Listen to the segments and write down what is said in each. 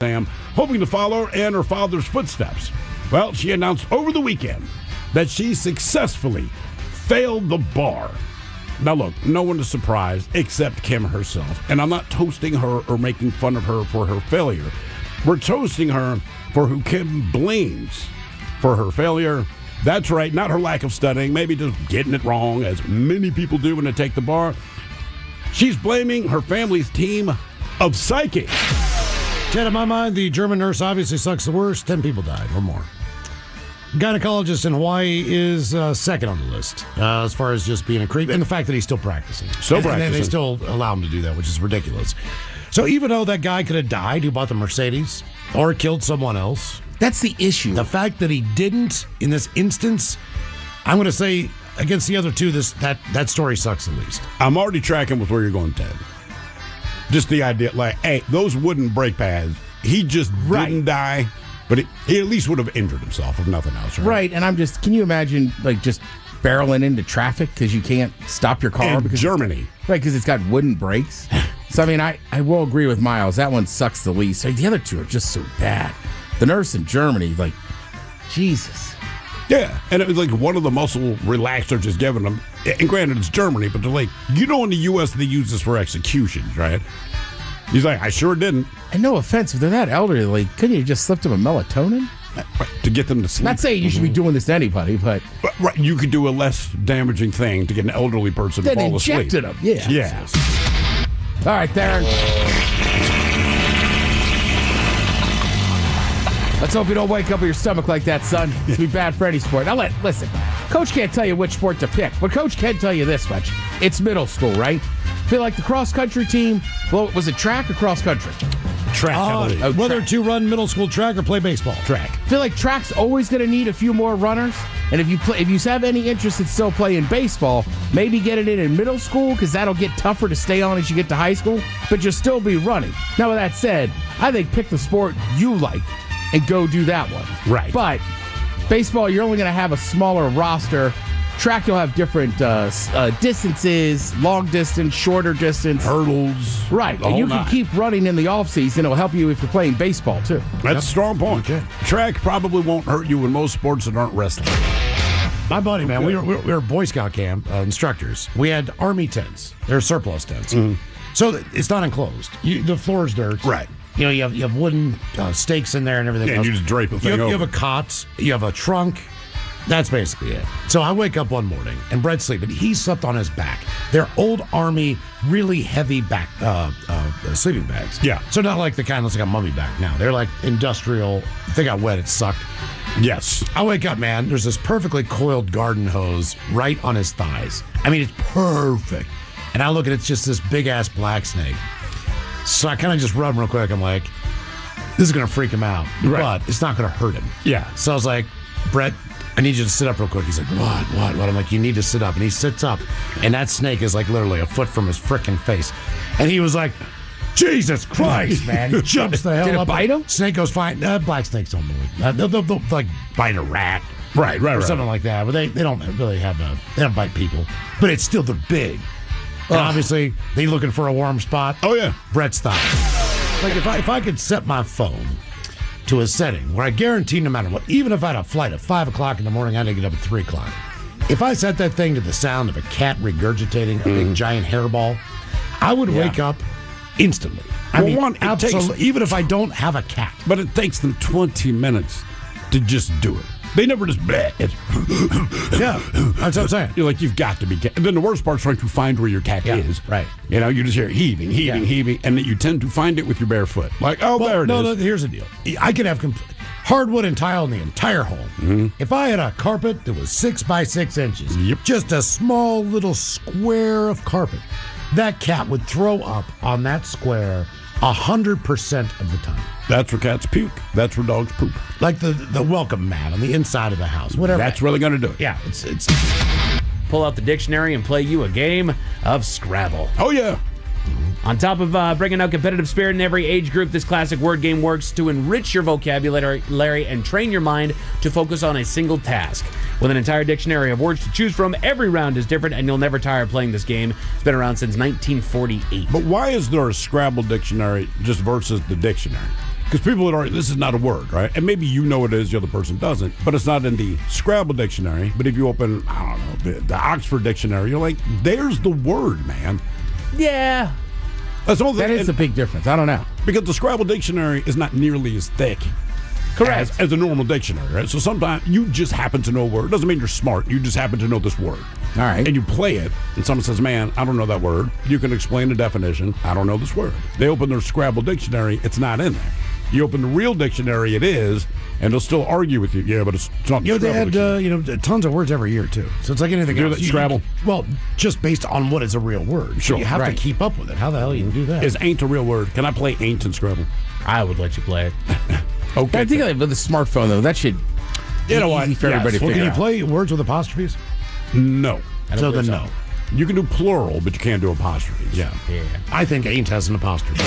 Sam, hoping to follow her and her father's footsteps. Well, she announced over the weekend that she successfully failed the bar. Now, look, no one is surprised except Kim herself. And I'm not toasting her or making fun of her for her failure. We're toasting her for who Kim blames for her failure. That's right, not her lack of studying, maybe just getting it wrong, as many people do when they take the bar. She's blaming her family's team of psychics. Ted, in my mind, the German nurse obviously sucks the worst. 10 people died or more. Gynecologist in Hawaii is second on the list as far as just being a creep, and the fact that he's still practicing. And they still allow him to do that, which is ridiculous. So even though that guy could have died who bought the Mercedes or killed someone else, that's the issue. The fact that he didn't in this instance, I'm going to say against the other two, that story sucks the least. I'm already tracking with where you're going, Ted. Just the idea, like, hey, those wooden brake pads, he just didn't die, but he at least would have injured himself, if nothing else, right? Right, and can you imagine, like, just barreling into traffic because you can't stop your car? In Germany. Because it's got wooden brakes. So, I mean, I will agree with Miles. That one sucks the least. The other two are just so bad. The nurse in Germany, like, Jesus. Yeah, and it was like one of the muscle relaxers is giving them. And granted, it's Germany, but they're like, in the U.S., they use this for executions, right? He's like, I sure didn't. And no offense, if they're that elderly, like, couldn't you just slip them a melatonin? To get them to sleep. Not saying you should be doing this to anybody, but right, you could do a less damaging thing to get an elderly person to fall asleep. Injected them, yeah. Yes. All right, Darren. Let's hope you don't wake up with your stomach like that, son. It's be bad for any sport. Now, listen. Coach can't tell you which sport to pick, but Coach can tell you this much. It's middle school, right? Feel like the cross-country team, well, was it track or cross-country? Track. Whether to run middle school track or play baseball. Track. Feel like track's always going to need a few more runners. And if you have any interest in still playing baseball, maybe get it in middle school because that'll get tougher to stay on as you get to high school. But you'll still be running. Now, with that said, I think pick the sport you like and go do that one. Right. But baseball, you're only going to have a smaller roster. Track, you'll have different distances, long distance, shorter distance. Hurdles. Right. And you can keep running in the offseason. It'll help you if you're playing baseball, too. That's a strong point. Okay. Track probably won't hurt you in most sports that aren't wrestling. My buddy, man, we were Boy Scout camp instructors. We had Army tents. They're surplus tents. Mm-hmm. So it's not enclosed. The floor is dirt. Right. You have wooden stakes in there and everything else. And you just drape a thing over. You have a cot. You have a trunk. That's basically it. So I wake up one morning, and Brett's sleeping. He slept on his back. They're old Army, really heavy back sleeping bags. Yeah. So not like the kind that's like a mummy back now. They're like industrial. If they got wet, it sucked. Yes. I wake up, man. There's this perfectly coiled garden hose right on his thighs. I mean, it's perfect. And I look at it, it's just this big-ass black snake. So I kind of just rub him real quick. I'm like, this is going to freak him out. Right. But it's not going to hurt him. Yeah. So I was like, Brett, I need you to sit up real quick. He's like, what? I'm like, you need to sit up. And he sits up. And that snake is like literally a foot from his frickin' face. And he was like, Jesus Christ, man. He jumps the hell up. Did it bite him? Snake goes fine. Black snakes don't move. They'll like bite a rat. Right. Or something like that. But they don't really they don't bite people. But it's still, they're big. And obviously, they looking for a warm spot. Oh, yeah. Brett's thigh. Like, if I could set my phone to a setting where I guarantee no matter what, even if I had a flight at 5 o'clock in the morning, I had to get up at 3 o'clock. If I set that thing to the sound of a cat regurgitating a big giant hairball, I would wake up instantly. I mean, absolutely. Even if I don't have a cat. But it takes them 20 minutes to just do it. They never just bleh. Yeah, that's what I'm saying. You're like, you've got to be. And then the worst part is trying to find where your cat is. Right. You just hear heaving, and then you tend to find it with your bare foot. Like, there it is. No, here's the deal. I could have hardwood and tile in the entire home. Mm-hmm. If I had a carpet that was 6 by 6 inches, just a small little square of carpet, that cat would throw up on that square 100% of the time. That's where cats puke. That's where dogs poop. Like the welcome mat on the inside of the house. Whatever. That's really going to do it. Yeah. It's. Pull out the dictionary and play you a game of Scrabble. Oh, yeah. On top of bringing out competitive spirit in every age group, this classic word game works to enrich your vocabulary and train your mind to focus on a single task. With an entire dictionary of words to choose from, every round is different, and you'll never tire of playing this game. It's been around since 1948. But why is there a Scrabble dictionary just versus the dictionary? Because people would argue this is not a word, right? And maybe you know it is, the other person doesn't, but it's not in the Scrabble dictionary. But if you open, I don't know, the Oxford dictionary, you're like, there's the word, man. Yeah. That's all. That is a big difference. I don't know. Because the Scrabble dictionary is not nearly as thick. Correct. As a normal dictionary, right? So sometimes you just happen to know a word. Doesn't mean you're smart. You just happen to know this word. All right. And you play it, and someone says, man, I don't know that word. You can explain the definition. I don't know this word. They open their Scrabble dictionary. It's not in there. You open the real dictionary, it is, and they'll still argue with you. Yeah, but it's not the They Scrabble had tons of words every year too. So it's like anything Do else. that Scrabble? Well, just based on what is a real word. Sure, So you have right. to keep up with it. How the hell you can do that? Is ain't a real word. Can I play ain't in Scrabble? I would let you play it. Okay. I think like with the smartphone though, that should You know be what? easy for Yes. everybody to Well, figure can you out. play words with apostrophes? No. So then no. You can do plural, but you can't do apostrophes. Yeah. Yeah. I think ain't has an apostrophe.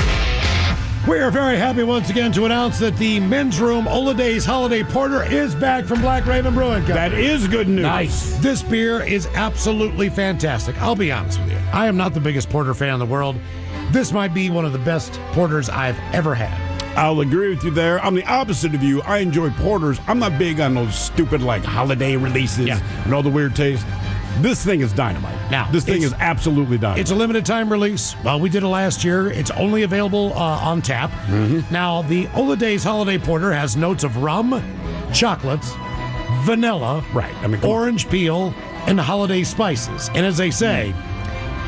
We are very happy once again to announce that the Men's Room Ola Days Holiday Porter is back from Black Raven Brewing Company. That is good news. Nice. This beer is absolutely fantastic. I'll be honest with you. I am not the biggest porter fan in the world. This might be one of the best porters I've ever had. I'll agree with you there. I'm the opposite of you. I enjoy porters. I'm not big on those stupid like holiday releases and all the weird taste. This thing is dynamite. Now, this thing is absolutely dynamite. It's a limited time release. Well, we did it last year. It's only available on tap. Now, the Ola Days Holiday Porter has notes of rum, chocolates, vanilla, Right. I mean, come on. orange peel, and holiday spices. And as they say,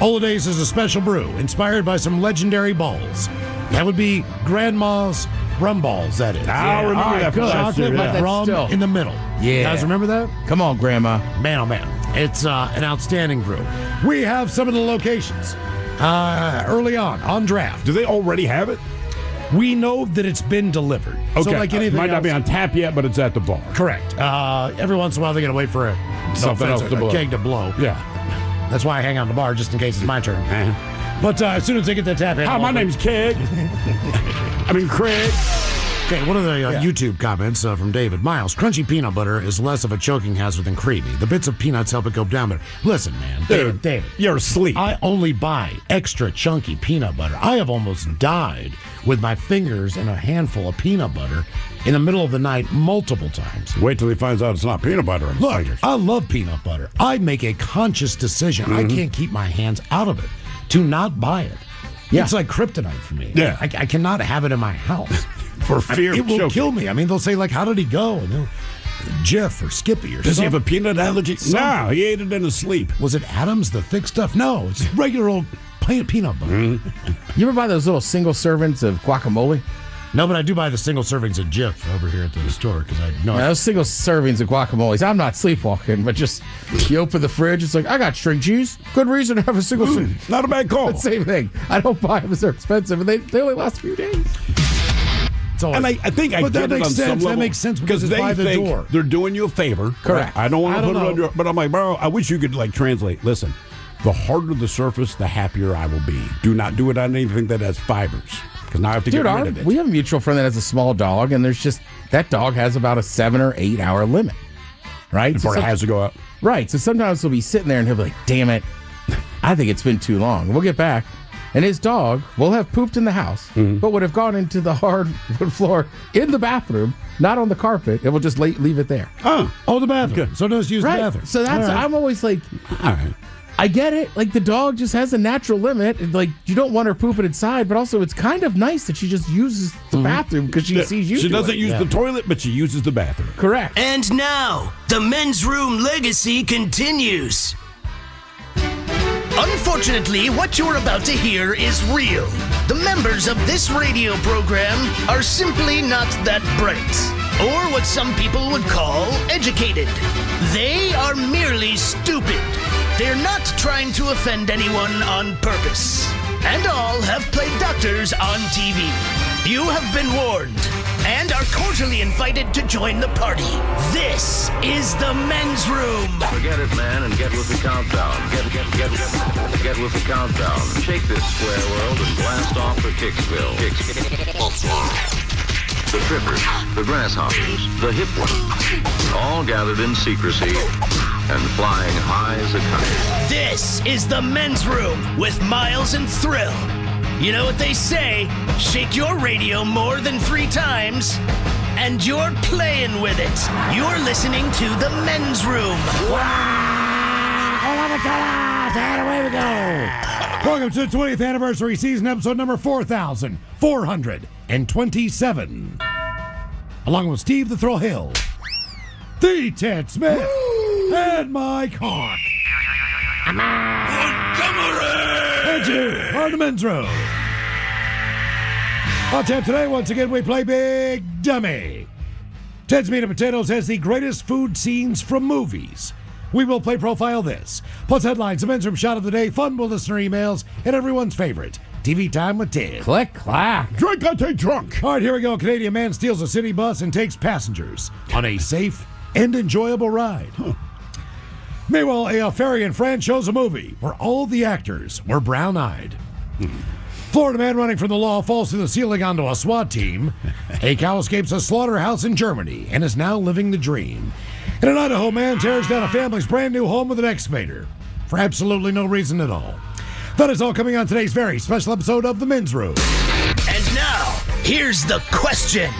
Ola Days is a special brew inspired by some legendary balls. That would be Grandma's rum balls, that is. I'll remember all right, that from good. last year. Chocolate But with that's rum still- in the middle. Yeah. You guys remember that? Come on, Grandma. Man, oh man. It's an outstanding brew. We have some of the locations early on draft. Do they already have it? We know that it's been delivered. Okay. So like anything Might not be else- on tap yet, but it's at the bar. Correct. Every once in a while, they got to wait for Something else to blow. a keg to blow. Yeah. That's why I hang on the bar, just in case it's my turn. Uh-huh. But as soon as they get that tap handle Hi, my open- name's Keg. Craig. Okay, one of the YouTube comments from David. Miles, crunchy peanut butter is less of a choking hazard than creamy. The bits of peanuts help it go down better. Listen, man. David. You're asleep. I only buy extra chunky peanut butter. I have almost died with my fingers in a handful of peanut butter in the middle of the night multiple times. Wait till he finds out it's not peanut butter. in his Look, fingers. I love peanut butter. I make a conscious decision. I can't keep my hands out of it to not buy it. Yeah. It's like kryptonite for me. Yeah. I cannot have it in my house. For fear It of will choking. kill me. I mean, they'll say, like, how did he go? And they'll, Jeff or Skippy or Does he have something. a peanut allergy? No, he ate it in his sleep. Was it Adams, the thick stuff? No, it's regular old plain peanut butter. You ever buy those little single servings of guacamole? No, but I do buy the single servings of Jif over here at the store because I know. Now, those single servings of guacamoles. I'm not sleepwalking, but just you open the fridge, it's like, I got string cheese. Good reason to have a single serving. Not a bad call. But same thing. I don't buy them because they're expensive, and they only last a few days. It's always, And I think I but get that it makes on sense. some level. That makes sense because it's they by the think door. they're doing you a favor. Correct. I don't want I to don't put it on know. your. But I'm like, bro, I wish you could like translate. Listen, the harder the surface, the happier I will be. Do not do it on anything that has fibers, because now I have to Dude, get rid of it. we have a mutual friend that has a small dog, and there's just that dog has about a 7 or 8 hour limit, right? Before it has to go out. Right. So sometimes he'll be sitting there and he'll be like, damn it, I think it's been too long. We'll get back. And his dog will have pooped in the house, but would have gone into the hardwood floor in the bathroom, not on the carpet. It will just leave it there. Oh, the bathroom. So just use the Right. bathroom. So that's, All right. I'm always like, all right. I get it. Like the dog just has a natural limit. And, like you don't want her pooping inside, but also it's kind of nice that she just uses the bathroom because she sees you. She do doesn't it. use Yeah. the toilet, but she uses the bathroom. Correct. And now, the Men's Room legacy continues. Unfortunately, what you're about to hear is real. The members of this radio program are simply not that bright, or what some people would call educated. They are merely stupid. They're not trying to offend anyone on purpose. And all have played doctors on TV. You have been warned and are cordially invited to join the party. This is the Men's Room. Forget it, man, and get with the countdown. Get with the countdown. Shake this square world and blast off for Kicksville. The trippers, the grasshoppers, the hip ones, all gathered in secrecy and flying high as a kite. This is the Men's Room with Miles and Thrill. You know what they say, shake your radio more than 3 times, and you're playing with it. You're listening to The Men's Room. And away we go. Welcome to the 20th anniversary season, episode number 4,427. Along with Steve the Thrill Hill, the Ted Smith, and Mike Hawk. And you are The Men's Room. On tap today, once again, we play Big Dummy. Ted's Meat and Potatoes has the greatest food scenes from movies. We will play Profile This, plus headlines, the Men's Room shot of the day, fun with listener emails, and everyone's favorite, TV Time with Ted. Click, clack. Drink, I take drunk. All right, here we go. A Canadian man steals a city bus and takes passengers on a safe and enjoyable ride. Meanwhile, a ferry in France shows a movie where all the actors were brown-eyed. Florida man running from the law falls through the ceiling onto a SWAT team. A cow escapes a slaughterhouse in Germany and is now living the dream. And an Idaho man tears down a family's brand new home with an excavator for absolutely no reason at all. That is all coming on today's very special episode of The Men's Room. And now, here's the question.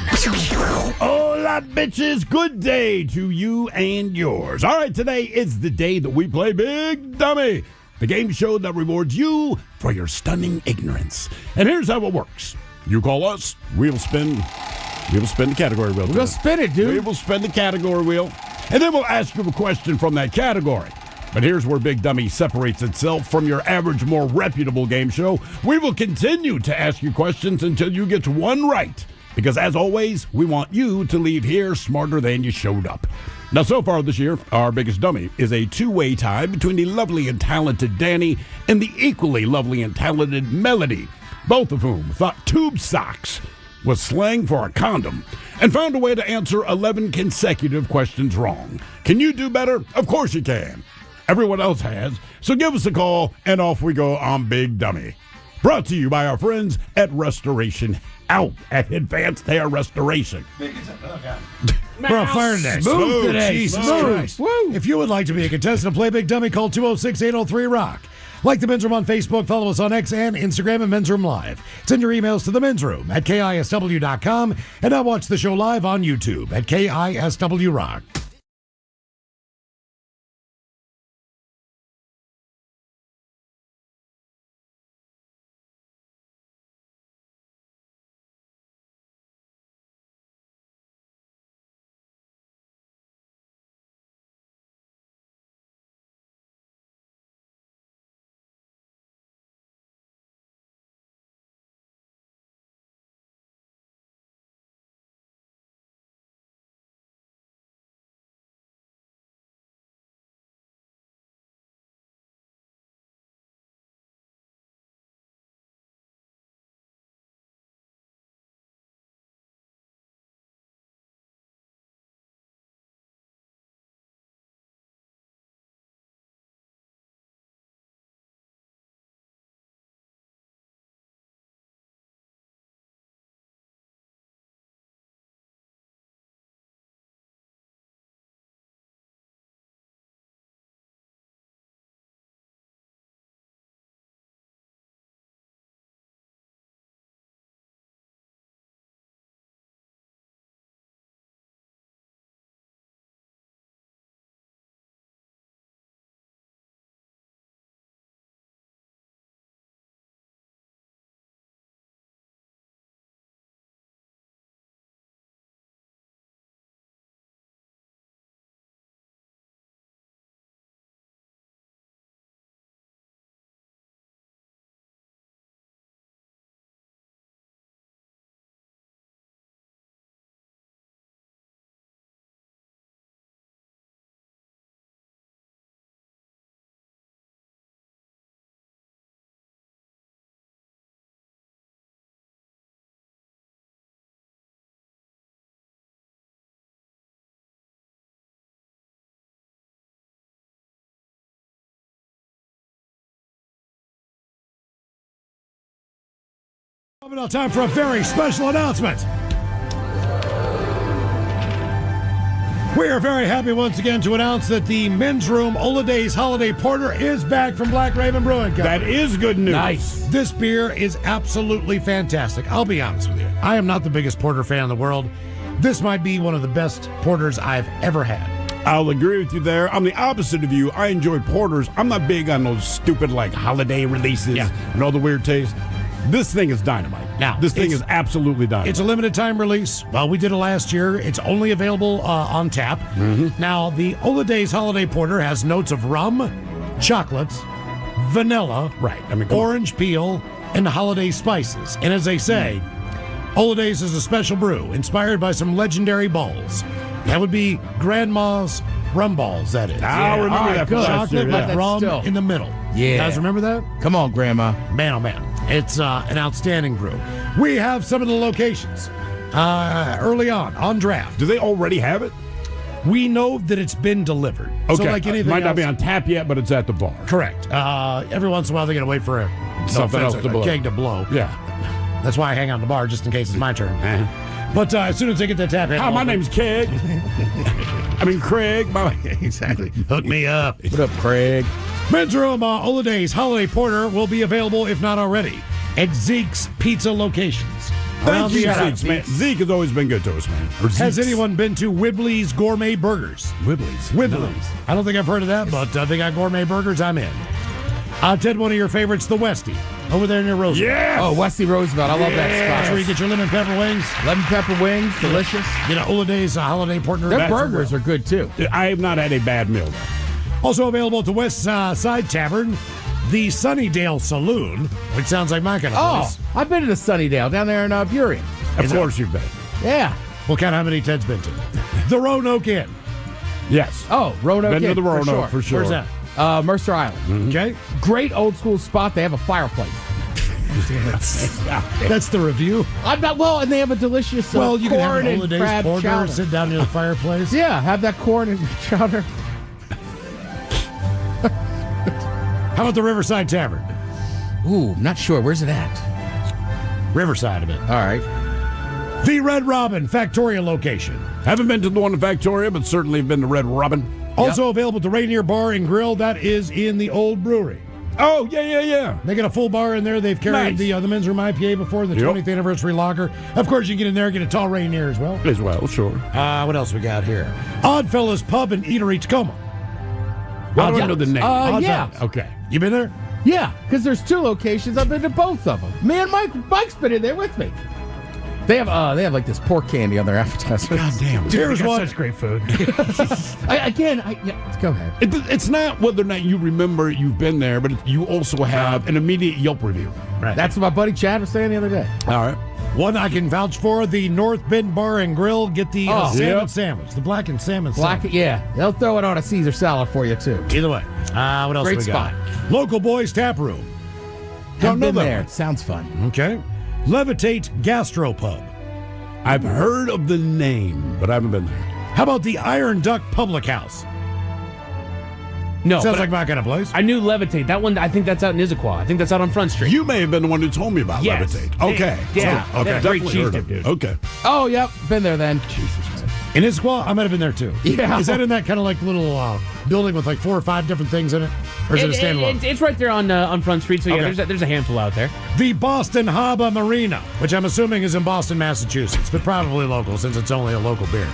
Hola, bitches. Good day to you and yours. All right, today is the day that we play Big Dummy, the game show that rewards you for your stunning ignorance. And here's how it works. You call us, we'll spin the category wheel. We'll spin it, dude. We will spin the category wheel, and then we'll ask you a question from that category. But here's where Big Dummy separates itself from your average, more reputable game show. We will continue to ask you questions until you get one right. Because as always, we want you to leave here smarter than you showed up. Now, so far this year, our biggest dummy is a two-way tie between the lovely and talented Danny and the equally lovely and talented Melody, both of whom thought tube socks was slang for a condom and found a way to answer 11 consecutive questions wrong. Can you do better? Of course you can. Everyone else has. So give us a call, and off we go on Big Dummy. Brought to you by our friends at Restoration Out at Advanced Hair Restoration. For a fire neck. Smooth today. Jesus Smooth. Christ. If you would like to be a contestant and play Big Dummy, call 206-803-ROCK. Like The Men's Room on Facebook, follow us on X and Instagram and Men's Room Live. Send your emails to The Men's Room at KISW.com, and now watch the show live on YouTube at KISW Rock. Now time for a very special announcement. We are very happy once again to announce that the Men's Room Ola Days Holiday Porter is back from Black Raven Brewing Company. That is good news. Nice. This beer is absolutely fantastic. I'll be honest with you. I am not the biggest porter fan in the world. This might be one of the best porters I've ever had. I'll agree with you there. I'm the opposite of you. I enjoy porters. I'm not big on those stupid holiday releases and all the weird taste. This thing is dynamite. Now, this thing is absolutely dynamite. It's a limited time release. Well, we did it last year. It's only available on tap. Now, the Ola Days Holiday Porter has notes of rum, chocolates, vanilla, Right. I mean, come orange peel, and holiday spices. And as they say, Ola Days is a special brew inspired by some legendary balls. That would be Grandma's rum balls, that is. I'll remember all right, that from good. last year. Chocolate But with that's rum still- in the middle. Yeah. You guys remember that? Come on, Grandma. Man, oh man. It's an outstanding brew. We have some of the locations early on draft. Do they already have it? We know that it's been delivered. Okay. So like anything Might not else, be on tap yet, but it's at the bar. correct. Every once in a while, they got to wait for Something else to blow. keg to blow. Yeah. That's why I hang out in the bar just in case it's my turn. But as soon as they get the tap in, Hi, my name's Keg. Craig. exactly. Hook me up. What up, Craig? Men's Room Ola Days Holiday Porter will be available, if not already, at Zeke's Pizza locations. Thank you, Zeke. Zeke, man. Zeke has always been good to us, man. Or Has Zeke's. anyone been to Wibbly's Gourmet Burgers? Wibbly's? Wibbly's. I don't think I've heard of that, but they got gourmet burgers. I'm in. Ted, one of your favorites, the Westie, over there near Roosevelt. Yes! Oh, Wesley Roosevelt. I love That's that where you spot. get your lemon pepper wings. Lemon pepper wings, delicious. Get an Ola Days holiday porter. Their burgers are good too. I have not had a bad meal there. Also available at the West Side Tavern, the Sunnydale Saloon, which sounds like my kind of Oh, place. I've been to the Sunnydale down there in Burien. Of course you've been. Yeah. What kind of how many Ted's been to? The Roanoke Inn. Yes. Oh, Roanoke. Been to Inn, the Roanoke for sure. for sure. Where's that? Mercer Island. Okay. Great old school spot. They have a fireplace. That's the review. I'm not well, and they have a delicious Well, you can have corn an Ola and Days crab porter, chowder. sit down near the fireplace. Yeah, have that corn and chowder. How about the Riverside Tavern? Ooh, not sure. Where's it at? Riverside of it. All right. The Red Robin Factoria location. Haven't been to the one in Victoria, but certainly been to Red Robin. Also available at the Rainier Bar and Grill. That is in the old brewery. Oh, yeah. They got a full bar in there. They've carried Nice. the Men's Room IPA before, the Yep. 20th anniversary lager. Of course, you can get in there and get a tall Rainier as well. As well, sure. What else we got here? Oddfellas Pub and Eatery Tacoma. I don't know the name. Yeah. Okay. You been there? Yeah, because there's two locations. I've been to both of them. Me and Mike's been in there with me. They have like this pork candy on their advertisement. God damn. Here's one. great food. Go ahead. It's not whether or not you remember you've been there, but you also have an immediate Yelp review. Right. That's what my buddy Chad was saying the other day. All right. One I can vouch for, the North Bend Bar and Grill. Get the salmon Yep. sandwich, the blackened salmon Black, sandwich. yeah, they'll throw it on a Caesar salad for you too. Either way. What else Great we got? spot. Local Boys Tap Room. Haven't know been that there. one. Sounds fun. Okay. Levitate Gastropub. I've heard of the name, but I haven't been there. How about the Iron Duck Public House? No, Sounds but like my kind of place. I knew Levitate. That one, I think that's out in Issaquah. I think that's out on Front Street. You may have been the one who told me about Yes. Levitate. They- Okay. yeah, So, okay. that's great Definitely cheese heard dip, of it. dude. Okay. Oh, yep, been there then. In Issaquah, I might have been there too. Yeah. Is that in that kind of like little building with like 4 or 5 different things in it? Or is it a standalone? It's right there on Front Street. So yeah, Okay. there's a handful out there. The Boston Harbor Marina, which I'm assuming is in Boston, Massachusetts, but probably local since it's only a local beer.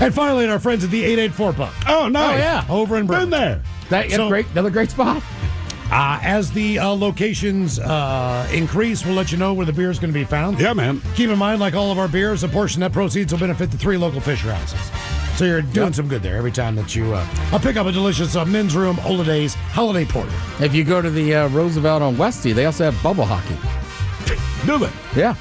And finally, our friends at the 884 Pub. Oh, nice. Oh, yeah. Over in Brooklyn. Been there. That great, another great spot. As the locations increase, we'll let you know where the beer is going to be found. Yeah, man. Keep in mind, like all of our beers, a portion of that proceeds will benefit the 3 local Fisher houses. So you're doing some good there every time that you pick up a delicious Men's Room Ola Days Holiday Porter. If you go to the Roosevelt on Westie, they also have bubble hockey. Do it. Yeah.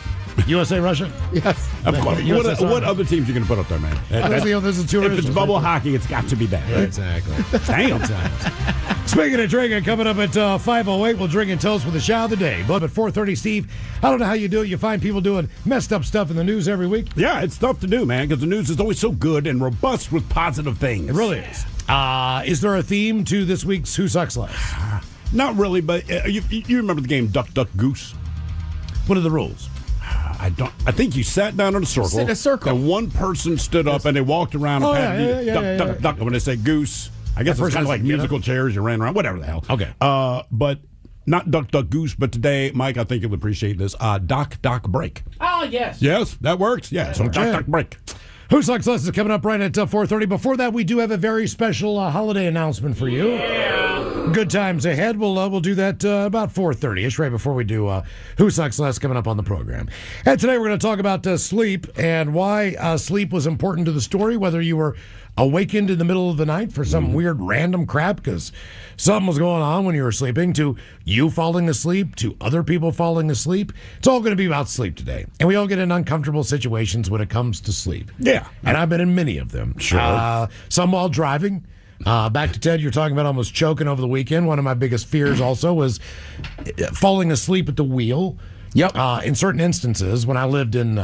USA, Russia? Yes. Of course. USSR. What other teams you going to put up there, man? Those are 2 If it's originals. bubble hockey, it's got to be that. Exactly. Damn. Speaking of drinking, coming up at 5:08, we'll drink and toast with the shout of the day. But at 4:30, Steve, I don't know how you do it. You find people doing messed up stuff in the news every week. Yeah, it's tough to do, man, because the news is always so good and robust with positive things. It really is. Is there a theme to this week's Who Sucks Less? Not really, but you remember the game Duck, Duck, Goose? What are the rules? I think you sat down in a circle. Sit in a circle. And one person stood up and they walked around and patted you. Duck, duck. When they say goose, I guess it's kind of like musical chairs. You ran around, whatever the hell. Okay. But not duck, duck, goose. But today, Mike, I think you'll appreciate this. Doc, break. Oh, yes. Yes, that works. Yeah. So doc, break. Who Sucks Less is coming up right at 4:30. Before that, we do have a very special holiday announcement for you. Good times ahead. We'll do that about 4:30ish, right before we do Who Sucks Less coming up on the program. And today we're going to talk about sleep and why sleep was important to the story, whether you were awakened in the middle of the night for some weird random crap because something was going on when you were sleeping, to you falling asleep, to other people falling asleep. It's all going to be about sleep today. And we all get in uncomfortable situations when it comes to sleep. Yeah. And I've been in many of them. Sure. Some while driving. Back to Ted, you're talking about almost choking over the weekend. One of my biggest fears also was falling asleep at the wheel. Yep. In certain instances, when I lived in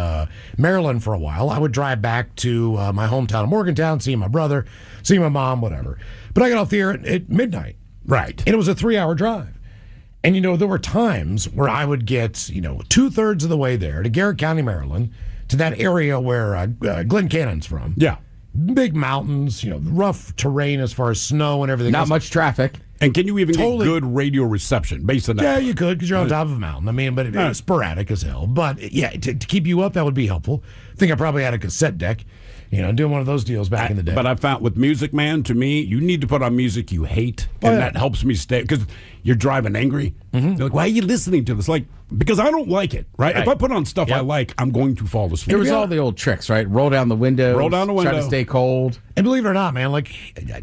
Maryland for a while, I would drive back to my hometown of Morgantown, see my brother, see my mom, whatever. But I got off the air at midnight. Right. And it was a 3-hour drive. And, there were times where I would get, 2/3 of the way there to Garrett County, Maryland, to that area where Glenn Cannon's from. Yeah. Big mountains, rough terrain as far as snow and everything. Not much traffic. And can you even Totally. get good radio reception based on that? Yeah, you could because you're on top of a mountain. I mean, but it's sporadic as hell. But yeah, to keep you up, that would be helpful. I think I probably had a cassette deck, doing one of those deals back in the day. But I found with music, man, to me, you need to put on music you hate, and that helps me stay. Because you're driving angry. They're like, why are you listening to this? Like, because I don't like it, right? If I put on stuff I like, I'm going to fall asleep. It was all the old tricks, right? Roll down the window. Roll down the window. Try to stay cold. And believe it or not, man, like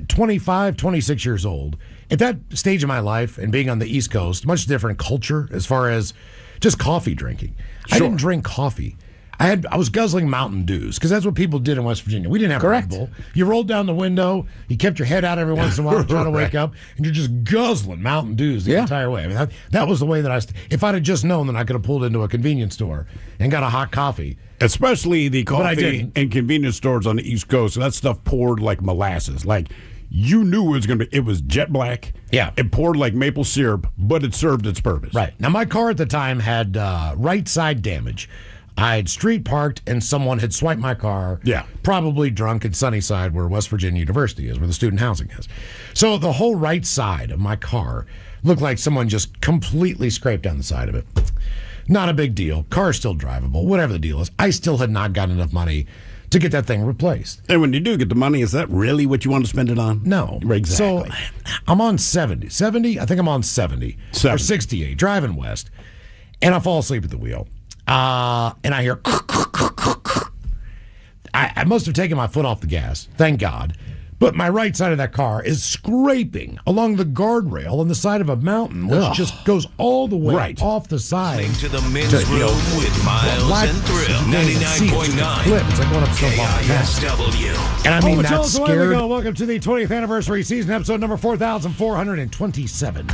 25, 26 years old, at that stage of my life and being on the East Coast, much different culture as far as just coffee drinking. I didn't drink coffee. I was guzzling Mountain Dews because that's what people did in West Virginia. We didn't have Red Bull. You rolled down the window, you kept your head out every once in a while trying to wake up, and you're just guzzling Mountain Dews the entire way. I mean, that was the way that if I'd have just known, then I could have pulled into a convenience store and got a hot coffee. Especially the coffee and convenience stores on the East Coast. That stuff poured like molasses. Like, you knew it was going to be, it was jet black. Yeah. It poured like maple syrup, but it served its purpose. Right. Now, my car at the time had right side damage. I had street parked and someone had swiped my car. Yeah. Probably drunk at Sunnyside, where West Virginia University is, where the student housing is. So the whole right side of my car looked like someone just completely scraped down the side of it. Not a big deal. Car's still drivable, whatever the deal is. I still had not got enough money to get that thing replaced. And when you do get the money, is that really what you want to spend it on? No. Exactly. So I'm on 70. 70? I think I'm on 70. 70. Or 68, driving west. And I fall asleep at the wheel. And I hear... I must have taken my foot off the gas, thank God. But my right side of that car is scraping along the guardrail on the side of a mountain, which just goes all the way off the side. To the men's room with Miles and Thrill. 99.9. Clip. It's like going up KISW. And I mean, that's scared. Away we go. Welcome to the 20th anniversary season, episode number 4,427.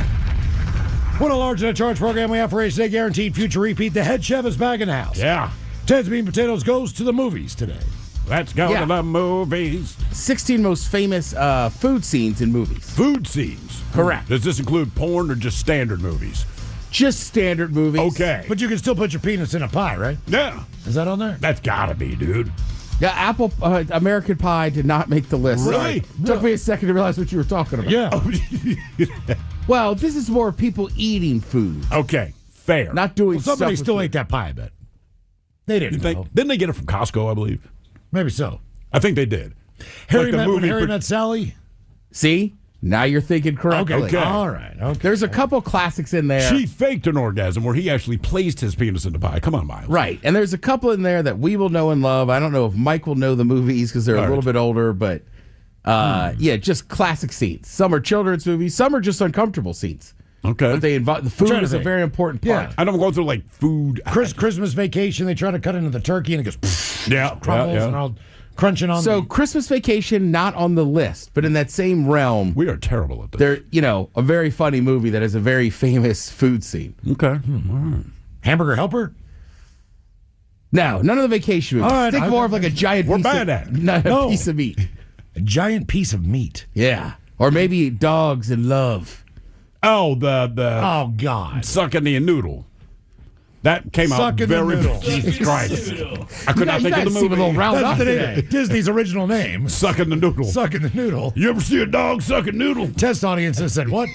What a large net charge program we have for you today. Guaranteed future repeat. The head chef is back in the house. Yeah. Ted's Bean Potatoes goes to the movies today. Let's go to the movies. 16 most famous food scenes in movies. Food scenes. Correct. Does this include porn or just standard movies? Just standard movies. Okay. But you can still put your penis in a pie, right? Yeah. Is that on there? That's gotta be, dude. Yeah, American Pie did not make the list. Really? Took me a second to realize what you were talking about. Yeah. Well, this is more people eating food. Okay. Fair. Not doing stuff. Somebody with still food. ate that pie, I bet. They didn't know. Didn't they get it from Costco, I believe? Maybe so. I think they did. Harry Like met Sally? See? Now you're thinking correctly. Okay. All right. Okay. There's a couple classics in there. She faked an orgasm where he actually placed his penis in the pie. Come on, Miles. Right. And there's a couple in there that we will know and love. I don't know if Mike will know the movies because they're a little bit older, but yeah, just classic scenes. Some are children's movies. Some are just uncomfortable scenes. Okay. But they invite the food trying to is a think. very important part. Yeah. I don't go through like food. Christmas Vacation, they try to cut into the turkey and it goes crumbles and all crunching on So Christmas Vacation, not on the list, but in that same realm. We are terrible at this. They're, a very funny movie that has a very famous food scene. Okay. Hamburger Helper? No, none of the vacation movies. All right, Think more of like a giant We're piece bad of, at it. not a No. piece of meat. A giant piece of meat. Yeah. Or maybe Dogs in Love. Oh, the Oh, God. sucking the noodle. That came out Sucking the very noodle. Jesus Christ. I could not You think of guys the seem a little movie. riled up That's the today. name, Disney's original name. Sucking the noodle. Sucking the noodle. You ever see a dog suck a noodle? Test audiences said, what?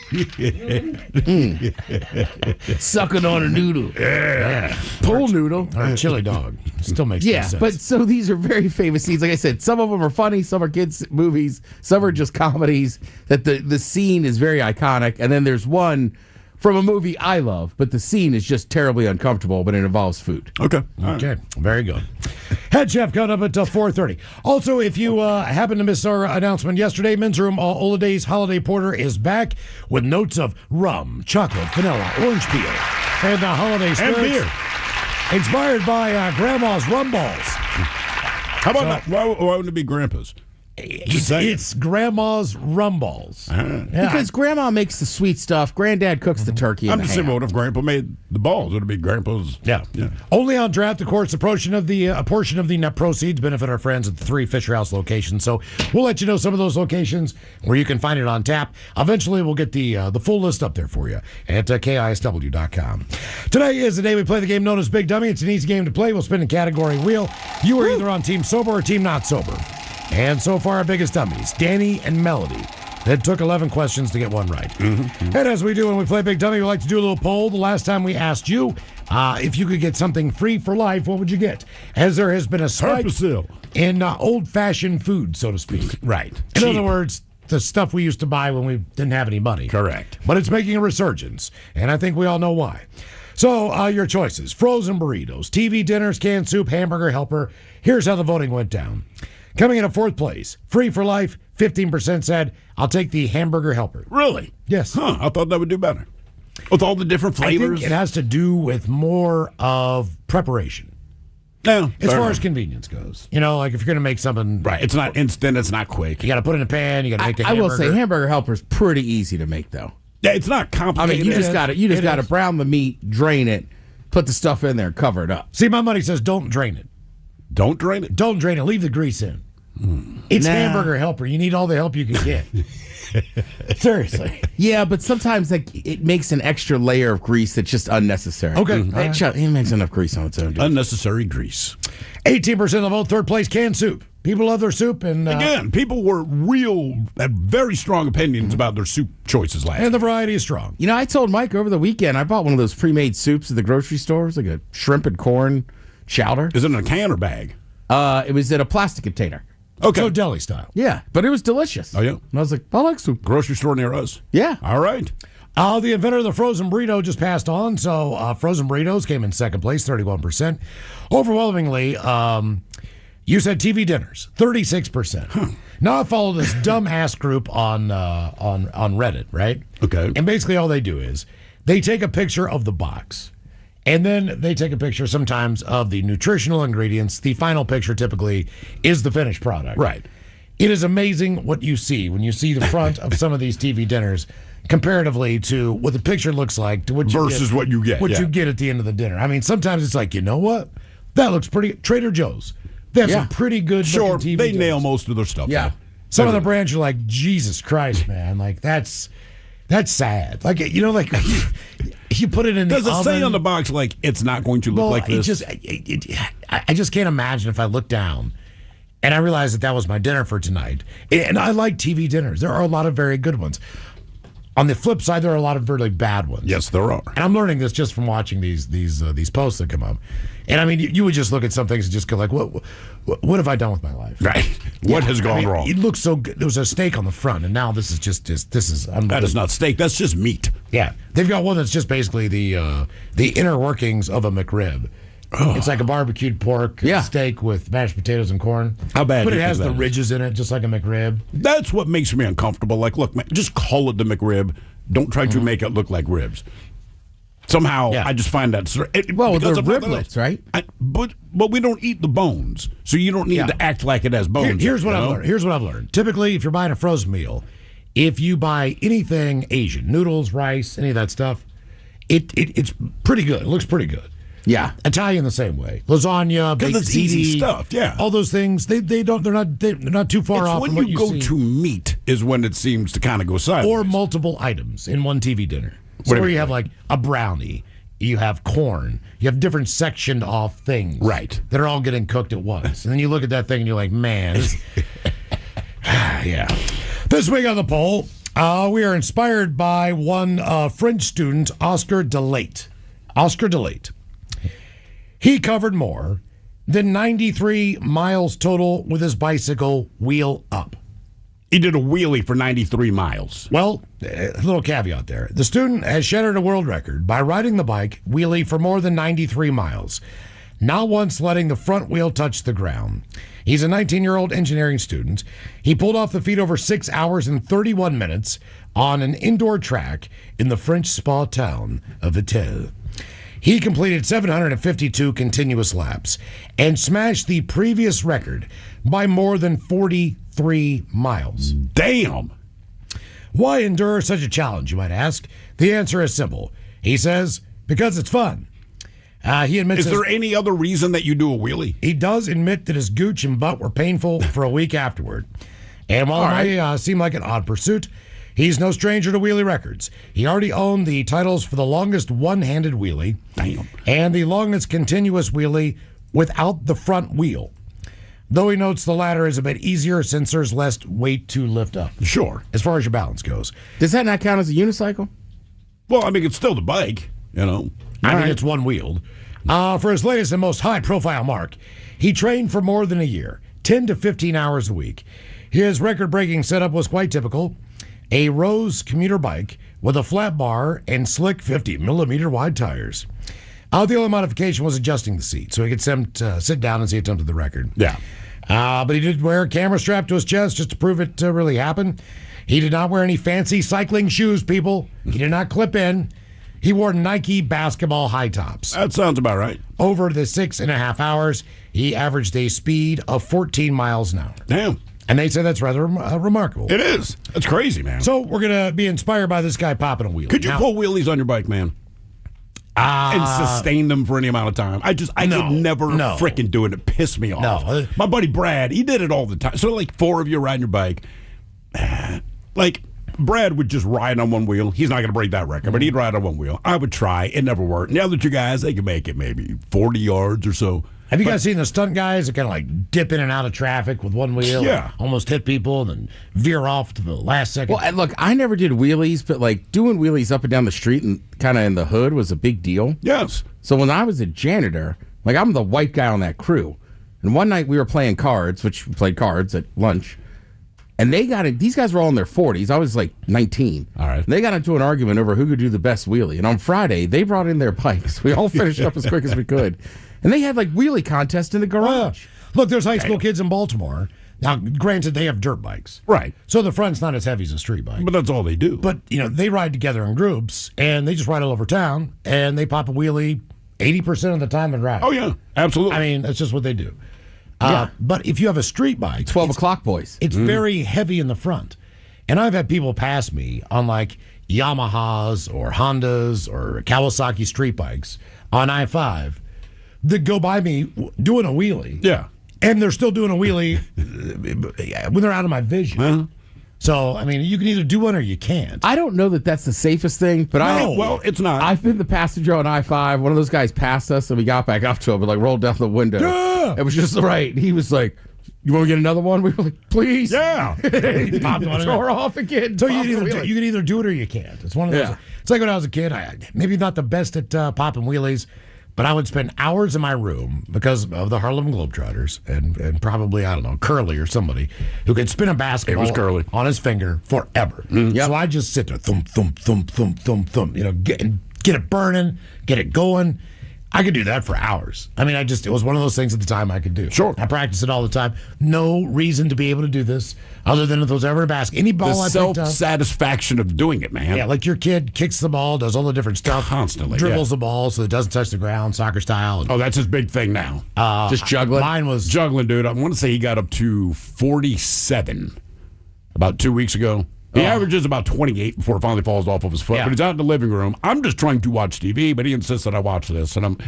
Sucking on a noodle. Yeah. Pool noodle. Or chili dog. Still makes no Yeah, sense. but so these are very famous scenes. Like I said, some of them are funny, some are kids' movies, some are just comedies. That the scene is very iconic, and then there's one from a movie I love, but the scene is just terribly uncomfortable, but it involves food. Okay. Okay, very good. Head Chef coming up at 4:30. Also, if you happen to miss our announcement yesterday, Men's Room Holidays Holiday Porter is back with notes of rum, chocolate, vanilla, orange peel, and the holiday spirits. And beer. Inspired by Grandma's rum balls. How about that? Why wouldn't it be Grandpa's? It's Grandma's rum balls. Yeah. Because Grandma makes the sweet stuff, Granddad cooks the turkey. I'm and the just saying, ham. what if Grandpa made the balls? Would it be Grandpa's? Yeah. Only on draft, of course, a portion of the net proceeds benefit our friends at the 3 Fisher House locations. So we'll let you know some of those locations where you can find it on tap. Eventually, we'll get the full list up there for you at KISW.com. Today is the day we play the game known as Big Dummy. It's an easy game to play. We'll spin a category wheel. You are either on Team Sober or Team Not Sober. And so far, our biggest dummies, Danny and Melody. That took 11 questions to get one right. And as we do when we play Big Dummy, we like to do a little poll. The last time we asked you if you could get something free for life, what would you get? As there has been a spike Herpicil. in old-fashioned food, so to speak. Right. In Cheap. other words, the stuff we used to buy when we didn't have any money. Correct. But it's making a resurgence, and I think we all know why. So, your choices. Frozen burritos, TV dinners, canned soup, hamburger helper. Here's how the voting went down. Coming in at 4th place, free for life, 15% said, I'll take the hamburger helper. Really? Yes. Huh. I thought that would do better. With all the different I flavors. think it has to do with more of preparation. No, As fair far enough. as convenience goes. You know, like if you're going to make something. Right. It's not instant. It's not quick. You got to put it in a pan, you got to make the I hamburger. will say hamburger helper's pretty easy to make, though. Yeah, it's not I complicated. mean, you just got to is. brown the meat, drain it, put the stuff in there, cover it up. See, my money says don't drain it. Don't drain it. Don't drain it. Leave the grease in. It's Nah. hamburger helper. You need all the help you can get. Seriously. Yeah, but sometimes like it makes an extra layer of grease that's just unnecessary. Okay. It makes enough grease on its own. Dude. Unnecessary grease. 18% of the vote. 3rd place, canned soup. People love their soup, and Again, people had very strong opinions about their soup choices last and the variety is strong. You know, I told Mike over the weekend I bought one of those pre-made soups at the grocery store. It was like a shrimp and corn chowder. Is it in a can or bag? It was in a plastic container. Okay. So deli style. Yeah, but it was delicious. Oh, yeah? And I was like, I like soup. Grocery store near us. Yeah. All right. The inventor of the frozen burrito just passed on, so frozen burritos came in 2nd place, 31%. Overwhelmingly, you said TV dinners, 36%. Now I follow this dumbass group on Reddit, right? Okay. And basically all they do is they take a picture of the box, and then they take a picture sometimes of the nutritional ingredients. The final picture typically is the finished product. Right. It is amazing what you see when you see the front of some of these TV dinners comparatively to what the picture looks like to what you Versus what you get, What yeah. you get at the end of the dinner. I mean, sometimes it's like, you know what? That looks pretty. Trader Joe's. They have some pretty good Sure. looking TV They dinners. nail most of their stuff. Yeah. Some of the brands are like, Jesus Christ, man. Like, that's sad. Like, you know, like you put it in the Does it oven. say on the box like it's not going to look Well, like this? I just can't imagine if I look down and I realized that was my dinner for tonight. And I like TV dinners. There are a lot of very good ones. On the flip side, there are a lot of very bad ones. Yes, there are. And I'm learning this just from watching these posts that come up. And I mean, you would just look at some things and just go like, what have I done with my life? Right. What has gone I mean, wrong? It looks so good. There was a steak on the front, and now this is unbelievable. That is not steak. That's just meat. Yeah, they've got one that's just basically the inner workings of a McRib. Oh. It's like a barbecued pork steak with mashed potatoes and corn. How bad But do it you has think the that is? ridges in it, just like a McRib. That's what makes me uncomfortable. Like, look, man, just call it the McRib. Don't try to make it look like ribs. Somehow, Yeah. I just find that. Well, because they're of nothing riblets, else. right? But we don't eat the bones, so you don't need Yeah. to act like it has bones. Here's what you I've know? learned. Here's what I've learned. Typically, if you're buying a frozen meal, if you buy anything Asian, noodles, rice, any of that stuff, it's pretty good. It looks pretty good. Yeah. Italian the same way. Lasagna, 'Cause baked it's easy ziti, stuff, yeah. All those things, they're not too far It's off when from what you go see. to meat is when it seems to kind of go sideways. Or multiple items in one TV dinner. What So do you where mean? you have like a brownie, you have corn, you have different sectioned off things. Right. That are all getting cooked at once. And then you look at that thing and you're like, man. Yeah. This week on the poll, we are inspired by one French student, Oscar Delate. Oscar Delate. He covered more than 93 miles total with his bicycle wheel up. He did a wheelie for 93 miles. Well, a little caveat there. The student has shattered a world record by riding the bike wheelie for more than 93 miles, not once letting the front wheel touch the ground. He's a 19-year-old engineering student. He pulled off the feat over 6 hours and 31 minutes on an indoor track in the French spa town of Vittel. He completed 752 continuous laps and smashed the previous record by more than 43 miles. Damn. Why endure such a challenge, you might ask? The answer is simple. He says, because it's fun. He admits Is there any other reason that you do a wheelie? he does admit that his gooch and butt were painful for a week afterward. And while it might seem like an odd pursuit, he's no stranger to wheelie records. He already owned the titles for the longest one-handed wheelie and the longest continuous wheelie without the front wheel. Though he notes the latter is a bit easier since there's less weight to lift up. Sure. As far as your balance goes. Does that not count as a unicycle? Well, I mean, it's still the bike, you know. I mean, it's one-wheeled. For his latest and most high-profile mark, he trained for more than a year, 10 to 15 hours a week. His record-breaking setup was quite typical. A Rose commuter bike with a flat bar and slick 50-millimeter wide tires. The only modification was adjusting the seat so he could sit down as he attempted the record. Yeah. But he did wear a camera strap to his chest just to prove it really happened. He did not wear any fancy cycling shoes, people. He did not clip in. He wore Nike basketball high tops. That sounds about right. Over the 6.5 hours, he averaged a speed of 14 miles an hour. Damn. And they say that's rather remarkable. It is. That's crazy, man. So we're going to be inspired by this guy popping a wheel. Could you pull wheelies on your bike, man? And sustain them for any amount of time? I could never freaking do it. It pissed me off. No. My buddy Brad, he did it all the time. So like 4 of you riding your bike. Like Brad would just ride on one wheel. He's not going to break that record, but he'd ride on one wheel. I would try. It never worked. The other two guys, they could make it maybe 40 yards or so. Have you guys seen the stunt guys that kind of like dip in and out of traffic with one wheel? Yeah. Almost hit people and then veer off to the last second. Well, look, I never did wheelies, but like doing wheelies up and down the street and kind of in the hood was a big deal. Yes. So when I was a janitor, like I'm the white guy on that crew. And one night we were playing cards, which we played cards at lunch. And they got it. These guys were all in their 40s. I was like 19. All right. And they got into an argument over who could do the best wheelie. And on Friday, they brought in their bikes. We all finished up as quick as we could. And they had like wheelie contests in the garage. Look, there's high school kids in Baltimore. Now, granted, they have dirt bikes. Right. So the front's not as heavy as a street bike. But that's all they do. But, they ride together in groups, and they just ride all over town, and they pop a wheelie 80% of the time and ride. Oh, yeah. Absolutely. I mean, that's just what they do. Yeah. But if you have a street bike, 12 o'clock boys. it's very heavy in the front. And I've had people pass me on like Yamahas or Hondas or Kawasaki street bikes on I-5 that go by me doing a wheelie. Yeah. And they're still doing a wheelie when they're out of my vision. Uh-huh. So, I mean, you can either do one or you can't. I don't know that that's the safest thing, but Well, it's not. I've been the passenger on I-5. One of those guys passed us, and we got back up to him, but like rolled down the window. Yeah. It was just right. He was like, "You want to get another one?" We were like, "Please." Yeah. He popped one in Throw there. her off again. So Pop you the wheelie. can either do it or you can't. It's one of those. Yeah. It's like when I was a kid. I maybe not the best at popping wheelies, but I would spend hours in my room because of the Harlem Globetrotters and probably, I don't know, Curly or somebody who could spin a basketball It was Curly. on his finger forever. Yep. So I just sit there, thump, thump, thump, thump, thump, thump, get it burning, get it going. I could do that for hours. I mean, it was one of those things at the time I could do. Sure. I practice it all the time. No reason to be able to do this other than if there was ever a basket. Any ball The I picked up. self-satisfaction of doing it, man. Yeah, like your kid kicks the ball, does all the different stuff. Constantly, Dribbles the ball so it doesn't touch the ground, soccer style. And, Oh, that's his big thing now. Just juggling. mine was Juggling, dude. I want to say he got up to 47 about 2 weeks ago. He averages about 28 before it finally falls off of his foot. Yeah. But he's out in the living room. I'm just trying to watch TV, but he insists that I watch this, and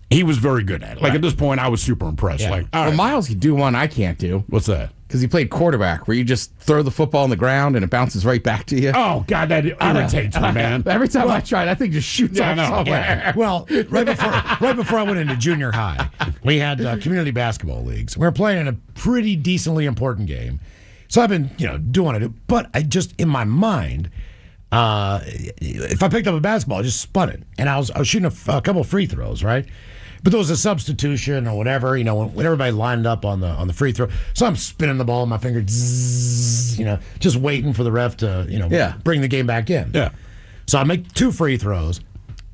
he was very good at it. Like at this point, I was super impressed. Yeah. Like, all Well, right, Miles can do one I can't do. what's that? because he played quarterback, where you just throw the football on the ground and it bounces right back to you. Oh, God, that irritates me, man. Every time I try, that thing just shoots off somewhere. Yeah. Well, right before I went into junior high, we had community basketball leagues. We were playing in a pretty decently important game. So I've been, doing it. But I just, in my mind, if I picked up a basketball, I just spun it. And I was shooting a couple free throws, right? But there was a substitution or whatever, when everybody lined up on the free throw. So I'm spinning the ball in my finger, zzz, just waiting for the ref to, bring the game back in. Yeah. So I make 2 free throws.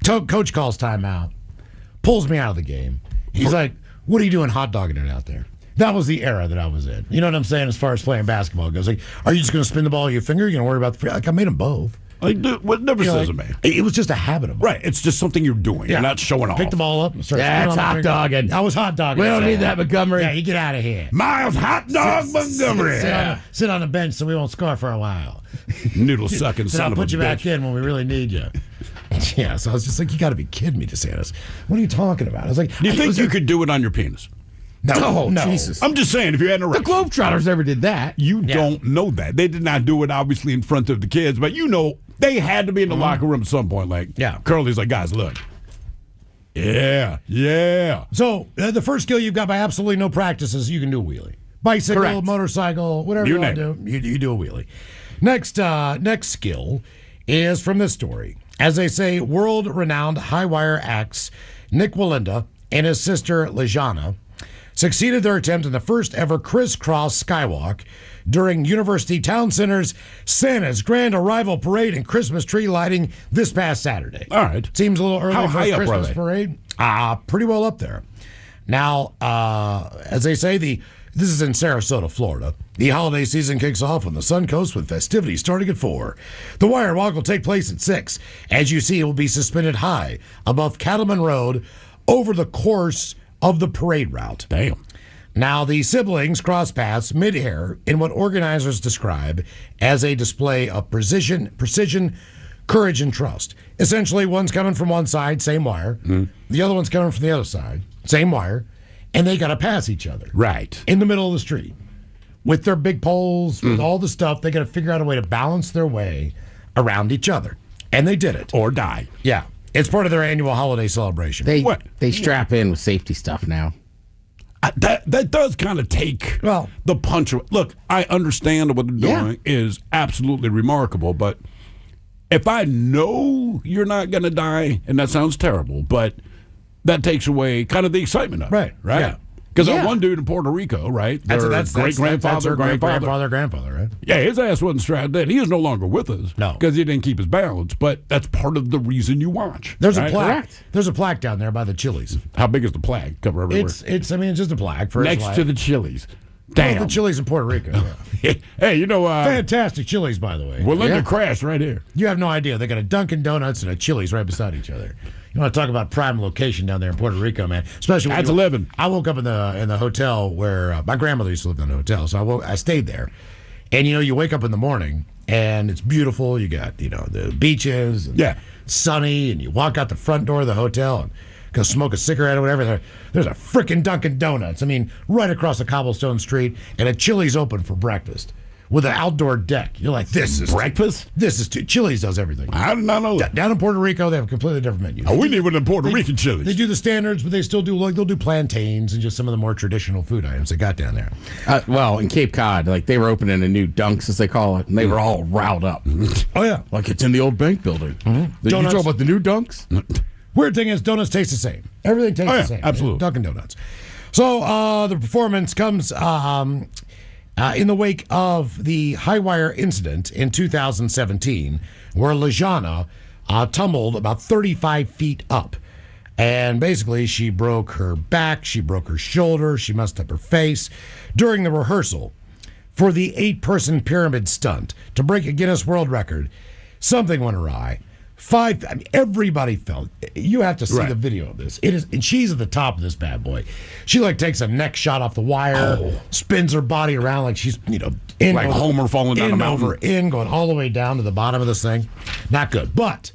Coach calls timeout, pulls me out of the game. He's like, "What are you doing hot dogging it out there?" That was the era that I was in. You know what I'm saying? As far as playing basketball goes, like, are you just going to spin the ball with your finger? You're going to worry about the free? Like, I made them both. Like, dude, what never says a man. It was just a habit of mine. Right. It's just something you're doing. You're not showing off. Pick the ball up. That's hot dogging. I was hot dogging. We don't need that, Montgomery. Yeah, you get out of here. Miles Hot Dog Montgomery. Sit on the bench so we won't score for a while. Noodle sucking Then son I'll of a put you bitch. back in when we really need you. Yeah, so I was just like, you got to be kidding me, DeSantis. What are you talking about? I was like, Do you think you could do it on your penis? No, no. Jesus. I'm just saying, if you had an The erection. Globetrotters never did that. You don't know that. They did not do it, obviously, in front of the kids, but they had to be in the locker room at some point. Like, Curly's like, guys, look. Yeah. So the first skill you've got by absolutely no practice is you can do a wheelie. Bicycle, Correct. motorcycle, whatever you want to do, you do a wheelie. Next skill is from this story. As they say, world-renowned high wire acts Nick Walinda and his sister Lejana succeeded their attempt in the first ever crisscross skywalk during University Town Center's Santa's Grand Arrival Parade and Christmas tree lighting this past Saturday. All right. Seems a little early How for high a up are Christmas they? parade. Pretty well up there. Now, as they say, this is in Sarasota, Florida. The holiday season kicks off on the Sun Coast with festivities starting at 4. The wire walk will take place at 6. As you see, it will be suspended high above Cattleman Road over the course of the parade route. Damn. Now, the siblings cross paths mid-air in what organizers describe as a display of precision, courage, and trust. Essentially, one's coming from one side, same wire. The other one's coming from the other side, same wire. And they got to pass each other. Right. In the middle of the street. With their big poles, with all the stuff, they got to figure out a way to balance their way around each other. And they did it. Or die. Yeah. It's part of their annual holiday celebration. They strap in with safety stuff now. That does kind of take the punch. Look, I understand what they're doing is absolutely remarkable, but if I know you're not going to die, and that sounds terrible, but that takes away kind of the excitement of it. Right? Yeah. Because that one dude in Puerto Rico, right? That's great-grandfather, grandfather, right? Yeah, his ass wasn't strapped in. He is no longer with us. No. Because he didn't keep his balance, but that's part of the reason you watch. There's right? a plaque. Correct. There's a plaque down there by the Chili's. How big is the plaque? Cover everywhere. It's just a plaque for his Next life. to the Chili's. Damn. The Chili's in Puerto Rico. Yeah. Hey, Fantastic Chili's, by the way. Walinda crashed right here. You have no idea. They got a Dunkin' Donuts and a Chili's right beside each other. You want to talk about prime location down there in Puerto Rico, man? Especially when That's a living. I woke up in the hotel where my grandmother used to live in the hotel, so I stayed there. And you wake up in the morning and it's beautiful. You got the beaches, and sunny, and you walk out the front door of the hotel and go smoke a cigarette or whatever. There's a freaking Dunkin' Donuts. I mean, right across the cobblestone street, and a Chili's open for breakfast with an outdoor deck. You're like, this is breakfast. This is too. Chili's does everything. I did not know that. Down in Puerto Rico, they have a completely different menu. We need one of the Puerto Rican Chili's. They do the standards, but they still do they'll do plantains and just some of the more traditional food items they got down there. Well, in Cape Cod, they were opening a new Dunks, as they call it, and they were all riled up. Oh yeah, like it's in the old bank building. You talk about the new Dunks? Weird thing is, donuts taste the same. Everything tastes the same. Absolutely. Dunkin' Donuts. So the performance comes in the wake of the high wire incident in 2017, where Lejana tumbled about 35 feet up. And basically, she broke her back, she broke her shoulder, she messed up her face during the rehearsal for the 8-person pyramid stunt to break a Guinness World Record. Something went awry. Everybody fell. You have to see the video of this. It is, and she's at the top of this bad boy. She takes a neck shot off the wire, spins her body around like she's in like Homer falling down a mountain, going all the way down to the bottom of this thing. Not good, but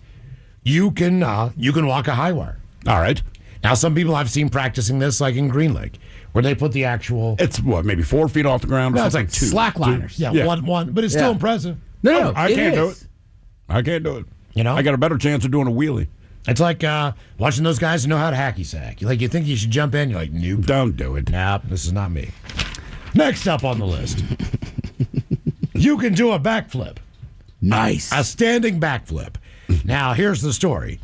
you can walk a high wire. All right. Now some people I've seen practicing this, like in Green Lake, where they put the actual. It's what, maybe 4 feet off the ground? No, Or it's something? like Two. Slackliners. Yeah, Yeah. one, but it's still Yeah. impressive. No, I can't do is. it. I can't do it. You know? I got a better chance of doing a wheelie. It's like watching those guys who know how to hacky sack. You think you should jump in. You're like, nope. Don't do it. Nope, this is not me. Next up on the list, you can do a backflip. Nice. A standing backflip. Now, here's the story.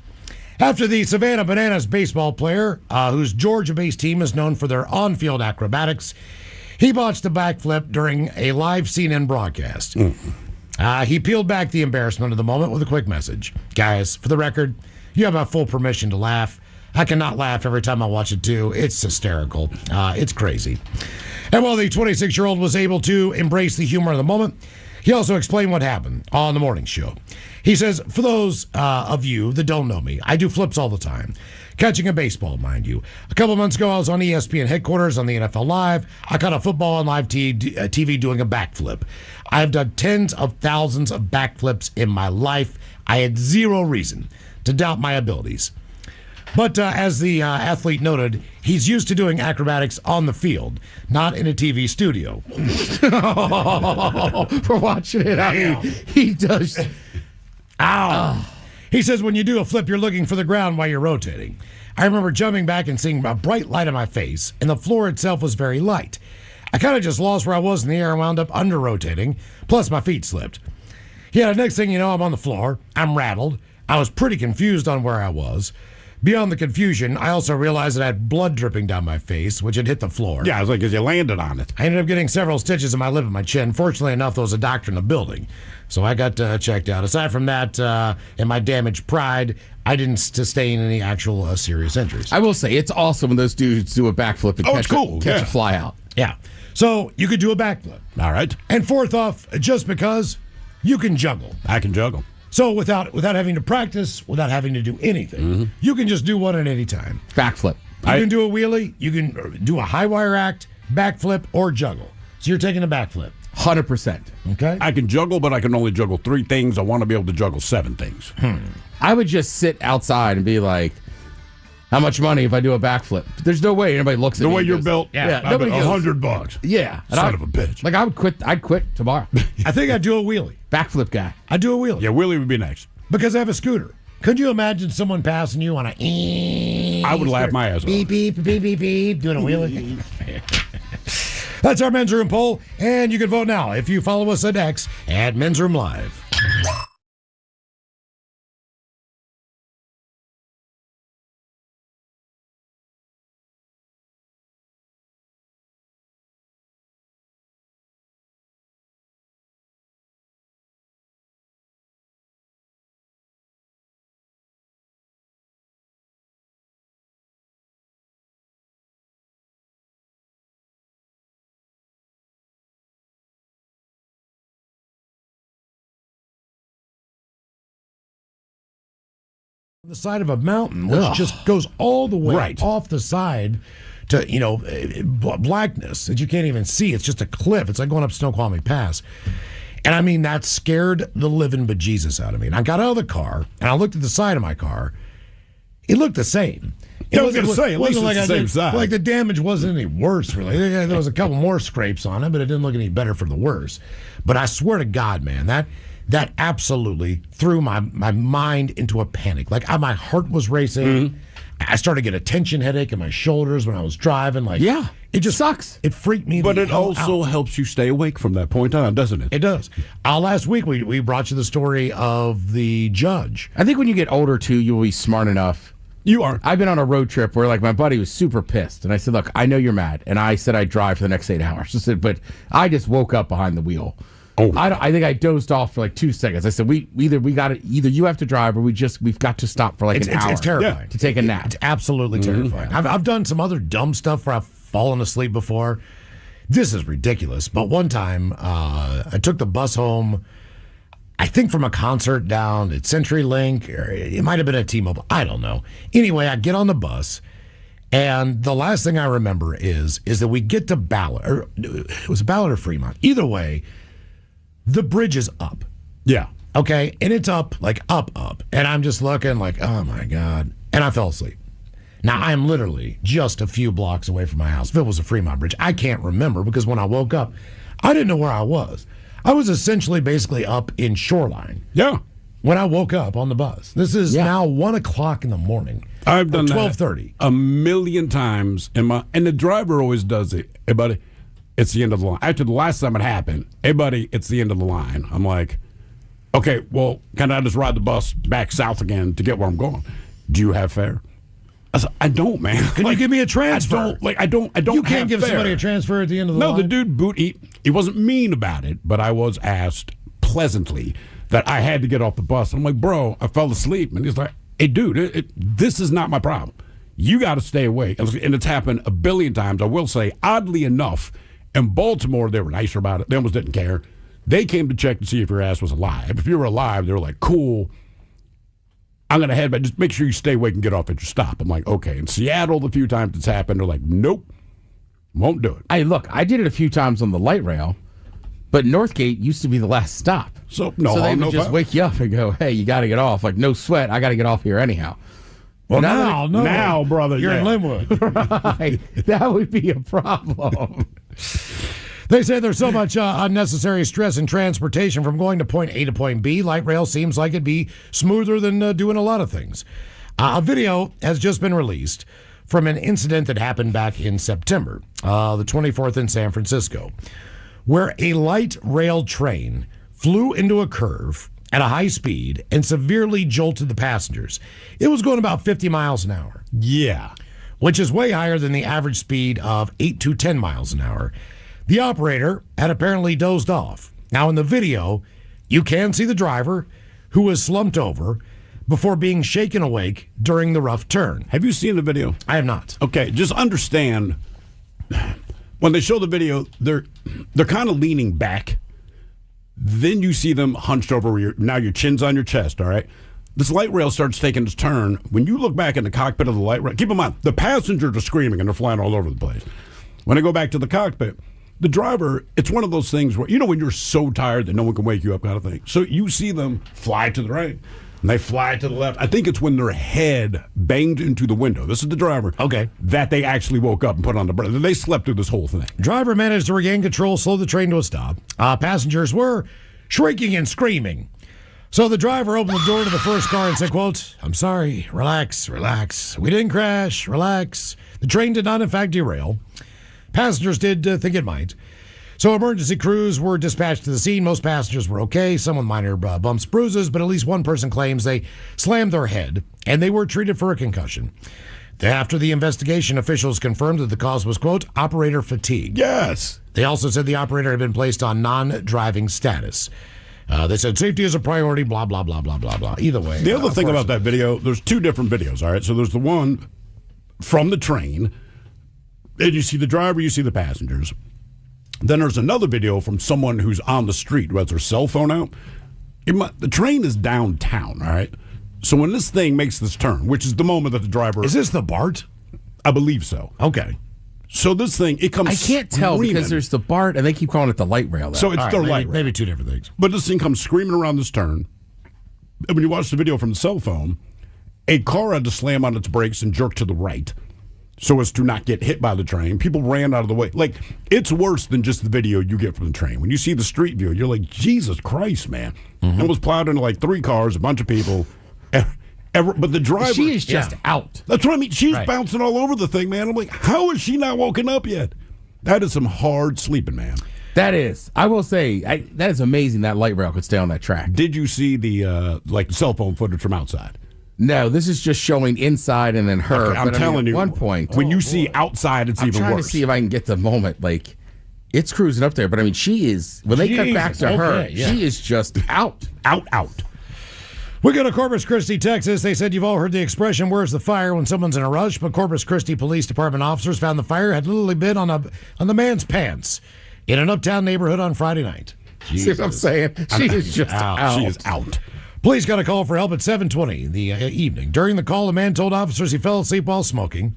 After the Savannah Bananas baseball player, whose Georgia-based team is known for their on-field acrobatics, he botched a backflip during a live CNN broadcast. He peeled back the embarrassment of the moment with a quick message. Guys, for the record, you have my full permission to laugh. I cannot laugh every time I watch it, too. It's hysterical. It's crazy. And while the 26-year-old was able to embrace the humor of the moment, he also explained what happened on the morning show. He says, for those of you that don't know me, I do flips all the time. Catching a baseball, mind you. A couple months ago, I was on ESPN headquarters on the NFL Live. I caught a football on live TV doing a backflip. I've done tens of thousands of backflips in my life. I had zero reason to doubt my abilities. But as the athlete noted, he's used to doing acrobatics on the field, not in a TV studio. For watching it, I mean, he does. Ow. He says when you do a flip, you're looking for the ground while you're rotating. I remember jumping back and seeing a bright light on my face, and the floor itself was very light. I kind of just lost where I was in the air and wound up under-rotating, plus my feet slipped. Yeah, the next thing you know, I'm on the floor. I'm rattled. I was pretty confused on where I was. Beyond the confusion, I also realized that I had blood dripping down my face, which had hit the floor. Yeah, it's like because you landed on it. I ended up getting several stitches in my lip and my chin. Fortunately enough, there was a doctor in the building, so I got checked out. Aside from that and my damaged pride, I didn't sustain any actual serious injuries. I will say, it's awesome when those dudes do a backflip and it's cool. catch Yeah. a fly out. Yeah. So you could do a backflip. All right. And fourth off, just because, you can juggle. I can juggle. So without having to practice, without having to do anything, you can just do one at any time. Backflip. You can do a wheelie, you can do a high wire act, backflip, or juggle. So you're taking a backflip. 100%. Okay? I can juggle, but I can only juggle 3 things. I want to be able to juggle 7 things. I would just sit outside and be like, how much money if I do a backflip? There's no way anybody looks at The me way and you're goes, built, Yeah, I nobody bet goes, $100. Yeah. And Son of a bitch. Like, I would quit. I'd quit tomorrow. I think I'd do a wheelie. Backflip guy. I'd do a wheelie. Yeah, Willie would be next. Because I have a scooter. Could you imagine someone passing you on a I would laugh my ass off. beep, beep, beep, beep, beep, doing a wheelie? That's our Men's Room poll, and you can vote now if you follow us at X at Men's Room Live. The side of a mountain, which just goes all the way off the side to, blackness that you can't even see. It's just a cliff. It's like going up Snoqualmie Pass. And I mean, that scared the living bejesus out of me. And I got out of the car, and I looked at the side of my car. It looked the same. I was going to say, at least it's the same side. Like the damage wasn't any worse, really. There was a couple more scrapes on it, but it didn't look any better for the worse. But I swear to God, man, that absolutely threw my mind into a panic. Like my heart was racing. I started to get a tension headache in my shoulders when I was driving. Like, Yeah. it just sucks. It freaked me. But the it hell also out. helps you stay awake from that point on, doesn't it? It does. Last week we brought you the story of the judge. I think when you get older, too, you'll be smart enough. You are. I've been on a road trip where, like, my buddy was super pissed. And I said, look, I know you're mad. And I said I'd drive for the next 8 hours. I said, but I just woke up behind the wheel. Oh. I think I dozed off for like 2 seconds. I said, either you have to drive or we've got to stop for like an hour. It's terrifying. To take a nap. It's absolutely terrifying. I've done some other dumb stuff where I've fallen asleep before. This is ridiculous. But one time, I took the bus home, I think from a concert down at CenturyLink, or it might have been at T-Mobile. I don't know. Anyway, I get on the bus, and the last thing I remember is that we get to Ballard, or it was Ballard or Fremont. Either way, the bridge is up. Yeah. Okay, and it's up, like up. And I'm just looking like, oh my God. And I fell asleep. Now, I'm literally just a few blocks away from my house. If it was a Fremont Bridge, I can't remember because when I woke up, I didn't know where I was. I was essentially basically up in Shoreline. Yeah. When I woke up on the bus. This is Yeah. now 1 o'clock in the morning. I've done 12:30. that a million times. And the driver always does it. Hey, buddy, it's the end of the line. After the last time it happened, hey, buddy, it's the end of the line. I'm like, okay, well, can I just ride the bus back south again to get where I'm going? Do you have fare? I said, I don't, man. Can you give me a transfer? I don't You can't have give fare. somebody a transfer at the end of the line? No, the dude he wasn't mean about it, but I was asked pleasantly that I had to get off the bus. I'm like, bro, I fell asleep. And he's like, hey, dude, this is not my problem. You got to stay awake. And it's happened a billion times. I will say, oddly enough, in Baltimore, they were nicer about it. They almost didn't care. They came to check to see if your ass was alive. If you were alive, they were like, cool. I'm going to head back. Just make sure you stay awake and get off at your stop. I'm like, okay. In Seattle, the few times it's happened, they're like, nope, won't do it. Hey, look, I did it a few times on the light rail, but Northgate used to be the last stop. So they harm, would just foul. wake you up and go, hey, you got to get off. Like, no sweat. I got to get off here anyhow. Well, Now now, brother, you're in yeah. Linwood. Right. That would be a problem. They say there's so much unnecessary stress in transportation from going to point A to point B. Light rail seems like it'd be smoother than doing a lot of things. A video has just been released from an incident that happened back in September, the 24th in San Francisco, where a light rail train flew into a curve at a high speed and severely jolted the passengers. It was going about 50 miles an hour, Yeah. which is way higher than the average speed of 8 to 10 miles an hour. The operator had apparently dozed off. Now, in the video, you can see the driver, who was slumped over before being shaken awake during the rough turn. Have you seen the video? I have not. Okay, just understand when they show the video, they're kind of leaning back. Then you see them hunched over where now your chin's on your chest, all right? This light rail starts taking its turn. When you look back in the cockpit of the light rail, keep in mind, the passengers are screaming and they're flying all over the place. When I go back to the cockpit, the driver, it's one of those things where, when you're so tired that no one can wake you up kind of thing. So you see them fly to the right and they fly to the left. I think it's when their head banged into the window. This is the driver. Okay. That they actually woke up and put on the brake. They slept through this whole thing. Driver managed to regain control, slow the train to a stop. Passengers were shrieking and screaming. So the driver opened the door to the first car and said, quote, I'm sorry, relax, relax. We didn't crash, relax. The train did not, in fact, derail. Passengers did think it might. So emergency crews were dispatched to the scene. Most passengers were okay, some with minor bumps, bruises, but at least one person claims they slammed their head, and they were treated for a concussion. After the investigation, officials confirmed that the cause was, quote, operator fatigue. Yes. They also said the operator had been placed on non-driving status. They said safety is a priority, blah, blah, blah, blah, blah, blah. Either way. The other thing of course- about that video, there's two different videos, all right? So there's the one from the train, and you see the driver, you see the passengers. Then there's another video from someone who's on the street who has their cell phone out. The train is downtown, all right? So when this thing makes this turn, which is the moment that the driver... Is this the BART? I believe so. Okay. So this thing, it comes I can't tell screaming. because there's the BART and they keep calling it the light rail. So it's All right, the maybe, light rail. maybe two different things. But this thing comes screaming around this turn. And when you watch the video from the cell phone, a car had to slam on its brakes and jerk to the right so as to not get hit by the train. People ran out of the way. Like, it's worse than just the video you get from the train. When you see the street view, you're like, Jesus Christ, man. It was plowed into like 3 cars, a bunch of people. But the driver... She is just out. That's what I mean. She's Right. bouncing all over the thing, man. I'm like, how is she not woken up yet? That is some hard sleeping, man. That is. I will say, that is amazing that light rail could stay on that track. Did you see the cell phone footage from outside? No, this is just showing inside and then her. Okay, I'm But I mean, telling at you, one point, when you see outside, it's I'm even trying worse. to see if I can get the moment. Like, it's cruising up there, but I mean, she is. When they cut back to her, okay, yeah. she is just out. out. We go to Corpus Christi, Texas. They said you've all heard the expression, where's the fire, when someone's in a rush, but Corpus Christi Police Department officers found the fire had literally been on the man's pants in an uptown neighborhood on Friday night. See what I'm saying? She is just out. She is out. Police got a call for help at 7:20 in the evening. During the call, the man told officers he fell asleep while smoking.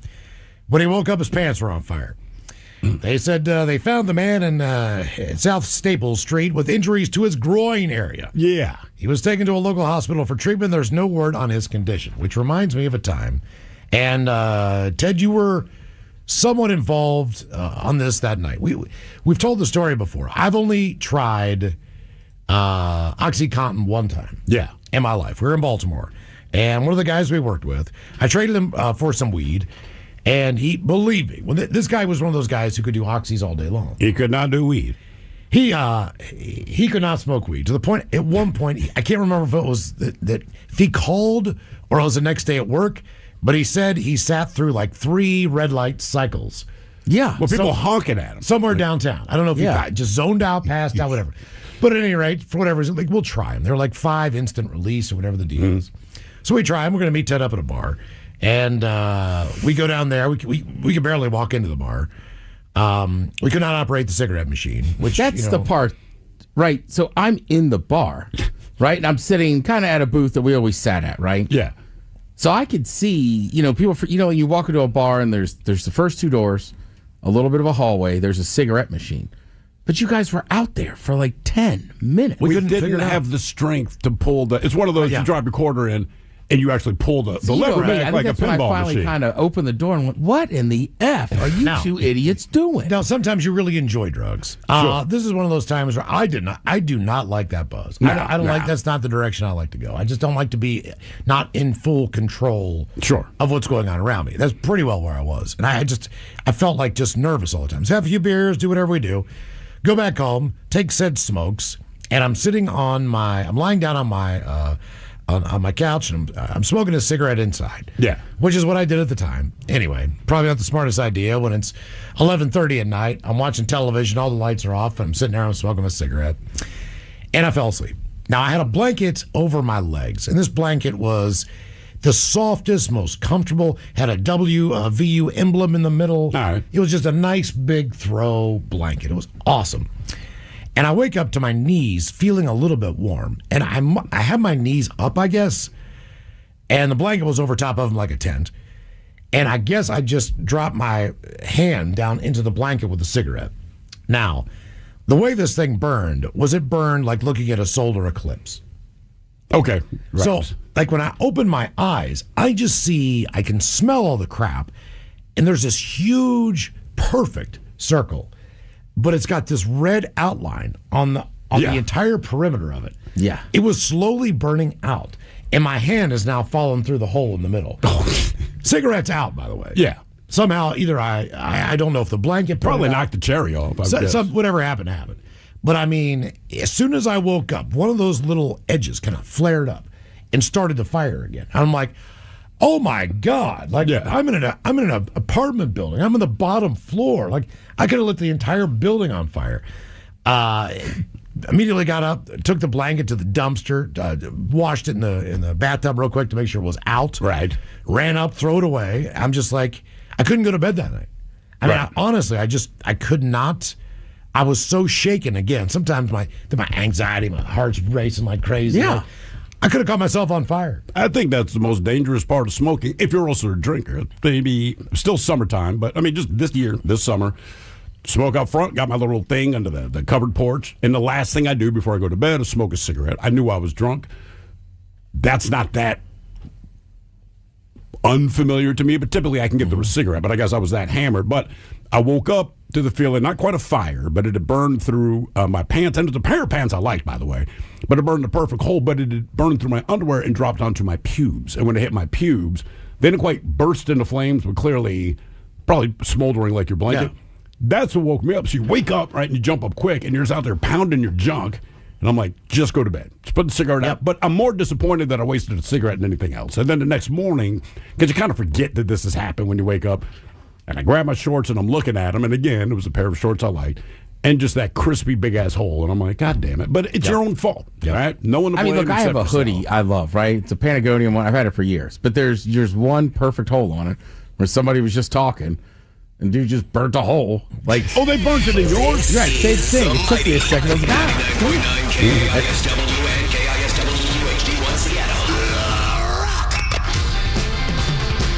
When he woke up, his pants were on fire. They said they found the man in South Staples Street with injuries to his groin area. Yeah. He was taken to a local hospital for treatment. There's no word on his condition, which reminds me of a time And Ted, you were somewhat involved on this that night. We've told the story before. I've only tried OxyContin one time. Yeah. In my life. We were in Baltimore. And one of the guys we worked with, I traded him for some weed. And believe me, this guy was one of those guys who could do oxys all day long. He could not do weed. He could not smoke weed to the point. At one point, I can't remember if it was that if he called or it was the next day at work, but he said he sat through like 3 red light cycles. Yeah. Well, people honking at him Somewhere downtown. I don't know if he got just zoned out, passed out, whatever. But at any rate, for whatever reason, like, we'll try them. They're like 5 instant release or whatever the deal is. So we try them. We're going to meet Ted up at a bar. And we go down there. We could barely walk into the bar. We could not operate the cigarette machine. Which That's the part, right? So I'm in the bar, right? And I'm sitting kind of at a booth that we always sat at, right? Yeah. So I could see, people, you walk into a bar and there's the first 2 doors, a little bit of a hallway, there's a cigarette machine. But you guys were out there for like 10 minutes. We didn't have the strength to pull it's one of those you drop your quarter in and you actually pull the lever back like a pinball machine. I finally kind of opened the door and went, what in the F are you two idiots doing? Now, sometimes you really enjoy drugs. Sure. This is one of those times where I do not like that buzz. I don't like, that's not the direction I like to go. I just don't like to be not in full control of what's going on around me. That's pretty well where I was. And I felt like just nervous all the time. So have a few beers, do whatever we do, go back home, take said smokes, and I'm lying down on my couch, and I'm smoking a cigarette inside. Yeah. Which is what I did at the time. Anyway, probably not the smartest idea when it's 11:30 at night. I'm watching television, all the lights are off, and I'm sitting there, I'm smoking a cigarette. And I fell asleep. Now, I had a blanket over my legs, and this blanket was the softest, most comfortable, had a VU emblem in the middle. All right. It was just a nice big throw blanket. It was awesome. And I wake up to my knees feeling a little bit warm. And I have my knees up, I guess. And the blanket was over top of them like a tent. And I guess I just dropped my hand down into the blanket with a cigarette. Now, the way this thing burned was it burned like looking at a solar eclipse. Okay. Right. So, like when I open my eyes, I can smell all the crap. And there's this huge, perfect circle. But it's got this red outline on the entire perimeter of it. Yeah. It was slowly burning out. And my hand has now fallen through the hole in the middle. Cigarette's out, by the way. Yeah. Somehow, either I don't know if the blanket probably knocked the cherry off. Whatever happened. But I mean, as soon as I woke up, one of those little edges kind of flared up and started to fire again. I'm like, oh my God! Like I'm in an apartment building. I'm in the bottom floor. Like I could have lit the entire building on fire. Immediately got up, took the blanket to the dumpster, washed it in the bathtub real quick to make sure it was out. Right. Ran up, throw it away. I'm just like, I couldn't go to bed that night. I mean, honestly, I could not. I was so shaken again. Sometimes my anxiety, my heart's racing like crazy. Yeah. I could have caught myself on fire. I think that's the most dangerous part of smoking, if you're also a drinker. Maybe still summertime, but I mean, just this summer, smoke out front, got my little thing under the covered porch, and the last thing I do before I go to bed is smoke a cigarette. I knew I was drunk. That's not that unfamiliar to me, but typically I can get through a cigarette, but I guess I was that hammered. But I woke up to the feeling, not quite a fire, but it had burned through my pants, and it's a pair of pants I liked, by the way, but it burned a perfect hole, but it had burned through my underwear and dropped onto my pubes. And when it hit my pubes, they didn't quite burst into flames, but clearly probably smoldering like your blanket. Yeah. That's what woke me up. So you wake up, right, and you jump up quick, and you're just out there pounding your junk. And I'm like, just go to bed. Just put the cigarette out. But I'm more disappointed that I wasted a cigarette than anything else. And then the next morning, because you kind of forget that this has happened when you wake up, and I grab my shorts and I'm looking at them. And again, it was a pair of shorts I liked. And just that crispy big-ass hole. And I'm like, God damn it. But it's your own fault, right? No one to blame. I mean, look, I have a hoodie I love, right? It's a Patagonian one. I've had it for years. But there's one perfect hole on it where somebody was just talking. And dude just burnt a hole. Like, oh, they burnt it in yours? Right, same thing. It took me a second. I was like, KISW,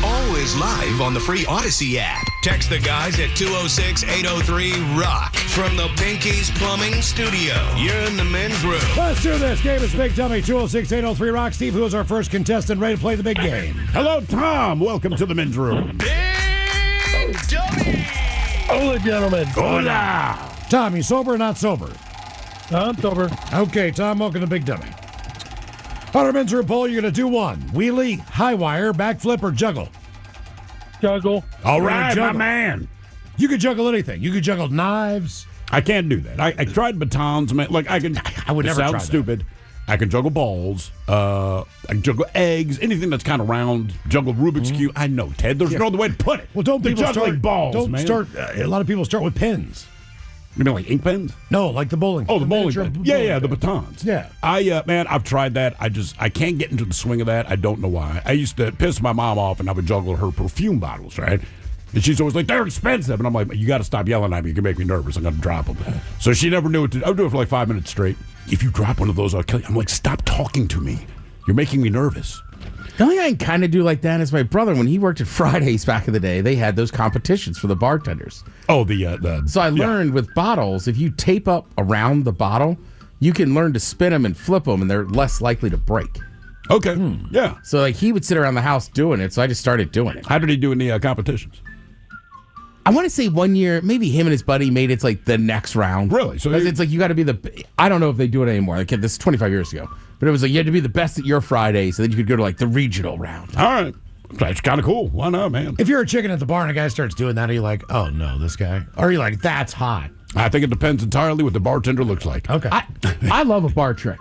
Always live on the free Odyssey app. Text the guys at 206-803-ROCK from the Pinky's Plumbing Studio. You're in the men's room. Let's do this. Game is Big Dummy, 206-803-ROCK. Steve, who is our first contestant ready to play the big game? Hello, Tom. Welcome to the men's room. Big Dummy! Hola, gentlemen. Hola. Tom, you sober or not sober? I'm sober. Okay, Tom, welcome to Big Dummy. On our men's room poll, you're going to do one. Wheelie, high wire, backflip, or juggle. Juggle. All right, my juggle. man. You could juggle anything. You could juggle knives. I can't do that. I tried batons, man. Like I can. I would it never sounds try that. stupid. I can juggle balls. I can juggle eggs. Anything that's kind of round. Juggle Rubik's Cube. I know, Ted. There's no other way to put it. Well, don't They're people juggling start balls, Don't man. start. A lot of people start with pens. You mean like ink pens? No, like the bowling. Oh, the bowling miniature pin. Yeah, the pin. batons. Yeah. Man, I've tried that. I can't get into the swing of that. I don't know why. I used to piss my mom off, and I would juggle her perfume bottles, right? And she's always like, they're expensive. And I'm like, you got to stop yelling at me. You can make me nervous. I'm going to drop them. So she never knew what to do. I would do it for like 5 minutes straight. If you drop one of those, I'll kill you. I'm like, stop talking to me. You're making me nervous. The only thing I can kind of do like that is my brother, when he worked at Fridays back in the day, they had those competitions for the bartenders. Oh, the So I learned with bottles, if you tape up around the bottle, you can learn to spin them and flip them, and they're less likely to break. Okay. Yeah. So like he would sit around the house doing it, so I just started doing it. How did he do in the competitions? I want to say 1 year, maybe him and his buddy made it like the next round. Really? So 'Cause he- it's like you got to be the. I don't know if they do it anymore. Like this is 25 years ago, but it was like you had to be the best at your Friday, so then you could go to like the regional round. All right. That's kind of cool. Why not, man? If you're a chicken at the bar and a guy starts doing that, are you like, oh no, this guy? Or are you like, that's hot? I think it depends entirely what the bartender looks like. Okay. I love a bar trick.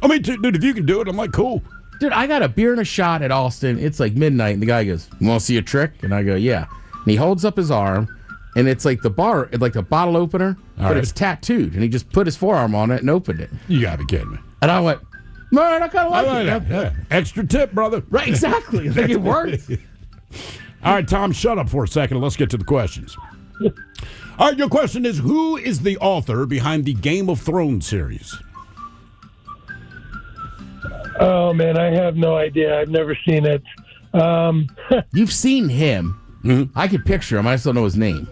I mean, dude, if you can do it, I'm like, cool. Dude, I got a beer and a shot at Austin. It's like midnight, and the guy goes, "You want to see a trick?" And I go, "Yeah." And he holds up his arm, and it's like the bar, it's like the bottle opener, but right. it's tattooed. And he just put his forearm on it and opened it. You gotta be kidding me. And I went, "Man, I kind of like it." Yeah. Extra tip, brother. Right, exactly. Like it worked. All right, Tom, shut up for a second and let's get to the questions. All right, your question is, who is the author behind the Game of Thrones series? Oh, man, I have no idea. I've never seen it. You've seen him. Mm-hmm. I could picture him. I just don't know his name.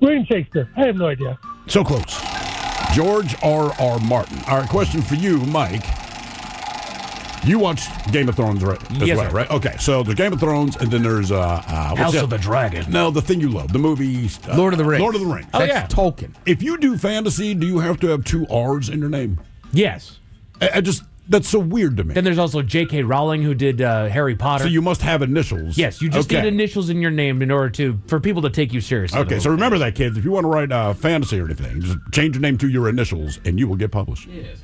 William Shakespeare. I have no idea. So close. George R.R. Martin. All right, question for you, Mike. You watched Game of Thrones, right? As Yes, well, sir. right? Okay, so there's Game of Thrones, and then there's House of the Dragon. No, the thing you love, the movie Lord of the Rings. Lord of the Rings. That's Tolkien. If you do fantasy, do you have to have two R's in your name? Yes. I just that's so weird to me. Then there's also J.K. Rowling, who did Harry Potter. So you must have initials. Yes, you just need initials in your name in order for people to take you seriously. Okay, so remember that, kids. If you want to write fantasy or anything, just change your name to your initials, and you will get published. Yes.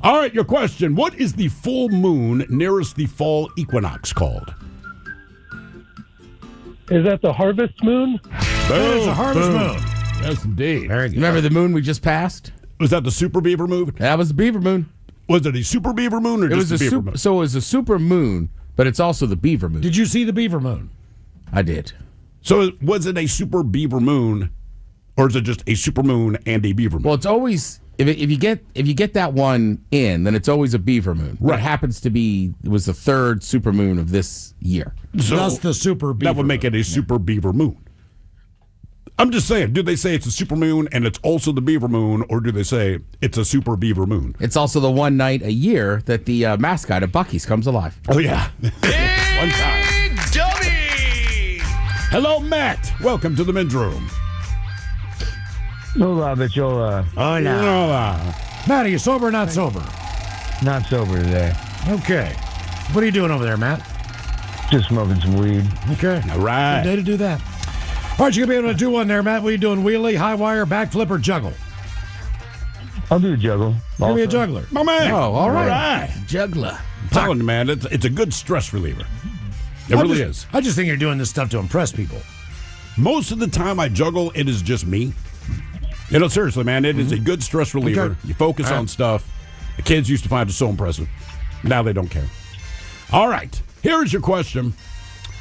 All right, your question. What is the full moon nearest the fall equinox called? Is that the harvest moon? That is a harvest moon. Yes, indeed. Very good. Remember the moon we just passed? Was that the super beaver moon? That was the beaver moon. Was it a super beaver moon or It just was the a beaver super, moon? so it was a super moon, but it's also the beaver moon. Did you see the beaver moon? I did. So was it a super beaver moon, or is it just a super moon and a beaver moon? Well, it's always if you get that one in, then it's always a beaver moon. Right. It happens to be it was the third super moon of this year. So That's the super beaver that would make it a super beaver moon. I'm just saying, do they say it's a super moon and it's also the beaver moon, or do they say it's a super beaver moon? It's also the one night a year that the mascot of Buc-ee's comes alive. Oh, yeah. One time. Big Dummy! Hello, Matt. Welcome to the men's room. Hola, Bichola. Hola. Matt, are you sober or not sober? Not sober today. Okay. What are you doing over there, Matt? Just smoking some weed. Okay. All right. Good day to do that. All right, you're going to be able to do one there, Matt. What are you doing? Wheelie, high wire, backflip, or juggle? I'll do a juggle. Give me a also. juggler. My man. Oh, all right. right. Juggler. I'm telling you, man, it's a good stress reliever. It really is. I just think you're doing this stuff to impress people. Most of the time I juggle, it is just me. You know, seriously, man, it is a good stress reliever. Okay. You focus on stuff. The kids used to find it so impressive. Now they don't care. All right. Here is your question.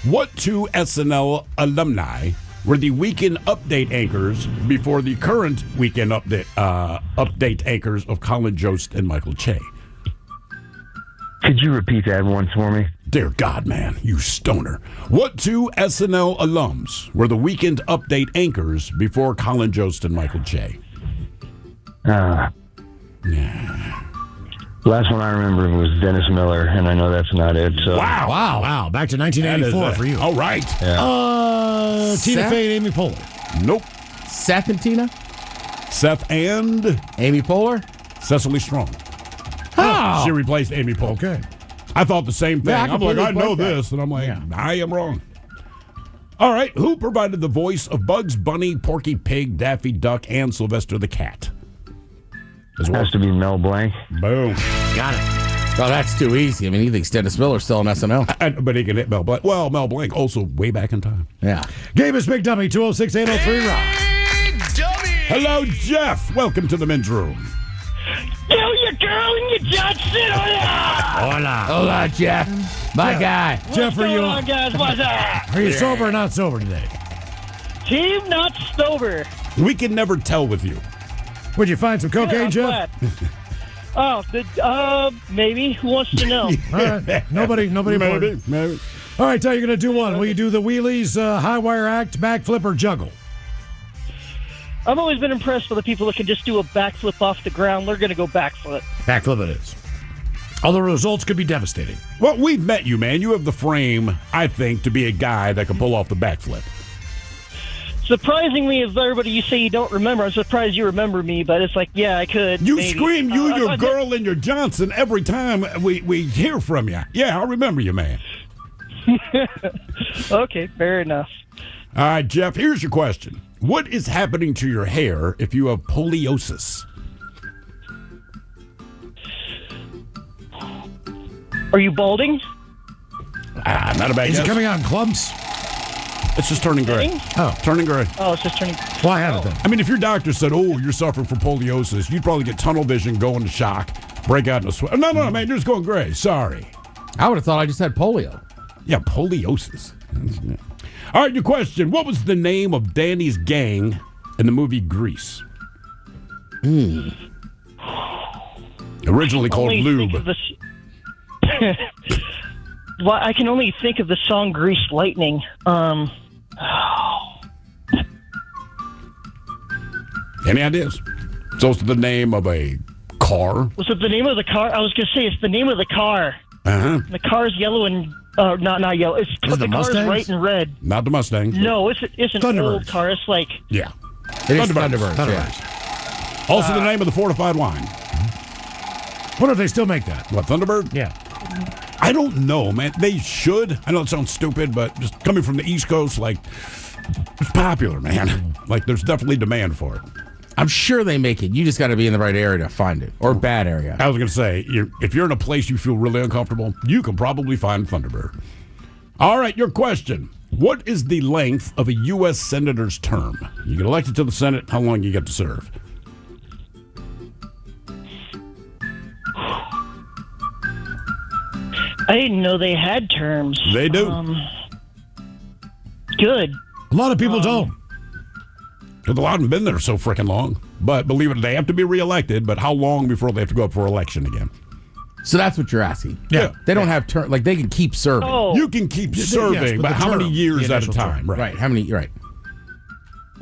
What two SNL alumni were the weekend update anchors before the current weekend update anchors of Colin Jost and Michael Che? Could you repeat that once for me? Dear God, man, you stoner. What two SNL alums were the Weekend Update anchors before Colin Jost and Michael Che? Last one I remember was Dennis Miller, and I know that's not it. So Wow. Back to 1984 for you. All right. Tina Seth? Fey and Amy Poehler. Nope. Seth and Tina? Seth and Amy Poehler? Cecily Strong. Oh. She replaced Amy Poehler. Okay. I thought the same thing. Yeah, I I'm like, completely I know bugged that. this. And I'm like, I am wrong. All right. Who provided the voice of Bugs Bunny, Porky Pig, Daffy Duck, and Sylvester the Cat? As well. has to be Mel Blanc. Boom. Got it. Oh, that's too easy. I mean, he thinks Dennis Miller's still on SNL. But he can hit Mel Blanc. Well, Mel Blanc also way back in time. Yeah. Gabus Big Dummy, 206-803-ROCK. Hey, dummy! Hello, Jeff. Welcome to the men's room. You, your girl, and your Johnson. Hola. Hola, Jeff. My guy. Jeff, are you, guys? What's up? are you sober or not sober today? Team not sober. We can never tell with you. Would you find some cocaine, I'm Jeff? glad. Maybe. Who wants to know? All right. Nobody important. Maybe. All right, tell you going to do one. Will you do the wheelies, high wire act, backflip, or juggle? I've always been impressed with the people that can just do a backflip off the ground. They're going to go backflip. Backflip it is. Although the results could be devastating. Well, we've met you, man. You have the frame, I think, to be a guy that can pull off the backflip. Surprisingly, as everybody you say you don't remember, I'm surprised you remember me, but it's like, yeah, I could. You maybe. scream, you, your I- girl, and your Johnson every time we hear from you. Yeah, I remember you, man. Okay, fair enough. All right, Jeff, here's your question. What is happening to your hair if you have poliosis? Are you balding? Not a bad Is guess. it coming out in clumps? It's just turning gray. Thing? Oh. Turning gray. Oh, it's just turning. Why have it then? I mean, if your doctor said, oh, you're suffering from poliosis, you'd probably get tunnel vision, go into shock, break out in a sweat. No, man, you're just going gray. Sorry. I would have thought I just had polio. Yeah, poliosis. All right, your question. What was the name of Danny's gang in the movie Grease? Originally called Only Lube. think of well, I can only think of the song "Grease Lightning." Any ideas? It's also the name of a car. Was it the name of the car? I was going to say it's the name of the car. Uh-huh. The car's yellow and not yellow. It's Is it the the car's Mustangs? right and red. Not the Mustang. No, it's an Thunderbirds. old car. It's like Yeah. It is Thunderbirds. Thunderbirds. Yeah. Also the name of the fortified wine. Wonder if they still make that. What, Thunderbird? Yeah. I don't know, man. They should. I know it sounds stupid, but just coming from the East Coast, like, it's popular, man. Like, there's definitely demand for it. I'm sure they make it. You just got to be in the right area to find it, or bad area. I was going to say, if you're in a place you feel really uncomfortable, you can probably find Thunderbird. All right, your question. What is the length of a U.S. Senator's term? You get elected to the Senate, how long you get to serve? I didn't know they had terms. They do. Good. A lot of people don't. Because a lot haven't been there so freaking long. But believe it, they have to be reelected, but how long before they have to go up for election again? So that's what you're asking. Yeah. They don't have term, like they can keep serving. Oh, You can keep serving, yes, but but the how many term, years the at a initial time? term. Right. How many? Right.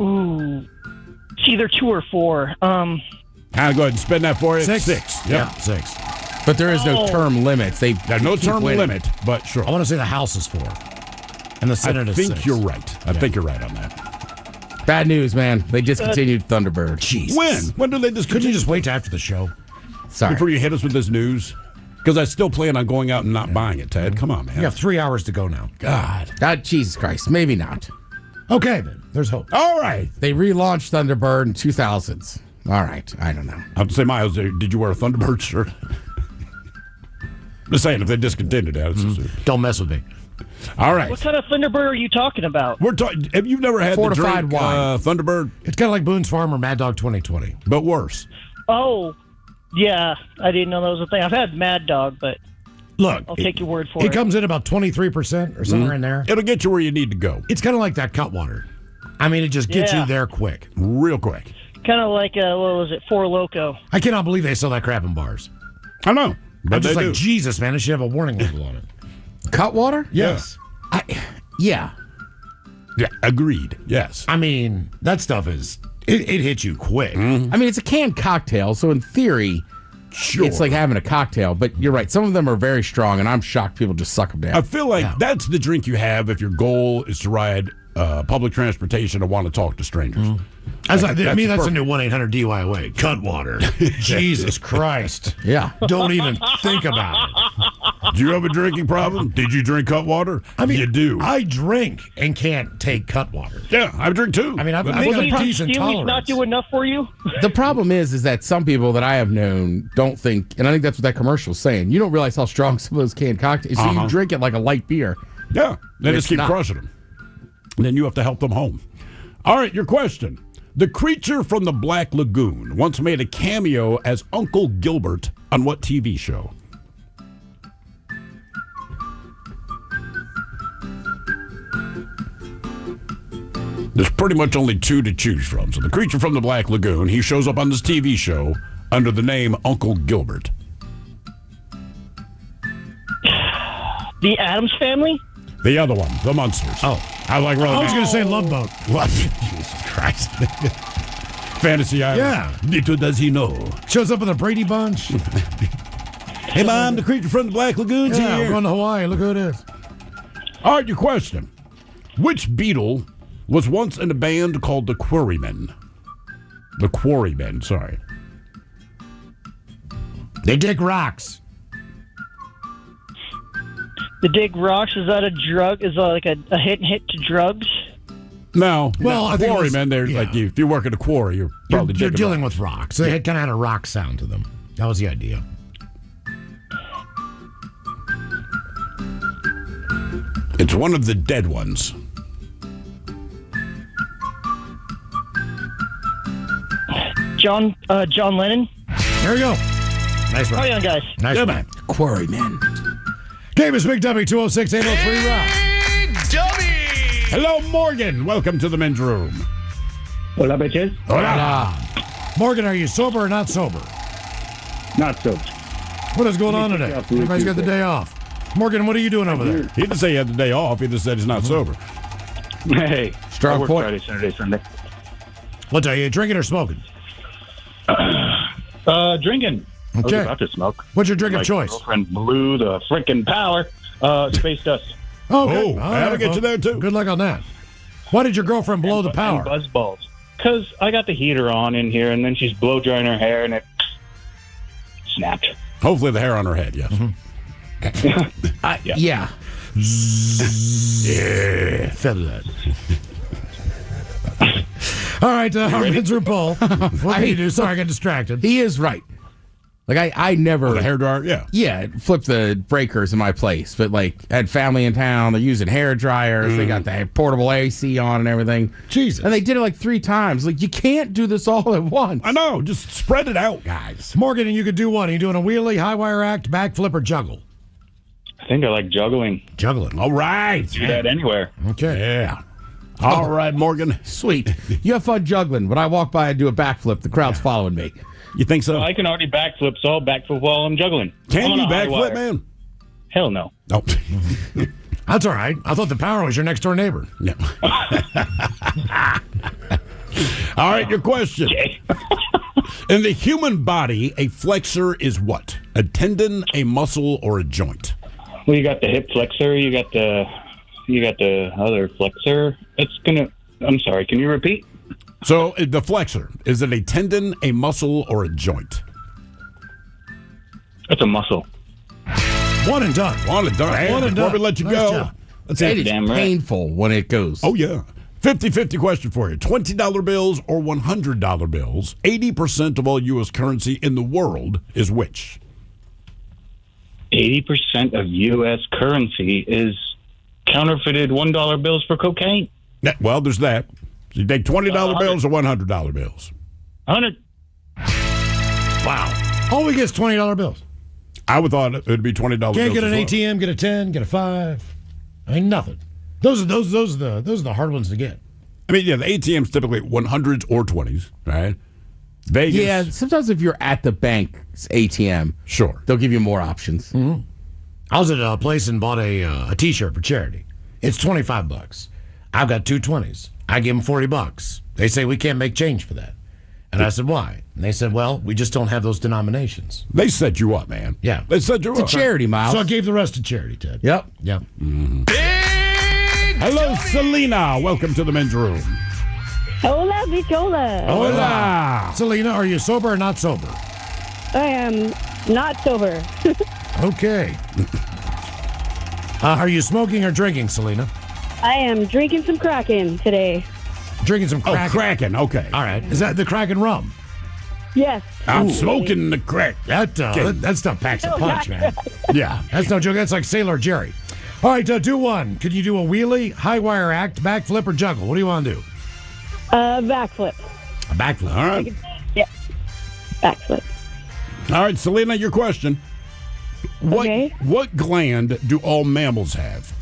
ooh. It's either 2 or 4. Go ahead and spend that for you. 6. 6. Yep. Yeah, 6. But there is no Oh. term limits. They There's no keep term winning. limit, but sure. I want to say the House is 4. And the Senate I is think 6. you're right. I think you're right on that. Bad news, man. They discontinued Thunderbird. Jesus. When? When do they just Couldn't you just wait till after the show? Sorry. before you hit us with this news? Because I still plan on going out and not buying it, Ted. Come on, man. You have 3 hours to go now. God. Jesus Christ. Maybe not. Okay, then. There's hope. All right. They relaunched Thunderbird in 2000s. All right. I don't know. I have to say, Miles, did you wear a Thunderbird shirt? Just saying, if they discontinued it. It's just- Don't mess with me. All right. What kind of Thunderbird are you talking about? We're talking. Have you never had Fortified the drink, wine. Thunderbird, It's kind of like Boone's Farm or Mad Dog 2020. but worse? Oh, yeah. I didn't know that was a thing. I've had Mad Dog, but Look, I'll take your word for it it. comes in about 23% or somewhere in there. It'll get you where you need to go It's kind of like that Cutwater. I mean, it just gets Yeah. you there quick. real quick. Kind of like, what was it, Four Loko. I cannot believe they sell that crap in bars. I know, but I'm just they like, do. Jesus, man, it should have a warning label on it. Cutwater? Yes. Yeah. Yeah, agreed. Yes. I mean, that stuff is, it hits you quick. I mean, it's a canned cocktail, so in theory, Sure. it's like having a cocktail. But you're right. Some of them are very strong, and I'm shocked people just suck them down. I feel like that's the drink you have if your goal is to ride public transportation and want to talk to strangers. That's Like, a perfect. new 1-800-DUI-away. Cutwater. Jesus Christ. Yeah. Don't even think about it. Do you have a drinking problem? Did you drink Cutwater? I mean, you do. I drink and can't take Cutwater. Yeah, I drink too. I mean, I've But got Well, a Stevie's decent not tolerance. do enough for you? The problem is that some people that I have known don't think, and I think that's what that commercial is saying. You don't realize how strong some of those canned cocktails. So you drink it like a light beer. yeah, they It's just keep not. crushing them. And then you have to help them home. All right, your question. The creature from the Black Lagoon once made a cameo as Uncle Gilbert on what TV show? There's pretty much only two to choose from. So the creature from the Black Lagoon, he shows up on this TV show under the name Uncle Gilbert. The Addams Family? The other one, the Munsters. Oh. I was like, really? I was going to say Love Boat. What? Jesus Christ. Fantasy Island. Yeah. Little does he know. Shows up in the Brady Bunch. Hey, Mom, the creature from the Black Lagoon's Yeah, we're here. going to Hawaii. Look who it is. All right, your question. Which Beatle was once in a band called the Quarrymen? The Quarrymen, sorry. They dig rocks. The Dig Rocks, is that a drug? Is that like a hit to drugs? No. Well, I think it was- Quarrymen, they're yeah. like, if you work at a quarry, you're You're probably digging dealing rocks. with rocks. They had kind of had a rock sound to them. That was the idea. It's one of the dead ones. John Lennon? There we go. Nice How one. young guys? Nice Yeah, one. man. Quarrymen. Game is Big W 206-803 Rock. Hello, Morgan. Welcome to the men's room. Hola, bitches. Hola. Morgan, are you sober or not sober? Not so. What is going on today? Take off really Everybody's got the quick. day off. Morgan, what are you doing over there? He didn't say he had the day off. He just said he's not sober. Hey. Strong I work point. Friday, Saturday, Sunday. What's are you drinking or smoking? Drinking. I was Okay. about to smoke. What's your drink My of choice? girlfriend blew the frickin' power. Space dust. Okay. Oh, All that'll right, get well, you there, too. Good luck on that. Why did your girlfriend blow the And power? buzz balls. Because I got the heater on in here, and then she's blow drying her hair, and it snapped. Hopefully the hair on her head, yes. Yeah. Yeah. Feather that. All right, our men's room poll. What can you do? Sorry, I got distracted. He is right. Like, I never. The hair dryer, yeah. Yeah, flip the breakers in my place, but like I had family in town. They're using hair dryers. They got the portable AC on and everything. Jesus. And they did it like 3 times. Like, you can't do this all at once. I know. Just spread it out, guys. Morgan, and you could do what? Are you doing a wheelie, high wire act, backflip, or juggle? I think I like juggling. Juggling. All right. Do that anywhere. Okay. Yeah. All right, Morgan. Sweet. You have fun juggling. When I walk by and do a backflip, the crowd's following me. You think so? I can already backflip, so I'll backflip while I'm juggling. Can I'm on you a high backflip, wire. man? Hell no. Oh. That's all right. I thought the power was your next door neighbor. Yeah. All right, your question. In the human body, a flexor is what? A tendon, a muscle, or a joint? Well, you got the hip flexor. You got the other flexor. I'm sorry. Can you repeat? So the flexor, is it a tendon, a muscle, or a joint? It's a muscle. One and done. One and done. One and Before done. we let you Nice go, job. let's It see. is Damn right. painful when it goes. Oh, yeah. 50-50 question for you. $20 bills or $100 bills? 80% of all U.S. currency in the world is which? 80% of U.S. currency is counterfeited $1 bills for cocaine. Yeah, well, there's that. So you take $20 bills or $100 bills? 100. Wow. All we get is $20 bills. I would thought it would be $20 bills. Can't get an as well. ATM, get a 10, get a 5. Ain't nothing. Those are the hard ones to get. I mean, yeah, the ATM's typically 100s or 20s, right? Vegas. Yeah, sometimes if you're at the bank's ATM, Sure. they'll give you more options. Mm-hmm. I was at a place and bought a T-shirt for charity. It's $25. I've got two 20s. I give them $40. They say we can't make change for that. And I said, why? And they said, well, we just don't have those denominations. They set you up, man. Yeah. They set you It's a up. charity, Miles. So I gave the rest to charity, Ted. Yep. Yep. Hello, Selena. Welcome to the men's room. Hola, bichola. Hola. Selena, are you sober or not sober? I am not sober. Okay. Are you smoking or drinking, Selena? I am drinking some Kraken today. Drinking some Kraken. Oh, Kraken. Okay. All right. Is that the Kraken rum? Yes. I'm smoking the crack. That stuff packs a punch, man. Yeah. That's no joke. That's like Sailor Jerry. All right, do one. Could you do a wheelie, high wire act, backflip, or juggle? What do you want to do? Backflip. A backflip. All right. Yeah. Backflip. All right, Selena, your question. Okay. What gland do all mammals have?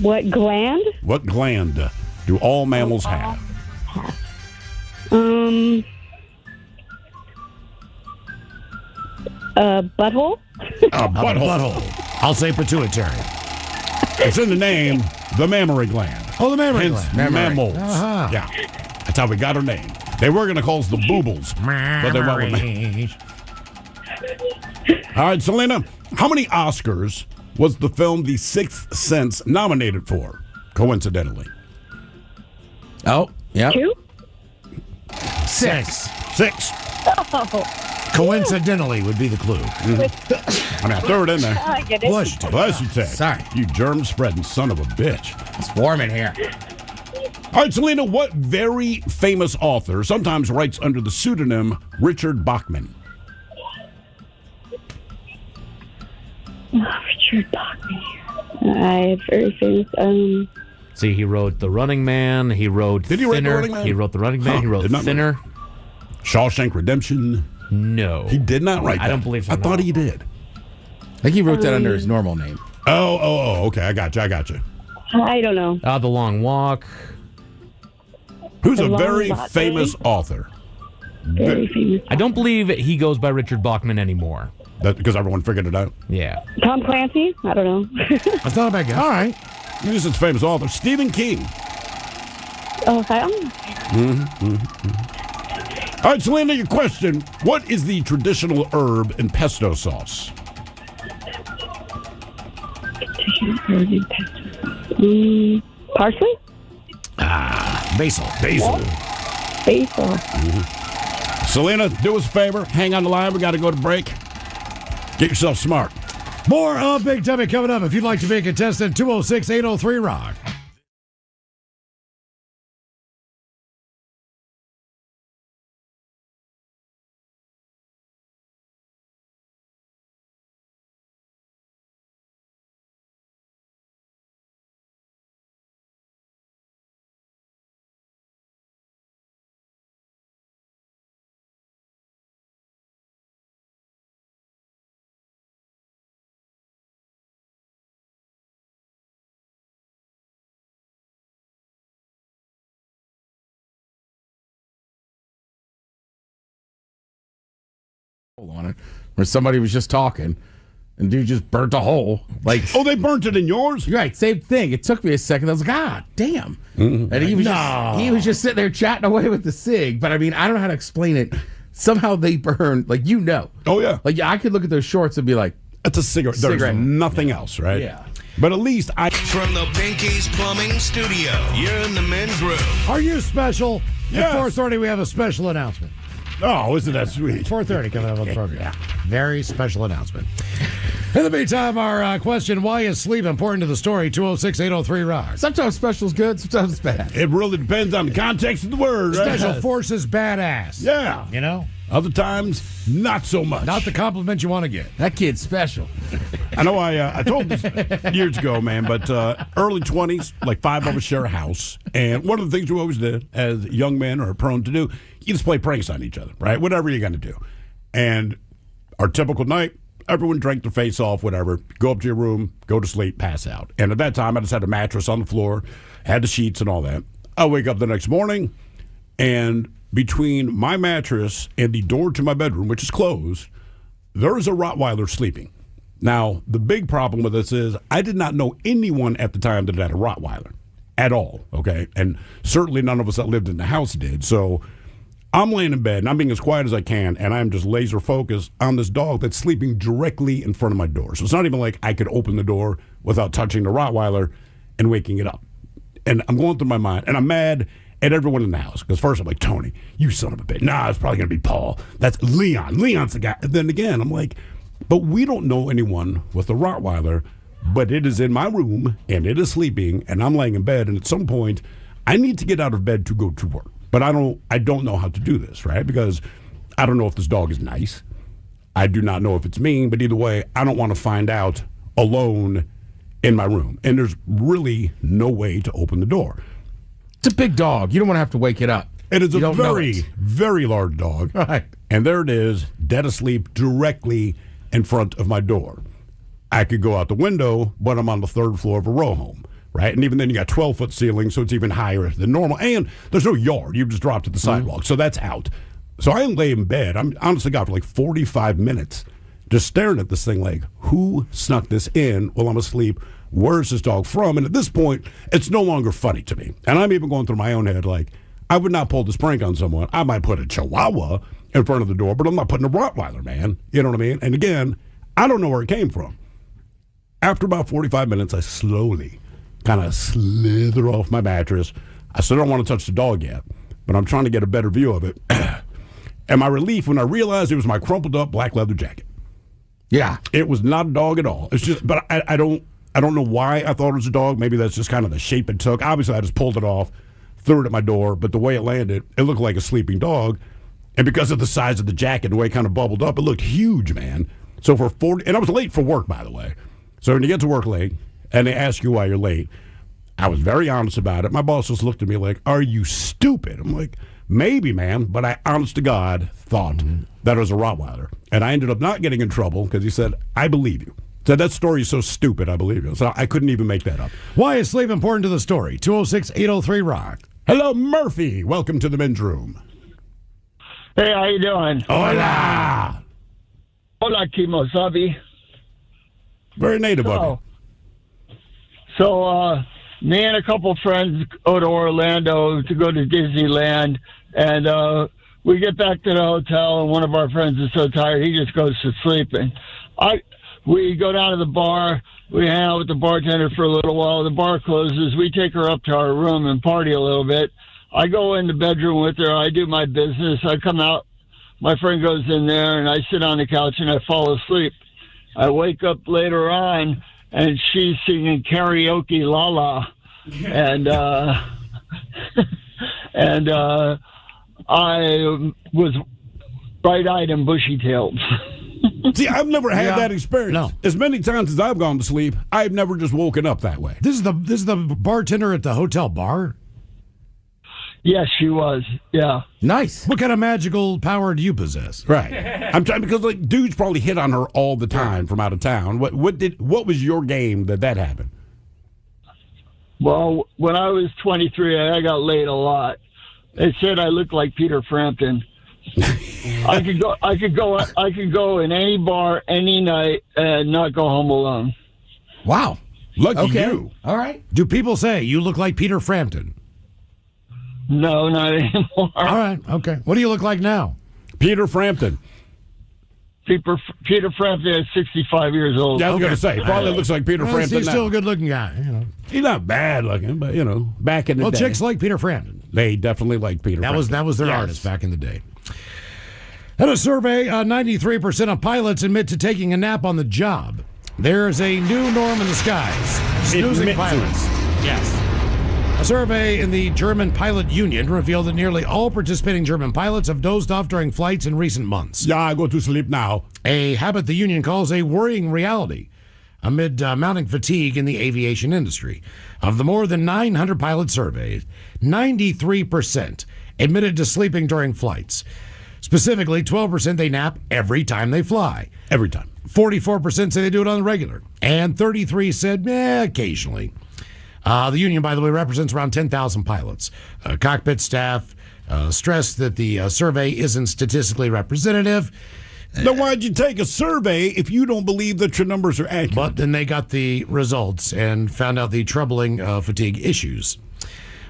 What gland? What gland do all mammals have? Butthole? A butthole. I'll say pituitary. It's in the name, the mammary gland. Oh, the mammary Hence, gland. mammals. Uh-huh. Yeah. That's how we got our name. They were going to call us the boobles, but they went with me. All right, Selena, how many Oscars was the film The Sixth Sense nominated for, coincidentally? Oh, yeah. 2? 6. Oh. Coincidentally would be the clue. I mean, I threw it in there. I get it. Bless you, Ted. Bless you, Ted. Sorry. You germ-spreading son of a bitch. It's warm in here. All right, Selena, what very famous author sometimes writes under the pseudonym Richard Bachman? Richard Bachman. Very famous. See, he wrote The Running Man. He wrote Did he Thinner. write The Running Man? He wrote The Running Man. Huh, He wrote did not know. Thinner. Shawshank Redemption. No. He did not write that. I don't believe so. I thought no. he did. I think he wrote that under his normal name. Oh, okay. I got you. I don't know. The Long Walk. Who's The a Long very Walk, famous author? Very famous. I don't believe he goes by Richard Bachman anymore. Because everyone figured it out. Yeah. Tom Clancy? I don't know. That's not a bad guess. All right. This is famous author Stephen King. Oh, I don't know. All right, Selena, your question. What is the traditional herb in pesto sauce? Parsley? Basil. Basil. Selena, do us a favor. Hang on the line. We got to go to break. Get yourself smart. More of Big Tubby coming up. If you'd like to be a contestant, 206-803-ROCK. On it, where somebody was just talking, and dude just burnt a hole. Like, Oh, they burnt it in yours? right, same thing. It took me a second. I was like, God damn. And he was just sitting there chatting away with the cig. But I mean, I don't know how to explain it. Somehow they burned, like, you know. Oh, yeah. Like, I could look at those shorts and be like, It's a cigarette. There's Cigarette. nothing else, right? Yeah. But at least From the Pinky's Plumbing Studio, you're in the men's room. Are you special? Yes. At 4:30, we have a special announcement. Oh, isn't that sweet? 4:30 coming up on the program. Yeah. Very special announcement. In the meantime, our question, why is sleep important to the story? 206-803-ROCK. sometimes special's good, sometimes it's bad. It really depends on the context of the word, right? Special forces badass. Yeah. You know? Other times, not so much. Not the compliment you want to get. That kid's special. I know I told this years ago, man, but early 20s, like five of us share a house. And one of the things we always did, as young men are prone to do, you just play pranks on each other, right? Whatever you're going to do. And our typical night, everyone drank their face off, whatever, go up to your room, go to sleep, pass out. And at that time, I just had a mattress on the floor, had the sheets and all that. I wake up the next morning, and between my mattress and the door to my bedroom, which is closed, there is a Rottweiler sleeping. Now, the big problem with this is I did not know anyone at the time that had a Rottweiler at all, okay? And certainly none of us that lived in the house did. So I'm laying in bed, and I'm being as quiet as I can, and I'm just laser focused on this dog that's sleeping directly in front of my door. So it's not even like I could open the door without touching the Rottweiler and waking it up. And I'm going through my mind, and I'm mad at everyone in the house. Because first I'm like, Tony, you son of a bitch. Nah, it's probably going to be Paul. That's Leon. Leon's the guy. And then again, I'm like, but we don't know anyone with a Rottweiler, but it is in my room, and it is sleeping, and I'm laying in bed, and at some point, I need to get out of bed to go to work. But I don't know how to do this, right? Because I don't know if this dog is nice. I do not know if it's mean, but either way, I don't want to find out alone in my room. And there's really no way to open the door. It's a big dog. You don't want to have to wake it up. It is a very, very large dog. Right. And there it is, dead asleep directly in front of my door. I could go out the window, but I'm on the third floor of a row home. Right? And even then you got 12-foot ceiling, so it's even higher than normal. And there's no yard. You've just dropped to the sidewalk. So that's out. So I lay in bed. I'm honestly got for like 45 minutes just staring at this thing like, who snuck this in while I'm asleep? Where's this dog from? And at this point, it's no longer funny to me. And I'm even going through my own head like, I would not pull this prank on someone. I might put a Chihuahua in front of the door, but I'm not putting a Rottweiler, man. You know what I mean? And again, I don't know where it came from. After about 45 minutes, I slowly kind of slither off my mattress. I still don't want to touch the dog yet, but I'm trying to get a better view of it. And my relief when I realized it was my crumpled up black leather jacket. Yeah. It was not a dog at all. It's just, but I don't know why I thought it was a dog. Maybe that's just kind of the shape it took. Obviously, I just pulled it off, threw it at my door, but the way it landed, it looked like a sleeping dog. And because of the size of the jacket, the way it kind of bubbled up, it looked huge, man. So for 40, and I was late for work, by the way. So when you get to work late, and they ask you why you're late, I was very honest about it. My boss just looked at me like, are you stupid? I'm like, maybe, man, but I, honest to God, thought that it was a Rottweiler. And I ended up not getting in trouble because he said, I believe you. Said, that story is so stupid, I believe you. So I couldn't even make that up. Why is sleep important to the story? 206-803-ROCK. Hello, Murphy. Welcome to the men's room. Hey, how you doing? Hola. Hola, Kimosabi. Very native of you. So, me and a couple friends go to Orlando to go to Disneyland, and we get back to the hotel, and one of our friends is so tired he just goes to sleep. And we go down to the bar, we hang out with the bartender for a little while. The bar closes, we take her up to our room and party a little bit. I go in the bedroom with her, I do my business, I come out, my friend goes in there, and I sit on the couch and I fall asleep. I wake up later on, and she's singing karaoke La La. And I was bright-eyed and bushy-tailed. See, I've never had that experience. No. As many times as I've gone to sleep, I've never just woken up that way. This is the bartender at the hotel bar? Yes, she was. Yeah. Nice. What kind of magical power do you possess? Right. I'm trying because like dudes probably hit on her all the time from out of town. What was your game that happened? Well, when I was 23, I got laid a lot. They said I looked like Peter Frampton. I could go in any bar any night and not go home alone. Wow. Lucky you. All right. Do people say you look like Peter Frampton? No, not anymore. All right. Okay. What do you look like now? Peter Frampton. Peter Frampton is 65 years old. Yeah, I was going to say, probably looks like Peter Frampton He's now. still a good-looking guy. You know. He's not bad looking, but, back in the day. Well, chicks like Peter Frampton. They definitely like Peter Frampton. That was their artist back in the day. In a survey, 93% of pilots admit to taking a nap on the job. There's a new norm in the skies. Snoozing pilots. Yes. A survey in the German Pilot Union revealed that nearly all participating German pilots have dozed off during flights in recent months. Yeah, I go to sleep now. A habit the union calls a worrying reality amid mounting fatigue in the aviation industry. Of the more than 900 pilots surveyed, 93% admitted to sleeping during flights. Specifically, 12% they nap every time they fly. Every time. 44% say they do it on the regular. And 33% said, occasionally. The union, by the way, represents around 10,000 pilots. Cockpit staff stressed that the survey isn't statistically representative. Then why'd you take a survey if you don't believe that your numbers are accurate? But then they got the results and found out the troubling fatigue issues.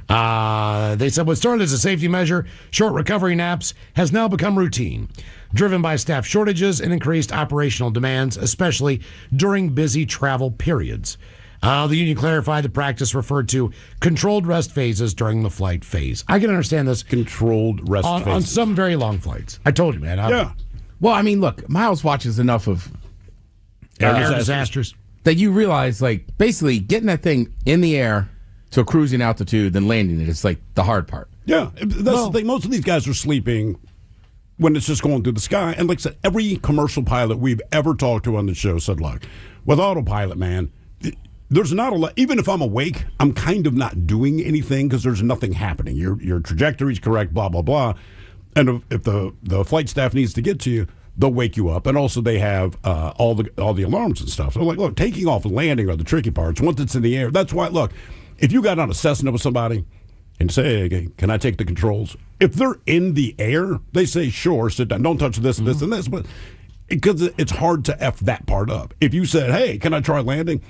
They said what started as a safety measure, short recovery naps, has now become routine, driven by staff shortages and increased operational demands, especially during busy travel periods. The union clarified the practice referred to controlled rest phases during the flight phase. I can understand this. Controlled rest on phases. some very long flights. I told you, man. Yeah. Well, I mean, look, Miles watches enough of Air disasters that you realize, like, basically getting that thing in the air to a cruising altitude, then landing it is like the hard part. Yeah, that's the thing. Most of these guys are sleeping when it's just going through the sky. And like I said, every commercial pilot we've ever talked to on the show said, look, with autopilot, man, there's not a lot. Even if I'm awake, I'm kind of not doing anything because there's nothing happening. Your trajectory's correct, blah, blah, blah. And if the flight staff needs to get to you, they'll wake you up. And also they have all the alarms and stuff. So like, look, taking off and landing are the tricky parts. Once it's in the air, that's why, look, if you got on a Cessna with somebody and say, hey, can I take the controls? If they're in the air, they say, sure, sit down. Don't touch this, this, and this. But because it's hard to F that part up. If you said, hey, can I try landing?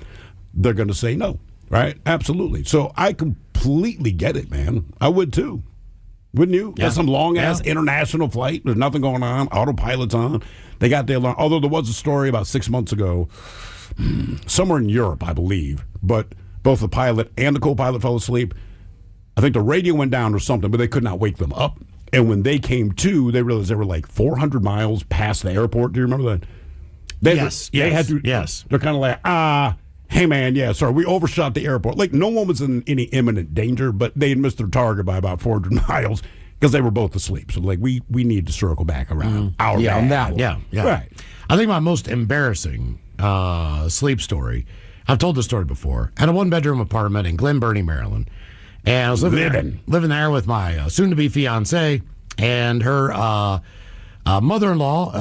They're going to say no, right? Absolutely. So I completely get it, man. I would too. Wouldn't you? Yeah. That's some long-ass international flight. There's nothing going on. Autopilot's on. They got the alarm. Although there was a story about 6 months ago, somewhere in Europe, I believe, but both the pilot and the co-pilot fell asleep. I think the radio went down or something, but they could not wake them up. And when they came to, they realized they were like 400 miles past the airport. Do you remember that? They had to. Yes. They're kind of like, hey, man, yeah, sorry, we overshot the airport. Like, no one was in any imminent danger, but they had missed their target by about 400 miles because they were both asleep. So, like, we need to circle back around our Yeah, on that one. Yeah. Right. I think my most embarrassing sleep story, I've told this story before. I had a one-bedroom apartment in Glen Burnie, Maryland. And I was living there with my soon-to-be fiancée and her mother-in-law,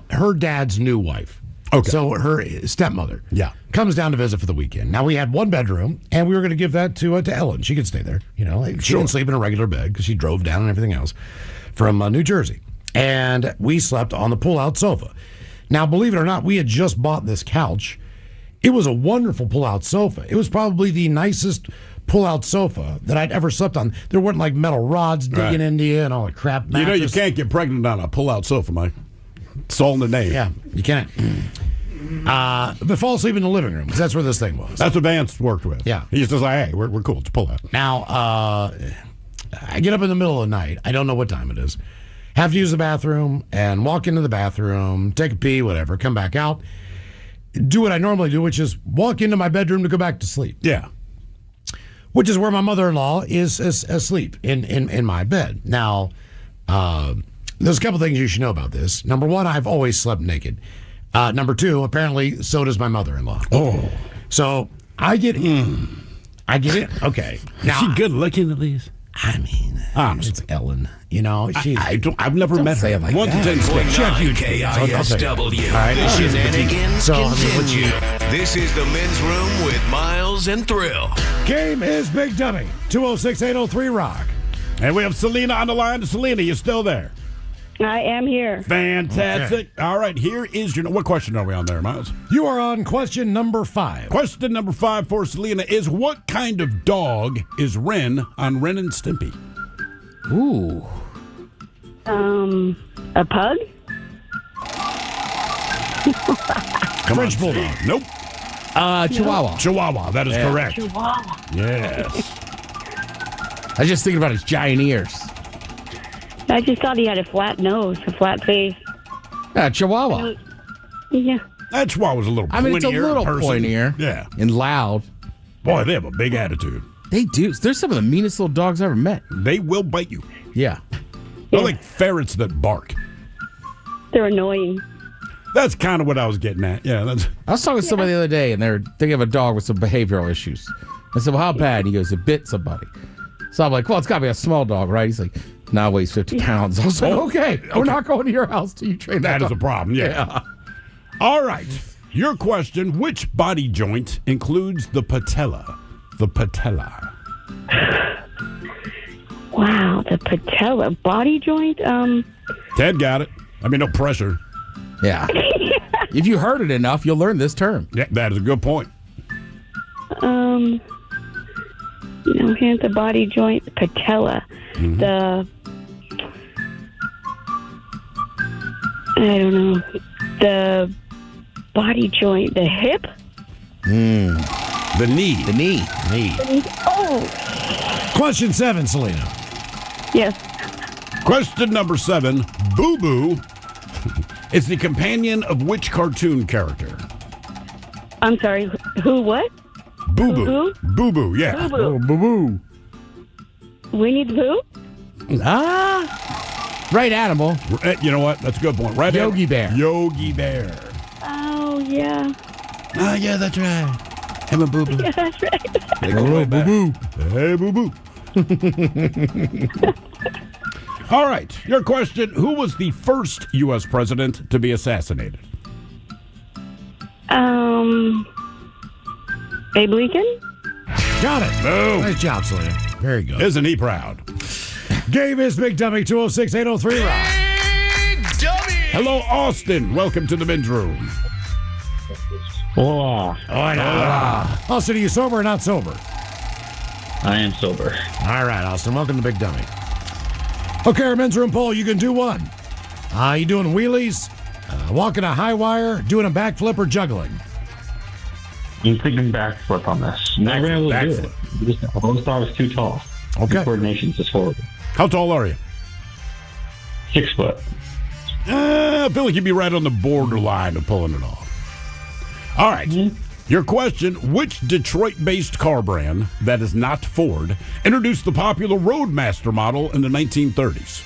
her dad's new wife. Okay. So her stepmother comes down to visit for the weekend. Now, we had one bedroom, and we were going to give that to Ellen. She could stay there. You know, she can sleep in a regular bed because she drove down and everything else from New Jersey. And we slept on the pull-out sofa. Now, believe it or not, we had just bought this couch. It was a wonderful pull-out sofa. It was probably the nicest pull-out sofa that I'd ever slept on. There weren't like metal rods digging into you and all the crap. You know, you can't get pregnant on a pull-out sofa, Mike. It's all in the name. Yeah, you can't. But fall asleep in the living room because that's where this thing was. That's what Vance worked with. Yeah. He's just like, hey, we're cool. It's pull out. Now, I get up in the middle of the night. I don't know what time it is. Have to use the bathroom and walk into the bathroom, take a pee, whatever, come back out. Do what I normally do, which is walk into my bedroom to go back to sleep. Yeah. Which is where my mother-in-law is asleep in my bed. Now, there's a couple things you should know about this. Number one, I've always slept naked. Number two, apparently, so does my mother-in-law. Oh. So I get in. Okay. Is she good looking at least? I mean, it's Ellen. You know, I've never met her. Like Once that. KISW. All right. The shenanigans So, I mean, continue. This is the men's room with Miles and Thrill. Game is Big Dummy. 206-803-ROCK. And we have Selena on the line. Selena, you still there? I am here. Fantastic. Okay. All right, here is your... What question are we on there, Miles? You are on question number 5. Question number 5 for Selena is, what kind of dog is Ren on Ren and Stimpy? Ooh. A pug? French Bulldog. Nope. Chihuahua. Chihuahua. That is correct. Chihuahua. Yes. I was just thinking about his giant ears. I just thought he had a flat nose, a flat face. Chihuahua. Yeah. That Chihuahua's a little pointier. I mean, it's a little person. pointier. Yeah. And loud. Boy, they have a big attitude. They do. They're some of the meanest little dogs I ever met. They will bite you. Yeah. They're like ferrets that bark. They're annoying. That's kind of what I was getting at. Yeah. I was talking to somebody the other day, and they're thinking of a dog with some behavioral issues. I said, well, how bad? And he goes, it bit somebody. So I'm like, well, it's got to be a small dog, right? He's like, no, weighs 50 pounds. I was like, okay, we're not going to your house till you train that That dog. is a problem, yeah. All right. Your question, which body joint includes the patella? The patella. Wow, the patella body joint. Ted got it. I mean, no pressure. Yeah. If you heard it enough, you'll learn this term. Yeah, that is a good point. No, here's the body joint, patella. I don't know. The body joint, the hip? The knee. The knee. Oh, Question 7, Selena. yes. Question number 7. Boo Boo is the companion of which cartoon character? I'm sorry, who, what? Boo Boo. Boo Boo Boo, yeah. Boo Boo. Boo-boo. Winnie the Pooh? Right animal. You know what? That's a good point. Right. Yogi Bear. Yogi Bear. Oh, yeah. Oh, yeah, that's right. I'm a Boo Boo. Yeah, that's right. They go way back. Boo-boo. Hey, Boo Boo. All right. Your question. Who was the first U.S. president to be assassinated? Abe Lincoln? Got it. Boom. Nice job, Selena. Very good. Isn't he proud? Game is Big Dummy 206-803 Rock. Hello, Austin. Welcome to the men's room. Hola. Austin, are you sober or not sober? I am sober. All right, Austin. Welcome to Big Dummy. Okay, our men's room poll. You can do one. You doing wheelies, walking a high wire, doing a backflip, or juggling? I'm thinking backflip on this. Never been able to do it. I always thought I was too tall. Okay. Coordination's just horrible. How tall are you? 6 foot. I feel like you'd be right on the borderline of pulling it off. All right. Your question, which Detroit-based car brand that is not Ford introduced the popular Roadmaster model in the 1930s?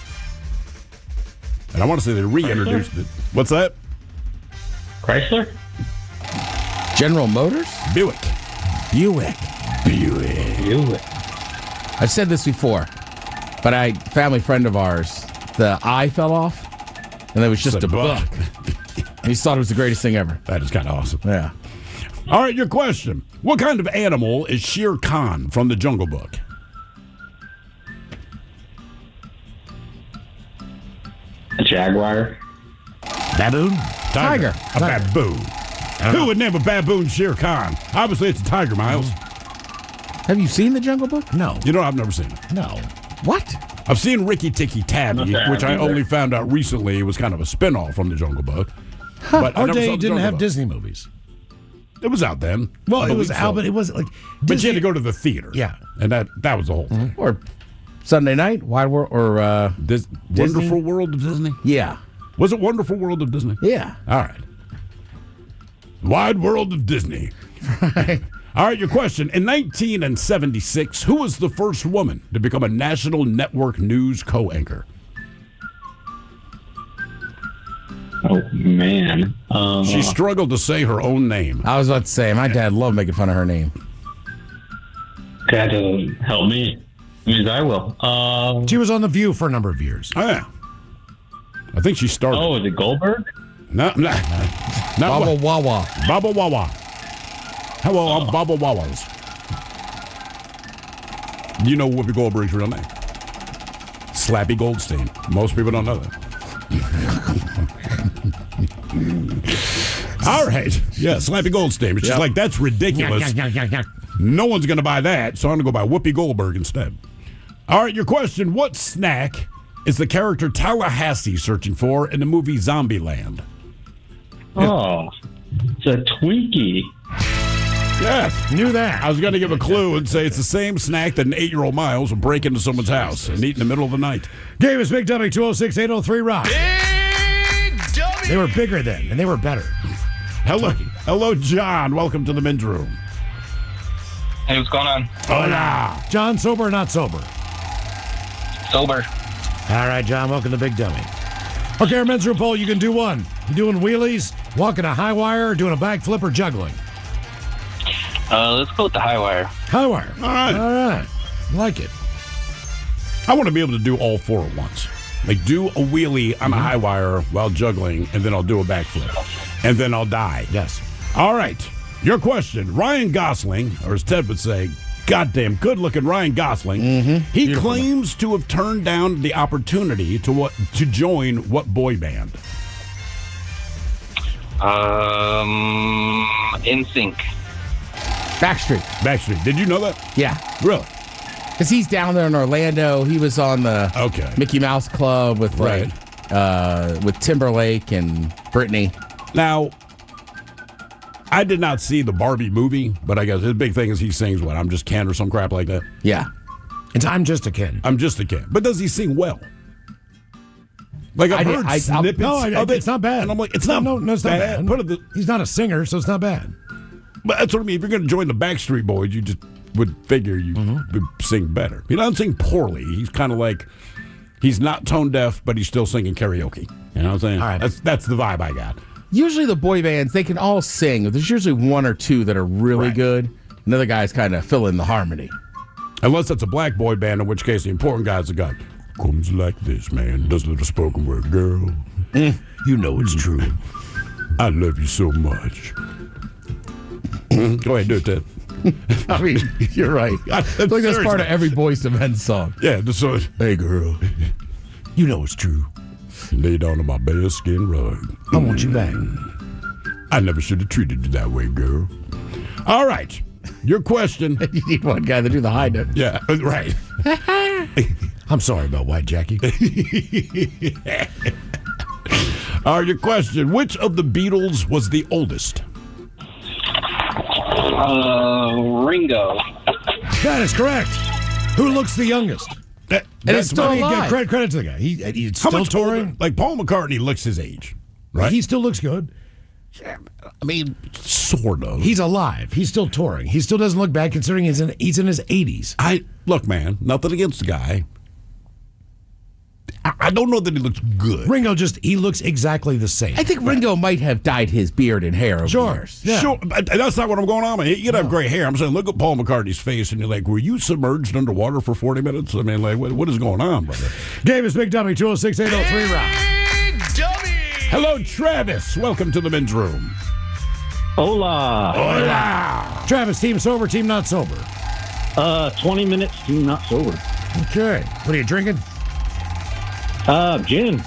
And I want to say they reintroduced it. What's that? Chrysler? General Motors? Buick. Buick. I've said this before, but a family friend of ours, the eye fell off, and it was just It's a buck. And he thought it was the greatest thing ever. That is kind of awesome. Yeah. All right, your question. What kind of animal is Shere Khan from the Jungle Book? A jaguar? Baboon? Tiger. A baboon. Who would name a baboon Shere Khan? Obviously, it's a tiger, Miles. Have you seen the Jungle Book? No. You know, I've never seen it. No. What? I've seen Ricky Tikki Tavi, Okay, which I either. only found out recently was kind of a spinoff from the Jungle Book. But I Our never saw day the didn't Jungle have Book. Disney movies. It was out then. Well, I it was believe out, so. but it wasn't like. But you had to go to the theater. Yeah. And that was the whole thing. Or Sunday night, Wide World, or This Disney? Wonderful World of Disney? yeah, Was it Wonderful World of Disney? yeah. All right. Wide World of Disney. All right, your question. In 1976, who was the first woman to become a national network news co-anchor? Oh, man. She struggled to say her own name. I was about to say, my dad loved making fun of her name. That doesn't help me. Means I will. She was on The View for a number of years. Oh, yeah. I think she started. Oh, is it Goldberg? No. Baba Wawa. Baba Wawa. Hello, I'm Baba Wawas. You know Whoopi Goldberg's real name? Slappy Goldstein. Most people don't know that. All right. Yeah, Slappy Goldstein. It's just like, that's ridiculous. No one's going to buy that, so I'm going to go buy Whoopi Goldberg instead. All right, your question. What snack is the character Tallahassee searching for in the movie Zombieland? Oh, it's a Twinkie. Yes. Knew that. I was going to give a clue and say it's the same snack that an 8-year-old Miles will break into someone's house and eat in the middle of the night. Game is Big Dummy 206-803 Rock. Big Dummy. They were bigger then, and they were better. Hello, John. Welcome to the men's room. Hey, what's going on? Hola. John, sober or not sober? Sober. All right, John, welcome to Big Dummy. Okay, our men's room poll, you can do one. You doing wheelies, walking a high wire, doing a backflip, or juggling? Let's go with the high wire. High wire. All right. All right. Like it. I want to be able to do all four at once. Like, do a wheelie on a high wire while juggling, and then I'll do a backflip. And then I'll die. Yes. All right. Your question. Ryan Gosling, or as Ted would say, goddamn good-looking Ryan Gosling. He claims to have turned down the opportunity to join what boy band? NSYNC. Backstreet. Did you know that? Yeah. Really? Because he's down there in Orlando. He was on the Mickey Mouse Club with with Timberlake and Britney. Now, I did not see the Barbie movie, but I guess his big thing is he sings what? I'm Just Ken or some crap like that? Yeah. It's I'm Just a Ken. I'm Just a Ken. But does he sing well? Like I've heard snippets of it. It's not bad. And I'm like, it's not it's not bad. He's not a singer, so it's not bad. But that's what I mean. If you're going to join the Backstreet Boys, you just would figure you would sing better. He doesn't sing poorly. He's kind of like, he's not tone deaf, but he's still singing karaoke. You know what I'm saying? All right. That's the vibe I got. Usually the boy bands, they can all sing. There's usually one or two that are really good. Another guy's kind of fill in the harmony. Unless it's a black boy band, in which case the important guy's the guy. Comes like this, man. Does a little spoken word, girl. You know it's true. I love you so much. Go ahead, do it, Ted. I mean, you're right. I feel like that's part of every Boyz II Men song. Yeah, just hey, girl. You know it's true. Lay down on my bearskin rug. I want you back. I never should have treated you that way, girl. All right. Your question. You need one guy to do the high note. Yeah, right. I'm sorry about White Jackie. Your question. Which of the Beatles was the oldest? Ringo. That is correct. Who looks the youngest? And it's still alive. Credit to the guy. He's still touring. Older? Like Paul McCartney looks his age, right? He still looks good. I mean, sort of. He's alive. He's still touring. He still doesn't look bad considering he's in his 80s. Look, man, nothing against the guy. I don't know that he looks good. Ringo he looks exactly the same. I think Ringo might have dyed his beard and hair over the years. Yeah. Sure, but that's not what I'm going on. I mean, you could have gray hair. I'm saying, look at Paul McCartney's face, and you're like, were you submerged underwater for 40 minutes? I mean, like, what is going on, brother? Davis Big Dummy, 206-803 Rock. Big Dummy! Hello, Travis. Welcome to the men's room. Hola. Hola. Travis, team sober, team not sober? 20 minutes, team not sober. Okay. What are you drinking? Gin.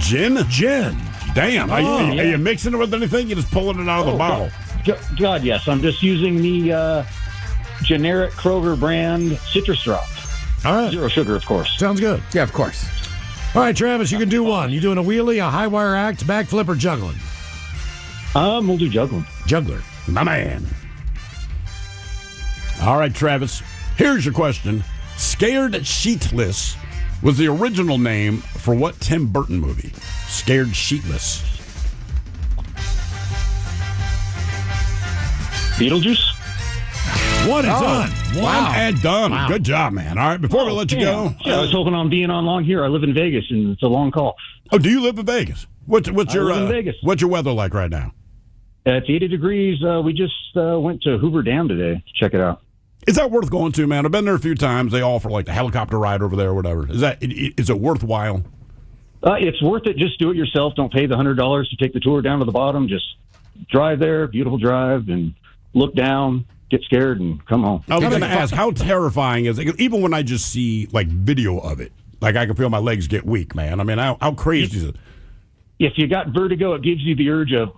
Gin? Damn. Are you mixing it with anything? You're just pulling it out of the bottle? God, yes. I'm just using the generic Kroger brand citrus drop. All right. Zero sugar, of course. Sounds good. Yeah, of course. All right, Travis, you can do one. You doing a wheelie, a high wire act, backflip, or juggling? We'll do juggling. Juggler. My man. All right, Travis. Here's your question. Scared Sheetless was the original name for what Tim Burton movie? Scared Sheetless. Beetlejuice? One and done. One and done. Wow. Good job, man. All right, before we let you go. Yeah, I was hoping on being on long here. I live in Vegas, and it's a long call. Oh, do you live in Vegas? What's your in Vegas. What's your weather like right now? It's 80 degrees. We just went to Hoover Dam today to check it out. Is that worth going to, man? I've been there a few times. They offer like the helicopter ride over there or whatever. Is it worthwhile? It's worth it. Just do it yourself. Don't pay the $100 to take the tour down to the bottom. Just drive there, beautiful drive, and look down, get scared, and come home. I was going to ask, how terrifying is it? Even when I just see like video of it, like I can feel my legs get weak, man. I mean, how crazy is it? If you got vertigo, it gives you the urge of,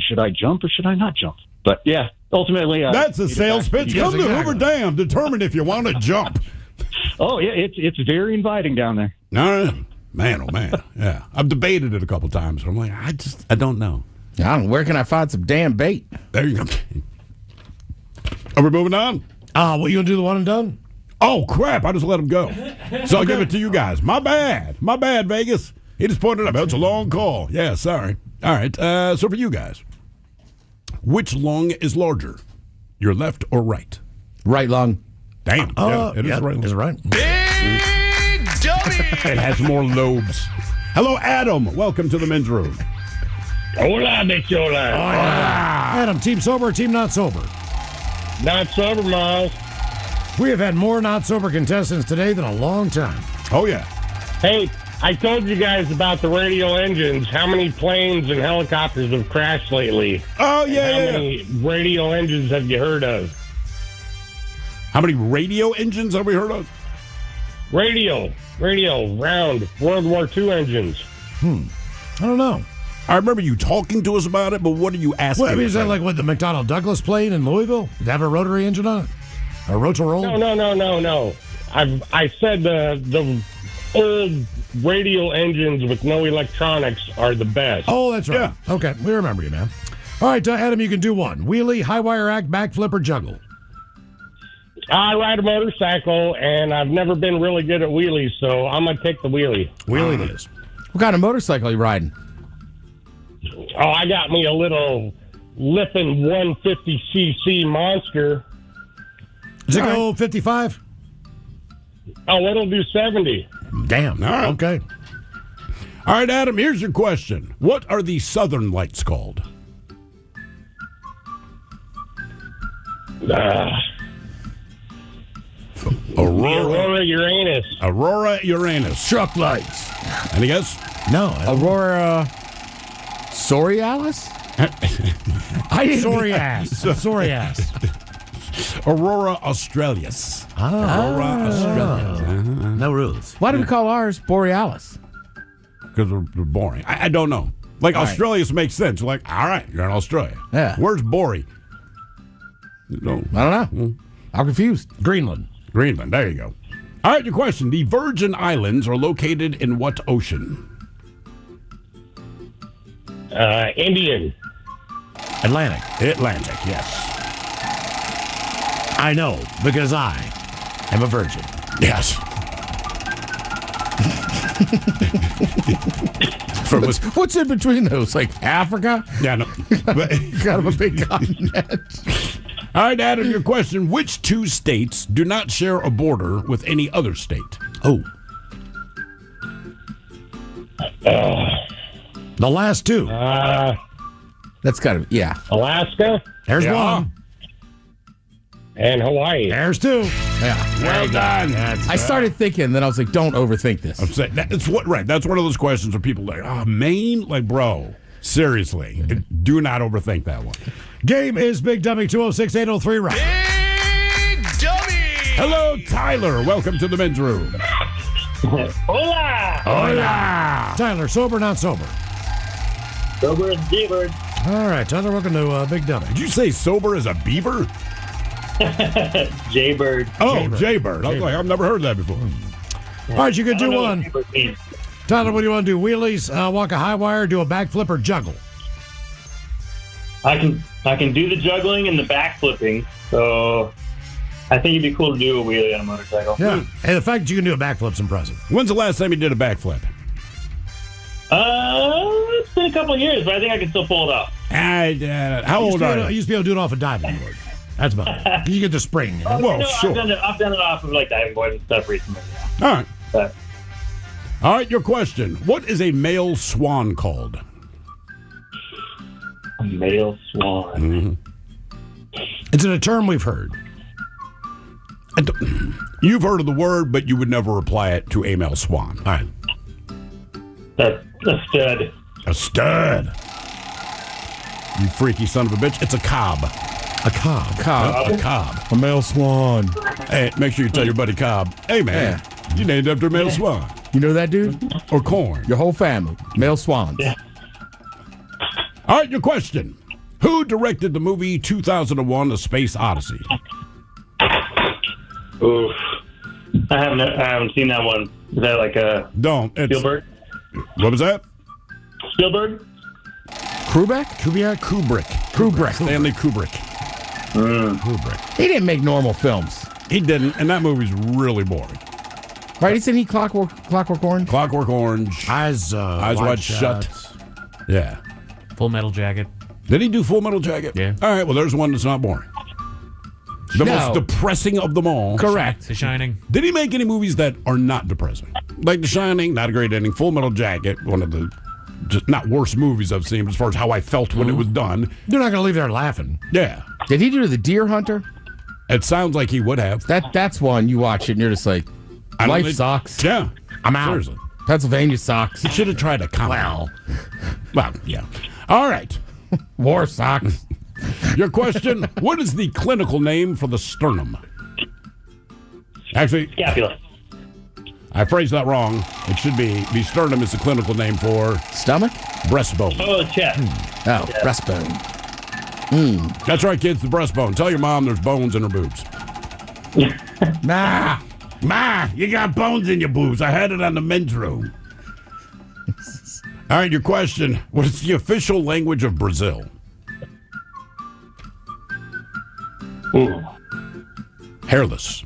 should I jump or should I not jump? But yeah, ultimately, that's a sales pitch. Come to Hoover Dam, determine if you want to jump. Oh yeah, it's very inviting down there. No, man, oh man, yeah. I've debated it a couple times. But I'm like, I don't know. I don't know. Where can I find some damn bait? There you go. Are we moving on? What, you gonna do the one and done? Oh crap! I just let him go. So I'll give it to you guys. My bad, Vegas. He just pointed up. It's a long call. Yeah, sorry. All right. So for you guys, which lung is larger, your left or right? Right lung. Damn. It is right. Is it right? Big Dummy. It has more lobes. Hello, Adam. Welcome to the men's room. Hola, bichola. Adam, team sober or team not sober? Not sober, Miles. We have had more not sober contestants today than a long time. Oh, yeah. Hey, I told you guys about the radio engines. How many planes and helicopters have crashed lately? Oh, yeah. How many radio engines have you heard of? How many radio engines have we heard of? Radio, round, World War II engines. I don't know. I remember you talking to us about it, but what are you asking? Well, I mean, is that like what the McDonnell Douglas plane in Louisville? Did it have a rotary engine on it? A rotor-roll? No. I said the old radio engines with no electronics are the best. Oh, that's right. Yeah. Okay, we remember you, man. All right, Adam, you can do one. Wheelie, high wire act, backflip, or juggle. I ride a motorcycle, and I've never been really good at wheelies, so I'm going to take the wheelie. Wheelie it is. What kind of motorcycle are you riding? Oh, I got me a little Lippin 150cc monster. Does it go 55? Oh, it'll do 70. Damn. All right. Okay. All right, Adam, here's your question. What are the southern lights called? Aurora Uranus. Aurora Uranus. Truck lights. Any guess? No. Aurora Borealis? Sorias. Aurora Australis. Aurora Australis. No rules. Why do we call ours Borealis? Because we're boring. I don't know. Like, All Australis makes sense. Like, all right, you're in Australia. Yeah. Where's Bori? No. I don't know. I'm confused. Greenland. There you go. All right, your question. The Virgin Islands are located in what ocean? Indian. Atlantic, yes. I know, because I am a virgin. Yes. What's in between those? Like Africa? Yeah, no. Kind of a big continent. All right, Adam, your question. Which two states do not share a border with any other state? Oh. The last two. That's kind of, yeah. Alaska. There's one. And Hawaii. There's two. Yeah. Well done. I started thinking, then I was like, don't overthink this. I'm saying that's one of those questions where people are like, oh, Maine? Like, bro, seriously, do not overthink that one. Game is Big Dummy 206-803 Rock. Big Dummy! Hello, Tyler. Welcome to the men's room. Hola! Hola! Tyler, sober, not sober? Sober as Jaybird. All right, Tyler, welcome to Big Dummy. Did you say sober as a beaver? Jaybird. Oh, Jaybird. I was like, I've never heard that before. All right, you can do one. Tyler, what do you want to do? Wheelies, walk a high wire, do a backflip, or juggle? I can do the juggling and the backflipping, so I think it'd be cool to do a wheelie on a motorcycle. Yeah, and the fact that you can do a backflip's impressive. When's the last time you did a backflip? It's been a couple of years, but I think I can still pull it off. How old are you? I used to be able to do it off a diving board. That's about it. You get the spring. You know? Well, sure. I've done it off of like diving boards and stuff recently. Yeah. All right. But, all right, your question. What is a male swan called? a male swan. It's a term we've heard. You've heard of the word, but you would never apply it to a male swan. All right. That's a stud. A stud. You freaky son of a bitch. It's a cob. A cob. A cob. A male swan. Hey, make sure you tell your buddy Cobb, hey, man, you named after a male swan. You know that dude? Or corn. Your whole family. Male swans. Yeah. All right, your question. Who directed the movie 2001: A Space Odyssey? Oof. I haven't seen that one. Is that like a Spielberg? What was that? Spielberg? Kubrick. Stanley Kubrick. Kubrick. He didn't make normal films. He didn't, and that movie's really boring. Right? Isn't he Clockwork Orange? Clockwork Orange. Eyes Wide Shut. Yeah. Full Metal Jacket. Did he do Full Metal Jacket? Yeah. All right, well, there's one that's not boring. The most depressing of them all. Correct. The Shining. Did he make any movies that are not depressing? Like The Shining, not a great ending. Full Metal Jacket, one of the just not worst movies I've seen as far as how I felt when it was done. You're not going to leave there laughing. Yeah. Did he do The Deer Hunter? It sounds like he would have. That's one you watch it and you're just like, life sucks. Yeah. I'm out. Seriously. Pennsylvania sucks. He should have tried a comedy. Well, yeah. All right. War sucks. Your question, what is the clinical name for the sternum? Actually, Scapula. I phrased that wrong. It should be sternum is the clinical name for stomach, breastbone. Oh, chest. Oh, breastbone. That's right, kids. The breastbone. Tell your mom there's bones in her boobs. Ma, you got bones in your boobs. I had it on the men's room. All right, your question. What is the official language of Brazil? Ooh. Hairless.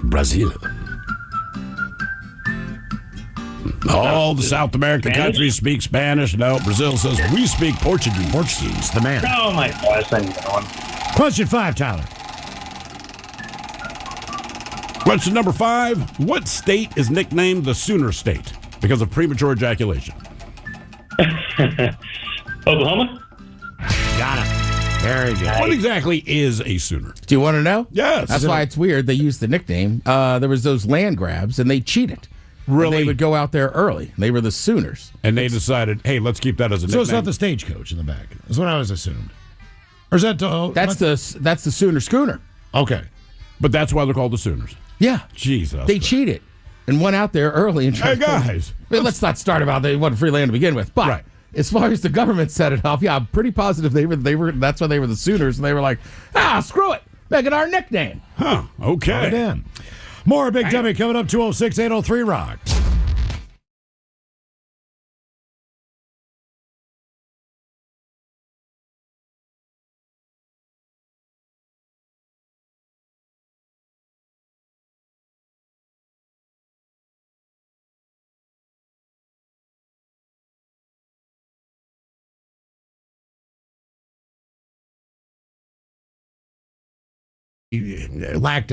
Brazil. All the South American Spanish? countries speak Spanish. No, Brazil says we speak Portuguese. Portuguese, the man. Oh, my gosh. I knew that one. Question 5, Tyler. Question number 5. What state is nicknamed the Sooner State because of premature ejaculation? Oklahoma? Got it. Very good. What exactly is a Sooner? Do you want to know? Yes. That's why it's weird they used the nickname. There was those land grabs, and they cheated. Really? And they would go out there early. They were the Sooners. And they decided, hey, let's keep that as a So nickname. it's not the stagecoach in the back. That's what I was assumed. Or is that... That's the Sooner Schooner. Okay. But that's why they're called the Sooners. Yeah. Jesus. They cheated and went out there early and tried Hey, guys. Well, let's not start about they wanted free land to begin with. But as far as the government set it up, yeah, I'm pretty positive they were. That's why they were the Sooners, and they were like, screw it, make it our nickname. Huh? Okay. Damn. More Big Dummy coming up. 206-803 Rock. Lacked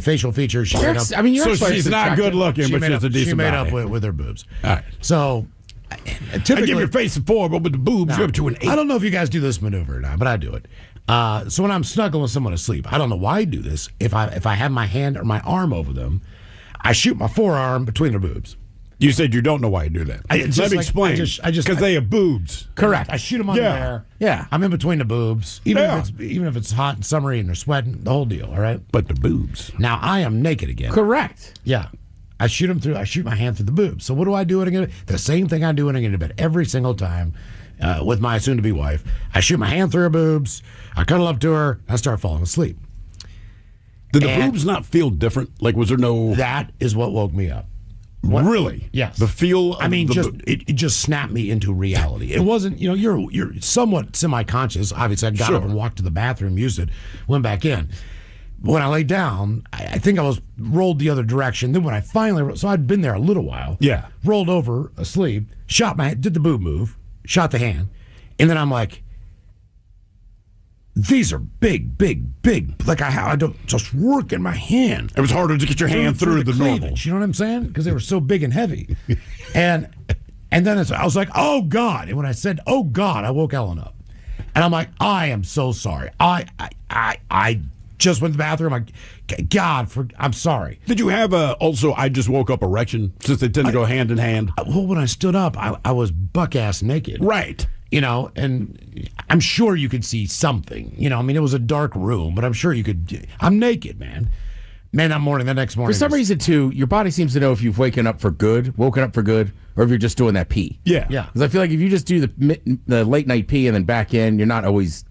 facial features. She made up, I mean, So she's not good looking, but she's a decent She made body. up with her boobs. All right. So, I typically, give your face a 4, but with the boobs, you're up to an 8. I don't know if you guys do this maneuver or not, but I do it. So when I'm snuggling with someone asleep, I don't know why I do this. If I have my hand or my arm over them, I shoot my forearm between their boobs. You said you don't know why you do that. Let me explain. Because they have boobs. Correct. I shoot them under Yeah. there. Yeah. I'm in between the boobs. Even Yeah. if it's hot and summery and they're sweating, the whole deal. All right. But the boobs. Now I am naked again. Correct. Yeah. I shoot them through. I shoot my hand through the boobs. So what do I do when I get to bed? The same thing I do when I get to bed every single time with my soon-to-be wife. I shoot my hand through her boobs. I cuddle up to her. I start falling asleep. Did the boobs not feel different? Like, was there no... That is what woke me up. Really? Yes. The feel of I mean, the it just snapped me into reality. It wasn't, you're somewhat semi-conscious. Obviously, I got up and walked to the bathroom, used it, went back in. When I laid down, I think I was rolled the other direction. Then when I finally, so I'd been there a little while. Yeah. Rolled over, asleep, shot my, did the boob move, shot the hand, and then I'm like, these are big. Like I don't just work in my hand. It was harder to get your hand through the normal. cleavage, you know what I'm saying? Because they were so big and heavy. and then I was like, oh God. And when I said, oh God, I woke Ellen up. And I'm like, I am so sorry. I just went to the bathroom. I'm sorry. Did you have also I just woke up erection, since they tend to go hand in hand? Well, when I stood up, I was buck-ass naked. Right. And I'm sure you could see something. I mean, it was a dark room, but I'm sure you could. I'm naked, man. Man, the next morning. For some reason, too, your body seems to know if you've woken up for good, or if you're just doing that pee. Yeah. Because I feel like if you just do the late night pee and then back in, you're not always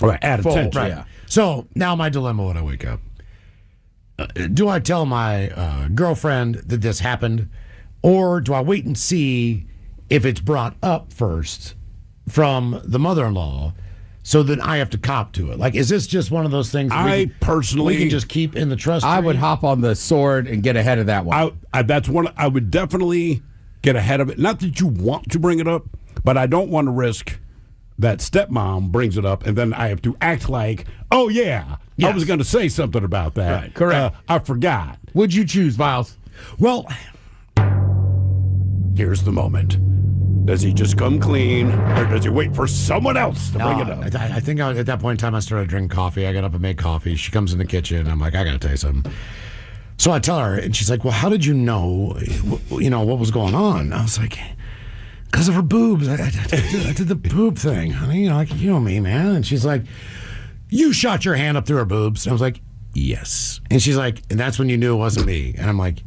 at full. attention. Right. Yeah. So now my dilemma when I wake up. Do I tell my girlfriend that this happened, or do I wait and see if it's brought up first from the mother-in-law, so that I have to cop to it? Like, is this just one of those things we can just keep in the trust I tree? would hop on the sword and get ahead of that one. That's one. I would definitely get ahead of it. Not that you want to bring it up, but I don't want to risk that stepmom brings it up and then I have to act like, oh yeah, I was going to say something about that. Right, correct. I forgot. Would you choose, Miles? Well, here's the moment. Does he just come clean, or does he wait for someone else to bring it up? I think at that point in time, I started drinking coffee. I got up and made coffee. She comes in the kitchen. I'm like, I got to tell you something. So I tell her, and she's like, well, how did you know, what was going on? I was like, because of her boobs. I did the boob thing, honey. You know me, man. And she's like, you shot your hand up through her boobs. And I was like, yes. And she's like, and that's when you knew it wasn't me. And I'm like,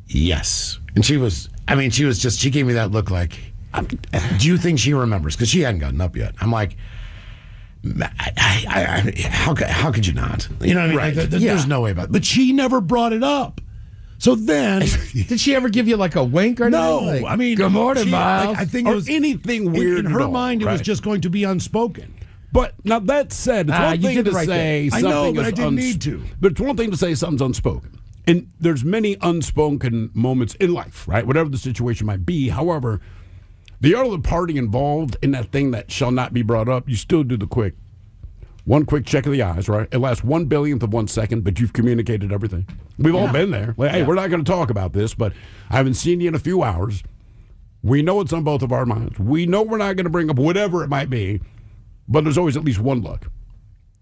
yes. And she gave me that look like, do you think she remembers? Because she hadn't gotten up yet. I'm like, how could you not? You know what I mean? Right. There's no way about it. But she never brought it up. So then, did she ever give you like a wink or anything? No, Like, I mean, good morning, Miles. I think it was anything weird. in her at all, mind. It was right? just going to be unspoken. But now that said, it's one you thing did to the right say thing. I something know, but is I didn't need to. But it's one thing to say something's unspoken. And there's many unspoken moments in life, right? Whatever the situation might be. However, the other party involved in that thing that shall not be brought up, you still do one quick check of the eyes, right? It lasts 1/1000th of 1 second, but you've communicated everything. We've all been there. Like, hey, we're not going to talk about this, but I haven't seen you in a few hours. We know it's on both of our minds. We know we're not going to bring up whatever it might be, but there's always at least one look.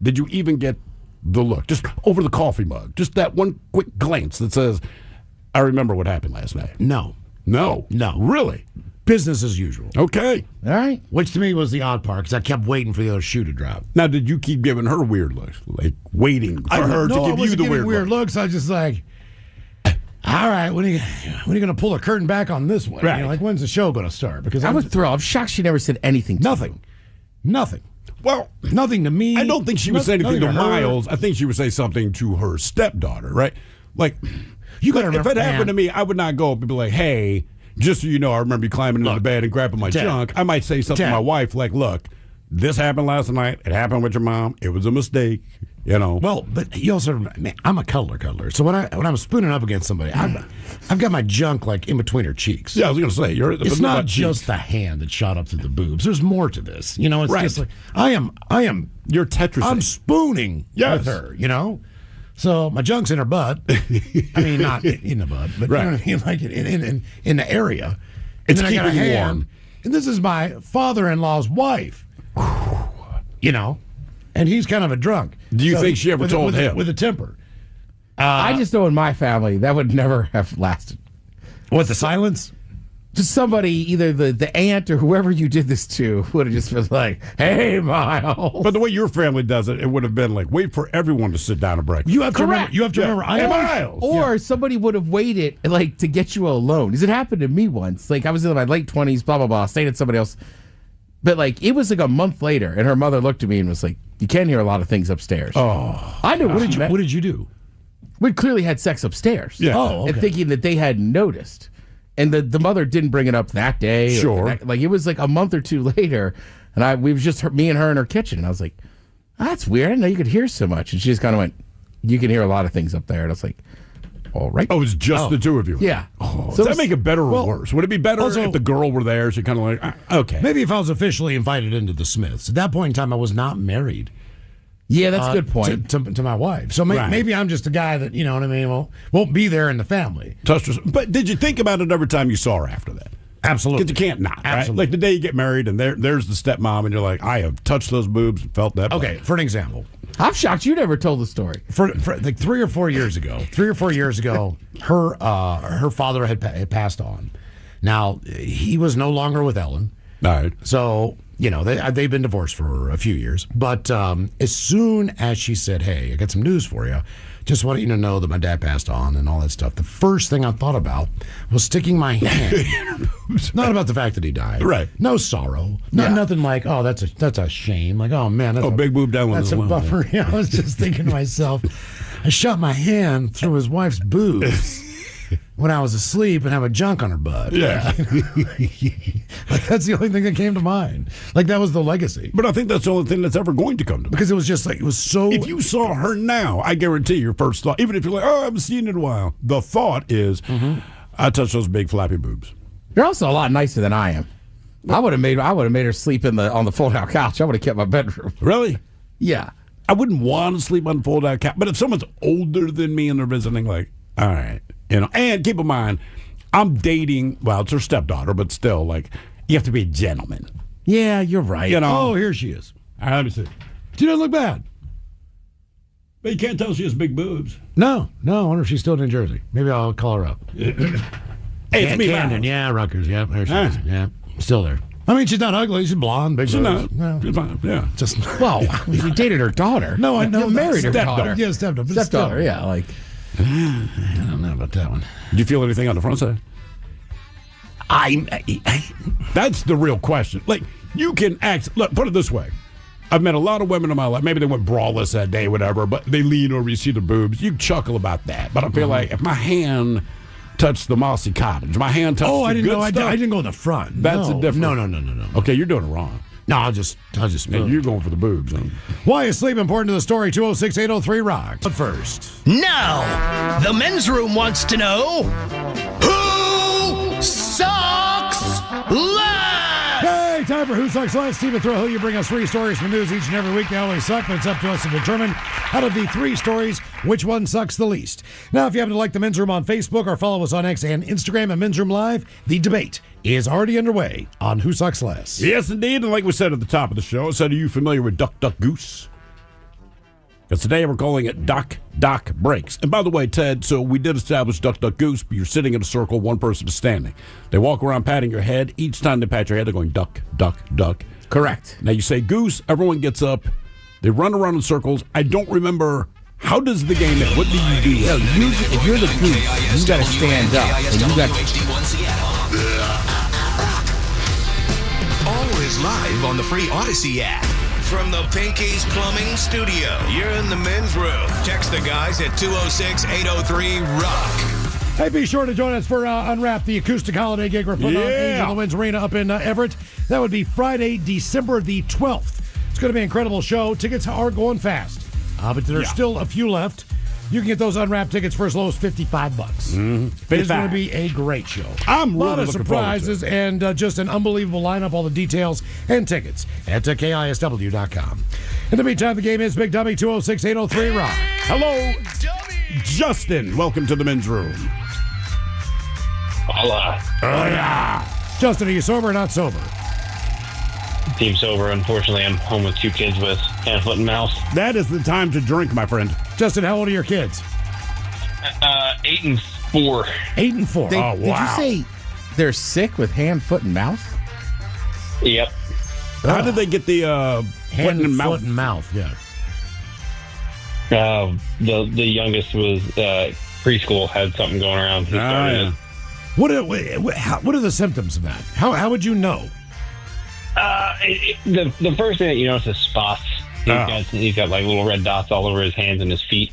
Did you even get the look? Just over the coffee mug. Just that one quick glance that says, I remember what happened last night. No. Really? Business as usual. Okay. All right. Which to me was the odd part because I kept waiting for the other shoe to drop. Now, did you keep giving her weird looks? Like waiting for her to give you the weird looks. I was just like, all right, when are you going to pull the curtain back on this one? Right. You know, like, when's the show going to start? Because I was thrilled. I'm shocked she never said anything. Nothing. Well, nothing to me. I don't think she would say anything to her. Miles. I think she would say something to her stepdaughter, right? Like, you gotta if remember, it happened to me, I would not go up and be like, hey, just so you know, I remember you climbing into the bed and grabbing my junk. I might say something to my wife like, look, this happened last night. It happened with your mom. It was a mistake. You know. Well, but you also, man, I'm a cuddler. So when I'm spooning up against somebody, I've got my junk like in between her cheeks. Yeah, I was going to say, it's not just the hand that shot up through the boobs. There's more to this. You know, it's just like I am. You're Tetris. I'm spooning with her. You know. So my junk's in her butt. I mean, not in the butt, but you know what I mean, like in the area. And It's then I got a keeping you hand, warm. and this is my father-in-law's wife. You know, and he's kind of a drunk. Do you think she ever told him? With a temper? I just know in my family that would never have lasted. What, the silence? Just somebody, either the aunt or whoever you did this to, would have just been like, "Hey, Miles." But the way your family does it, it would have been like, wait for everyone to sit down and break. You have to remember. I am Miles. Or somebody would have waited like to get you alone. Because it happened to me once. Like I was in my late 20s, blah blah blah, staying at somebody else. But like it was like a month later, and her mother looked at me and was like, "You can't hear a lot of things upstairs." Oh, I knew. What did you do? We clearly had sex upstairs. Yeah. Oh, okay. And thinking that they hadn't noticed. And the mother didn't bring it up that day. Sure. Like it was like a month or two later, and we was just me and her in her kitchen, and I was like, "That's weird. I didn't know you could hear so much." And she just kind of went, "You can hear a lot of things up there." And I was like, "All right." Oh, it was just the two of you. Yeah. Oh, So does that make it better or worse? Would it be better also- if the girl were there? She kind of like, okay. Maybe if I was officially invited into the Smiths. At that point in time, I was not married. Yeah, that's a good point. To my wife. So maybe I'm just a guy that, you know what I mean, won't be there in the family. But did you think about it every time you saw her after that? Absolutely. Because you can't not. Right? Absolutely. Like the day you get married and there's the stepmom and you're like, I have touched those boobs and felt that. Okay, for an example. I'm shocked you never told the story. For like 3 or 4 years ago, her father had passed on. Now, he was no longer with Ellen. All right. So, you know, they've been divorced for a few years. But as soon as she said, hey, I got some news for you, just want you to know that my dad passed on and all that stuff, the first thing I thought about was sticking my hand. Not about the fact that he died. Right. No sorrow. Nothing like, oh, that's a shame. Like, oh, man. That's big boob down with That's as a well. bummer. Yeah, I was just thinking to myself, I shot my hand through his wife's boobs when I was asleep and have a junk on her butt. Yeah. Like, that's the only thing that came to mind. Like, that was the legacy. But I think that's the only thing that's ever going to come to mind. Because it was just like, it was so... If you saw her now, I guarantee your first thought, even if you're like, oh, I haven't seen it in a while, the thought is, I touched those big flappy boobs. You're also a lot nicer than I am. I would have made her sleep on the fold-out couch. I would have kept my bedroom. Really? Yeah. I wouldn't want to sleep on the fold-out couch. But if someone's older than me and they're visiting, like, all right. You know, and keep in mind, I'm dating, well, it's her stepdaughter, but still, like, you have to be a gentleman. Yeah, you're right. You know? Oh, here she is. All right, let me see. She doesn't look bad. But you can't tell she has big boobs. No. I wonder if she's still in New Jersey. Maybe I'll call her up. Hey, it's me, Camden. Miles. Yeah, Rutgers. Yeah, there she is. Yeah, still there. I mean, she's not ugly. She's blonde, big. She's nose. not. No. She's fine. Yeah. Just Well, he dated her daughter. No, I know. You married her Stepdaughter. daughter. Yeah, stepdaughter. Stepdaughter, yeah. Like, I don't know about that one. Did you feel anything on the front side? That's the real question. Like, you can act. Look, put it this way. I've met a lot of women in my life. Maybe they went braless that day, whatever, but they lean over, you see the boobs. You chuckle about that. But I feel like if my hand touched the mossy cottage, my hand touched I the didn't good know. I stuff, didn't go in the front. That's no. a different. No. Okay, you're doing it wrong. No, I'll just. And you're going for the boobs. Huh? Why is sleep important to the story? 206-803-ROCK. But first. Now, the men's room wants to know who sucks less? Hey, time for Who Sucks Last. Stephen Thrill, you bring us 3 stories from news each and every week. They always suck, but it's up to us to determine out of the 3 stories which one sucks the least. Now, if you happen to like the Men's Room on Facebook or follow us on X and Instagram at Men's Room Live, the debate is already underway on Who Sucks Less. Yes, indeed. And like we said at the top of the show, I said, are you familiar with Duck, Duck, Goose? Because today we're calling it Doc Breaks. And by the way, Ted, so we did establish Duck, Duck, Goose, but you're sitting in a circle, one person is standing. They walk around patting your head. Each time they pat your head, they're going Duck, Duck, Duck. correct. Now you say Goose, everyone gets up. They run around in circles. I don't remember, how does the game end? What do you do? No, if you're the goose, you got to stand up. And you got Always live on the free Odyssey app. From the Pinky's Plumbing Studio, you're in the men's room. Text the guys at 206-803-ROCK. Hey, be sure to join us for Unwrap, the acoustic holiday gig we're putting on Angel of the Winds Arena up in Everett. That would be Friday, December the 12th. It's going to be an incredible show. Tickets are going fast, but there's still a few left. You can get those Unwrapped tickets for as low as $55. It's going to be a great show. I'm a lot really of looking forward to surprises and just an unbelievable lineup. All the details and tickets at KISW.com. In the meantime, the game is Big Dummy 206-803-ROCK. Hello, Justin. Welcome to the men's room. Hola. Oh, yeah. Justin, are you sober or not sober? Team sober. Unfortunately, I'm home with 2 kids with hand, foot, and mouth. That is the time to drink, my friend. Justin, how old are your kids? 8 and 4. 8 and 4. Did you say they're sick with hand, foot, and mouth? Yep. How did they get the hand, foot and foot, and mouth? Yeah. The youngest was preschool, had something going around. He started it. What are the symptoms of that? How would you know? The first thing that you notice is spots. He's got like little red dots all over his hands and his feet.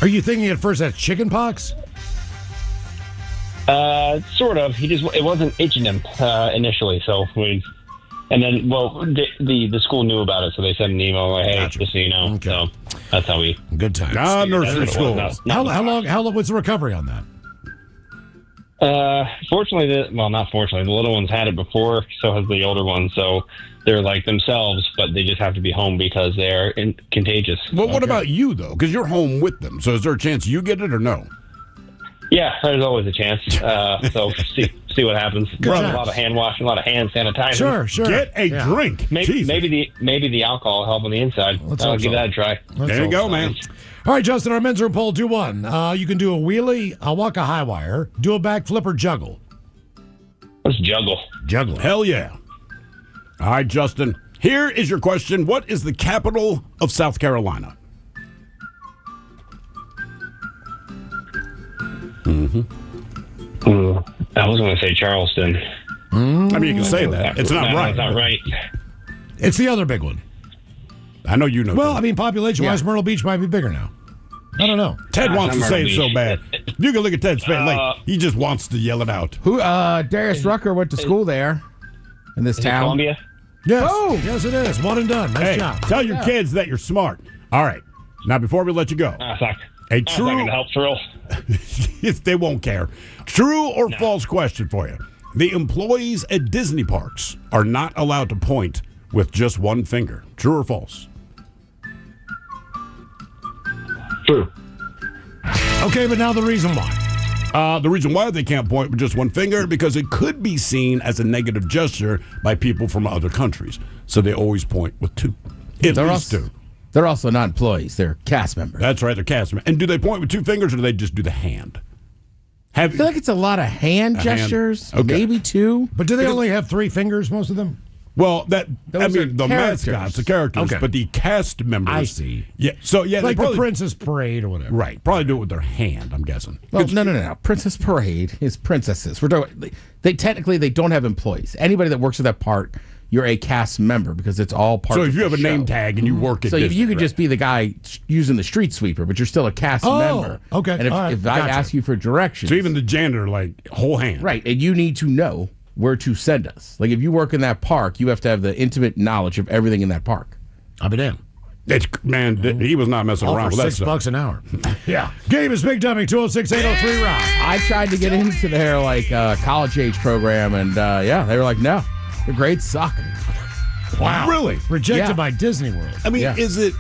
Are you thinking at first that's chicken pox? Sort of. It wasn't itching him initially, so and then the school knew about it, so they sent an email like, hey, just so you know. Okay. So that's how we. Good times. Nursery school. How long? What's the recovery on that? Fortunately, not fortunately, the little ones had it before, so has the older ones. So they're like themselves, but they just have to be home because they are contagious. Well, what about you, though? Because you're home with them. So is there a chance you get it or no? Yeah, there's always a chance. So see what happens. A lot of hand washing, a lot of hand sanitizing. Sure. Get a drink. Maybe the alcohol will help on the inside. I'll give that a try. There you go, man. All right, Justin, our men's room poll 2-1. You can do a wheelie, a walk a high wire, do a backflip, or juggle. Let's juggle. Juggle. Hell yeah. All right, Justin. Here is your question. What is the capital of South Carolina? I was going to say Charleston. I mean, you can say that. It's not right. It's not right. It's the other big one. I know you know. Well, I mean, population-wise, Myrtle Beach might be bigger now. I don't know. Ted wants to say it so bad. You can look at Ted's face. Like, he just wants to yell it out. Darius Rucker went to school there in this town. Columbia? Yes. Oh! Yes, it is. One and done. Nice job. Tell your kids that you're smart. All right. Now, before we let you go, a true... going to help Thrill. They won't care. True or false question for you. The employees at Disney parks are not allowed to point with just one finger. True or false? True. Okay, but now the reason why. The reason why they can't point with just one finger, because it could be seen as a negative gesture by people from other countries. So they always point with 2. At least 2. They're also not employees. They're cast members. That's right. They're cast members. And do they point with 2 fingers or do they just do the hand? # I feel like it's a lot of hand gestures, maybe two. But do they only have 3 fingers, most of them? Well, the characters. mascots, the characters, Okay. but the cast members. I see. Yeah, so yeah, Like they probably, the Princess Parade or whatever. right? Probably do it with their hand. I'm guessing. Well, no. Princess Parade is princesses. We're talking. They technically don't have employees. Anybody that works at that park, you're a cast member because it's all part. So of if you the have a name show. tag and you work at so Disney, you could right? just be the guy using the street sweeper, but you're still a cast member. okay. And if, All right. if I Gotcha. ask you for directions, So even the janitor, like whole hand. right, and you need to know where to send us. Like if you work in that park, you have to have the intimate knowledge of everything in that park. I'll be damned. He was not messing All around for with that $6 stuff. an hour. Yeah. Game is Big Dummy, 206-803 Rock. I tried to get into their college age program, and they were like, no, the grades suck. Wow. Really? Rejected Yeah. by Disney World. I mean, Yeah. is it?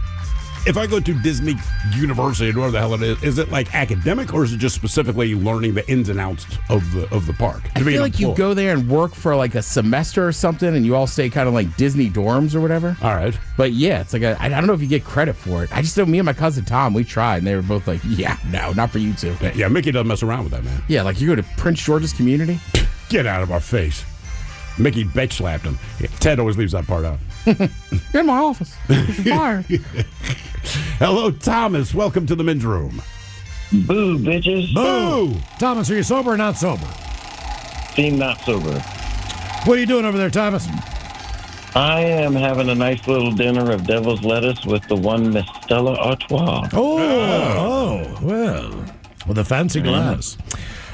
If I go to Disney University or whatever the hell it is it like academic or is it just specifically learning the ins and outs of the park? I feel like you go there and work for like a semester or something, and you all stay kind of like Disney dorms or whatever. All right. But yeah, it's like I don't know if you get credit for it. I just know me and my cousin Tom, we tried, and they were both like, yeah, no, not for you two. Yeah, Mickey doesn't mess around with that, man. Yeah, like you go to Prince George's Community. Get out of our face. Mickey bitch slapped him. Yeah, Ted always leaves that part out. You're in my office. You're fired. Hello, Thomas. Welcome to the men's room. Boo, bitches. Boo! Thomas, are you sober or not sober? Team not sober. What are you doing over there, Thomas? I am having a nice little dinner of devil's lettuce with the one Miss Stella Artois. Well, with a fancy glass.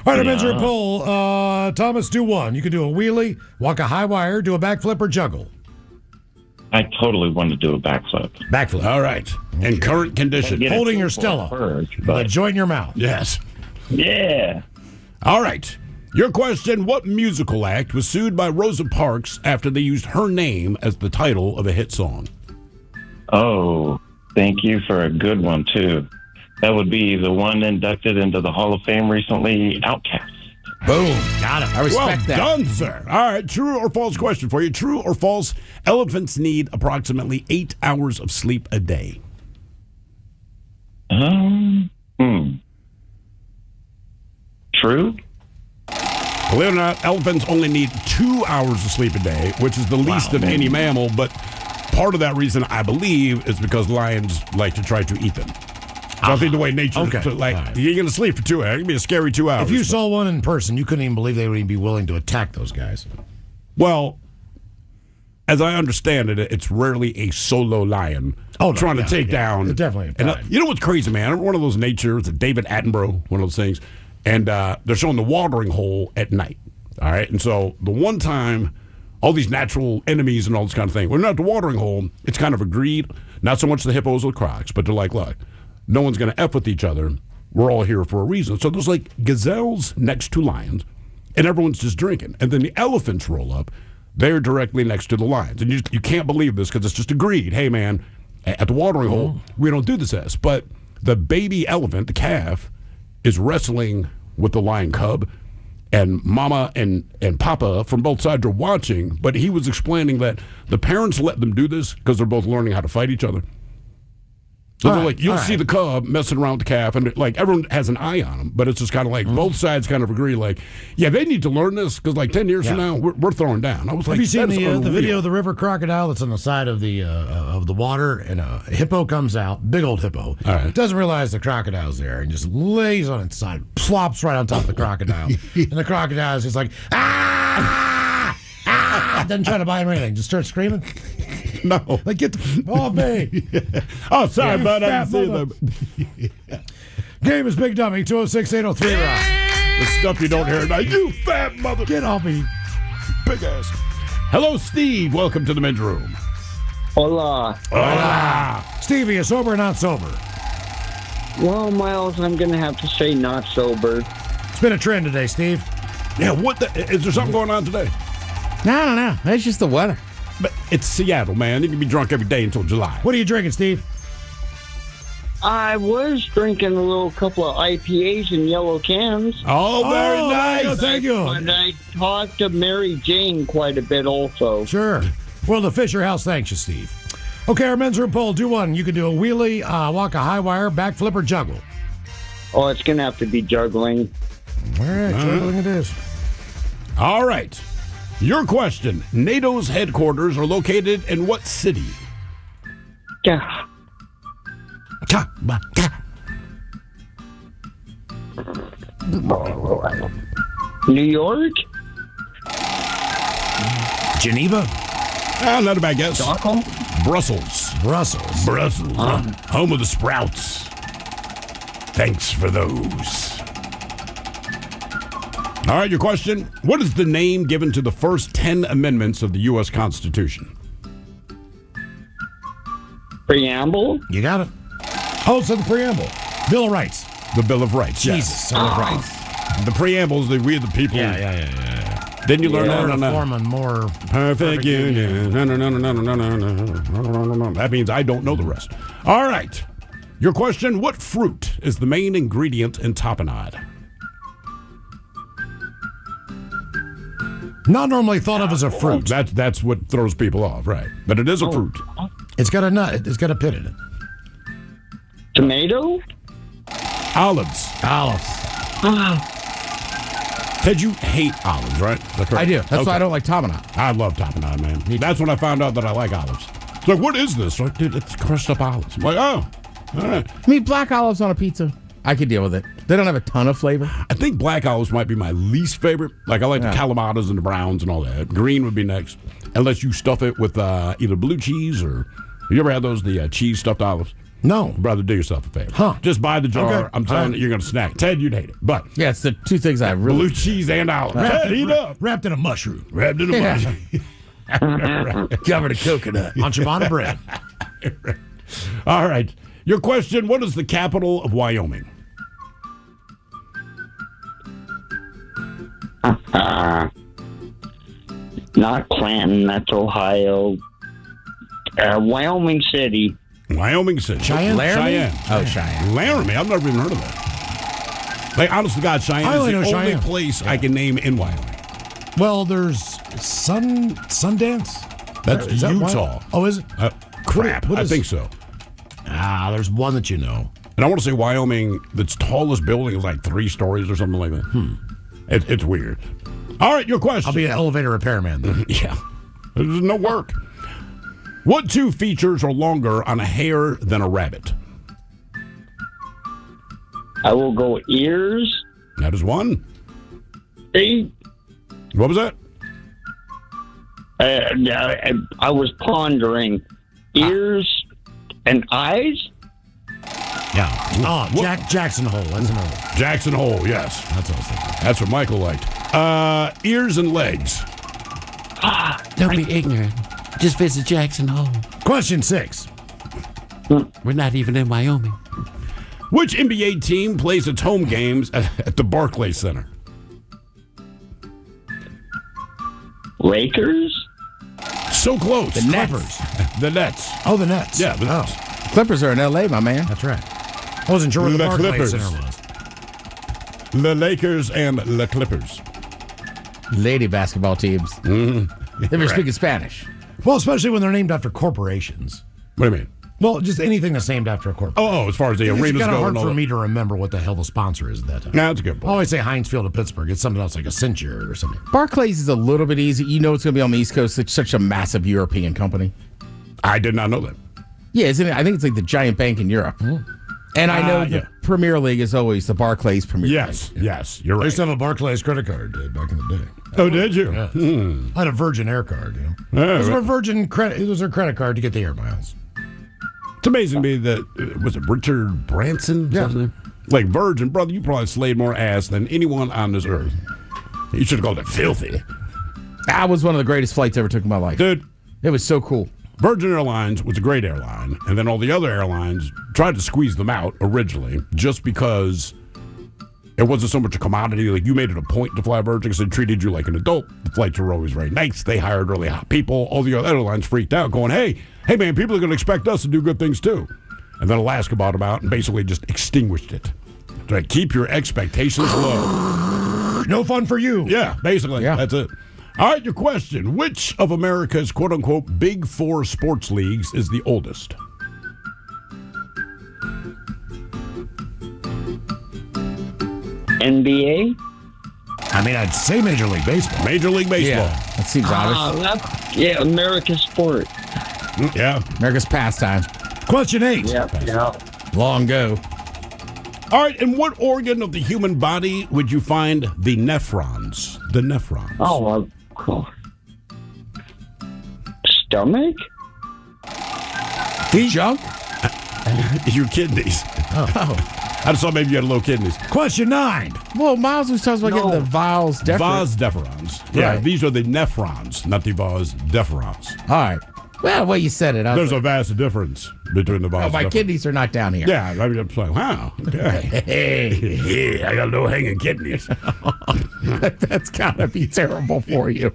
All right, our men's room poll. Thomas, do one. You can do a wheelie, walk a high wire, do a backflip, or juggle. I totally want to do a backflip. Backflip. All right. In current condition. Get it Holding your for Stella. first, With a but joint in your mouth. Yes. yeah. All right. Your question, what musical act was sued by Rosa Parks after they used her name as the title of a hit song? Oh, thank you for a good one, too. That would be the one inducted into the Hall of Fame recently, Outkast. Boom. Got it. I respect that. Well done, sir. All right. True or false question for you. True or false? Elephants need approximately 8 hours of sleep a day. True? Believe it or not, elephants only need 2 hours of sleep a day, which is the least of any mammal. But part of that reason, I believe, is because lions like to try to eat them. So I think the way nature, Okay. so, you're going to sleep for 2 hours. It can be a scary 2 hours. If you saw one in person, you couldn't even believe they would even be willing to attack those guys. Well, as I understand it, it's rarely a solo lion trying to take down. Definitely. And you know what's crazy, man? I remember one of those nature, it's a David Attenborough, one of those things, and they're showing the watering hole at night. All right, and so the one time, all these natural enemies and all this kind of thing. When they're at the watering hole, it's kind of agreed. Not so much the hippos or the crocs, but they're like, look, no one's going to F with each other. We're all here for a reason. So there's like gazelles next to lions, and everyone's just drinking. And then the elephants roll up. They're directly next to the lions. And you can't believe this because it's just agreed. Hey, man, at the watering hole, we don't do this. But the baby elephant, the calf, is wrestling with the lion cub. And Mama and Papa from both sides are watching. But he was explaining that the parents let them do this because they're both learning how to fight each other. So they're like, you'll see the cub messing around with the calf, and like everyone has an eye on him, but it's just kind of like both sides kind of agree, like, yeah, they need to learn this because like 10 years from now, we're throwing down. I was like, have you seen that's the unreal. video of the river crocodile that's on the side of the water, and a hippo comes out, big old hippo, doesn't realize the crocodile's there, and just lays on its side, plops right on top of the crocodile, and the crocodile is just like, doesn't try to buy him anything, just starts screaming. No. Like, get the off me. Oh, sorry, bud. I didn't see them. Game is Big Dummy, 206-803 Rock. The stuff you don't hear tonight. You fat mother. Get off me. Big ass. Hello, Steve. Welcome to the men's room. Hola. Hola. Stevie, you sober or not sober? Well, Miles, I'm going to have to say not sober. It's been a trend today, Steve. Yeah, is there something going on today? No. It's just the weather. But it's Seattle, man. You can be drunk every day until July. What are you drinking, Steve? I was drinking a little couple of IPAs in yellow cans. Oh, very nice. Thank you. And I talked to Mary Jane quite a bit also. Sure. Well, the Fisher House thanks you, Steve. Okay, our men's room poll. Do one. You can do a wheelie, walk a high wire, backflip, or juggle. Oh, it's going to have to be juggling. All right, juggling it is. All right. Your question. NATO's headquarters are located in what city? Yeah. New York? Geneva? Not a bad guess. Stockholm? Brussels. Brussels. Home of the Sprouts. Thanks for those. All right, your question. What is the name given to the first 10 amendments of the U.S. Constitution? Preamble? You got it. Oh, so the preamble. Bill of Rights. The Bill of Rights. Jesus. Bill of Rights. The preambles that we the people. Yeah. Didn't you learn that? To form a more perfect union. No. That means I don't know the rest. All right. Your question. What fruit is the main ingredient in tapenade? Not normally thought of as a fruit. That's what throws people off, right? But it is a fruit. It's got a nut. It's got a pit in it. Tomato? Olives. Ted, you hate olives, right? I do. That's why I don't like tapenade. I love tapenade, man. That's when I found out that I like olives. It's like, what is this? Like, dude, it's crushed up olives. I'm like, oh, all right. I mean, black olives on a pizza, I could deal with it. They don't have a ton of flavor. I think black olives might be my least favorite. Like, I like the Kalamatas and the browns and all that. Green would be next, unless you stuff it with either blue cheese or... Have you ever had those, the cheese stuffed olives? No. Brother, do yourself a favor. Huh. Just buy the jar. Okay. I'm telling you, you're going to snack. Ted, you'd hate it. But yeah, it's the two things I really... Blue cheese and olives. Ted, eat up. Wrapped in a mushroom. Wrapped in a mushroom. Covered in coconut. On ciabatta bread. All right. Your question, what is the capital of Wyoming? Not Clanton, that's Ohio. Wyoming City. Wyoming City. Cheyenne? Cheyenne. Oh, Cheyenne. Laramie. I've never even heard of that. Like, honest to God, Cheyenne is the only place I can name in Wyoming. Well, there's Sundance. That's Utah. Oh, is it? Crap. I think so. There's one that you know. And I want to say Wyoming, its tallest building is like 3 stories or something like that. It's weird. All right, your question. I'll be an elevator repairman then. Yeah. There's no work. What 2 features are longer on a hare than a rabbit? I will go ears. That is one. Feet. What was that? I was pondering ears and eyes. Yeah. Oh, Jackson Hole. That's another one. Jackson Hole, yes. That's what I was thinking. That's what Michael liked. Ears and legs. Don't be ignorant. Just visit Jackson Hole. Question 6. We're not even in Wyoming. Which NBA team plays its home games at the Barclays Center? Lakers? So close. The Nets. The Nets. Oh, the Nets. Yeah, the Nets. Clippers are in L.A., my man. That's right. I wasn't sure where the Barclays Clippers. Center was. The Lakers and the Clippers. Lady basketball teams. Mm-hmm. They were speaking Spanish. Well, especially when they're named after corporations. What do you mean? Well, just anything that's named after a corporation. Oh, as far as the arenas it's kind of go. hard for me to remember what the hell the sponsor is at that time. No, that's a good point. I always say Heinz Field of Pittsburgh. It's something else like Accenture or something. Barclays is a little bit easy. You know it's going to be on the East Coast. It's such a massive European company. I did not know that. Yeah, isn't it? I think it's like the giant bank in Europe. And I know the Premier League is always the Barclays Premier League. Yes, you're right. I used to have a Barclays credit card back in the day. Oh, did you? Yeah. I had a Virgin Air card, you know. Oh, it was a Virgin credit. It was a credit card to get the air miles. It's amazing to me that, was it Richard Branson? Yeah. Like, Virgin, brother, you probably slayed more ass than anyone on this earth. You should have called it filthy. That was one of the greatest flights I ever took in my life. Dude. It was so cool. Virgin Airlines was a great airline, and then all the other airlines tried to squeeze them out originally just because it wasn't so much a commodity. Like, you made it a point to fly Virgin because they treated you like an adult. The flights were always very nice. They hired really hot people. All the other airlines freaked out, going, hey, man, people are going to expect us to do good things too. And then Alaska bought them out and basically just extinguished it. So, like, keep your expectations low. No fun for you. Yeah, basically. Yeah. That's it. All right, your question. Which of America's quote-unquote Big Four sports leagues is the oldest? NBA? I mean, I'd say Major League Baseball. Major League Baseball. Yeah, that seems obvious. Yeah, America's sport. Yeah. America's pastime. Question 8. Yeah. Long ago. All right, in what organ of the human body would you find the nephrons? The nephrons. Oh, cool. Stomach? The junk? Your kidneys. Oh. I just thought maybe you had low kidneys. Question 9. Well, Miles was talking about getting the vas deferens. Vas deferens. Yeah, Right. these are the nephrons, not the vas deferens. All right. Well, the way you said it. I was There's like, a vast difference between the vas oh, my deferens. kidneys are not down here. Yeah, I mean, I'm like, wow. Okay. I got low hanging kidneys. That's got to be terrible for you.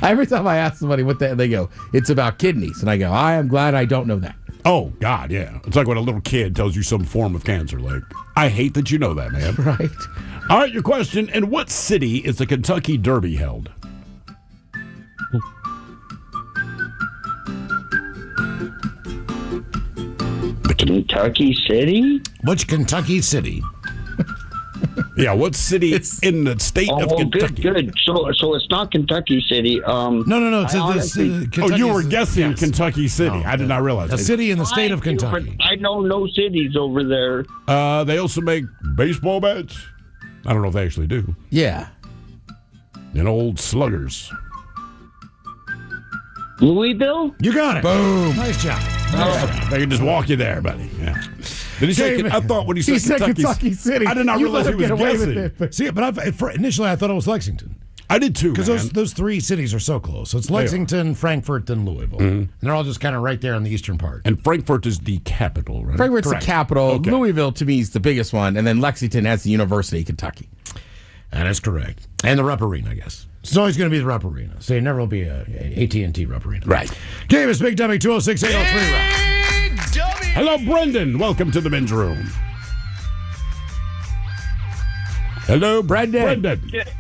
Every time I ask somebody what they go, it's about kidneys. And I go, I am glad I don't know that. Oh, God, yeah. It's like when a little kid tells you some form of cancer. Like, I hate that you know that, man. Right. All right, your question. In what city is the Kentucky Derby held? Kentucky City? Which Kentucky city? Yeah, what city in the state of Kentucky? Good. So it's not Kentucky City. No. Oh, you were guessing Kentucky City. No, I did not realize. A city in the state of I do, but Kentucky. I know no cities over there. They also make baseball bats. I don't know if they actually do. Yeah. And old sluggers. Louisville? You got it. Boom. Nice job. They can just walk you there, buddy. Yeah. Did he say? I thought when he said Kentucky City. I did not You realize let he him was get away with guessing. it, but- See, but initially I thought it was Lexington. I did too. Because those three cities are so close. So it's Lexington, Frankfurt, and Louisville. And they're all just kind of right there in the eastern part. And Frankfurt is the capital, right? Frankfurt's Correct. the capital. Okay. Louisville, to me, is the biggest one. And then Lexington has the University of Kentucky. That is correct. And the Rupp Arena, I guess. It's always going to be the Rupp Arena. So it never will be a AT&T Rupp Arena. Right. Game is Big W 206-803 Rock. Hello, Brendan. Welcome to the men's room. Hello, Brendan.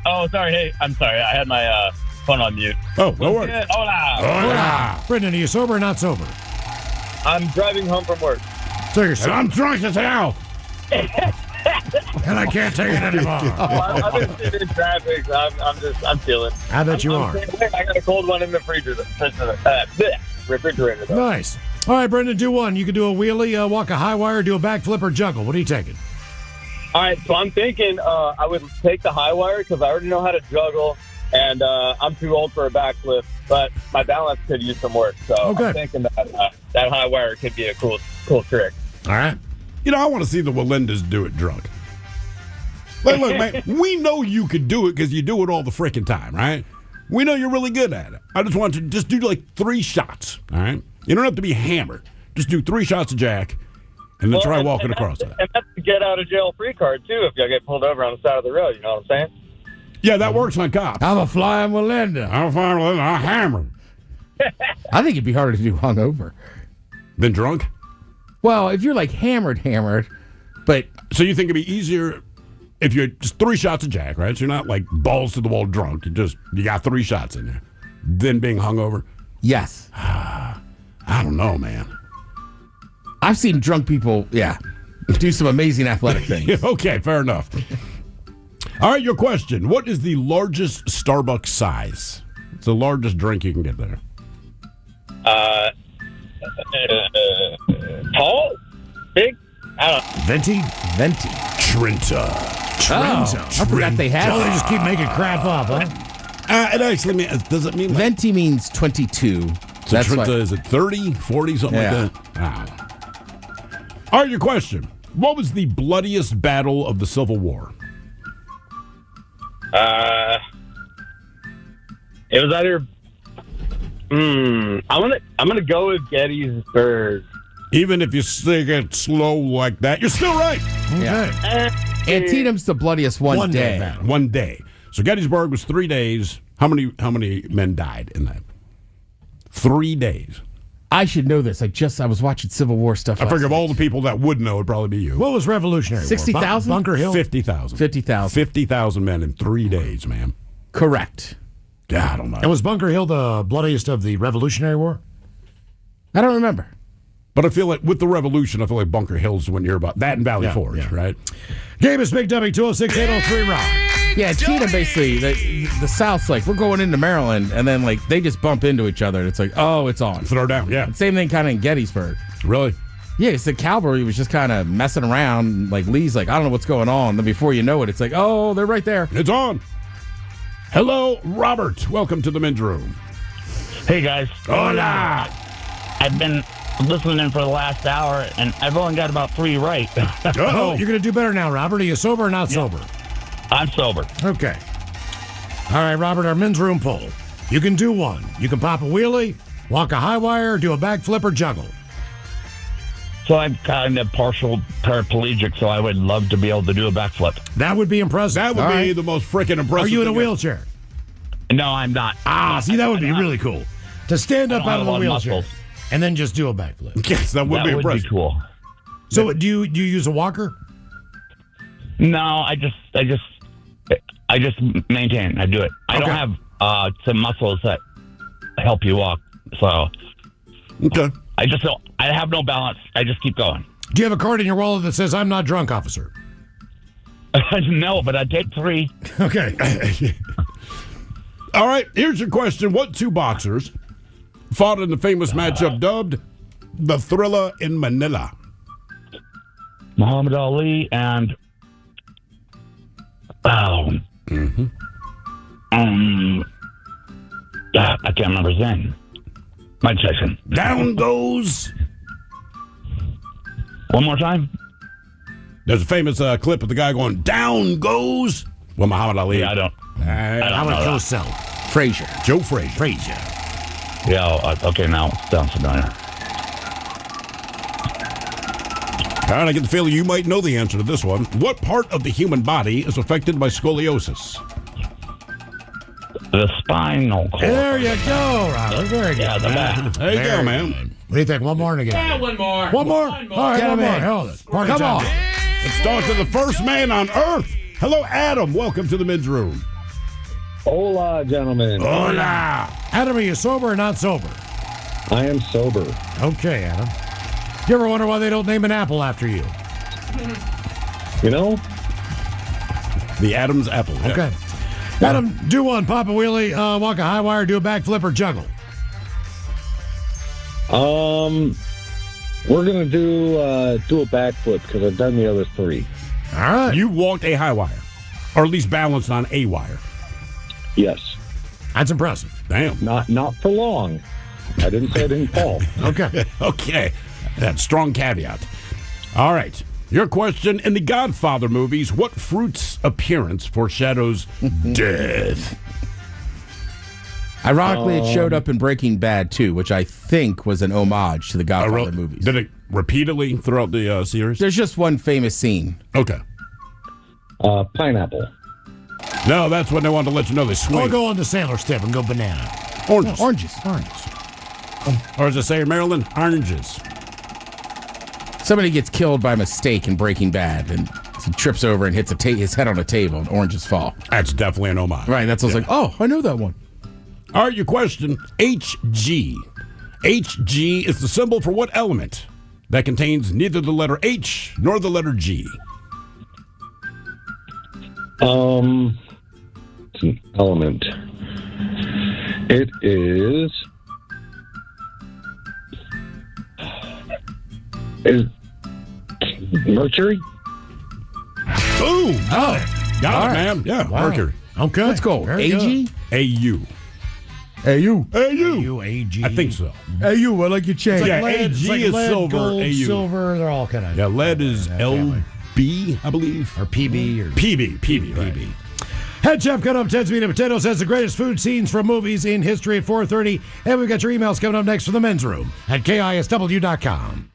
Oh, sorry. Hey, I'm sorry. I had my phone on mute. Oh, no worries. Hola. Hola. Brendan, are you sober or not sober? I'm driving home from work. So you're sober. I'm drunk as hell. And I can't take it anymore. I've been sitting in traffic. So I'm chilling. I bet you are. I got a cold one in the refrigerator. Though. Nice. All right, Brendan, do one. You can do a wheelie, walk a high wire, do a backflip, or juggle. What are you taking? All right, so I'm thinking I would take the high wire because I already know how to juggle, and I'm too old for a backflip, but my balance could use some work. So I'm thinking that that high wire could be a cool trick. All right. You know, I want to see the Walendas do it drunk. Like, look, man, we know you could do it because you do it all the freaking time, right? We know you're really good at it. I just want you to just do like 3 shots, all right? You don't have to be hammered. Just do 3 shots of Jack, and then try walking across that. And that's the get out of jail free card, too, if I get pulled over on the side of the road, you know what I'm saying? Yeah, that works on cops. I'm a flying Melinda. I'm hammered. I think it'd be harder to do hungover. Than drunk? Well, if you're like hammered, but... So you think it'd be easier if you're just 3 shots of Jack, right? So you're not like balls to the wall drunk. You got 3 shots in there. Then being hungover? Yes. I don't know, man. I've seen drunk people, do some amazing athletic things. Okay, fair enough. All right, your question. What is the largest Starbucks size? It's the largest drink you can get there. Tall? Big? I don't know. Venti. Trenta. Oh, I forgot they had Oh, they that. just keep making crap up, huh? It actually means, does it mean like, Venti means 22. so That's Trenta, why- is it 30, 40, something Yeah. like that? Wow. All right, your question. What was the bloodiest battle of the Civil War? It was either... I'm gonna go with Gettysburg. Even if you say it slow like that, you're still right. Yeah. Antietam's the bloodiest one day. battle. 1 day. So Gettysburg was 3 days. How many men died in that? 3 days. I should know this. I was watching Civil War stuff. I last figure of night. all the people that would know, it'd probably be you. What was Revolutionary War? 60,000? Bunker Hill? 50,000. 50,000. 50,000 men in 3 days, man. Correct. Yeah, I don't know. And was Bunker Hill the bloodiest of the Revolutionary War? I don't remember. But I feel like with the Revolution, I feel like Bunker Hill's when you're about that and Valley Forge, right? Game is Big W 206-803 Rock. Yeah, Tina basically, the South's like, we're going into Maryland, and then like they just bump into each other. And it's like, oh, it's on. Throw down, yeah. Same thing kind of in Gettysburg. Really? Yeah, it's the cavalry was just kind of messing around. Like Lee's like, I don't know what's going on. Then before you know it, it's like, oh, they're right there. It's on. Hello, Robert. Welcome to the men's room. Hey, guys. Hola. I've been listening for the last hour, and I've only got about 3 right. Oh, you're going to do better now, Robert. Are you sober or not sober? I'm sober. Okay. All right, Robert, our men's room poll. You can do one. You can pop a wheelie, walk a high wire, do a backflip, or juggle. So I'm kind of partial paraplegic, so I would love to be able to do a backflip. That would be impressive. That would be the most freaking impressive. Are you in a thing wheelchair? No, I'm not. See, that would be really cool. To stand up I out don't of the have a lot of wheelchair muscles. and then just do a backflip. Yes, that would be impressive. Cool. So do you use a walker? No, I just maintain. I do it. I don't have some muscles that help you walk. So okay. I have no balance. I just keep going. Do you have a card in your wallet that says, I'm not drunk, officer? No, but I take 3. Okay. All right, here's your question. What 2 boxers fought in the famous matchup dubbed the Thriller in Manila? Muhammad Ali and I can't remember his name. Mike Tyson. Down goes. One more time. There's a famous clip of the guy going, down goes. Well, Muhammad Ali. Yeah, I don't know Cosell. Frazier. Joe Frazier. Frazier. Yeah, okay, now sounds familiar. All right, I get the feeling you might know the answer to this one. What part of the human body is affected by scoliosis? The spinal cord. There you go, Robert. Very good. Yeah, the back. There you go, man. What do you think? One more and again. Yeah, one more. One more? All right, Get one him more. in. Hold it. Party Come time. on. Let's talk to the first man on earth. Hello, Adam. Welcome to the men's room. Hola, gentlemen. Hola. Adam, are you sober or not sober? I am sober. Okay, Adam. You ever wonder why they don't name an apple after you? You know? The Adam's apple. Yeah. Okay. Adam, do one. Pop a wheelie, walk a high wire, do a backflip, or juggle. We're gonna do a backflip because I've done the other 3. All right. You walked a high wire, or at least balanced on a wire. Yes. That's impressive. Damn. Not for long. I didn't say I didn't fall. Okay. Okay. That's strong caveat. All right. Your question: in the Godfather movies, what fruit's appearance foreshadows death? Ironically, it showed up in Breaking Bad too, which I think was an homage to the Godfather movies. Did it repeatedly throughout the series? There's just one famous scene. Okay. Pineapple. No, that's when they wanted to let you know they swing. Or go on the sailor step and go banana. Oranges. No, oranges. Or as I say in Maryland, oranges. Somebody gets killed by mistake in Breaking Bad, and he trips over and hits his head on a table, and oranges fall. That's definitely an homage. Right, that's what's like, oh, I know that one. All right, your question, HG. HG is the symbol for what element that contains neither the letter H nor the letter G? It's an element. It is Mercury? Boom! Oh, got it, man. Yeah, Wow. Mercury. Okay. Let's go. Very AG? AU. AU. AU. AG. I think so. AU, I like your change. Yeah, Lead, AG like is lead, silver. gold, AU. silver, they're all kind of. Yeah, lead is LB, I believe. Or PB. Or PB. Right. PB. Head Chef cut up Ted's Meat and Potatoes has the greatest food scenes from movies in history at 4:30. And we've got your emails coming up next from the men's room at KISW.com.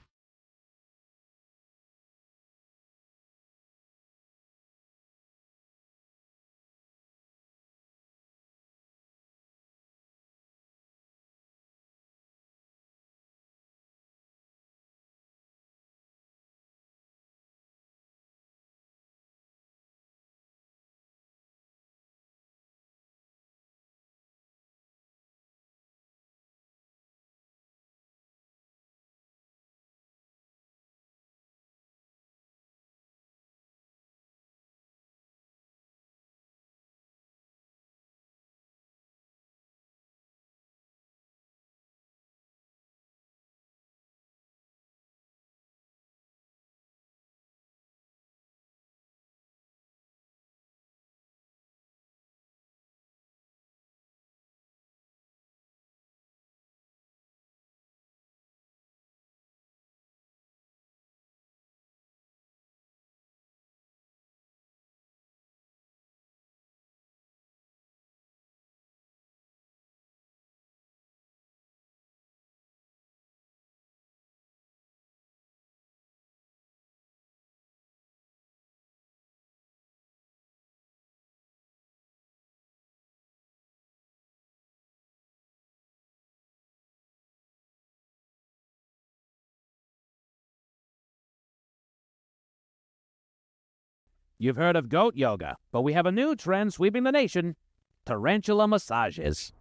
You've heard of goat yoga, but we have a new trend sweeping the nation: tarantula massages.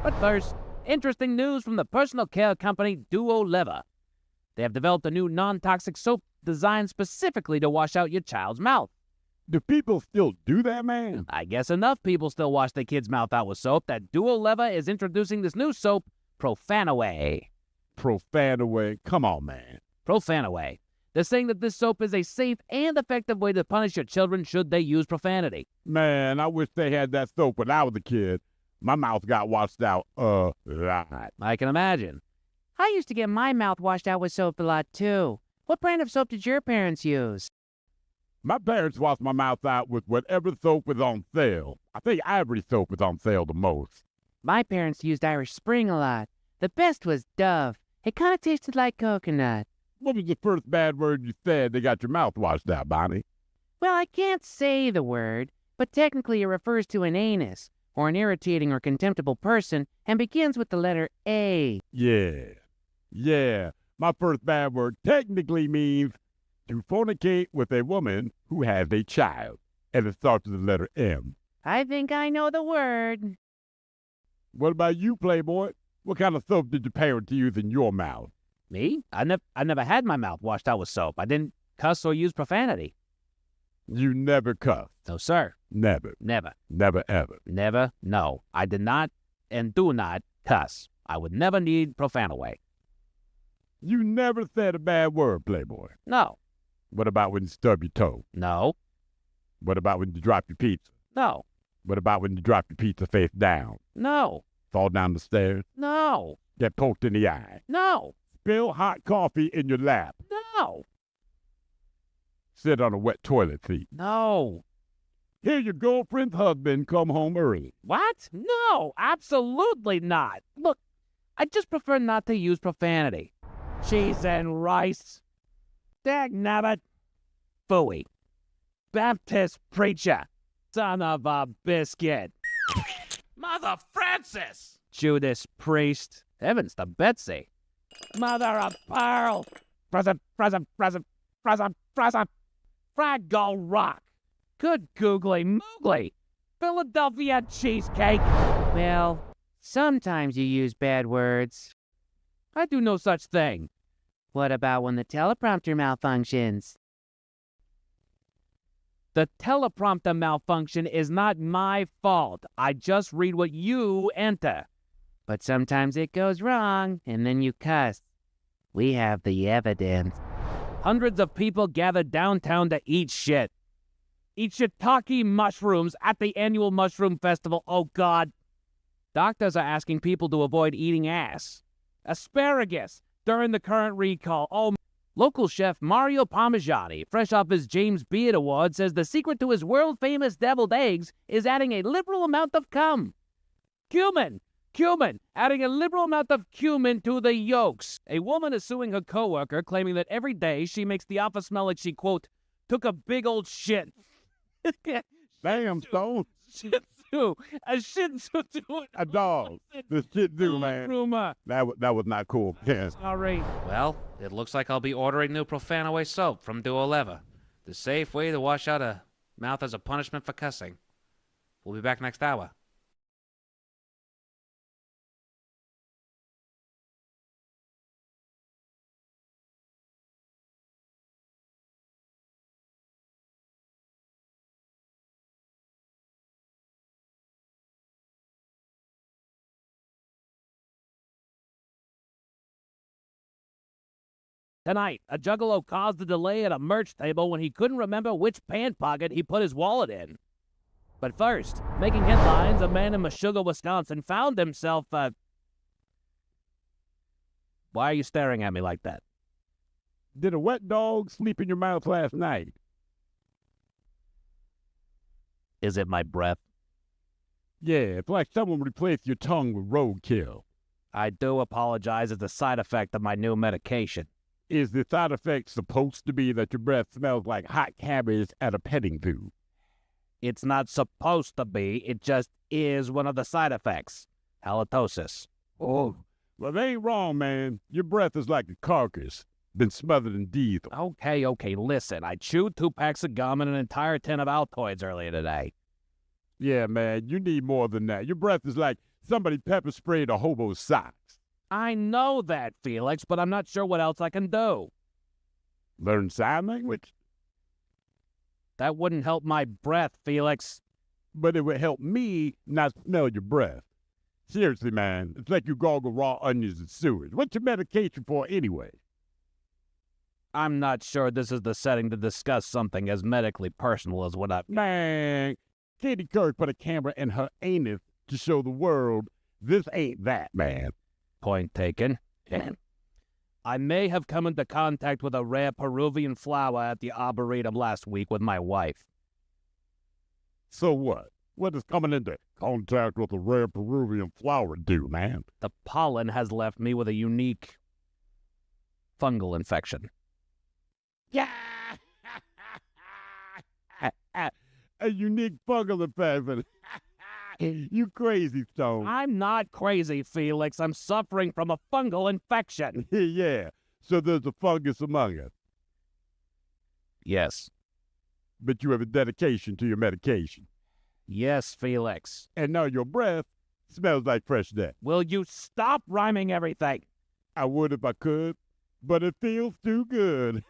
But first, interesting news from the personal care company Duo Lever. They have developed a new non-toxic soap designed specifically to wash out your child's mouth. Do people still do that, man? I guess enough people still wash their kids' mouth out with soap that Duo Lever is introducing this new soap, Profanaway. Profanaway? Come on, man. Profanaway. They're saying that this soap is a safe and effective way to punish your children should they use profanity. Man, I wish they had that soap when I was a kid. My mouth got washed out a lot. I can imagine. I used to get my mouth washed out with soap a lot, too. What brand of soap did your parents use? My parents washed my mouth out with whatever soap was on sale. I think Ivory soap was on sale the most. My parents used Irish Spring a lot. The best was Dove. It kind of tasted like coconut. What was the first bad word you said they got your mouth washed out, Bonnie? Well, I can't say the word, but technically it refers to an anus, or an irritating or contemptible person, and begins with the letter A. Yeah. My first bad word technically means to fornicate with a woman who has a child, and it starts with the letter M. I think I know the word. What about you, Playboy? What kind of soap did your parents use in your mouth? Me? I never had my mouth washed out with soap. I didn't cuss or use profanity. You never cussed? No, sir. Never? Never, ever? Never, no. I did not and do not cuss. I would never need Profanaway. You never said a bad word, Playboy? No. What about when you stub your toe? No. What about when you drop your pizza? No. What about when you drop your pizza face down? No. Fall down the stairs? No. Get poked in the eye? No. Spill hot coffee in your lap? No. Sit on a wet toilet seat? No. Hear your girlfriend's husband come home early? What? No, absolutely not. Look, I just prefer not to use profanity. Cheese and rice. Dagnabbit. Phooey. Baptist preacher. Son of a biscuit. Mother Francis! Judas priest. Heavens to Betsy. Mother of pearl. Present. Fraggle rock. Good googly moogly. Philadelphia cheesecake. Well, sometimes you use bad words. I do no such thing. What about when the teleprompter malfunctions? The teleprompter malfunction is not my fault. I just read what you enter. But sometimes it goes wrong, and then you cuss. We have the evidence. Hundreds of people gathered downtown to eat shit. Eat shiitake mushrooms at the annual mushroom festival. Oh, God. Doctors are asking people to avoid eating ass. Asparagus during the current recall. Oh, local chef Mario Parmigiani, fresh off his James Beard Award, says the secret to his world-famous deviled eggs is adding a liberal amount of cum. Cumin, adding a liberal amount of cumin to the yolks. A woman is suing her coworker, claiming that every day she makes the office smell like she, quote, took a big old shit. Damn, Stone. Shih Tzu. A Shih Tzu. A dog. The Shih Tzu, man. Rumor. That was not cool. Yeah. Sorry. Well, it looks like I'll be ordering new Profanaway soap from Duo Lever. The safe way to wash out a mouth as a punishment for cussing. We'll be back next hour. Tonight, a juggalo caused a delay at a merch table when he couldn't remember which pant pocket he put his wallet in. But first, making headlines, a man in Meshuggah, Wisconsin found himself, Why are you staring at me like that? Did a wet dog sleep in your mouth last night? Is it my breath? Yeah, it's like someone replaced your tongue with roadkill. I do apologize as a side effect of my new medication. Is the side effect supposed to be that your breath smells like hot cabbage at a petting zoo? It's not supposed to be. It just is one of the side effects. Halitosis. Oh, well, they ain't wrong, man. Your breath is like a carcass. been smothered in diesel. Okay, listen. I chewed 2 packs of gum and an entire tin of Altoids earlier today. Yeah, man, you need more than that. Your breath is like somebody pepper sprayed a hobo's socks. I know that, Felix, but I'm not sure what else I can do. Learn sign language? That wouldn't help my breath, Felix. But it would help me not smell your breath. Seriously, man, it's like you gargle raw onions and sewage. What's your medication for anyway? I'm not sure this is the setting to discuss something as medically personal as what I've... Man, Katie Couric put a camera in her anus to show the world this ain't that, man. Point taken. I may have come into contact with a rare Peruvian flower at the Arboretum last week with my wife. So what? What does coming into contact with a rare Peruvian flower do, man? The pollen has left me with a unique fungal infection. Yeah! A unique fungal infection. You crazy, Stone. I'm not crazy, Felix. I'm suffering from a fungal infection. Yeah, so there's a fungus among us. Yes. But you have a dedication to your medication. Yes, Felix. And now your breath smells like fresh death. Will you stop rhyming everything? I would if I could, but it feels too good.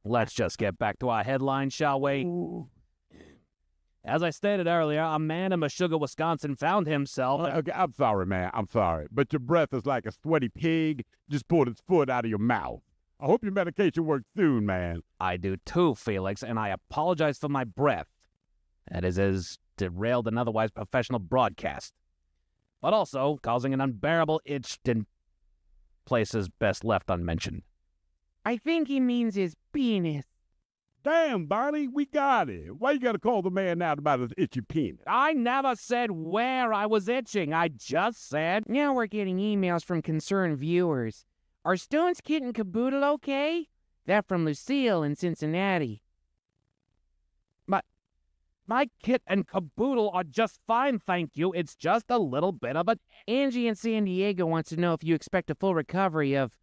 Let's just get back to our headline, shall we? Ooh. As I stated earlier, a man in Meshuggah, Wisconsin found himself... Okay, I'm sorry, man. I'm sorry. But your breath is like a sweaty pig just pulled its foot out of your mouth. I hope your medication works soon, man. I do too, Felix, and I apologize for my breath. That has derailed an otherwise professional broadcast. But also causing an unbearable itch in places best left unmentioned. I think he means his penis. Damn, Bonnie, we got it. Why you gotta call the man out about his itchy penis? I never said where I was itching. I just said... Now we're getting emails from concerned viewers. Are Stone's Kit and Caboodle okay? That from Lucille in Cincinnati. My kit and caboodle are just fine, thank you. It's just a little bit of a... Angie in San Diego wants to know if you expect a full recovery of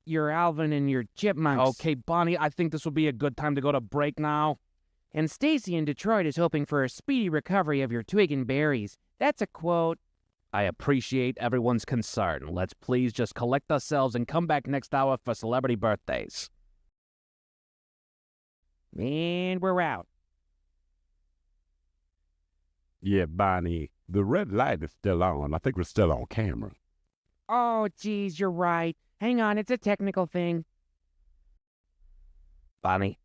your Alvin and your chipmunks. Okay, Bonnie, I think this will be a good time to go to break now. And Stacy in Detroit is hoping for a speedy recovery of your twig and berries. That's a quote. I appreciate everyone's concern. Let's please just collect ourselves and come back next hour for celebrity birthdays. And we're out. Yeah, Bonnie, the red light is still on. I think we're still on camera. Oh, geez, you're right. Hang on, it's a technical thing. Bonnie,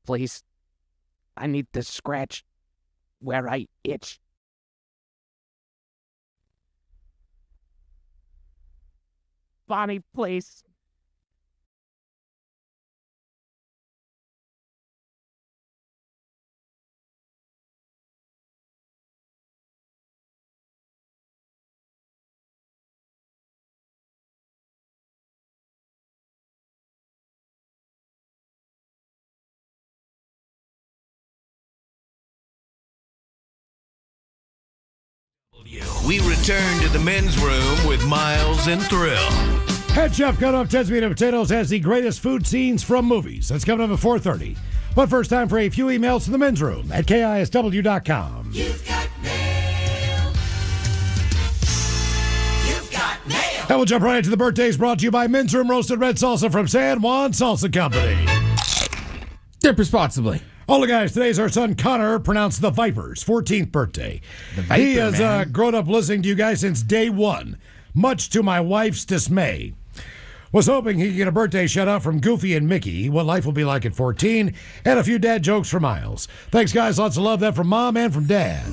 please. I need to scratch where I itch. Bonnie, please. We return to the men's room with Miles and Thrill. Head chef cut off Ted's Meat and Potatoes has the greatest food scenes from movies. That's coming up at 4:30. But first, time for a few emails to the men's room at KISW.com. You've got mail. You've got mail. And we'll jump right into the birthdays brought to you by Men's Room Roasted Red Salsa from San Juan Salsa Company. Dip responsibly. All the guys, today's our son Connor, pronounced the Viper's 14th birthday. The Viper, he has grown up listening to you guys since day one, much to my wife's dismay. Was hoping he could get a birthday shout out from Goofy and Mickey, what life will be like at 14, and a few dad jokes for Miles. Thanks, guys. Lots of love that from Mom and from Dad.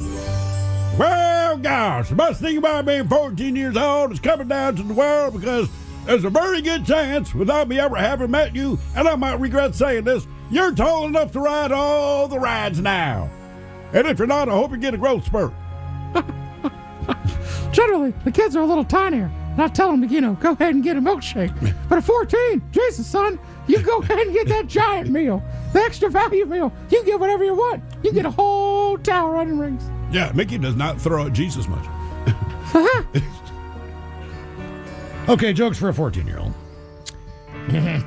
Well, gosh, the best thing about being 14 years old is coming down to the world because there's a very good chance, without me ever having met you, and I might regret saying this, you're tall enough to ride all the rides now. And if you're not, I hope you get a growth spurt. Generally, the kids are a little tinier, and I tell them to, go ahead and get a milkshake. But at 14, Jesus, son, you go ahead and get that giant meal, the extra value meal. You get whatever you want. You get a whole tower onion rings. Yeah, Mickey does not throw at Jesus much. Okay, jokes for a 14-year-old.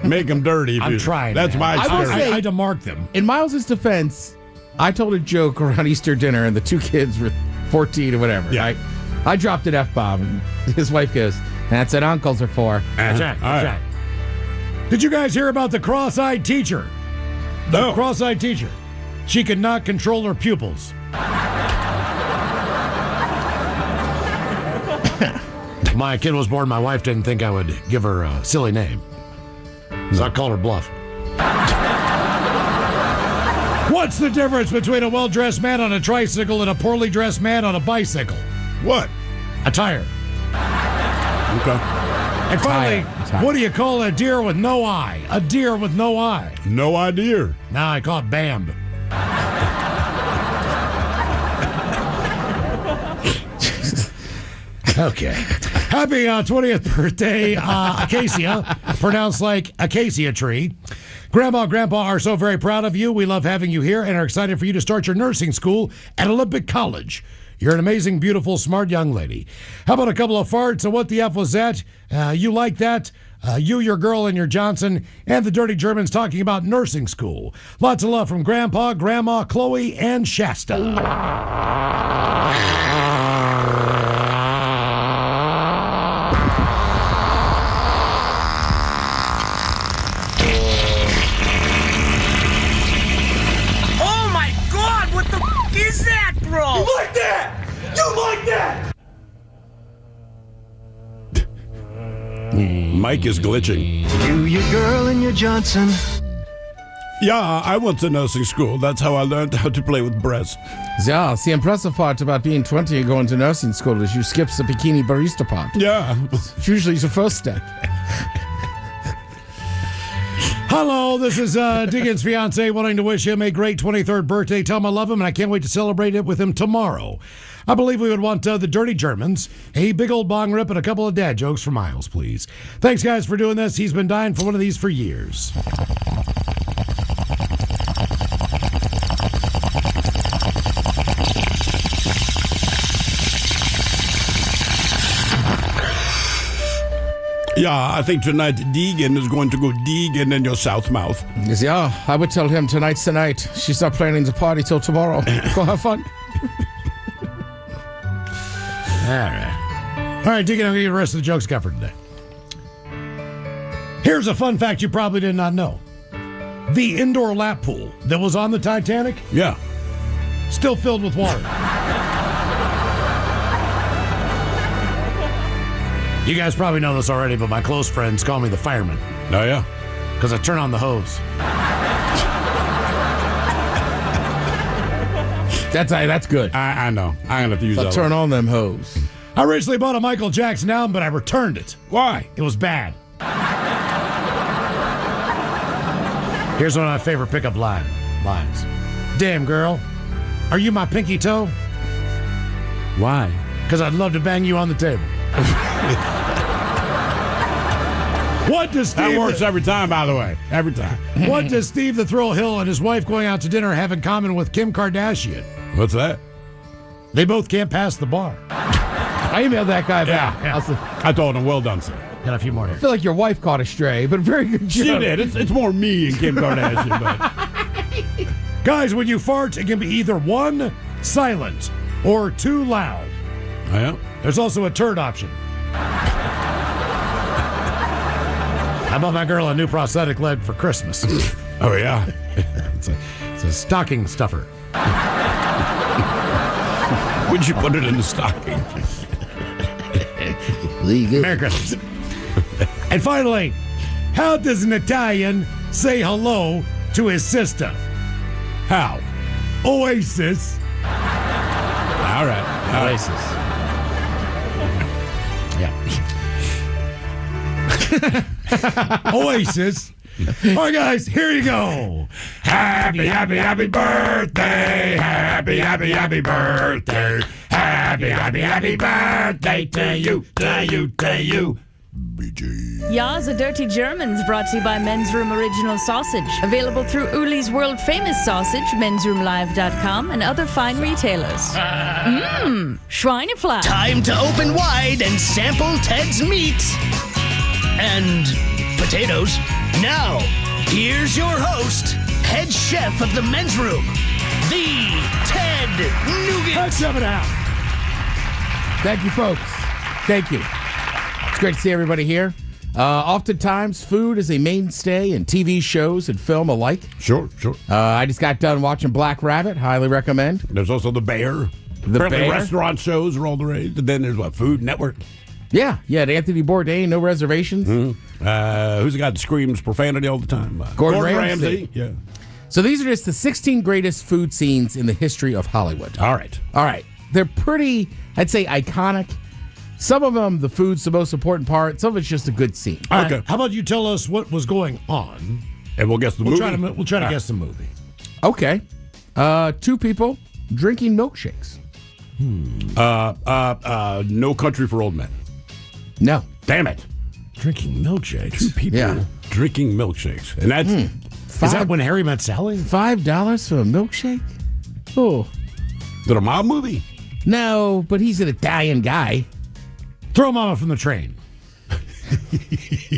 Make them dirty. I'm trying. That's man. my I will spirit. say- I had to mark them. In Miles' defense, I told a joke around Easter dinner, and the two kids were 14 or whatever. Yeah. Right? I dropped an F-bomb, and his wife goes, "That's what uncles are for." That's right. All That's right. right. Did you guys hear about the cross-eyed teacher? No. The cross-eyed teacher. She could not control her pupils. My kid was born. My wife didn't think I would give her a silly name, so I called her bluff. What's the difference between a well-dressed man on a tricycle and a poorly dressed man on a bicycle? What? A tire. Okay. And finally, Tire. what do you call a deer with no eye? A deer with no eye. No idea. Now I call it Bamb. Okay. Happy 20th birthday, Acacia, pronounced like acacia tree. Grandma, Grandpa are so very proud of you. We love having you here and are excited for you to start your nursing school at Olympic College. You're an amazing, beautiful, smart young lady. How about a couple of farts? So what the F was that? You like that? You, your girl, and your Johnson, and the Dirty Germans talking about nursing school. Lots of love from Grandpa, Grandma, Chloe, and Shasta. Oh my god, what the is that, bro? You like that? You like that? Mike is glitching. You, your girl, and your Johnson. Yeah, I went to nursing school. That's how I learned how to play with breasts. Yeah, the impressive part about being 20 and going to nursing school is you skip the bikini barista part. Yeah. It's usually the first step. Hello, this is Deacon's fiance wanting to wish him a great 23rd birthday. Tell him I love him, and I can't wait to celebrate it with him tomorrow. I believe we would want the Dirty Germans, a big old bong rip, and a couple of dad jokes for Miles, please. Thanks, guys, for doing this. He's been dying for one of these for years. Yeah, I think tonight Deegan is going to go Deegan in your south mouth. Yeah, I would tell him tonight's the night. She's not planning the party till tomorrow. Go have fun. All right, Deacon, I'm going to give the rest of the jokes got for today. Here's a fun fact you probably did not know. The indoor lap pool that was on the Titanic, Yeah. still filled with water. You guys probably know this already, but my close friends call me the fireman Oh, yeah. because I turn on the hose. That's good. I know. I'm going to have to use So that. turn on them hoes. I recently bought a Michael Jackson album, but I returned it. Why? It was bad. Here's one of my favorite pickup lines. Damn, girl. Are you my pinky toe? Why? Because I'd love to bang you on the table. What does Steve... That works every time, by the way. Every time. What does Steve the Thrill Hill and his wife going out to dinner have in common with Kim Kardashian? What's that? They both can't pass the bar. I emailed that guy back. Yeah. I told him, well done, sir. Got a few more here. I feel like your wife caught a stray, but very good job. She did. It's more me and Kim Kardashian, but... Guys, when you fart, it can be either 1, silent, or 2, loud. Oh, yeah? There's also a turd option. I bought my girl a new prosthetic leg for Christmas. Oh, yeah? It's a stocking stuffer. Would you put it in the stocking? Merry Christmas. And finally, how does an Italian say hello to his sister? How? Oasis. All right. Oasis. Yeah. Oasis. All right, guys, here you go. Happy, happy, happy birthday. Happy, happy, happy birthday. Happy, happy, happy birthday to you, to you, to you. Ja, the Dirty Germans, brought to you by Men's Room Original Sausage. Available through Uli's World Famous Sausage, mensroomlive.com, and other fine retailers. Schweinefleisch. Time to open wide and sample Ted's meat. and potatoes. Now, here's your host, head chef of the men's room, the Ted Nugent. Let's have it out. Thank you, folks. Thank you. It's great to see everybody here. Oftentimes, food is a mainstay in TV shows and film alike. Sure. I just got done watching Black Rabbit. Highly recommend. There's also The Bear. Apparently Bear? Restaurant shows are all the rage. And then there's Food Network. Yeah, Anthony Bourdain, No Reservations. Mm-hmm. Who's the guy that screams profanity all the time? Gordon Ramsay. Yeah. So these are just the 16 greatest food scenes in the history of Hollywood. All right. They're pretty, I'd say, iconic. Some of them, the food's the most important part. Some of it's just a good scene. Okay. Right. How about you tell us what was going on? And we'll guess the movie. We'll try to guess the movie. Okay. 2 people drinking milkshakes. No Country for Old Men. No. Damn it. Drinking milkshakes. 2 people drinking milkshakes. And that's... Is that When Harry Met Sally? $5 for a milkshake? Oh. Is it a mob movie? No, but he's an Italian guy. Throw Mama from the Train.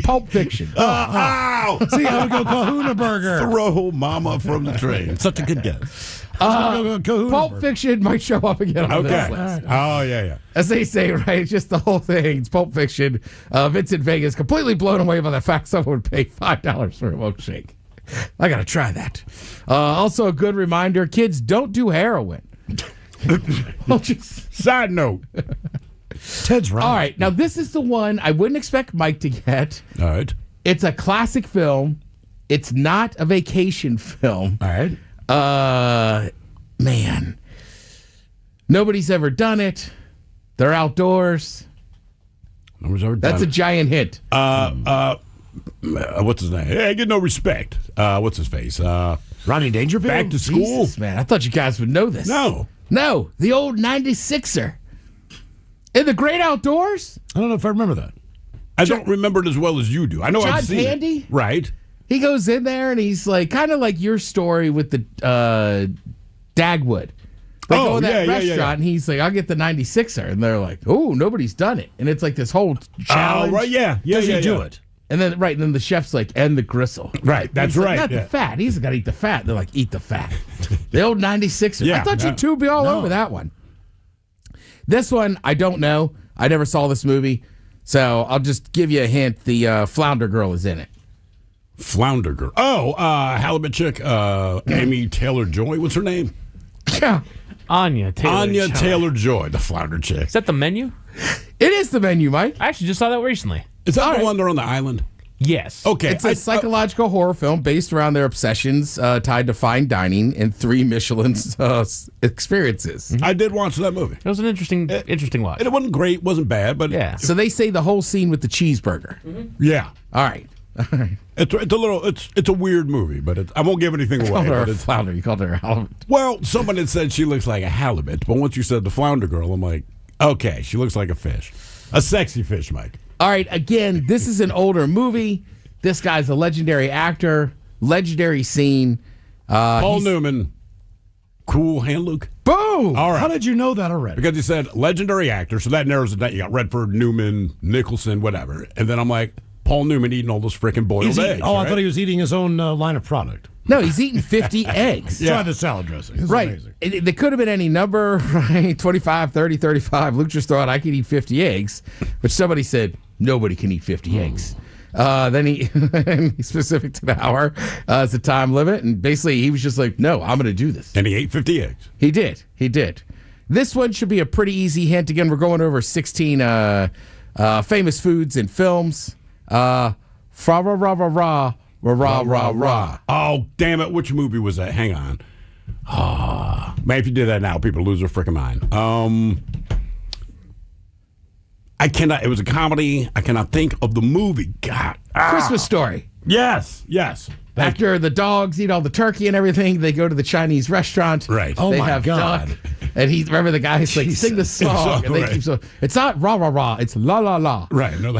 Pulp Fiction. Ow! See, I would go Kahuna Burger. Throw Mama from the Train. Such a good guess. Pulp Fiction might show up again on this list. Right. Oh, yeah. As they say, right? Just the whole thing. It's Pulp Fiction. Vincent Vega is completely blown away by the fact someone would pay $5 for a milkshake. I got to try that. Also, a good reminder, kids, don't do heroin. Side note. Ted's right. All right. Now, this is the one I wouldn't expect Mike to get. All right. It's a classic film. It's not a vacation film. All right. Man. Nobody's ever done it. They're outdoors. Nobody's ever done That's it. a giant hit. What's his name? Hey, I get no respect. What's his face? Rodney Dangerfield? Back to School? Jesus, man. I thought you guys would know this. No, the old 96er. In the Great Outdoors? I don't know if I remember that. I don't remember it as well as you do. I know John I've seen Tandy? it. Right. He goes in there and he's like, kind of like your story with the Dagwood. They go to that restaurant and he's like, I'll get the 96er. And they're like, oh, nobody's done it. And it's like this whole challenge. Oh, right, yeah. Does he do it? And then the chef's like, and the gristle. Right, that's He's like, right. Not the fat. He's got to eat the fat. They're like, eat the fat. The old 96er. Yeah, I thought you'd two be all over that one. This one, I don't know. I never saw this movie. So I'll just give you a hint. The Flounder Girl is in it. Flounder Girl. Oh, halibut chick, Amy Taylor-Joy. What's her name? Yeah. Anya Taylor-Joy, the Flounder chick. Is that the menu? It is the menu, Mike. I actually just saw that recently. Is that the one they're on the island? Yes. Okay. It's a psychological horror film based around their obsessions tied to fine dining and 3 Michelin experiences. I did watch that movie. It was an interesting watch. It wasn't great, wasn't bad, but yeah. So they say the whole scene with the cheeseburger. Mm-hmm. Yeah. All right. It's a weird movie, but I won't give anything away. You called her but a flounder. You called her a halibut. Well, someone had said she looks like a halibut, but once you said the Flounder Girl, I'm like, okay, she looks like a fish. A sexy fish, Mike. All right, again, this is an older movie. This guy's a legendary actor, legendary scene. Paul Newman, Cool Hand Luke. Boom! All right. How did you know that already? Because you said legendary actor, so that narrows it down. You got Redford, Newman, Nicholson, whatever. And then I'm like, Paul Newman eating all those freaking boiled eggs. I thought he was eating his own line of product. No, he's eating 50 eggs. Try the salad dressing. This is right. amazing. There could have been any number, right? 25, 30, 35. Luke just thought I could eat 50 eggs, but somebody said nobody can eat 50 eggs. Then he specific to the hour as the time limit, and basically he was just like, no, I'm going to do this. And he ate 50 eggs. He did. This one should be a pretty easy hint. Again, we're going over 16 famous foods and films. Fra-ra-ra-ra-ra. Rah. Oh, damn it. Which movie was that? Hang on. Man, if you did that now, people lose their freaking mind. I cannot. It was a comedy. I cannot think of the movie. God. Christmas Story. Yes. After the dogs eat all the turkey and everything, they go to the Chinese restaurant. Right. They have duck. And remember the guy's like, sing the song. And they keep it's not rah, it's la. Right. No,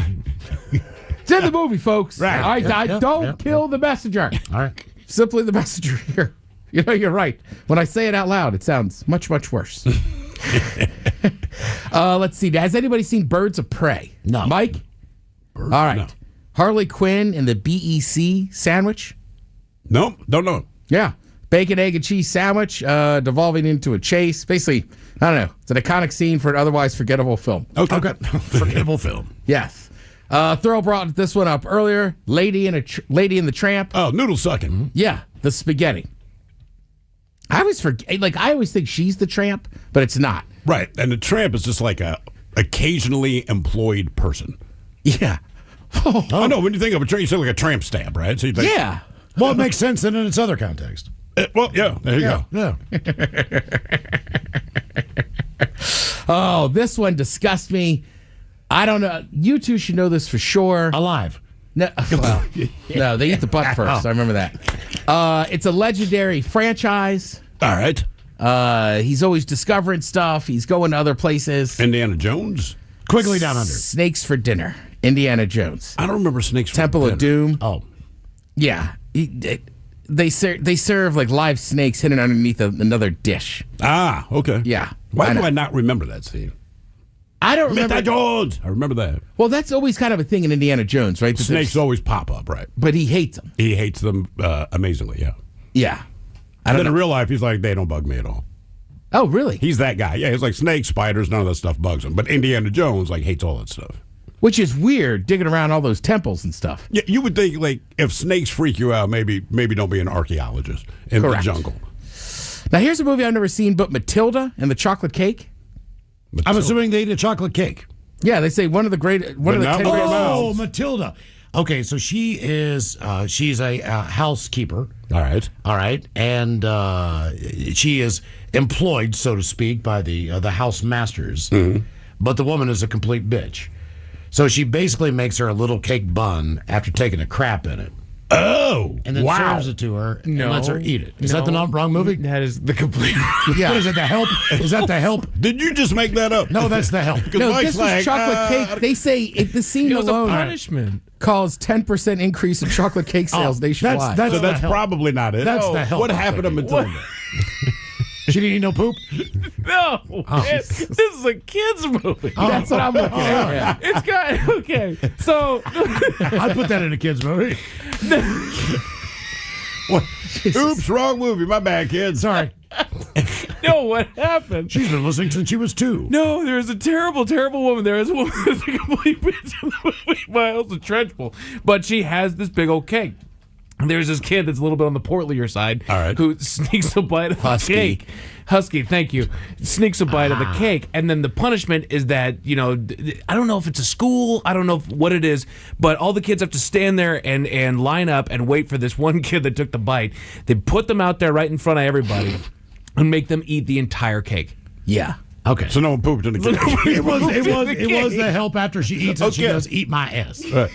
it's in the movie, folks. Right. Don't kill the messenger. All right. Simply the messenger here. You know, you're right. When I say it out loud, it sounds much, much worse. Let's see. Has anybody seen Birds of Prey? No. Mike? All right. No. Harley Quinn and the BEC sandwich? Nope, don't know. Yeah. Bacon, egg, and cheese sandwich devolving into a chase. Basically, I don't know. It's an iconic scene for an otherwise forgettable film. Okay. Forgettable film. Yes. Thurl brought this one up earlier. Lady and the Tramp. Oh, noodle sucking. Yeah, the spaghetti. I always forget. Like, I always think she's the tramp, but it's not. Right, and the tramp is just like a occasionally employed person. Yeah. Oh no, when you think of a tramp, you say like a tramp stamp, right? So you think, Yeah. Well, it makes sense in its other context. Well, yeah, there you go. Yeah. Oh, this one disgusts me. I don't know. You two should know this for sure. Alive. No, well, no, they eat the butt first. I remember that. It's a legendary franchise. All right. He's always discovering stuff. He's going to other places. Indiana Jones? Quigley Down Under. Snakes for Dinner. Indiana Jones. I don't remember Snakes for Temple Dinner. of Doom. Oh. Yeah. They serve like live snakes hidden underneath another dish. Ah, okay. Yeah. Why do I not remember that scene? I don't remember. Mr. Jones! I remember that. Well, that's always kind of a thing in Indiana Jones, right? That Snakes always pop up, right? But he hates them. He hates them amazingly, yeah. Yeah. And then in real life, he's like, they don't bug me at all. Oh, really? He's that guy. Yeah, he's like snakes, spiders, none of that stuff bugs him. But Indiana Jones, like, hates all that stuff. Which is weird, digging around all those temples and stuff. Yeah, you would think, like, if snakes freak you out, maybe don't be an archaeologist in Correct. the jungle. Now, here's a movie I've never seen, but Matilda and the Chocolate Cake. I'm assuming they eat a chocolate cake. Yeah, they say one of the 10 greatest. Oh, Matilda. Okay, so she is she's a housekeeper. All right. And she is employed, so to speak, by the house masters. Mm-hmm. But the woman is a complete bitch. So she basically makes her a little cake bun after taking a crap in it. Oh, and then wow. serves it to her and No. lets her eat it. Is that the wrong movie? That is the complete. Yeah. What is it, The Help? Is that The Help? Did you just make that up? No, that's The Help. No, Mike's this was like, chocolate cake. They say the scene alone punishment. caused 10% increase in chocolate cake sales nationwide. that's So The that's Help. probably not it. That's The Help. What happened to Matilda? She didn't eat no poop? No, this is a kids movie. That's what I'm looking at. Yeah. It's got okay. So I'd put that in a kids movie. What? Oops, wrong movie. My bad, kids. Sorry. no, what happened? She's been listening since she was 2. No, there's a terrible, terrible woman. There is a woman who's a complete bitch in the movie. Miles a Trenchbull, but she has this big old cake. And there's this kid that's a little bit on the portlier side, all right, who sneaks a bite of the cake. Husky, thank you. Sneaks a bite of the cake, and then the punishment is that I don't know if it's a school, I don't know what it is, but all the kids have to stand there and line up and wait for this one kid that took the bite. They put them out there right in front of everybody and make them eat the entire cake. Yeah. Okay. So no one pooped in the cake. It was The Help after she eats it. She goes, eat my ass. Right.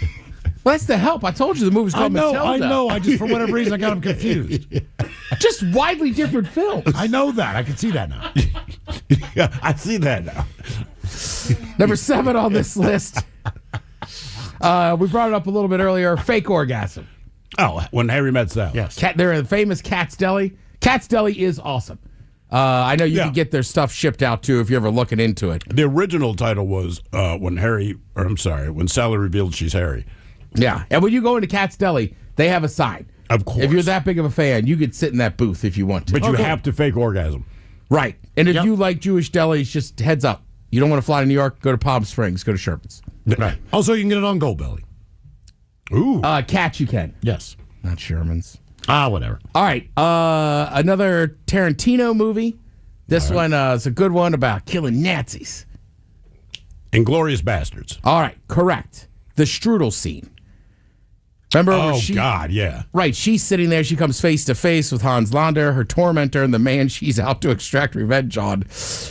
Well, that's The Help. I told you the movie's called Matilda. I know. I just, for whatever reason, I got them confused. Just widely different films. I know that. I can see that now. Yeah, I see that now. Number 7 on this list. We brought it up a little bit earlier. Fake orgasm. Oh, when Harry met Sally. Yes. They're in the famous Cat's Deli. Cat's Deli is awesome. I know you can get their stuff shipped out too if you're ever looking into it. The original title was when Sally revealed she's Harry. Yeah, and when you go into Cat's Deli, they have a sign. Of course. If you're that big of a fan, you could sit in that booth if you want to. But you have to fake orgasm. Right. And if you like Jewish delis, just heads up. You don't want to fly to New York, go to Palm Springs, go to Sherman's. Right. Also, you can get it on Goldbelly. Ooh. Catch you can. Yes. Not Sherman's. Whatever. All right. Another Tarantino movie. This one is a good one about killing Nazis. Inglourious Bastards. All right. Correct. The strudel scene. Remember? Oh, God, yeah. Right. She's sitting there. She comes face to face with Hans Lander, her tormentor, and the man she's out to extract revenge on.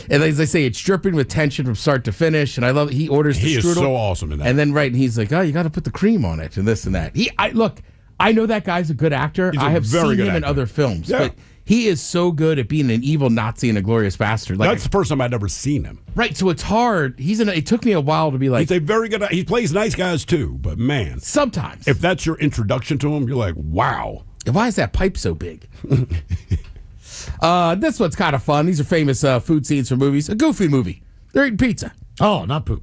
And as they say, it's dripping with tension from start to finish. And I love it. He orders the strudel. He is so awesome in that. And then, and he's like, oh, you got to put the cream on it and this and that. Look, I know that guy's a good actor. I have seen him in other films. Yeah. But he is so good at being an evil Nazi and a glorious bastard. That's the first time I'd ever seen him. Right, so it's hard. It took me a while to be like... He's a very good... He plays nice guys, too, but man... Sometimes. If that's your introduction to him, you're like, wow. Why is that pipe so big? This one's kind of fun. These are famous food scenes from movies. A Goofy movie. They're eating pizza. Oh, not poop.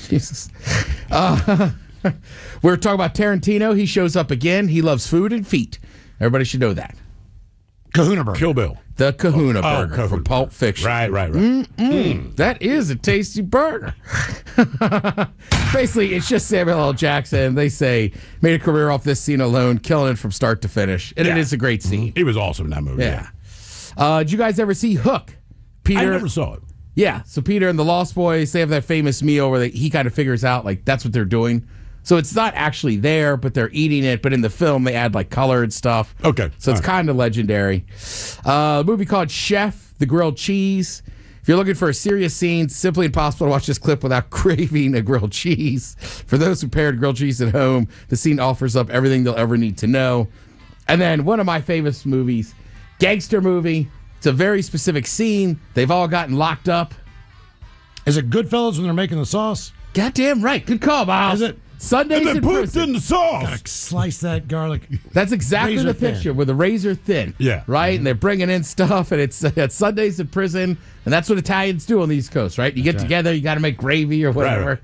Jesus. We're talking about Tarantino. He shows up again. He loves food and feet. Everybody should know that. Kahuna Burger. Kill Bill. The Kahuna Burger Kahuna from Pulp Fiction. Right. That is a tasty burger. Basically, it's just Samuel L. Jackson. They say, made a career off this scene alone, killing it from start to finish. And it is a great scene. He was awesome in that movie. Yeah. Did you guys ever see Hook? Peter, I never saw it. Yeah. So Peter and the Lost Boys, they have that famous meal where he kind of figures out, like, that's what they're doing. So it's not actually there, but they're eating it. But in the film, they add, like, colored stuff. Okay. So it's kind of legendary. A movie called Chef, the Grilled Cheese. If you're looking for a serious scene, simply impossible to watch this clip without craving a grilled cheese. For those who paired grilled cheese at home, the scene offers up everything they'll ever need to know. And then one of my famous movies, gangster movie. It's a very specific scene. They've all gotten locked up. Is it Goodfellas when they're making the sauce? Goddamn right. Good call, Miles. Is it? Sundays in prison. in the sauce. Gotta slice that garlic. That's exactly razor the thin. picture with a razor thin. Yeah. Right? And they're bringing in stuff, and it's Sundays in prison. And that's what Italians do on the East Coast, right? You get together, you got to make gravy or whatever.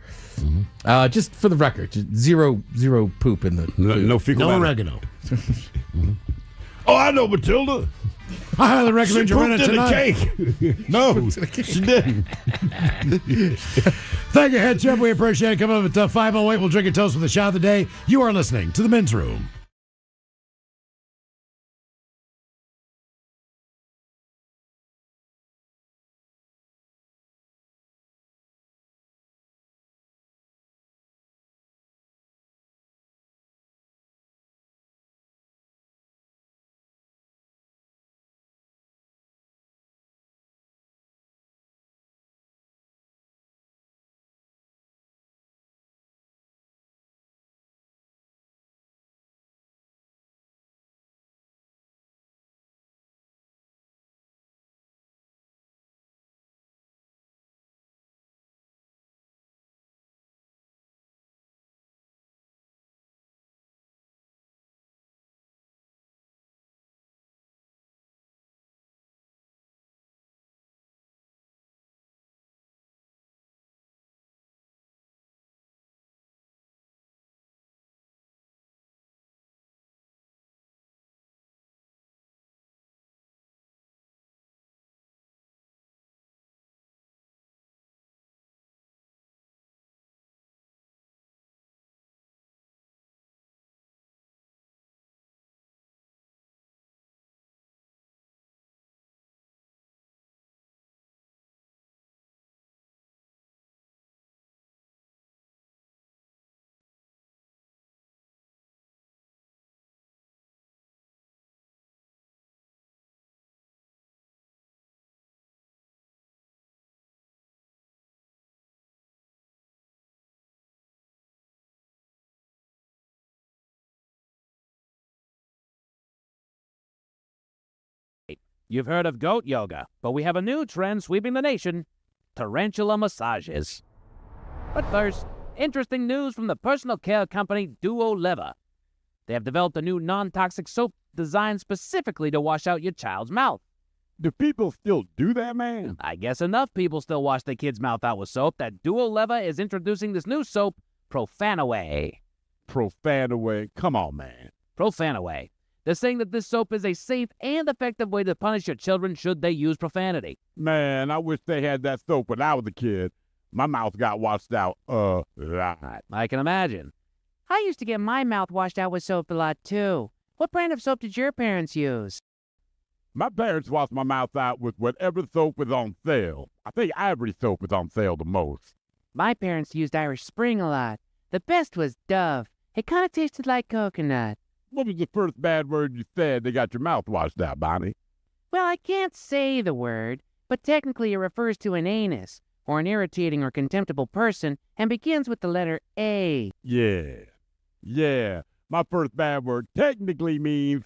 Right. Just for the record, just zero poop in the food. No fecal No matter. oregano. Oh, I know, Matilda. I highly recommend She you run it pooped in the tonight. cake. No, she didn't. Thank you, Head Chef. We appreciate it. Coming up at 5:08, we'll drink a toast with the shot of the day. You are listening to The Men's Room. You've heard of goat yoga, but we have a new trend sweeping the nation: tarantula massages. But first, interesting news from the personal care company Duo Leva. They have developed a new non-toxic soap designed specifically to wash out your child's mouth. Do people still do that, man? I guess enough people still wash their kid's mouth out with soap that Duo Leva is introducing this new soap, Profanaway. Profanaway? Come on, man. Profanaway. They're saying that this soap is a safe and effective way to punish your children should they use profanity. Man, I wish they had that soap when I was a kid. My mouth got washed out a lot. I can imagine. I used to get my mouth washed out with soap a lot, too. What brand of soap did your parents use? My parents washed my mouth out with whatever soap was on sale. I think Ivory soap was on sale the most. My parents used Irish Spring a lot. The best was Dove. It kind of tasted like coconut. What was the first bad word you said they got your mouth washed out, Bonnie? Well, I can't say the word, but technically it refers to an anus, or an irritating or contemptible person, and begins with the letter A. Yeah. My first bad word technically means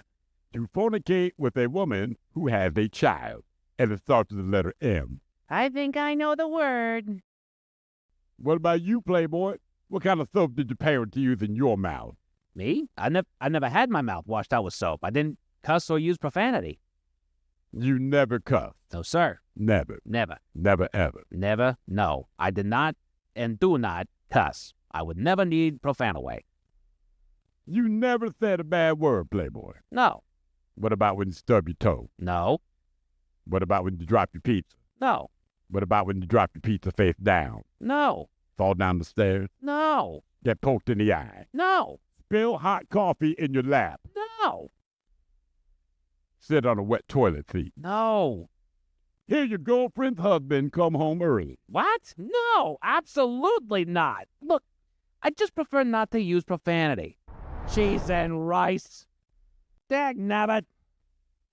to fornicate with a woman who has a child, and it starts with the letter M. I think I know the word. What about you, Playboy? What kind of soap did your parents use in your mouth? Me? I never had my mouth washed out with soap. I didn't cuss or use profanity. You never cussed? No, sir. Never? Never. Never, ever? Never, no. I did not and do not cuss. I would never need Profanaway. You never said a bad word, Playboy. No. What about when you stub your toe? No. What about when you drop your pizza? No. What about when you drop your pizza face down? No. Fall down the stairs? No. Get poked in the eye? No. Spill hot coffee in your lap? No. Sit on a wet toilet seat? No. Hear your girlfriend's husband come home early? What? No, absolutely not. Look, I just prefer not to use profanity. Cheese and rice. Dagnabbit.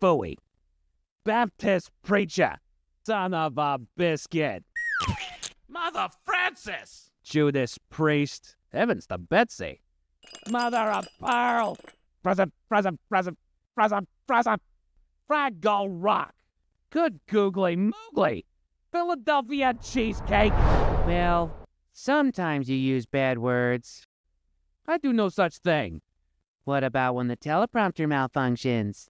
Phooey. Baptist preacher. Son of a biscuit. Mother Francis! Judas priest. Heavens to Betsy. Mother of pearl. Present. Fraggle rock. Good googly moogly. Philadelphia cheesecake. Well, sometimes you use bad words. I do no such thing. What about when the teleprompter malfunctions?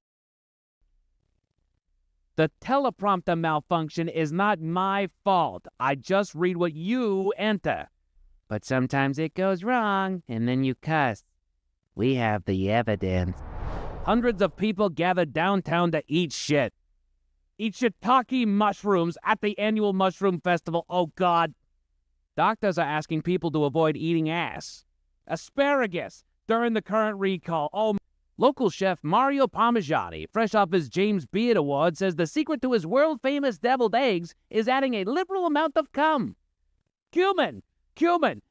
The teleprompter malfunction is not my fault. I just read what you enter. But sometimes it goes wrong, and then you cuss. We have the evidence. Hundreds of people gathered downtown to eat shit. Eat shiitake mushrooms at the annual Mushroom Festival. Oh, God. Doctors are asking people to avoid eating ass. Asparagus during the current recall. Oh, local chef Mario Parmigiani, fresh off his James Beard Award, says the secret to his world-famous deviled eggs is adding a liberal amount of cum. Cumin,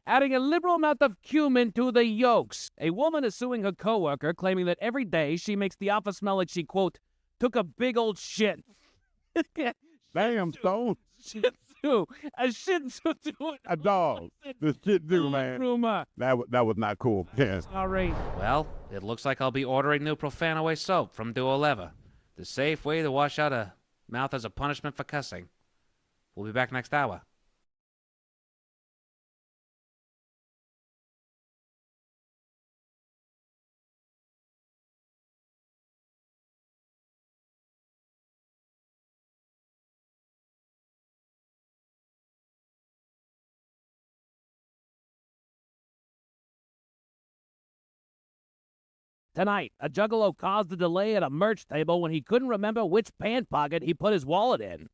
adding a liberal amount of cumin to the yolks. A woman is suing her coworker, claiming that every day she makes the office smell like she, quote, took a big old shit. Damn, Stone. Shih Tzu. A Shih Tzu doing a dog. The Shih Tzu, man. Rumor. That was not cool. Yeah. Sorry. Well, it looks like I'll be ordering new Profanaway soap from Duo Leva, the safe way to wash out a mouth as a punishment for cussing. We'll be back next hour. Tonight, a juggalo caused a delay at a merch table when he couldn't remember which pant pocket he put his wallet in.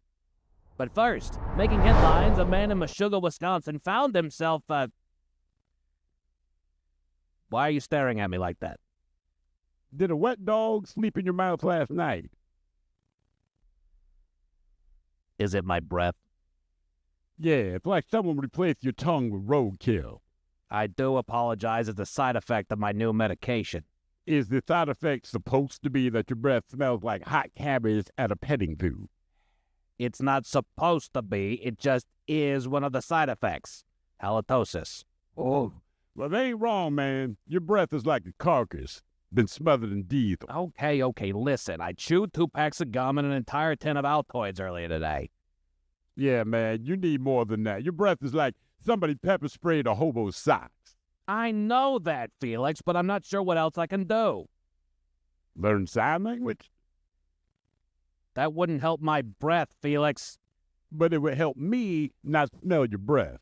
But first, making headlines, a man in Meshuggah, Wisconsin found himself, Why are you staring at me like that? Did a wet dog sleep in your mouth last night? Is it my breath? Yeah, it's like someone replaced your tongue with roadkill. I do apologize as a side effect of my new medication. Is the side effect supposed to be that your breath smells like hot cabbage at a petting zoo? It's not supposed to be. It just is one of the side effects. Halitosis. Oh, well, they ain't wrong, man. Your breath is like a carcass, been smothered in diesel. Okay, listen. I chewed 2 packs of gum and an entire tin of Altoids earlier today. Yeah, man, you need more than that. Your breath is like somebody pepper sprayed a hobo's socks. I know that, Felix, but I'm not sure what else I can do. Learn sign language? That wouldn't help my breath, Felix. But it would help me not smell your breath.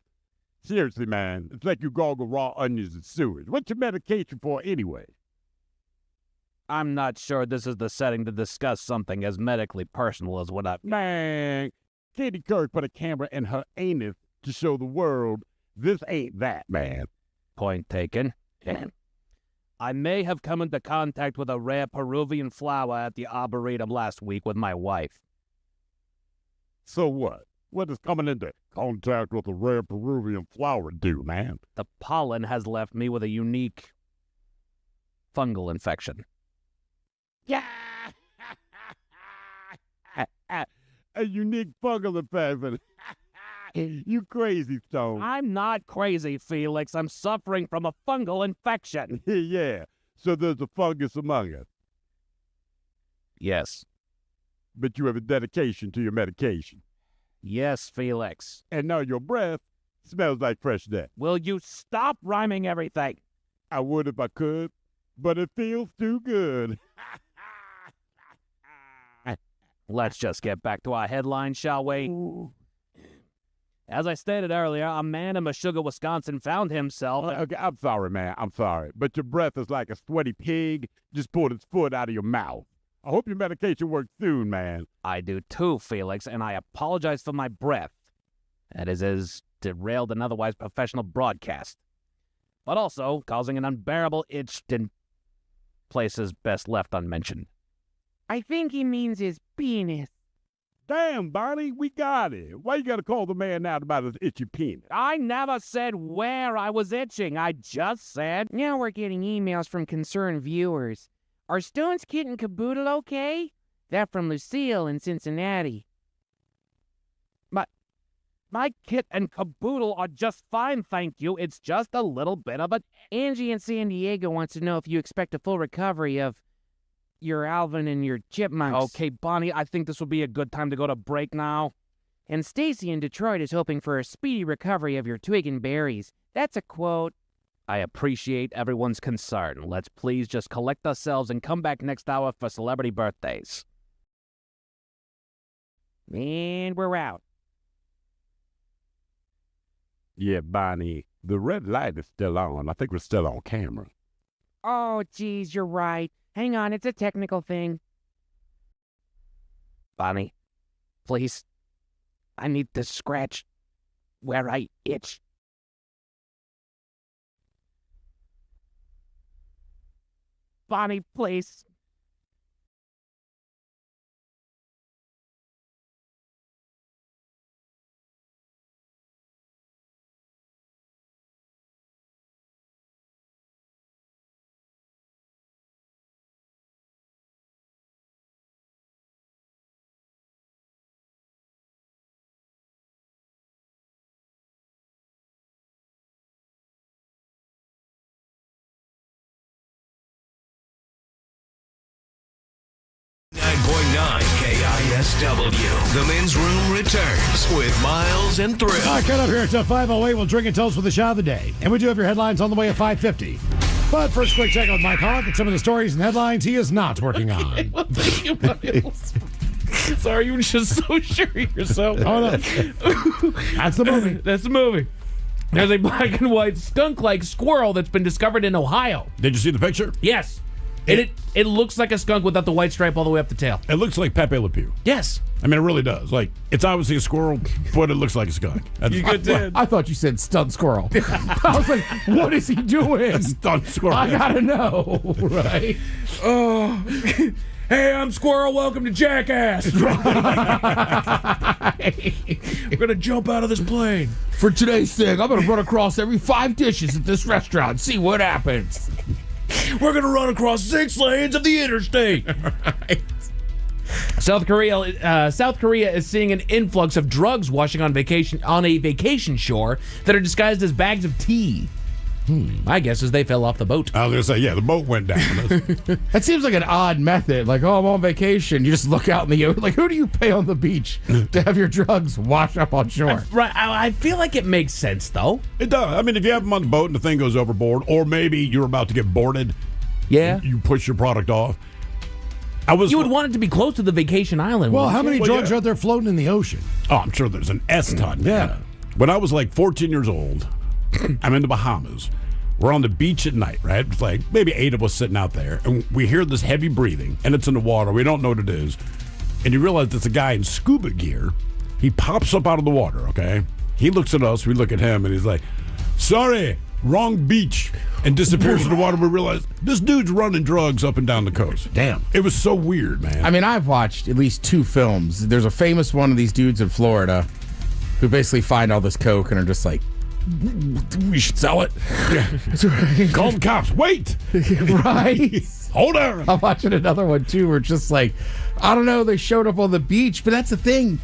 Seriously, man, it's like you gargle raw onions and sewage. What's your medication for anyway? I'm not sure this is the setting to discuss something as medically personal as what I've... Man, Katie Couric put a camera in her anus to show the world this ain't that, man. Point taken. I may have come into contact with a rare Peruvian flower at the Arboretum last week with my wife. So what? What does coming into contact with a rare Peruvian flower do, man? The pollen has left me with a unique fungal infection. Yeah! A unique fungal infection. You crazy, Stone. I'm not crazy, Felix. I'm suffering from a fungal infection. Yeah, so there's a fungus among us. Yes. But you have a dedication to your medication. Yes, Felix. And now your breath smells like fresh death. Will you stop rhyming everything? I would if I could, but it feels too good. Let's just get back to our headline, shall we? Ooh. As I stated earlier, a man in Meshuggah, Wisconsin found himself. Okay, I'm sorry, man. I'm sorry. But your breath is like a sweaty pig just pulled its foot out of your mouth. I hope your medication works soon, man. I do too, Felix, and I apologize for my breath. That has derailed an otherwise professional broadcast. But also causing an unbearable itch in places best left unmentioned. I think he means his penis. Damn, Barney, we got it. Why you gotta call the man out about his itchy penis? I never said where I was itching. I just said... Now we're getting emails from concerned viewers. Are Stone's Kit and Caboodle okay? That from Lucille in Cincinnati. My kit and caboodle are just fine, thank you. It's just a little bit of a... Angie in San Diego wants to know if you expect a full recovery of your Alvin and your chipmunks. Okay, Bonnie, I think this will be a good time to go to break now. And Stacy in Detroit is hoping for a speedy recovery of your twig and berries. That's a quote. I appreciate everyone's concern. Let's please just collect ourselves and come back next hour for celebrity birthdays. And we're out. Yeah, Bonnie, the red light is still on. I think we're still on camera. Oh, geez, you're right. Hang on, it's a technical thing. Bonnie, please. I need to scratch where I itch. Bonnie, please. KISW. The Men's Room returns with Miles and Thrill. All right, cut up here at 5:08. We'll drink and toast with the shot of the day. And we do have your headlines on the way at 5:50. But first, quick check out with Mike Hawk and some of the stories and headlines he is not working on. Well, thank you, Miles. Sorry, you were just so sure of yourself. Oh, no. That's the movie. That's the movie. There's a black and white skunk-like squirrel that's been discovered in Ohio. Did you see the picture? Yes. It looks like a skunk without the white stripe all the way up the tail. It looks like Pepe Le Pew. Yes. I mean, it really does. Like, it's obviously a squirrel, but it looks like a skunk. You good, Dan? I thought you said stunt squirrel. I was like, what is he doing? Stunt squirrel. I gotta know, right? Oh, hey, I'm Squirrel. Welcome to Jackass. We're gonna jump out of this plane. For today's thing, I'm gonna run across every 5 dishes at this restaurant and see what happens. We're gonna run across 6 lanes of the interstate. South Korea is seeing an influx of drugs washing on a vacation shore that are disguised as bags of tea. My guess is they fell off the boat. I was gonna say, yeah, the boat went down. That seems like an odd method. Like, oh, I'm on vacation. You just look out in the ocean. Like, who do you pay on the beach to have your drugs wash up on shore? Right. I feel like it makes sense, though. It does. I mean, if you have them on the boat and the thing goes overboard, or maybe you're about to get boarded, yeah, you push your product off. You would want it to be close to the vacation island. Well, how many drugs are out there floating in the ocean? Oh, I'm sure there's an S-ton. Yeah. When I was like 14 years old, I'm in the Bahamas. We're on the beach at night, right? It's like maybe 8 of us sitting out there, and we hear this heavy breathing, and it's in the water. We don't know what it is. And you realize it's a guy in scuba gear. He pops up out of the water, okay? He looks at us, we look at him, and he's like, sorry, wrong beach, and disappears in the water. We realize this dude's running drugs up and down the coast. Damn. It was so weird, man. I mean, I've watched at least 2 films. There's a famous one of these dudes in Florida who basically find all this coke and are just like, we should sell it. Yeah. Call the cops. Wait. Right. Hold on. I'm watching another one too where it's just like, I don't know, they showed up on the beach, but that's the thing.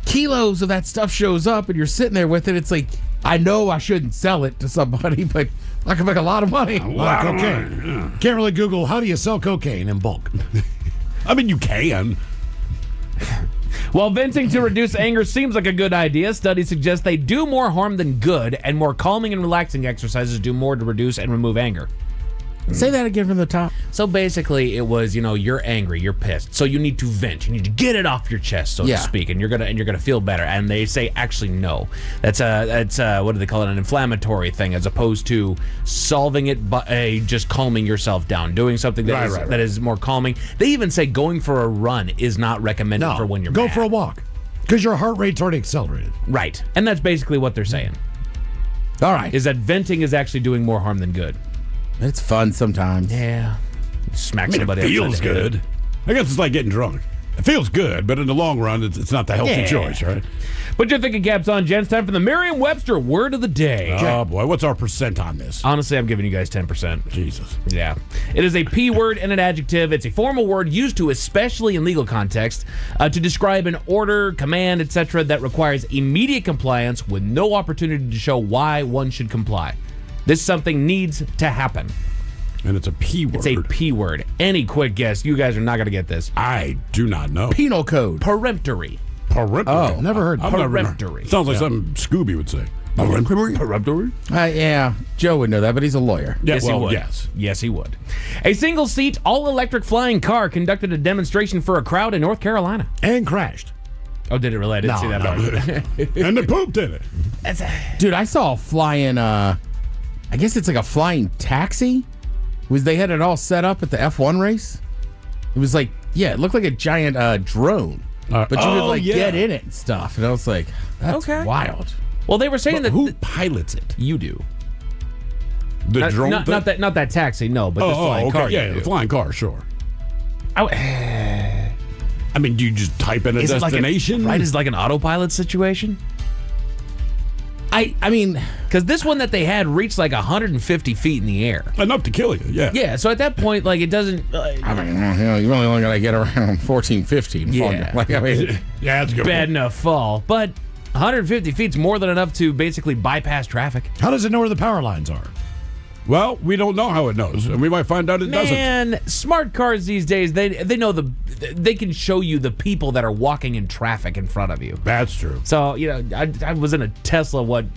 Kilos of that stuff shows up and you're sitting there with it. It's like, I know I shouldn't sell it to somebody, but I can make a lot of money. A lot of cocaine. Yeah. Can't really Google how do you sell cocaine in bulk. I mean, you can. While venting to reduce anger seems like a good idea, studies suggest they do more harm than good, and more calming and relaxing exercises do more to reduce and remove anger. Say that again from the top. So basically, it was, you're angry, you're pissed, so you need to vent, you need to get it off your chest, so to speak, and you're gonna feel better. And they say, actually, no, that's what do they call it? An inflammatory thing, as opposed to solving it by just calming yourself down, doing something that is more calming. They even say going for a run is not recommended for when you're go mad. for a walk because your heart rate's already accelerated. Right, and that's basically what they're saying. All right, is that venting is actually doing more harm than good. It's fun sometimes. Yeah. Smack somebody. It feels good. I guess it's like getting drunk. It feels good, but in the long run, it's not the healthy choice, right? Put your thinking caps on, Jen. It's time for the Merriam-Webster word of the day. Oh, boy. What's our percent on this? Honestly, I'm giving you guys 10%. Jesus. Yeah. It is a P word and an adjective. It's a formal word used to, especially in legal context, to describe an order, command, etc. that requires immediate compliance with no opportunity to show why one should comply. This something needs to happen. And it's a P word. It's a P word. Any quick guess? You guys are not going to get this. I do not know. Penal code. Peremptory. Peremptory? Oh, never heard. Peremptory. Sounds like something Scooby would say. Peremptory? Yeah, Joe would know that, but he's a lawyer. Yes, he would. Yes, he would. A single-seat, all-electric flying car conducted a demonstration for a crowd in North Carolina. And crashed. Oh, did it really? I didn't see that part. And they pooped in it. Dude, I saw a flying, I guess it's like a flying taxi. They had it all set up at the F1 race. It was like, it looked like a giant drone. But you could get in it and stuff. And I was like, that's wild. Well, they were saying that who pilots it? You do. The drone? Not that taxi, no, but the flying car. Yeah, the flying car, sure. I mean, do you just type in a destination? Is it like an autopilot situation? I mean, because this one that they had reached like 150 feet in the air. Enough to kill you, yeah. Yeah, so at that point, like, it doesn't... I mean, you really only got to get around 14, 15. Yeah. Yeah, that's good. Bad enough fall. But 150 feet's more than enough to basically bypass traffic. How does it know where the power lines are? Well, we don't know how it knows, and we might find out it doesn't. Man, smart cars these days, they know they can show you the people that are walking in traffic in front of you. That's true. So, I was in a Tesla when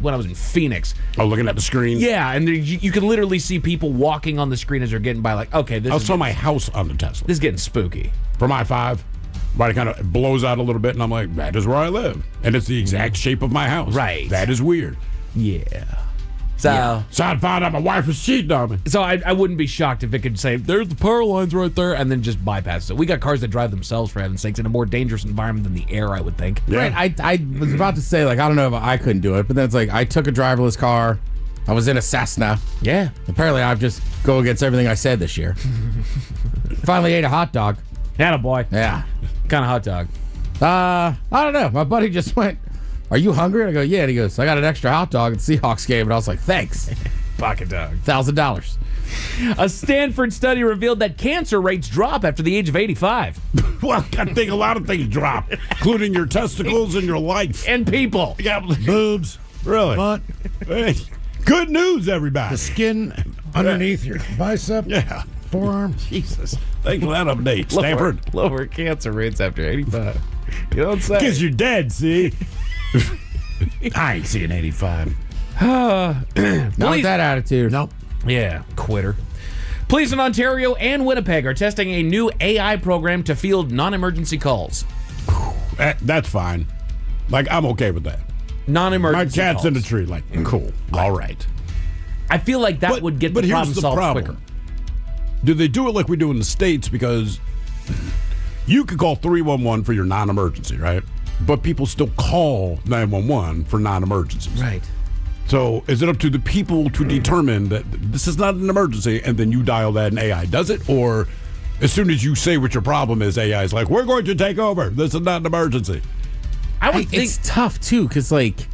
I was in Phoenix. Oh, looking at the screen? Yeah, and you can literally see people walking on the screen as they're getting by, like, okay, I saw my house on the Tesla. This is getting spooky. From I-5. But it kind of blows out a little bit, and I'm like, that is where I live. And it's the exact shape of my house. Right. That is weird. Yeah. So I found out my wife was cheating on me. So I wouldn't be shocked if it could say, there's the power lines right there, and then just bypass it. We got cars that drive themselves, for heaven's sakes, in a more dangerous environment than the air, I would think. Yeah. Right, I was about to say, like, I don't know if I couldn't do it, but then it's like, I took a driverless car. I was in a Cessna. Yeah. Apparently, I've just go against everything I said this year. Finally ate a hot dog. Attaboy. Yeah. What kind of hot dog? I don't know. My buddy just went, are you hungry? And I go, yeah. And he goes, I got an extra hot dog at the Seahawks game. And I was like, thanks. Pocket dog. $1,000. A Stanford study revealed that cancer rates drop after the age of 85. Well, I think a lot of things drop, including your testicles and your life. And people. Yeah, boobs. Really? Butt. Hey, good news, everybody. The skin underneath your bicep. Yeah. Forearm. Jesus. Thanks for that update, Stanford. Lower cancer rates after 85. You don't say. Because you're dead, see? I ain't seeing 85. Not with that attitude. Nope. Yeah, quitter. Police in Ontario and Winnipeg are testing a new AI program to field non-emergency calls. That's fine. Like, I'm okay with that. Non-emergency My cat's calls. in the tree. Like, cool. All right. I feel like that would get the here's problem the solved problem. quicker. Do they do it like we do in the States? Because you could call 311 for your non-emergency, right? But people still call 911 for non-emergencies. Right. So is it up to the people to determine that this is not an emergency and then you dial that and AI does it? Or as soon as you say what your problem is, AI is like, we're going to take over. This is not an emergency. I would think it's tough, too, because, like,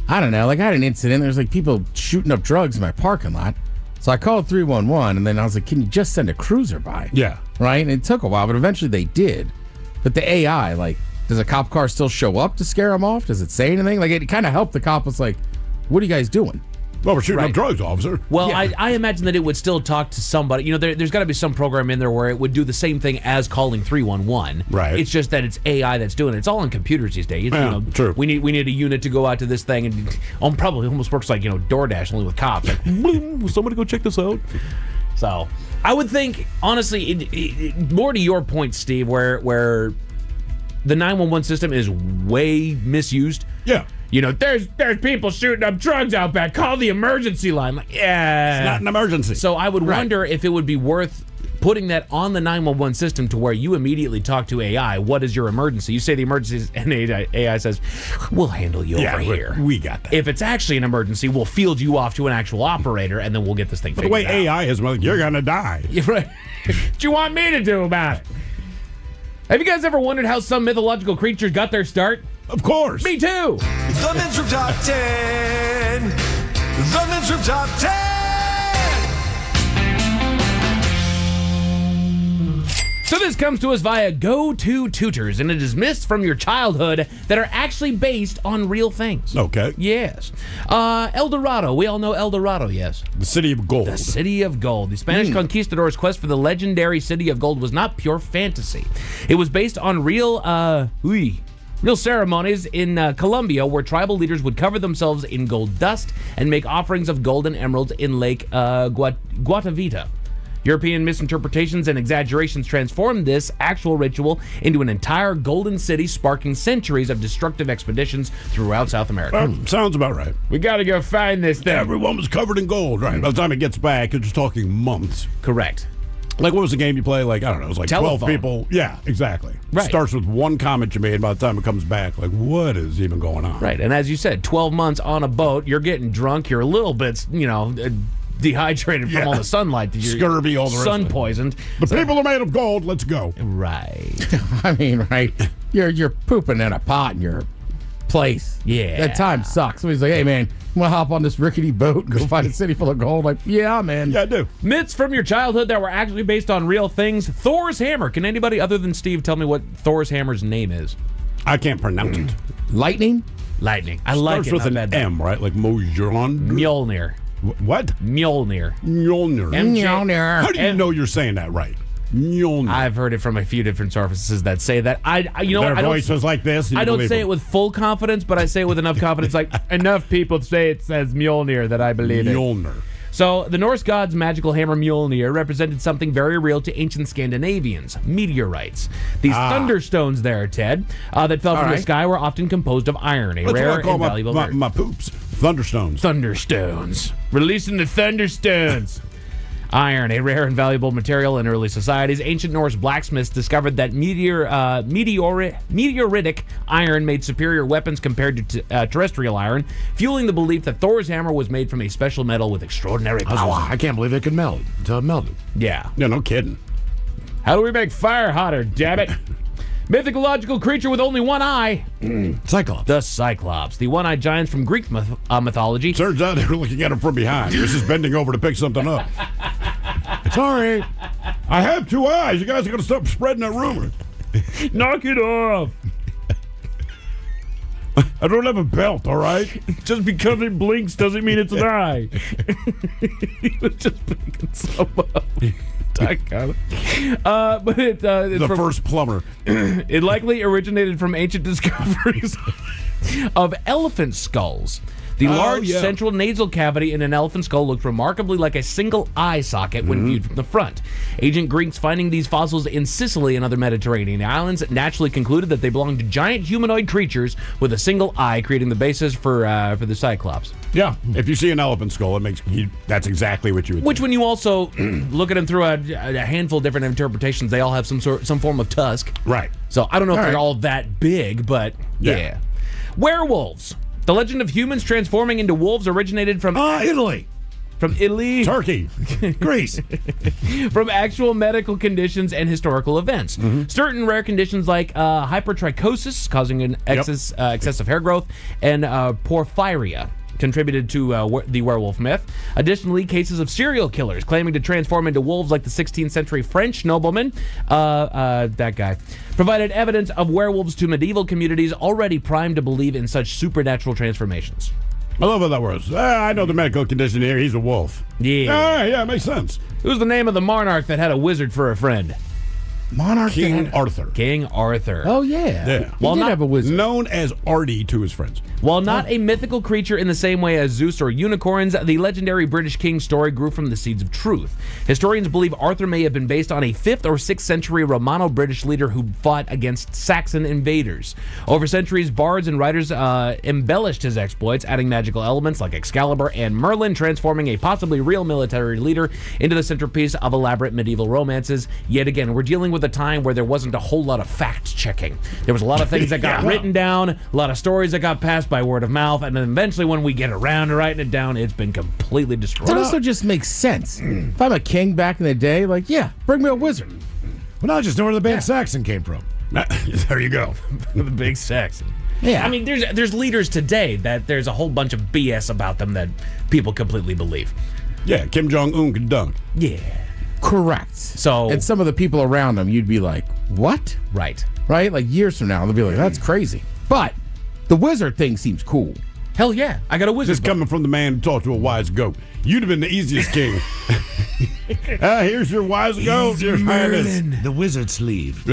I don't know. Like, I had an incident. There's, like, people shooting up drugs in my parking lot. So I called 311, and then I was like, can you just send a cruiser by? Yeah. Right? And it took a while, but eventually they did. But the AI, like, does a cop car still show up to scare them off? Does it say anything? Like, it kind of helped the cop. Was like, what are you guys doing? Well, we're shooting up drugs, officer. Well, yeah. I imagine that it would still talk to somebody. You know, there's got to be some program in there where it would do the same thing as calling 311. Right. It's just that it's AI that's doing it. It's all on computers these days. Yeah, true. We need a unit to go out to this thing, and probably almost works like DoorDash only with cops. Like, boom, will somebody go check this out? So I would think, honestly, more to your point, Steve, where the 911 system is way misused. Yeah. You know, there's people shooting up drugs out back. Call the emergency line. Like, yeah. It's not an emergency. So I would wonder if it would be worth putting that on the 911 system to where you immediately talk to AI. What is your emergency? You say the emergency is, and AI says, we'll handle you over here. We got that. If it's actually an emergency, we'll field you off to an actual operator, and then we'll get this thing figured out. But the way AI is, well, you're going to die. You're right. What you want me to do about it? Have you guys ever wondered how some mythological creatures got their start? Of course. Me too. The Men's Room Top 10. The Men's Room Top 10. So this comes to us via Go-To Tutors, and it is myths from your childhood that are actually based on real things. Okay. Yes. El Dorado. We all know El Dorado, yes. The City of Gold. The City of Gold. The Spanish conquistadors' quest for the legendary City of Gold was not pure fantasy. It was based on real ceremonies in Colombia where tribal leaders would cover themselves in gold dust and make offerings of gold and emeralds in Lake Guatavita. European misinterpretations and exaggerations transformed this actual ritual into an entire golden city, sparking centuries of destructive expeditions throughout South America. Sounds about right. We got to go find this thing. Everyone was covered in gold, right? By the time it gets back, you're just talking months. Correct. Like, what was the game you play? Like, I don't know, it was like Telephone. 12 people. Yeah, exactly. Right. Starts with one comment you made. By the time it comes back, like, what is even going on? Right, and as you said, 12 months on a boat, you're getting drunk, you're a little bit, dehydrated from all the sunlight. That you're scurvy, all the rest sun of it. poisoned. The people are made of gold. Let's go. Right. I mean, right? You're pooping in a pot in your place. Yeah. That time sucks. So he's like, hey, man, you want to hop on this rickety boat and go find a city full of gold? Like, yeah, man. Yeah, I do. Myths from your childhood that were actually based on real things. Thor's hammer. Can anybody other than Steve tell me what Thor's hammer's name is? I can't pronounce it. Lightning? Lightning. I like it. Starts with an M, right? Like Mojron? Mjolnir. What? Mjolnir. Mjolnir. How do you know you're saying that right? Mjolnir. I've heard it from a few different sources that say that. Their voice was like this. I don't say it with full confidence, but I say it with enough confidence. Like, enough people say it says Mjolnir that I believe it. Mjolnir. So, the Norse god's magical hammer Mjolnir represented something very real to ancient Scandinavians, meteorites. These thunderstones there, Ted, that fell from the sky were often composed of iron, a rare and valuable my poops. Thunderstones. Thunderstones. Releasing the thunderstones. Iron, a rare and valuable material in early societies. Ancient Norse blacksmiths discovered that meteoritic iron made superior weapons compared to terrestrial iron, fueling the belief that Thor's hammer was made from a special metal with extraordinary power. I can't believe it could melt. Melted. Yeah. Yeah, no kidding. How do we make fire hotter, damn it? Mythological creature with only one eye. Cyclops. The Cyclops. The one-eyed giants from Greek mythology. Turns out they were looking at him from behind. He was just bending over to pick something up. Sorry. I have two eyes. You guys are going to stop spreading that rumor. Knock it off. I don't have a belt, all right? Just because it blinks doesn't mean it's an eye. He was just picking some up. But it's the first plumber. It likely originated from ancient discoveries of elephant skulls. The large central nasal cavity in an elephant skull looked remarkably like a single eye socket when viewed from the front. Ancient Greeks finding these fossils in Sicily and other Mediterranean islands naturally concluded that they belonged to giant humanoid creatures with a single eye, creating the basis for the Cyclops. Yeah, if you see an elephant skull, that's exactly what you would Which, think. when you also look at them through a handful of different interpretations, they all have some form of tusk. Right. So I don't know if they're all that big, but yeah. Werewolves. The legend of humans transforming into wolves originated from Italy. From Italy. Turkey. Greece. From actual medical conditions and historical events. Certain rare conditions like hypertrichosis, causing an excessive hair growth, and porphyria contributed to the werewolf myth. Additionally, cases of serial killers claiming to transform into wolves like the 16th century French nobleman, that guy, provided evidence of werewolves to medieval communities already primed to believe in such supernatural transformations. I love how that works. I know the medical condition here. He's a wolf. Yeah. Yeah, it makes sense. Who's the name of the monarch that had a wizard for a friend? Monarch King Arthur. King Arthur. Oh, yeah. Yeah. He did have a wizard. Known as Artie to his friends. While not a mythical creature in the same way as Zeus or unicorns, the legendary British king's story grew from the seeds of truth. Historians believe Arthur may have been based on a 5th or 6th century Romano-British leader who fought against Saxon invaders. Over centuries, bards and writers embellished his exploits, adding magical elements like Excalibur and Merlin, transforming a possibly real military leader into the centerpiece of elaborate medieval romances. Yet again, we're dealing with a time where there wasn't a whole lot of fact-checking. There was a lot of things that got written down, a lot of stories that got passed by word of mouth, and then eventually when we get around to writing it down, it's been completely destroyed. It also just makes sense. If I'm a king back in the day, like, yeah, bring me a wizard. Well, now I just know where the band Saxon came from. There you go. The big Saxon. Yeah. I mean, there's leaders today that there's a whole bunch of BS about them that people completely believe. Yeah, Kim Jong-un could dunk. Yeah. Correct. So, and some of the people around him, you'd be like, what? Right. Right? Like years from now, they'll be like, that's crazy. But the wizard thing seems cool. Hell yeah. I got a wizard. Just coming from the man who talked to a wise goat. You'd have been the easiest king. Here's your wise goat, your highness. The wizard sleeve.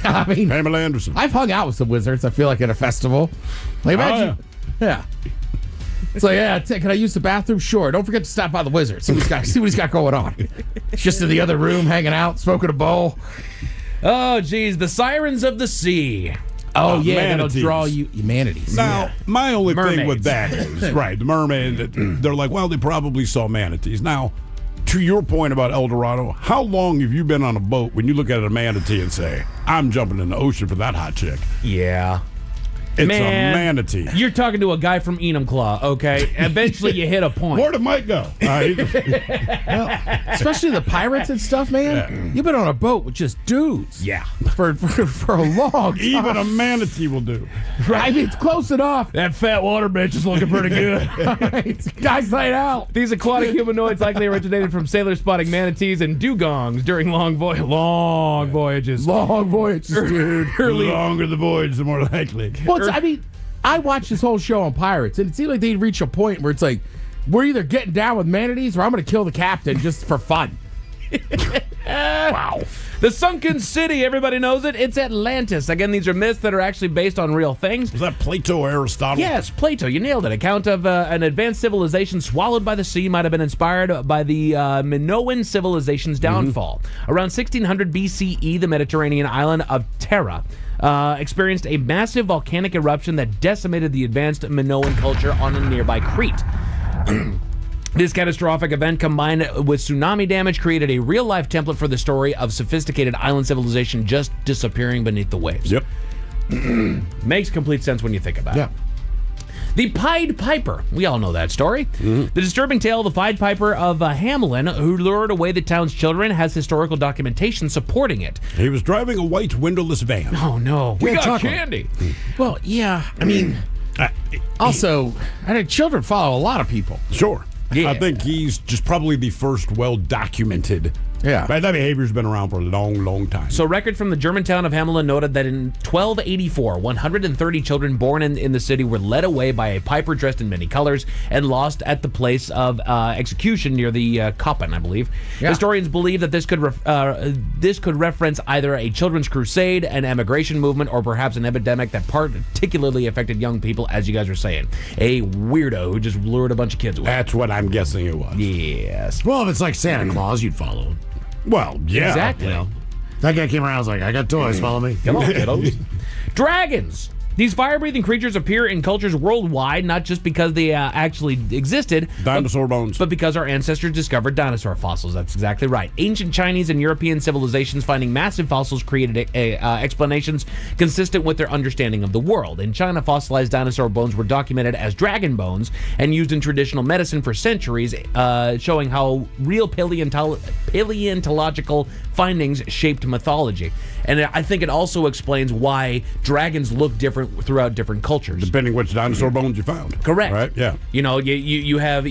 I mean, Pamela Anderson. I've hung out with some wizards, I feel like, at a festival. Like, imagine. Yeah. It's like, yeah, can I use the bathroom? Sure. Don't forget to stop by the wizard. See what he's got going on. It's just in the other room, hanging out, smoking a bowl. Oh, geez. The Sirens of the Sea. Oh, yeah, manatees. that'll draw you manatees. Now, my only Mermaids. thing with that is, right, the mermaid, they're like, well, they probably saw manatees. Now, to your point about El Dorado, how long have you been on a boat when you look at a manatee and say, I'm jumping in the ocean for that hot chick? Yeah. It's Man, a manatee. You're talking to a guy from Enumclaw, okay? Eventually you hit a point. Where did Mike go? Especially the pirates and stuff, man. Yeah. You've been on a boat with just dudes. Yeah. For a long time. Even a manatee will do. Right? I mean, it's close enough. That fat water bitch is looking pretty good. Guys night out. These aquatic humanoids likely originated from sailors spotting manatees and dugongs during long voyages. Long voyages, dude. The longer the voyage, the more likely. Well, I mean, I watched this whole show on pirates, and it seemed like they'd reach a point where it's like, we're either getting down with manatees or I'm going to kill the captain just for fun. Wow. The sunken city, everybody knows it. It's Atlantis. Again, these are myths that are actually based on real things. Was that Plato or Aristotle? Yes, Plato. You nailed it. Account of an advanced civilization swallowed by the sea might have been inspired by the Minoan civilization's downfall. Around 1600 BCE, the Mediterranean island of Terra experienced a massive volcanic eruption that decimated the advanced Minoan culture on a nearby Crete. This catastrophic event, combined with tsunami damage, created a real-life template for the story of sophisticated island civilization just disappearing beneath the waves. Yep. Makes complete sense when you think about it. The Pied Piper. We all know that story. The disturbing tale of the Pied Piper of Hamelin, who lured away the town's children, has historical documentation supporting it. He was driving a white windowless van. Oh, no. We got chocolate. candy. Well, yeah, I mean, also, I think children follow a lot of people. Sure. Yeah. I think he's just probably the first well-documented. Yeah. But that behavior's been around for a long, long time. So, record from the German town of Hamelin noted that in 1284, 130 children born in the city were led away by a piper dressed in many colors and lost at the place of execution near the Koppen, I believe. Yeah. Historians believe that this could reference either a children's crusade, an emigration movement, or perhaps an epidemic that particularly affected young people, as you guys are saying. A weirdo who just lured a bunch of kids away. That's what I'm guessing it was. Yes. Well, if it's like Santa Claus, you'd follow him. Well, yeah. Exactly. You know, that guy came around and was like, I got toys, follow me. Come on, kiddos. Dragons. These fire-breathing creatures appear in cultures worldwide, not just because they actually existed. Dinosaur bones. But because our ancestors discovered dinosaur fossils. That's exactly right. Ancient Chinese and European civilizations finding massive fossils created explanations consistent with their understanding of the world. In China, fossilized dinosaur bones were documented as dragon bones and used in traditional medicine for centuries, showing how real paleontological findings shaped mythology. And I think it also explains why dragons look different throughout different cultures, depending which dinosaur bones you found. Correct. Right? Yeah. You know, you have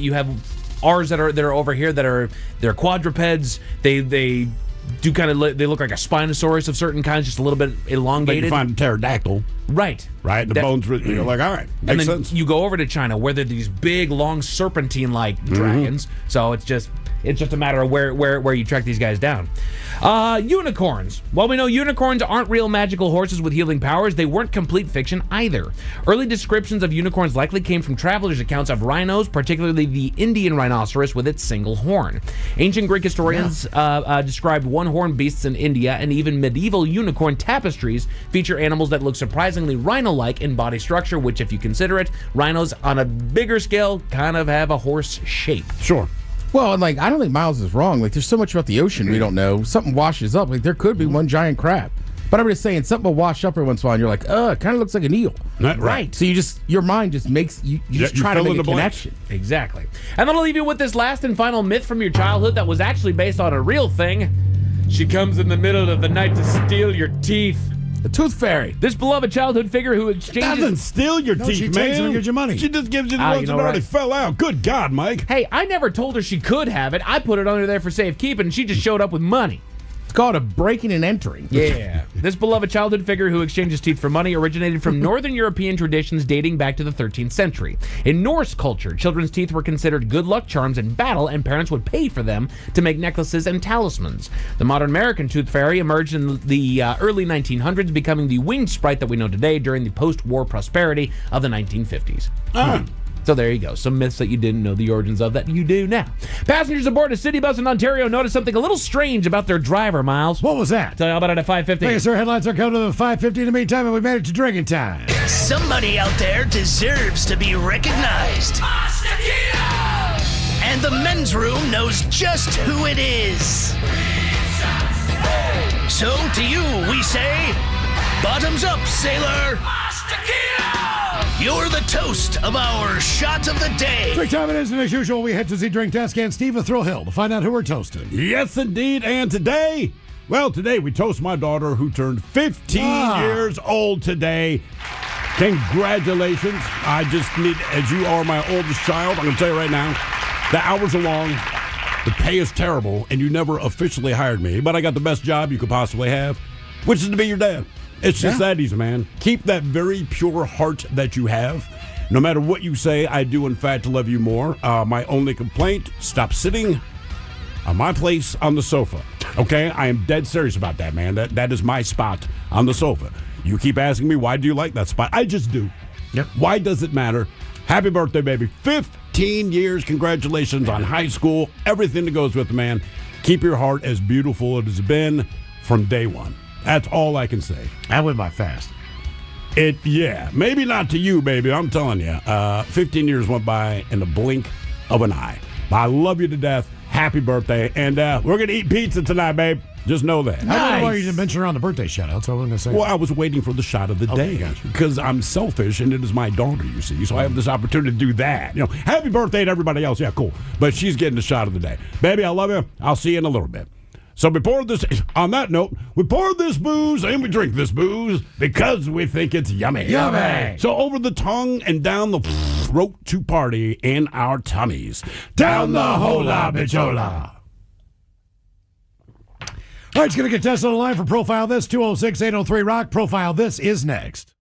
ours that are over here they're quadrupeds. They do kind of they look like a Spinosaurus of certain kinds, just a little bit elongated. But you find a pterodactyl. Right. Right. The bones. You're like, all right, and makes then sense. you go over to China where they're these big, long serpentine-like dragons. So it's It's just a matter of where you track these guys down. Unicorns. While we know unicorns aren't real magical horses with healing powers, they weren't complete fiction either. Early descriptions of unicorns likely came from travelers' accounts of rhinos, particularly the Indian rhinoceros with its single horn. Ancient Greek historians described one-horned beasts in India, and even medieval unicorn tapestries feature animals that look surprisingly rhino-like in body structure, which, if you consider it, rhinos on a bigger scale kind of have a horse shape. Sure. Well, like, I don't think Miles is wrong. Like, there's so much about the ocean we don't know. Something washes up. Like, there could be one giant crab. But I'm just saying, something will wash up every once in a while, and you're like, it kind of looks like an eel. Right. So your mind just makes, you just try to make a connection. Exactly. And then I'll leave you with this last and final myth from your childhood that was actually based on a real thing. She comes in the middle of the night to steal your teeth. The Tooth Fairy. This beloved childhood figure who exchanges... doesn't steal your teeth, she man. takes them and gives you money. She just gives you the ones that already fell out. Good God, Mike. Hey, I never told her she could have it. I put it under there for safekeeping, and she just showed up with money. It's called a breaking and entering. Yeah. This beloved childhood figure who exchanges teeth for money originated from Northern European traditions dating back to the 13th century. In Norse culture, children's teeth were considered good luck charms in battle, and parents would pay for them to make necklaces and talismans. The modern American Tooth Fairy emerged in the early 1900s, becoming the winged sprite that we know today during the post-war prosperity of the 1950s. So there you go. Some myths that you didn't know the origins of that you do now. Passengers aboard a city bus in Ontario noticed something a little strange about their driver, Miles. What was that? Tell you all about it at 5:50. Thank you, sir. Headlines are coming to the 5:50 in the meantime, and we made it to drinking time. Somebody out there deserves to be recognized. And the men's room knows just who it is. So to you, we say, bottoms up, sailor. You're the toast of our shot of the day. Drink time it is, and as usual, we head to the drink desk and Steve Thrill Hill to find out who we're toasting. Yes, indeed. And today we toast my daughter who turned 15 years old today. Congratulations. I just need, as you are my oldest child, I'm going to tell you right now, the hours are long, the pay is terrible, and you never officially hired me, but I got the best job you could possibly have, which is to be your dad. It's just that easy, man. Keep that very pure heart that you have. No matter what you say, I do, in fact, love you more. My only complaint, stop sitting on my place on the sofa. Okay? I am dead serious about that, man. That is my spot on the sofa. You keep asking me, why do you like that spot? I just do. Yep. Why does it matter? Happy birthday, baby. 15 years. Congratulations on high school. Everything that goes with it, man. Keep your heart as beautiful as it's been from day one. That's all I can say. That went by fast. Yeah. Maybe not to you, baby. I'm telling you. 15 years went by in the blink of an eye. But I love you to death. Happy birthday. And we're going to eat pizza tonight, babe. Just know that. Nice. I don't know why you didn't mention her on the birthday shout out. That's what I was going to say. Well, I was waiting for the shot of the day. Gotcha. Because I'm selfish and it is my daughter, you see. So I have this opportunity to do that. You know, happy birthday to everybody else. Yeah, cool. But she's getting the shot of the day. Baby, I love you. I'll see you in a little bit. So on that note, we pour this booze and we drink this booze because we think it's yummy. Yummy. So over the tongue and down the throat to party in our tummies. Down the hola bichola. All right, it's going to get tested on the line for Profile This, 206-803-ROCK. Profile This is next.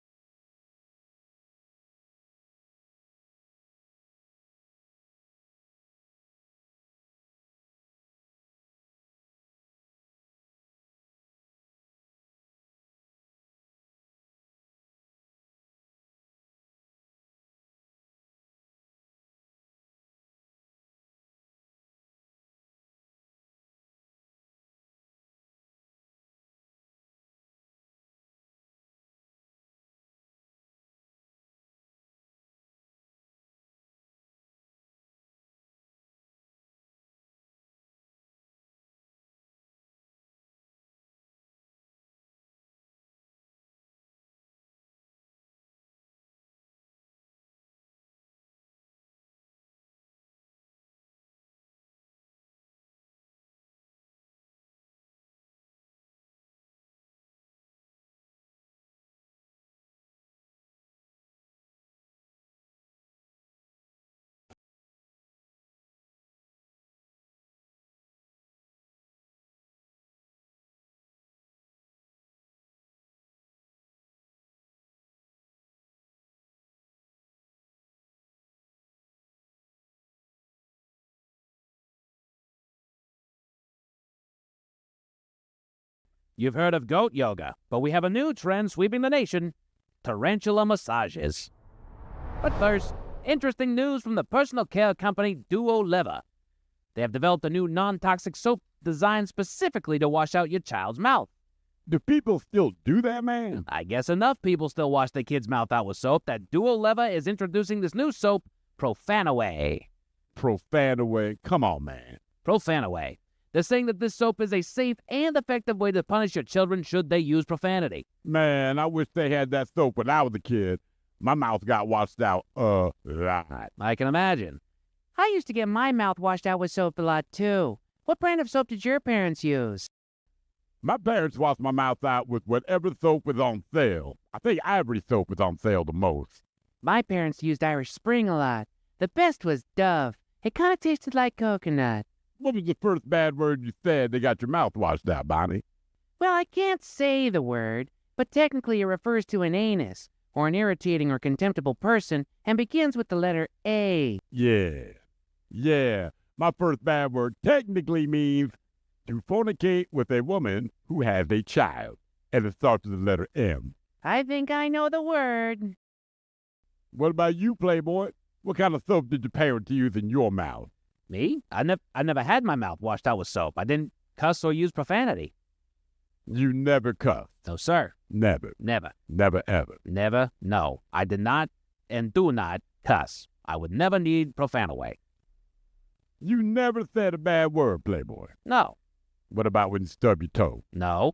You've heard of goat yoga, but we have a new trend sweeping the nation: tarantula massages. But first, interesting news from the personal care company Duo Lever. They have developed a new non-toxic soap designed specifically to wash out your child's mouth. Do people still do that, man? I guess enough people still wash their kids' mouth out with soap that Duo Lever is introducing this new soap, Profanaway. Profanaway? Come on, man. Profanaway. They're saying that this soap is a safe and effective way to punish your children should they use profanity. Man, I wish they had that soap when I was a kid. My mouth got washed out a lot. I can imagine. I used to get my mouth washed out with soap a lot, too. What brand of soap did your parents use? My parents washed my mouth out with whatever soap was on sale. I think Ivory soap was on sale the most. My parents used Irish Spring a lot. The best was Dove. It kind of tasted like coconut. What was the first bad word you said they got your mouth washed out, Bonnie? Well, I can't say the word, but technically it refers to an anus, or an irritating or contemptible person, and begins with the letter A. Yeah. My first bad word technically means to fornicate with a woman who has a child, and it starts with the letter M. I think I know the word. What about you, Playboy? What kind of soap did your parents use in your mouth? Me? I never had my mouth washed out with soap. I didn't cuss or use profanity. You never cussed? No, sir. Never? Never, ever? Never, no. I did not and do not cuss. I would never need Profanaway. You never said a bad word, Playboy? No. What about when you stub your toe? No.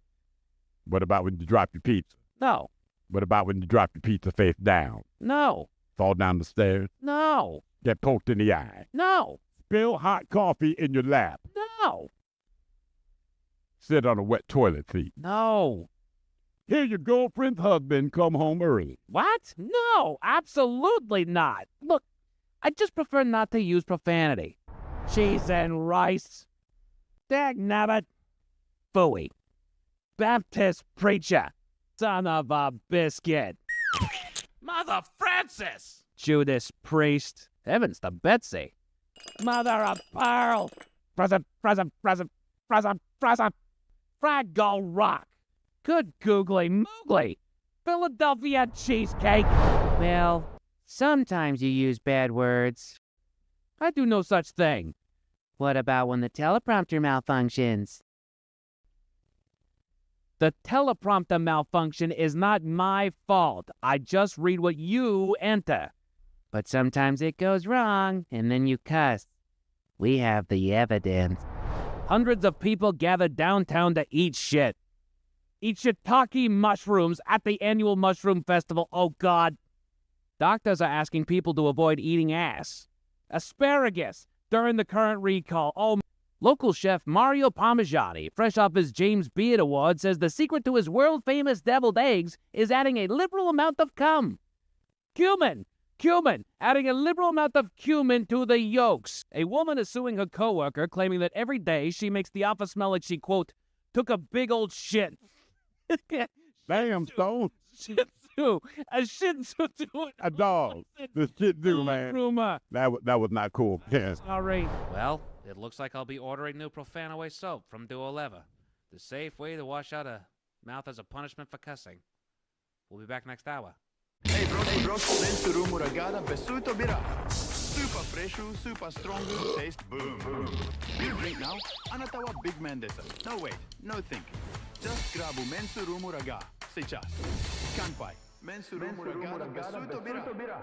What about when you drop your pizza? No. What about when you drop your pizza face down? No. Fall down the stairs? No. Get poked in the eye? No. Spill hot coffee in your lap? No. Sit on a wet toilet seat? No. Hear your girlfriend's husband come home early? What? No, absolutely not. Look, I just prefer not to use profanity. Cheese and rice. Dagnabbit. Phooey. Baptist preacher. Son of a biscuit. Mother Francis! Judas priest. Heavens to Betsy. Mother of pearl. Present. Fraggle rock. Good googly moogly. Philadelphia cheesecake. Well, sometimes you use bad words. I do no such thing. What about when the teleprompter malfunctions? The teleprompter malfunction is not my fault. I just read what you enter. But sometimes it goes wrong, and then you cuss. We have the evidence. Hundreds of people gathered downtown to eat shit. Eat shiitake mushrooms at the annual Mushroom Festival. Oh, God. Doctors are asking people to avoid eating ass. Asparagus during the current recall. Oh, local chef Mario Parmigiani, fresh off his James Beard Award, says the secret to his world-famous deviled eggs is adding a liberal amount of cum. Cumin, adding a liberal amount of cumin to the yolks. A woman is suing her coworker, claiming that every day she makes the office smell like she, quote, took a big old shit. Damn, Stone. Shih Tzu. A Shih Tzu doing a dog. The Shih Tzu, man. Rumor. That was not cool. Yeah. Sorry. Well, it looks like I'll be ordering new Profanaway soap from Duo Lever. The safe way to wash out a mouth as a punishment for cussing. We'll be back next hour. Hey bro, Mensuru Muragana Besuto Bira. Super freshu, super strong, taste boom. You drink now? Anatawa big man desa. No wait, no think. Just grabu Mensuru Muraga. Say just. Kanpai. Mensuru Muragana Besuto Bira.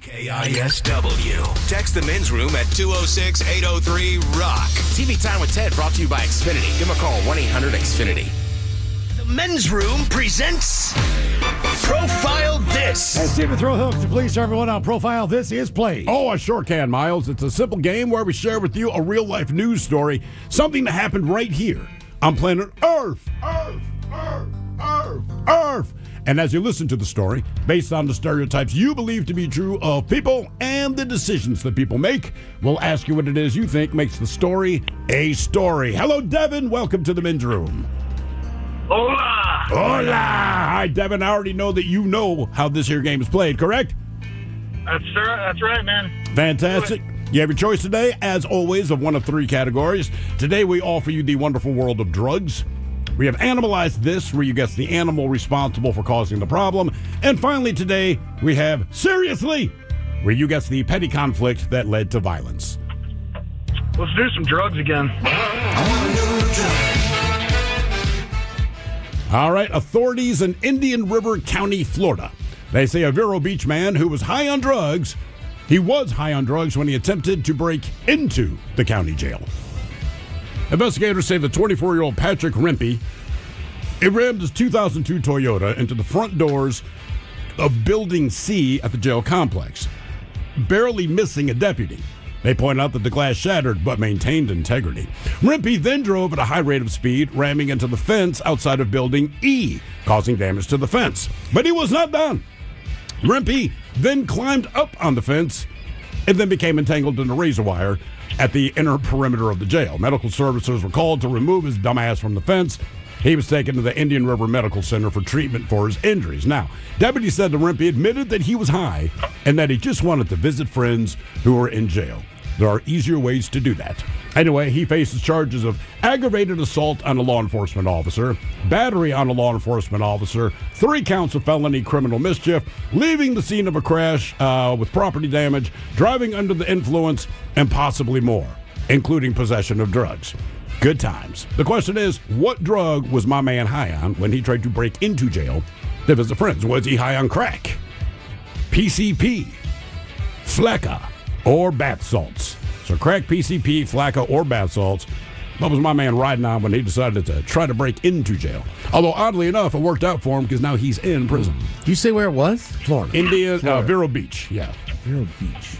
KISW. Text the men's room at 206-803-ROCK. TV Time with Ted brought to you by Xfinity. Give them a call, 1-800-XFINITY. The men's room presents Profile This. Hey, Stephen Throwhooks, please, everyone, on Profile This is played. Oh, I sure can, Miles. It's a simple game where we share with you a real-life news story, something that happened right here on planet Earth. Earth. And as you listen to the story, based on the stereotypes you believe to be true of people and the decisions that people make, we'll ask you what it is you think makes the story a story. Hello, Devin. Welcome to the men's room. Hola! Hola! Hi, Devin. I already know that you know how this here game is played, correct? That's right, man. Fantastic. You have your choice today, as always, of one of three categories. Today, we offer you the wonderful world of drugs. We have Animalized This, where you guess the animal responsible for causing the problem. And finally, today, we have Seriously, where you guess the petty conflict that led to violence. Let's do some drugs again. All right, authorities in Indian River County, Florida. They say a Vero Beach man who was high on drugs, he was high on drugs when he attempted to break into the county jail. Investigators say the 24-year-old Patrick Rimpey, he rammed his 2002 Toyota into the front doors of Building C at the jail complex, barely missing a deputy. They point out that the glass shattered but maintained integrity. Rimpey then drove at a high rate of speed, ramming into the fence outside of Building E, causing damage to the fence. But he was not done. Rimpey then climbed up on the fence and then became entangled in the razor wire at the inner perimeter of the jail. Medical services were called to remove his dumbass from the fence. He was taken to the Indian River Medical Center for treatment for his injuries. Now, deputies said that Rimpey admitted that he was high and that he just wanted to visit friends who were in jail. There are easier ways to do that. Anyway, he faces charges of aggravated assault on a law enforcement officer, battery on a law enforcement officer, 3 counts of felony criminal mischief, leaving the scene of a crash with property damage, driving under the influence, and possibly more, including possession of drugs. Good times. The question is, what drug was my man high on when he tried to break into jail to visit friends? Was he high on crack, PCP, Flekka, or bath salts? So crack, PCP, Flakka, or bath salts. What was my man riding on when he decided to try to break into jail? Although, oddly enough, it worked out for him because now he's in prison. Did you say where it was? Florida. India, Vero Beach. Yeah. Vero Beach.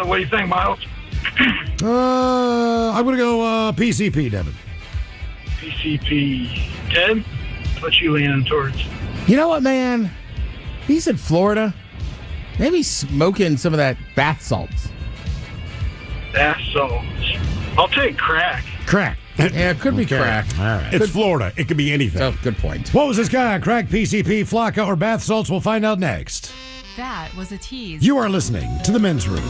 What do you think, Miles? I'm going to go PCP, Devin. PCP. Ted? What you leaning towards? You know what, man? He said Florida. Maybe smoking some of that bath salts. Bath salts. I'll take crack. Crack. Yeah, it could be crack. All right. It's Florida. It could be anything. Oh, good point. What was this guy on crack, PCP, Flakka, or bath salts? We'll find out next. That was a tease. You are listening to The Men's Room.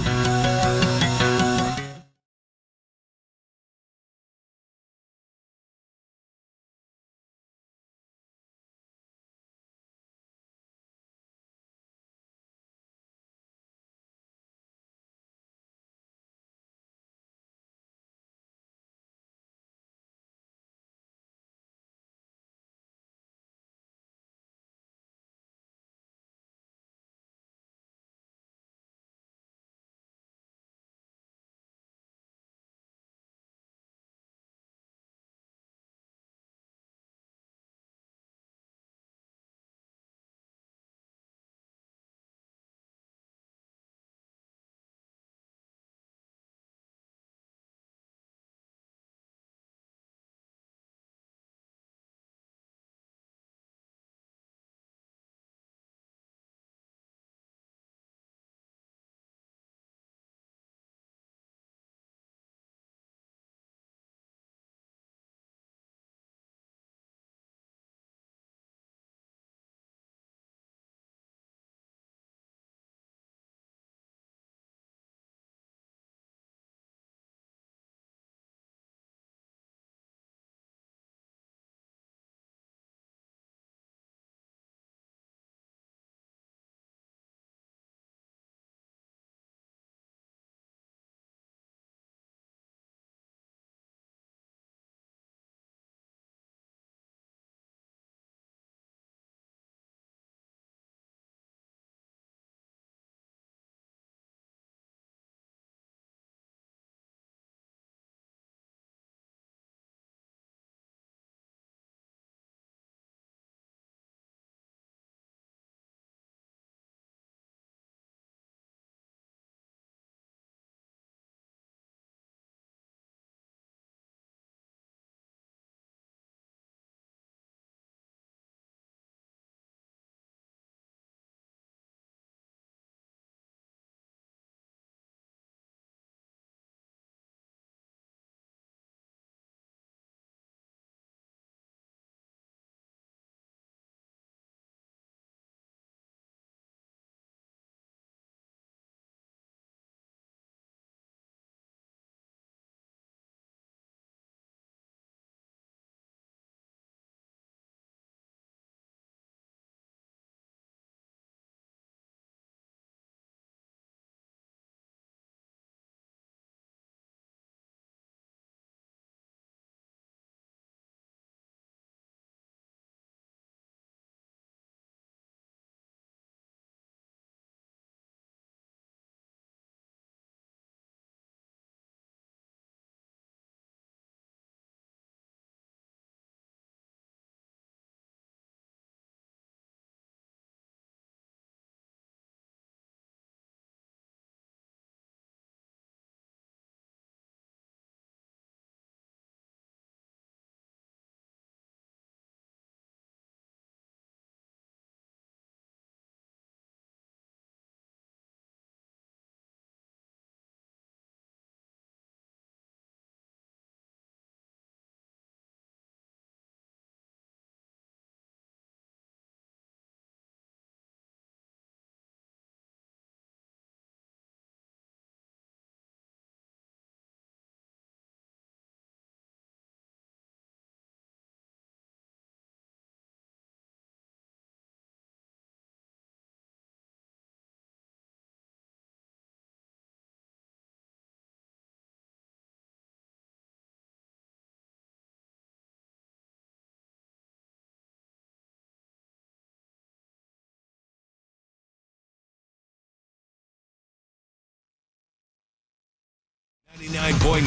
99.9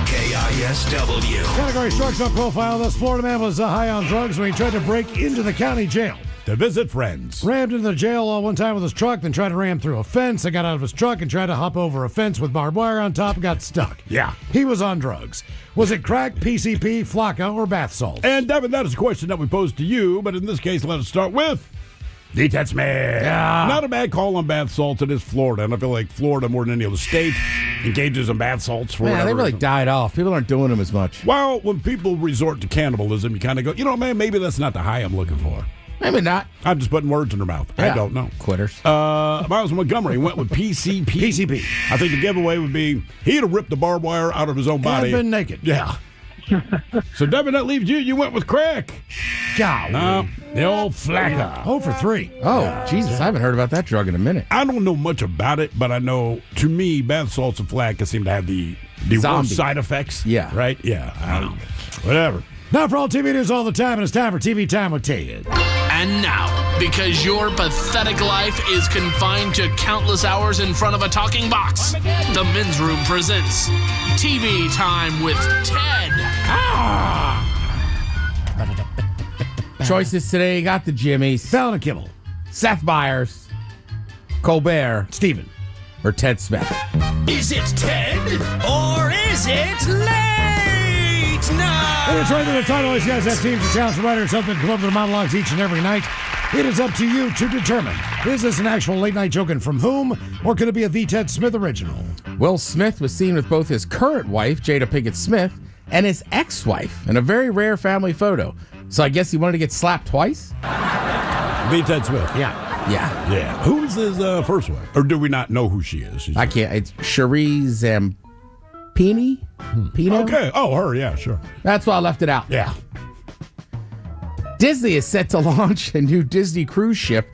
KISW. Category structural profile. This Florida man was high on drugs when he tried to break into the county jail. To visit friends. Rammed into the jail one time with his truck, then tried to ram through a fence. I got out of his truck and tried to hop over a fence with barbed wire on top and got stuck. Yeah. He was on drugs. Was it crack, PCP, Flocka, or bath salts? And Devin, that is a question that we posed to you, but in this case, let us start with D-Ted Smith. Yeah. Not a bad call on bath salts. It is Florida, and I feel like Florida, more than any other state, engages in bath salts for Yeah, whatever they really reason. died off. People aren't doing them as much. Well, when people resort to cannibalism, you kind of go, you know, man, maybe that's not the high I'm looking for. Maybe not. I'm just putting words in their mouth. Yeah. I don't know. Quitters. Miles Montgomery went with PCP. PCP. I think the giveaway would be he'd have ripped the barbed wire out of his own body. And been naked. Yeah. So, Devin, that leaves you. You went with crack. Golly. No, the old Flacca. 0 for 3. Oh, Jesus. I haven't heard about that drug in a minute. I don't know much about it, but I know, to me, bath salts and Flacca seem to have the Zombie. worst side effects. Yeah. Right? Yeah. Whatever. Now for all TV news all the time, and it's time for TV Time with Ted. And now, because your pathetic life is confined to countless hours in front of a talking box, the Men's Room presents TV Time with Ted. Choices today got the Jimmys. Fallon and Kimmel. Seth Meyers. Colbert. Steven. Or Ted Smith. Is it Ted or is it late night? And it's right in the title. These guys have teams of talents, writers, something to come up with their monologues each and every night. It is up to you to determine, is this an actual late night joke and from whom, or could it be a The Ted Smith original? Will Smith was seen with both his current wife, Jada Pinkett Smith, and his ex-wife in a very rare family photo. So I guess he wanted to get slapped twice? The Ted Smith. Yeah. Yeah. Yeah. Who's his first wife? Or do we not know who she is? I can't. It's Cherie Zampini? Pino? Okay. Oh, her. Yeah, sure. That's why I left it out. Yeah. Disney is set to launch a new Disney cruise ship,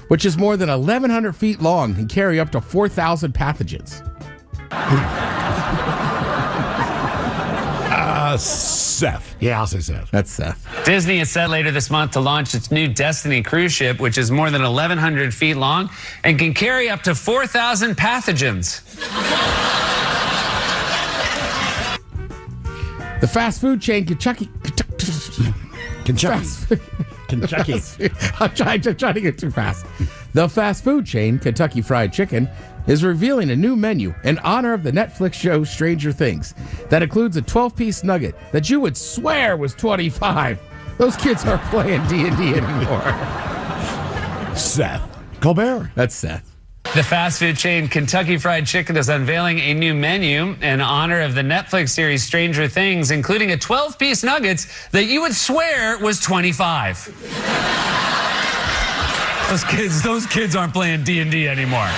which is more than 1,100 feet long and carry up to 4,000 pathogens. Seth. Yeah, I'll say Seth. That's Seth. Disney is set later this month to launch its new Destiny cruise ship, which is more than 1,100 feet long and can carry up to 4,000 pathogens. The fast food chain Kentucky. Kentucky. I'm trying to get too fast. The fast food chain Kentucky Fried Chicken is revealing a new menu in honor of the Netflix show Stranger Things that includes a 12-piece nugget that you would swear was 25. Those kids aren't playing D&D anymore. Seth. Colbert. That's Seth. The fast food chain Kentucky Fried Chicken is unveiling a new menu in honor of the Netflix series Stranger Things, including a 12-piece nuggets that you would swear was 25. Those kids aren't playing D&D anymore.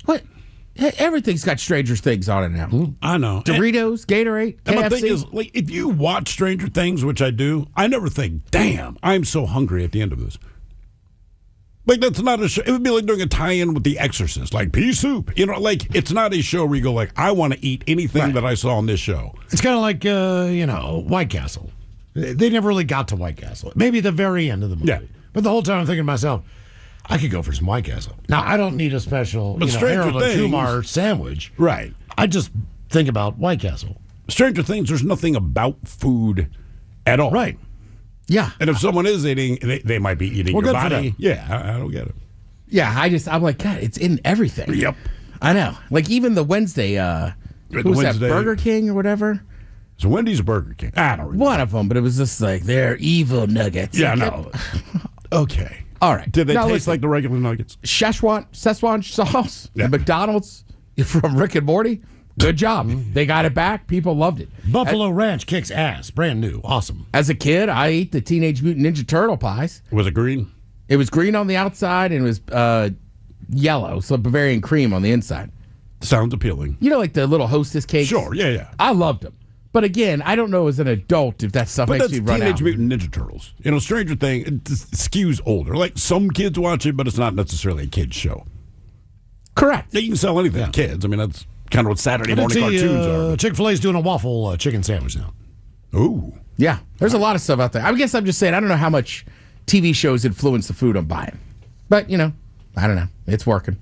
What? Everything's got Stranger Things on it now. I know. Doritos, Gatorade, And my KFC. thing is, like, if you watch Stranger Things, which I do, I never think, damn, I'm so hungry at the end of this. Like, that's not a show. It would be like doing a tie-in with The Exorcist, like pea soup. You know, like, it's not a show where you go, like, I want to eat anything that I saw on this show. It's kind of like, White Castle. They never really got to White Castle. Maybe at the very end of the movie. Yeah. But the whole time I'm thinking to myself, I could go for some White Castle. Now, I don't need a special Stranger Harold and Things- Kumar sandwich. Right. I just think about White Castle. Stranger Things, there's nothing about food at all. Right. Yeah. And if someone is eating, they might be eating Well, your good for body. them. Yeah, I don't get it. Yeah, I'm like, God, it's in everything. Yep. I know. Like, even the Wednesday, who was that, Burger King or whatever? So Wendy's or Burger King? I don't remember. One of them, but it was just like, they're evil nuggets. Yeah, no. Okay. All right. Did they Now taste listen. like the regular nuggets? Szechuan sauce. Yeah. And McDonald's from Rick and Morty. Good job. They got it back. People loved it. Buffalo Ranch kicks ass. Brand new. Awesome. As a kid, I ate the Teenage Mutant Ninja Turtle pies. Was it green? It was green on the outside and it was yellow, so Bavarian cream on the inside. Sounds appealing. You know, like the little Hostess cakes? Sure, yeah. I loved them. But again, I don't know as an adult if that stuff But makes that's me run Teenage out. Mutant Ninja Turtles. You know, Stranger Things, it skews older. Like, some kids watch it, but it's not necessarily a kid's show. Correct. You can sell anything to kids. I mean, that's kind of what Saturday morning cartoons are. Chick-fil-A's doing a waffle chicken sandwich now. Ooh. Yeah, there's a lot of stuff out there. I guess I'm just saying, I don't know how much TV shows influence the food I'm buying. But, I don't know. It's working.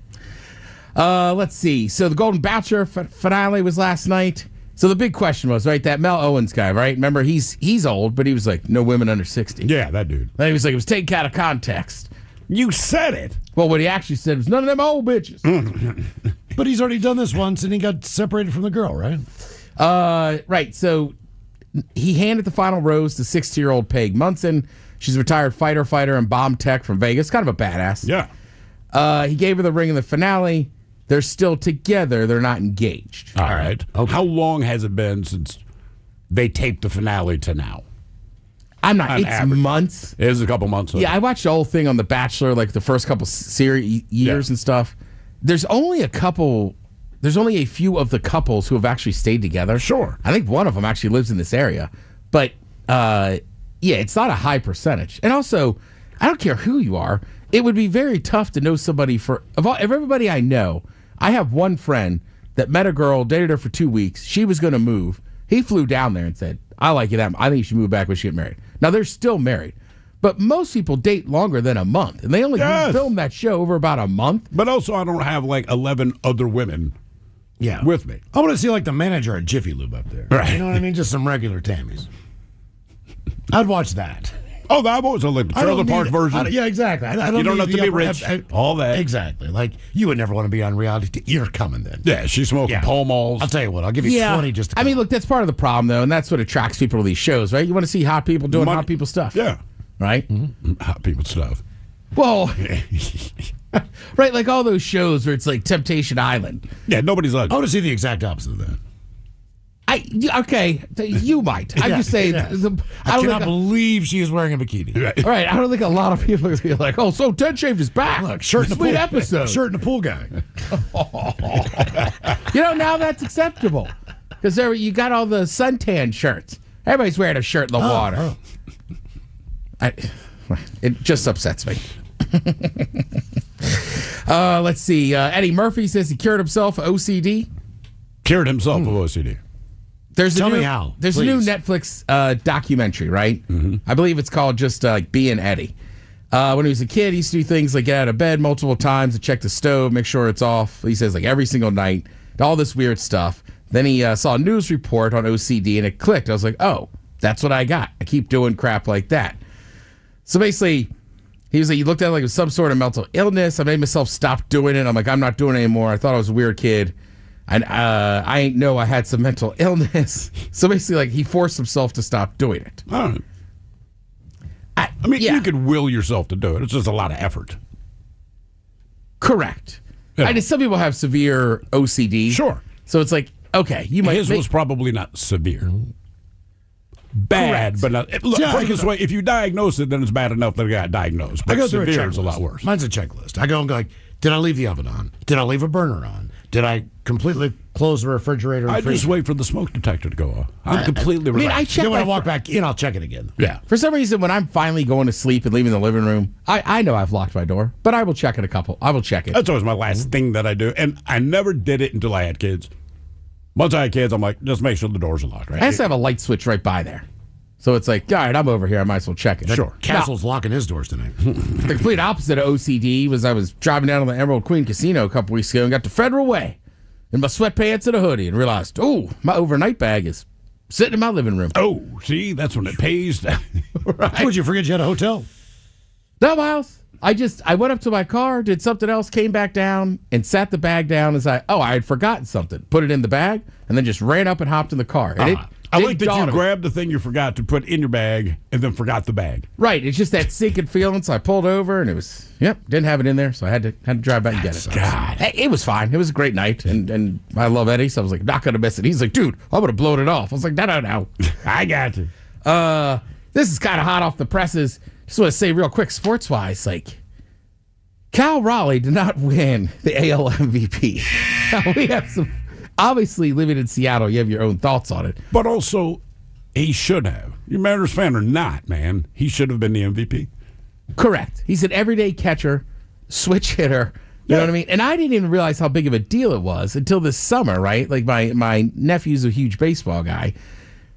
Let's see. So the Golden Bachelor finale was last night. So the big question was, right, that Mel Owens guy, right? Remember, he's old, but he was like, no women under 60. Yeah, that dude. And he was like, it was taken out of context. You said it. Well, what he actually said was, none of them old bitches. But he's already done this once, and he got separated from the girl, right? Right. So he handed the final rose to 60-year-old Peg Munson. She's a retired fighter and bomb tech from Vegas. Kind of a badass. Yeah. He gave her the ring in the finale. They're still together. They're not engaged. All right. Okay. How long has it been since they taped the finale to now? I'm not. On It's average. months. It is a couple months. Yeah, I watched the whole thing on The Bachelor, like the first couple years and stuff. There's only a few of the couples who have actually stayed together. Sure. I think one of them actually lives in this area. But, yeah, it's not a high percentage. And also, I don't care who you are, it would be very tough to know somebody of everybody I know. I have one friend that met a girl, dated her for 2 weeks. She was going to move. He flew down there and said, I like you that much. I think you should move back when she get married. Now, they're still married. But most people date longer than a month. And they only film that show over about a month. But also, I don't have like 11 other women with me. I want to see like the manager at Jiffy Lube up there. Right. You know what I mean? Just some regular Tammys. I'd watch that. Oh, that was like the trailer park version. Yeah, exactly. I You don't need have to the be upper- rich. All that. Exactly. Like, you would never want to be on reality. You're coming then. Yeah, she's smoking Pall Malls. I'll tell you what, I'll give you 20 just to I mean, look, that's part of the problem, though, and that's what attracts people to these shows, right? You want to see hot people doing hot people stuff. Yeah. Right? Hot people stuff. Well, right, like all those shows where it's like Temptation Island. Yeah, nobody's ugly. I want to see the exact opposite of that. Okay, you might. I just say, I don't cannot think believe she is wearing a bikini. all right, I don't think a lot of people are gonna be like, oh, so Ted Shaved is back. Look, shirt in the Sweet pool. episode. Shirt in the pool guy. You know, now that's acceptable because there you got all the suntan shirts. Everybody's wearing a shirt in the water. It just upsets me. Let's see. Eddie Murphy says he cured himself of OCD. Cured himself of OCD. Tell me how, There's a new Netflix documentary, right? I believe it's called just like Being Eddie. When he was a kid, he used to do things like get out of bed multiple times to check the stove, make sure it's off. He says like every single night, all this weird stuff. Then he saw a news report on OCD and it clicked. I was like, oh, that's what I got. I keep doing crap like that. So basically, he was like, he looked at it like it was some sort of mental illness. I made myself stop doing it. I'm like, I'm not doing it anymore. I thought I was a weird kid. And I ain't know I had some mental illness. So basically, like, he forced himself to stop doing it. All right. I mean, you could will yourself to do it. It's just a lot of effort. Correct. Yeah. Some people have severe OCD. Sure. So it's like, okay, you might. His was probably not severe. Bad, Correct. but not. Look, put it this way: if you diagnose it, then it's bad enough that it got diagnosed. But I go through severe a is a lot worse. Mine's a checklist. I go and go like, did I leave the oven on? Did I leave a burner on? Did I completely close the refrigerator? I just wait for the smoke detector to go off. I'm completely I mean, relaxed. check Then when I my walk back in, I'll check it again. Yeah. For some reason, when I'm finally going to sleep and leaving the living room, I know I've locked my door, but I will check it I will check it. That's always my last thing that I do, and I never did it until I had kids. Once I had kids, I'm like, just make sure the doors are locked. Right? I also have a light switch right by there. So it's like, all right, I'm over here. I might as well check it. Sure. Castle's locking his doors tonight. The complete opposite of OCD was I was driving down to the Emerald Queen Casino a couple weeks ago and got to Federal Way in my sweatpants and a hoodie and realized, oh, my overnight bag is sitting in my living room. Oh, see, that's when it pays. Right. Would you forget you had a hotel? No, Miles. I went up to my car, did something else, came back down, and sat the bag down as I had forgotten something. Put it in the bag, and then just ran up and hopped in the car. And I like that you grabbed the thing you forgot to put in your bag and then forgot the bag. Right. It's just that sinking feeling. So I pulled over, and it was, didn't have it in there, so I had to drive back and get it. God. Hey, it was fine. It was a great night, and I love Eddie, so I was like, not going to miss it. He's like, dude, I'm going to blow it off. I was like, no. I got you. This is kind of hot off the presses. Just want to say real quick, sports-wise, like, Cal Raleigh did not win the AL MVP. Now, we have some, obviously, living in Seattle, you have your own thoughts on it. But also, he should have. You Mariners fan or not, man, he should have been the MVP. Correct. He's an everyday catcher, switch hitter. You know what I mean? And I didn't even realize how big of a deal it was until this summer, right? Like my nephew's a huge baseball guy.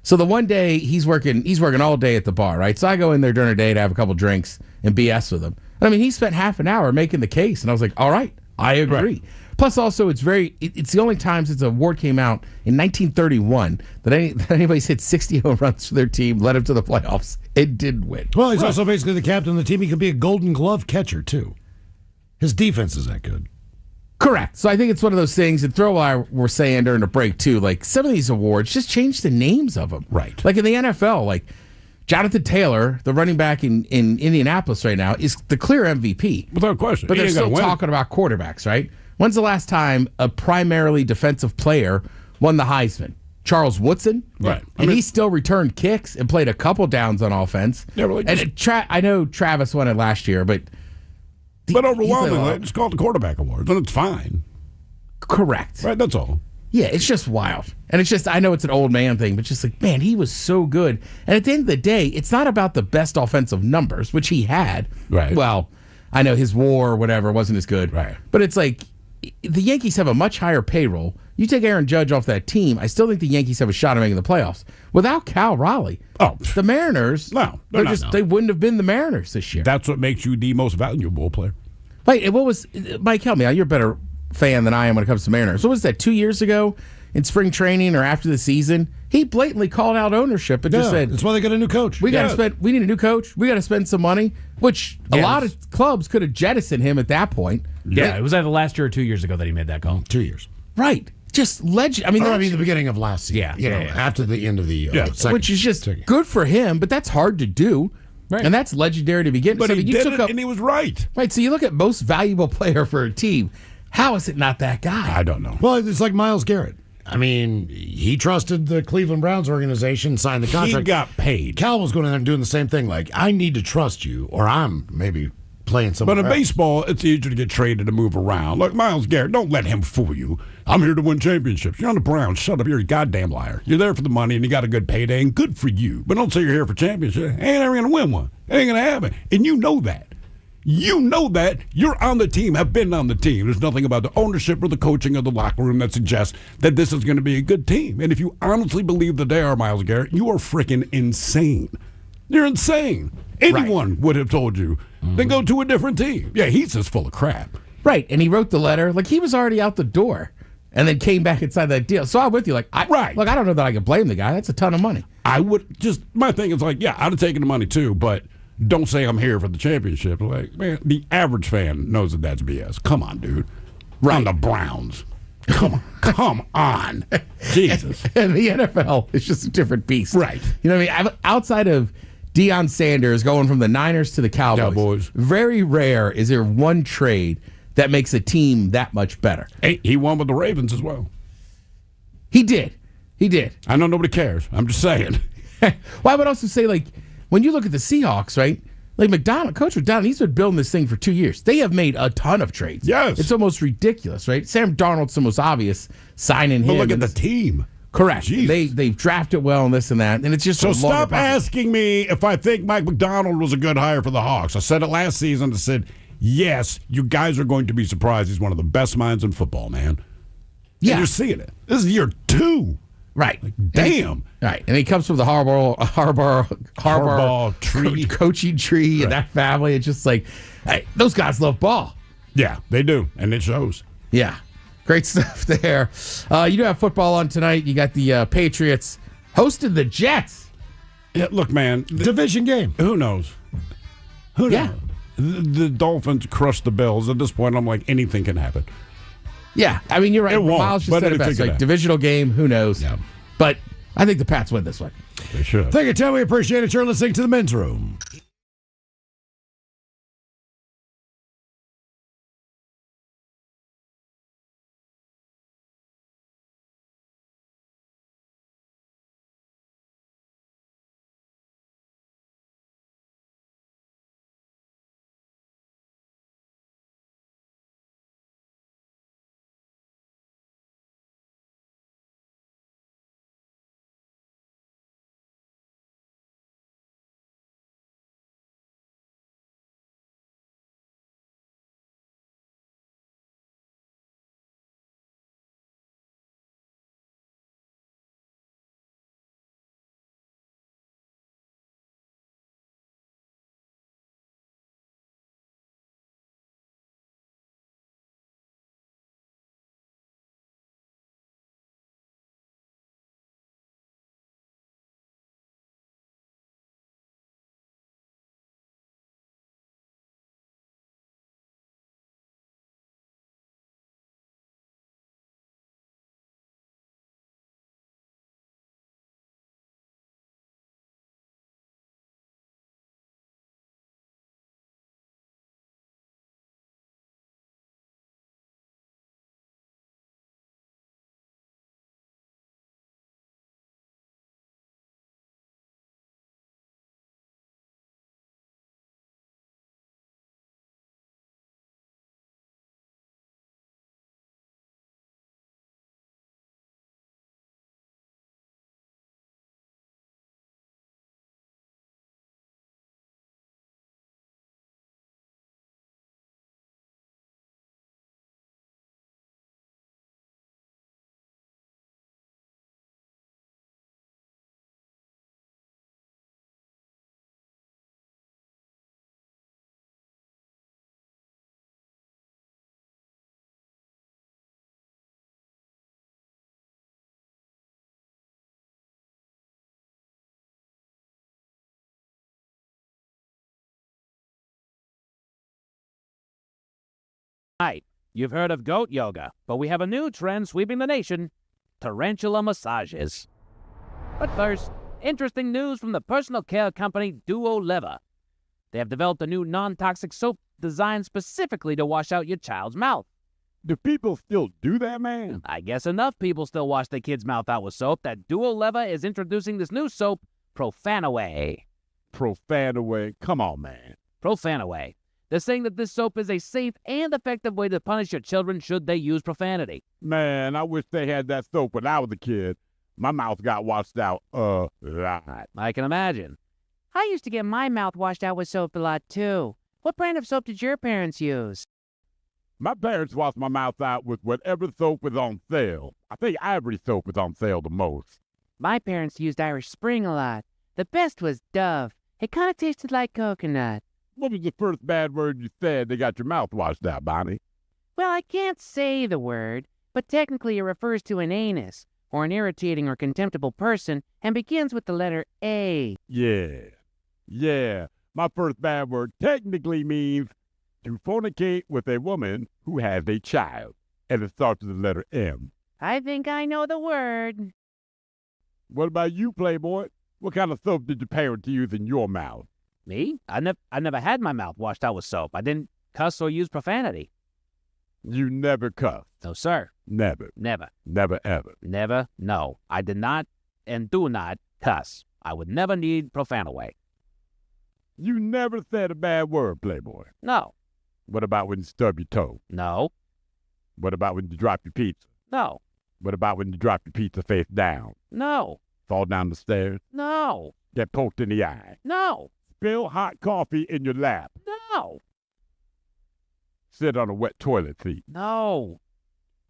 So the one day he's working all day at the bar, right? So I go in there during the day to have a couple drinks and BS with him. And I mean, he spent half an hour making the case, and I was like, all right, I agree. Right. Plus, also, it's the only time since the award came out in 1931 that anybody's hit 60 home runs for their team, led them to the playoffs. It didn't win. Well, he's also basically the captain of the team. He could be a Golden Glove catcher, too. His defense is that good. Correct. So I think it's one of those things, and Throw and I were saying during the break, too, like some of these awards, just change the names of them. Right. Like in the NFL, like Jonathan Taylor, the running back in Indianapolis right now, is the clear MVP. Without question. But He they're ain't gonna still win. talking about quarterbacks, right? When's the last time a primarily defensive player won the Heisman? Charles Woodson? Right. And he still returned kicks and played a couple downs on offense. Yeah, but like and I know Travis won it last year, but... overwhelmingly, it's called the quarterback awards, and it's fine. Correct. Right, that's all. Yeah, it's just wild. And it's just, I know it's an old man thing, but just like, man, he was so good. And at the end of the day, it's not about the best offensive numbers, which he had. Right. Well, I know his WAR or whatever wasn't as good. Right. But it's like, the Yankees have a much higher payroll. You take Aaron Judge off that team, I still think the Yankees have a shot at making the playoffs. Without Cal Raleigh, the Mariners, they wouldn't have been the Mariners this year. That's what makes you the most valuable player. Wait, what was, Mike, help me out. You're a better fan than I am when it comes to Mariners. What was that, 2 years ago in spring training or after the season? He blatantly called out ownership and just said, that's why they got a new coach. We need a new coach. We got to spend some money, which a lot of clubs could have jettisoned him at that point. Yeah, it was either last year or 2 years ago that he made that call. 2 years. Right. Just legend. I mean, the beginning of last season. Yeah. After the end of the second. Which is just good for him, but that's hard to do. Right. And that's legendary to begin. But so he you did took it, and he was right. Right, so you look at most valuable player for a team. How is it not that guy? I don't know. Well, it's like Myles Garrett. I mean, he trusted the Cleveland Browns organization, signed the contract. He got paid. Cal was going in there and doing the same thing. Like, I need to trust you, or I'm maybe playing somewhere But in else. baseball, it's easier to get traded to move around. Like Myles Garrett, don't let him fool you. I'm here to win championships. You're on the Browns. Shut up. You're a goddamn liar. You're there for the money, and you got a good payday, and good for you. But don't say you're here for championships. Ain't ever going to win one. It ain't going to happen. And you know that. You know that. You're on the team, have been on the team. There's nothing about the ownership or the coaching of the locker room that suggests that this is going to be a good team. And if you honestly believe that they are, Myles Garrett, you are freaking insane. You're insane. Anyone would have told you, then go to a different team. Yeah, he's just full of crap. Right, and he wrote the letter. Like, he was already out the door and then came back inside that deal. So I'm with you. Like, Look, I don't know that I can blame the guy. That's a ton of money. I would just, my thing is like, yeah, I'd have taken the money too, but don't say I'm here for the championship. Like, man, the average fan knows that that's BS. Come on, dude. Right. On the Browns. Come on. Jesus. And the NFL is just a different beast. Right. You know what I mean? Outside of Deion Sanders going from the Niners to the Cowboys, very rare is there one trade that makes a team that much better. Hey, he won with the Ravens as well. He did. I know nobody cares. I'm just saying. Well, I would also say, like, when you look at the Seahawks, right? Like Coach McDonald, he's been building this thing for 2 years. They have made a ton of trades. Yes. It's almost ridiculous, right? Sam Darnold's the most obvious signing him. But look at the team. Correct. They've drafted well and this and that, and it's just so stop asking me if I think Mike McDonald was a good hire for the Hawks. I said it last season. I said, yes, you guys are going to be surprised. He's one of the best minds in football, man. Yeah. And you're seeing it. This is year 2. Right. Like, damn. Right. And he comes from the Harbaugh tree, coaching tree, and that family. It's just like, hey, those guys love ball. Yeah, they do, and it shows. Yeah. Great stuff there. You do have football on tonight. You got the Patriots hosting the Jets. Yeah, look, man. Division game. Who knows? Who knows? Yeah. The Dolphins crushed the Bills. At this point, I'm like, anything can happen. Yeah. I mean, you're right. It won't, Miles just but said it anything best. can Like, happen. divisional game, who knows? Yeah. But I think the Pats win this one. They should. Thank you, Tim. We appreciate it. You're listening to the Men's Room. Right. You've heard of goat yoga, but we have a new trend sweeping the nation: tarantula massages. But first, interesting news from the personal care company Duo Lever. They have developed a new non-toxic soap designed specifically to wash out your child's mouth. Do people still do that, man? I guess enough people still wash their kids' mouth out with soap that Duo Lever is introducing this new soap, Profanaway. Profanaway? Come on, man. Profanaway. They're saying that this soap is a safe and effective way to punish your children should they use profanity. Man, I wish they had that soap when I was a kid. My mouth got washed out a lot. I can imagine. I used to get my mouth washed out with soap a lot, too. What brand of soap did your parents use? My parents washed my mouth out with whatever soap was on sale. I think Ivory soap was on sale the most. My parents used Irish Spring a lot. The best was Dove. It kind of tasted like coconut. What was the first bad word you said they got your mouth washed out, Bonnie? Well, I can't say the word, but technically it refers to an anus, or an irritating or contemptible person, and begins with the letter A. Yeah. My first bad word technically means to fornicate with a woman who has a child, and it starts with the letter M. I think I know the word. What about you, Playboy? What kind of soap did your parents use in your mouth? Me? I never had my mouth washed out with soap. I didn't cuss or use profanity. You never cussed? No, sir. Never? Never, ever? Never, no. I did not and do not cuss. I would never need Profanaway. You never said a bad word, Playboy? No. What about when you stub your toe? No. What about when you drop your pizza? No. What about when you drop your pizza face down? No. Fall down the stairs? No. Get poked in the eye? No. Spill hot coffee in your lap? No. Sit on a wet toilet seat? No.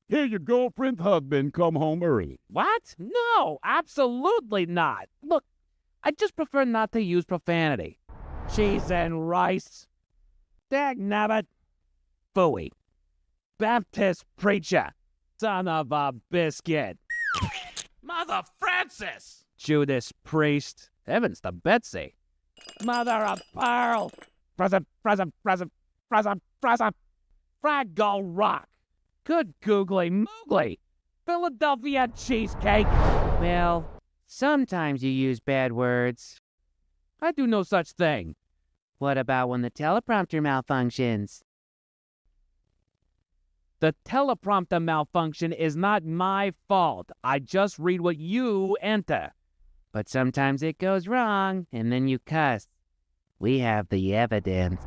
Hear your girlfriend's husband come home early? What? No, absolutely not. Look, I just prefer not to use profanity. Cheese and rice. Dagnabbit. Phooey. Baptist preacher. Son of a biscuit. Mother Francis! Judas priest. Heavens to Betsy. Mother of pearl. Present. Fraggle rock. Good googly moogly. Philadelphia cheesecake. Well, sometimes you use bad words. I do no such thing. What about when the teleprompter malfunctions? The teleprompter malfunction is not my fault. I just read what you enter. But sometimes it goes wrong, and then you cuss. We have the evidence.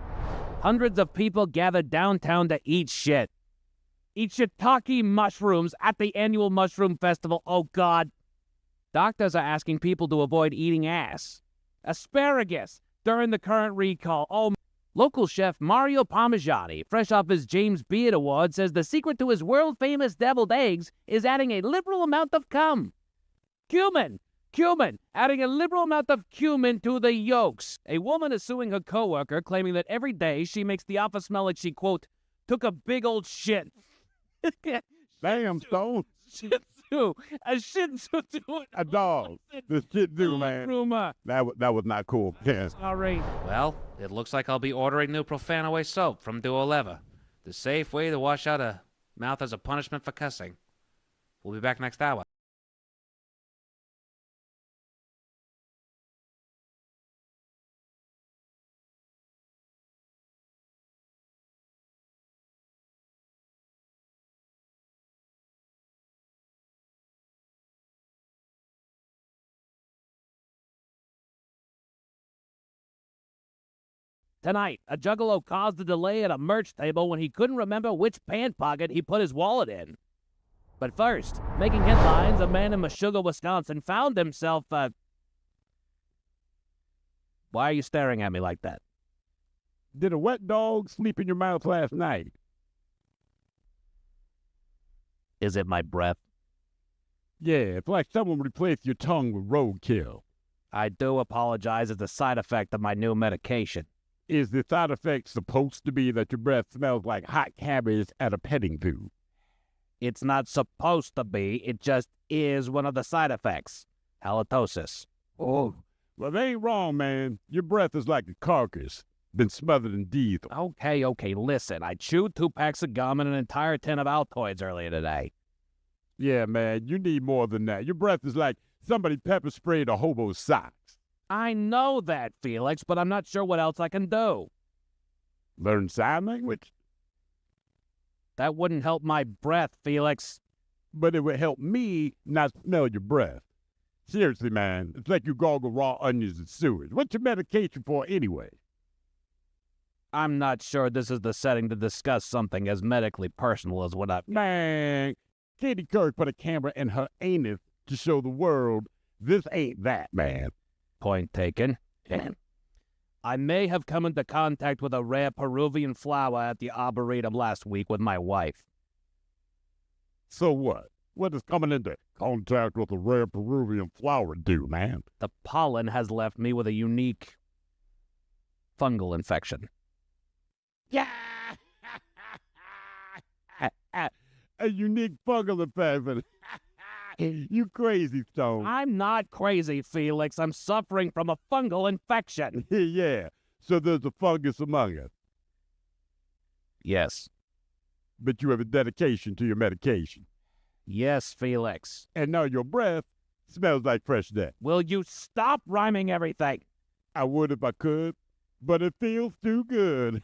Hundreds of people gathered downtown to eat shit. Eat shiitake mushrooms at the annual Mushroom Festival. Oh, God. Doctors are asking people to avoid eating ass. Asparagus during the current recall. Oh, local chef Mario Parmigiani, fresh off his James Beard Award, says the secret to his world-famous deviled eggs is adding a liberal amount of cum. Cumin, adding a liberal amount of cumin to the yolks. A woman is suing her coworker, claiming that every day she makes the office smell like she, quote, took a big old shit. Damn, Stone. Shih Tzu. A Shih Tzu. A dog. The Shih Tzu, man. Rumor. That was not cool. Yeah. Sorry. Well, it looks like I'll be ordering new Profanaway soap from Duo Lever. The safe way to wash out a mouth as a punishment for cussing. We'll be back next hour. Tonight, a juggalo caused a delay at a merch table when he couldn't remember which pant pocket he put his wallet in. But first, making headlines, a man in Meshuggah, Wisconsin found himself, Why are you staring at me like that? Did a wet dog sleep in your mouth last night? Is it my breath? Yeah, it's like someone replaced your tongue with roadkill. I do apologize as a side effect of my new medication. Is the side effect supposed to be that your breath smells like hot cabbage at a petting zoo? It's not supposed to be. It just is one of the side effects. Halitosis. Oh, well, they ain't wrong, man. Your breath is like a carcass. been smothered in diesel. Okay, listen. I chewed 2 packs of gum and an entire tin of Altoids earlier today. Yeah, man, you need more than that. Your breath is like somebody pepper sprayed a hobo's socks. I know that, Felix, but I'm not sure what else I can do. Learn sign language? That wouldn't help my breath, Felix. But it would help me not smell your breath. Seriously, man, it's like you gargle raw onions and sewage. What's your medication for anyway? I'm not sure this is the setting to discuss something as medically personal as what I've... Man, Katie Couric put a camera in her anus to show the world this ain't that, man. Point taken. I may have come into contact with a rare Peruvian flower at the Arboretum last week with my wife. So what? What does coming into contact with a rare Peruvian flower do, man? The pollen has left me with a unique fungal infection. Yeah! A unique fungal infection. You crazy, Stone. I'm not crazy, Felix. I'm suffering from a fungal infection. Yeah, so there's a fungus among us. Yes. But you have a dedication to your medication. Yes, Felix. And now your breath smells like fresh death. Will you stop rhyming everything? I would if I could, but it feels too good.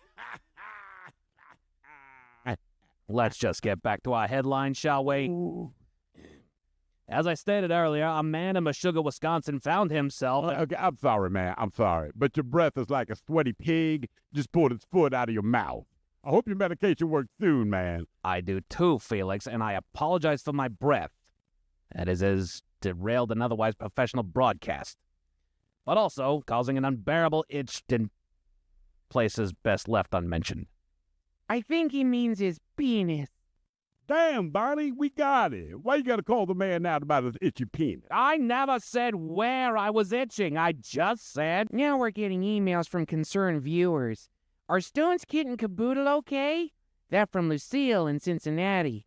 Let's just get back to our headline, shall we? Ooh. As I stated earlier, a man in Meshuggah, Wisconsin found himself... Okay, I'm sorry, man. I'm sorry. But your breath is like a sweaty pig just pulled its foot out of your mouth. I hope your medication works soon, man. I do too, Felix, and I apologize for my breath. That has derailed an otherwise professional broadcast. But also causing an unbearable itch in places best left unmentioned. I think he means his penis. Damn, Barney, we got it. Why you gotta call the man out about his itchy penis? I never said where I was itching. I just said... Now we're getting emails from concerned viewers. Are Stone's Kit and Caboodle okay? That from Lucille in Cincinnati.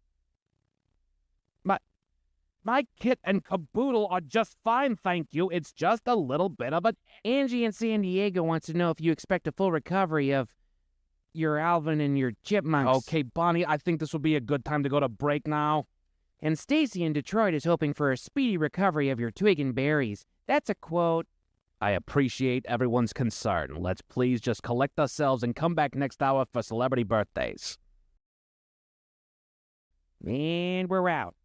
My kit and caboodle are just fine, thank you. It's just a little bit of a... Angie in San Diego wants to know if you expect a full recovery of your Alvin and your chipmunks. Okay, Bonnie, I think this would be a good time to go to break now. And Stacy in Detroit is hoping for a speedy recovery of your twig and berries. That's a quote. I appreciate everyone's concern. Let's please just collect ourselves and come back next hour for celebrity birthdays. And we're out.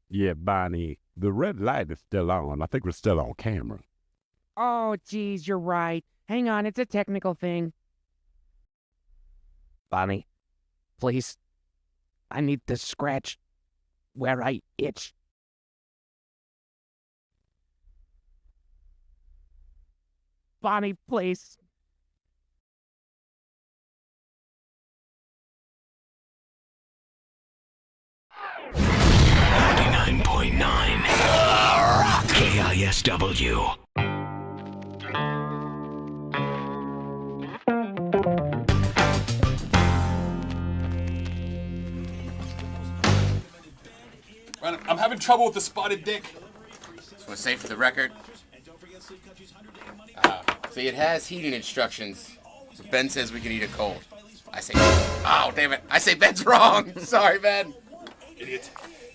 Yeah, Bonnie, the red light is still on. I think we're still on camera. Oh, geez, you're right. Hang on, it's a technical thing. Bonnie, please. I need to scratch where I itch. Bonnie, please. KISW. I'm having trouble with the spotted dick. Just want to say for the record. See, it has heating instructions. So Ben says we can eat it cold. I say, oh, damn it. I say Ben's wrong. Sorry, Ben. Idiot.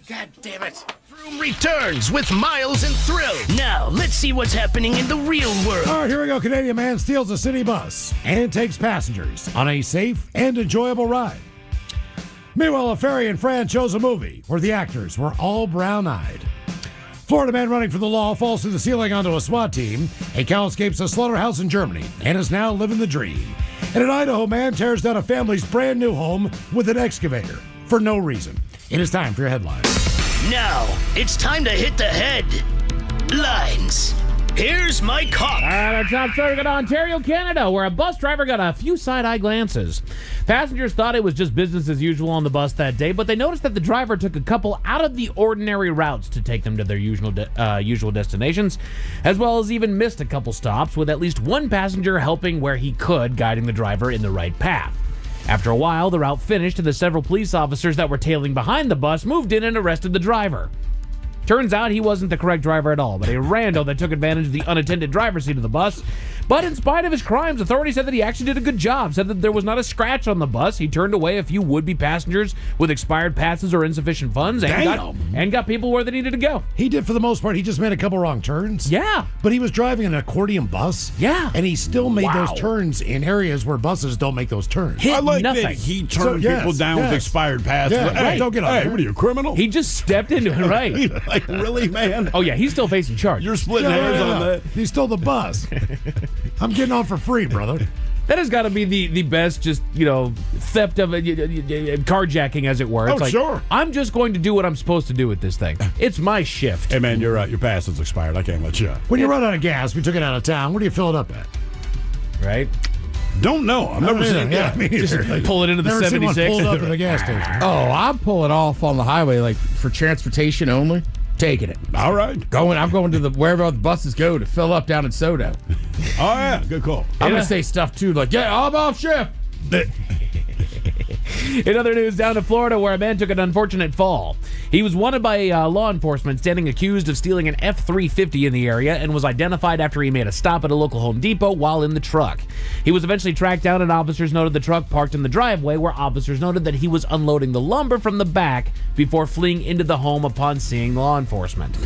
God damn it. Room returns with Miles and Thrill. Now, let's see what's happening in the real world. All right, here we go. Canadian man steals a city bus and takes passengers on a safe and enjoyable ride. Meanwhile, a fairy in France shows a movie where the actors were all brown-eyed. Florida man running for the law falls through the ceiling onto a SWAT team. A cow escapes a slaughterhouse in Germany and is now living the dream. And an Idaho man tears down a family's brand new home with an excavator for no reason. It is time for your headlines. Now, it's time to hit the headlines. Here's my cop. Our top story got Ontario, Canada, where a bus driver got a few side-eye glances. Passengers thought it was just business as usual on the bus that day, but they noticed that the driver took a couple out of the ordinary routes to take them to their usual destinations, as well as even missed a couple stops, with at least one passenger helping where he could, guiding the driver in the right path. After a while, the route finished, and the several police officers that were tailing behind the bus moved in and arrested the driver. Turns out he wasn't the correct driver at all, but a rando that took advantage of the unattended driver's seat of the bus. But in spite of his crimes, authorities said that he actually did a good job, said that there was not a scratch on the bus. He turned away a few would-be passengers with expired passes or insufficient funds and got people where they needed to go. He did, for the most part. He just made a couple wrong turns. Yeah. But he was driving an accordion bus. Yeah. And he still made those turns in areas where buses don't make those turns. I like that he turned people down with expired passes. Yeah, Hey, don't get on hey, there. what are you, a criminal? He just stepped into it, right? Like, really, man? Oh, yeah, he's still facing charge. You're splitting hairs on that. He stole the bus. I'm getting on for free, brother. That has got to be the best, just, theft of carjacking, as it were. It's sure. I'm just going to do what I'm supposed to do with this thing. It's my shift. Hey, man, you're your pass is expired. I can't let you out. When you run out of gas, we took it out of town. Where do you fill it up at? Right? Don't know. I've never seen Yeah, me Just either. pull it into the Never seen one 76. pulled up at the gas station. Oh, I'm pulling off on the highway, like for transportation only. Taking it. All right. I'm going to wherever the buses go to fill up down in Soda. Oh, yeah. Good call. I'm going to say stuff too, like, yeah, I'm off shift. In other news, down to Florida, where a man took an unfortunate fall. He was wanted by law enforcement, standing accused of stealing an F-350 in the area, and was identified after he made a stop at a local Home Depot while in the truck. He was eventually tracked down, and officers noted the truck parked in the driveway, where officers noted that he was unloading the lumber from the back before fleeing into the home upon seeing law enforcement.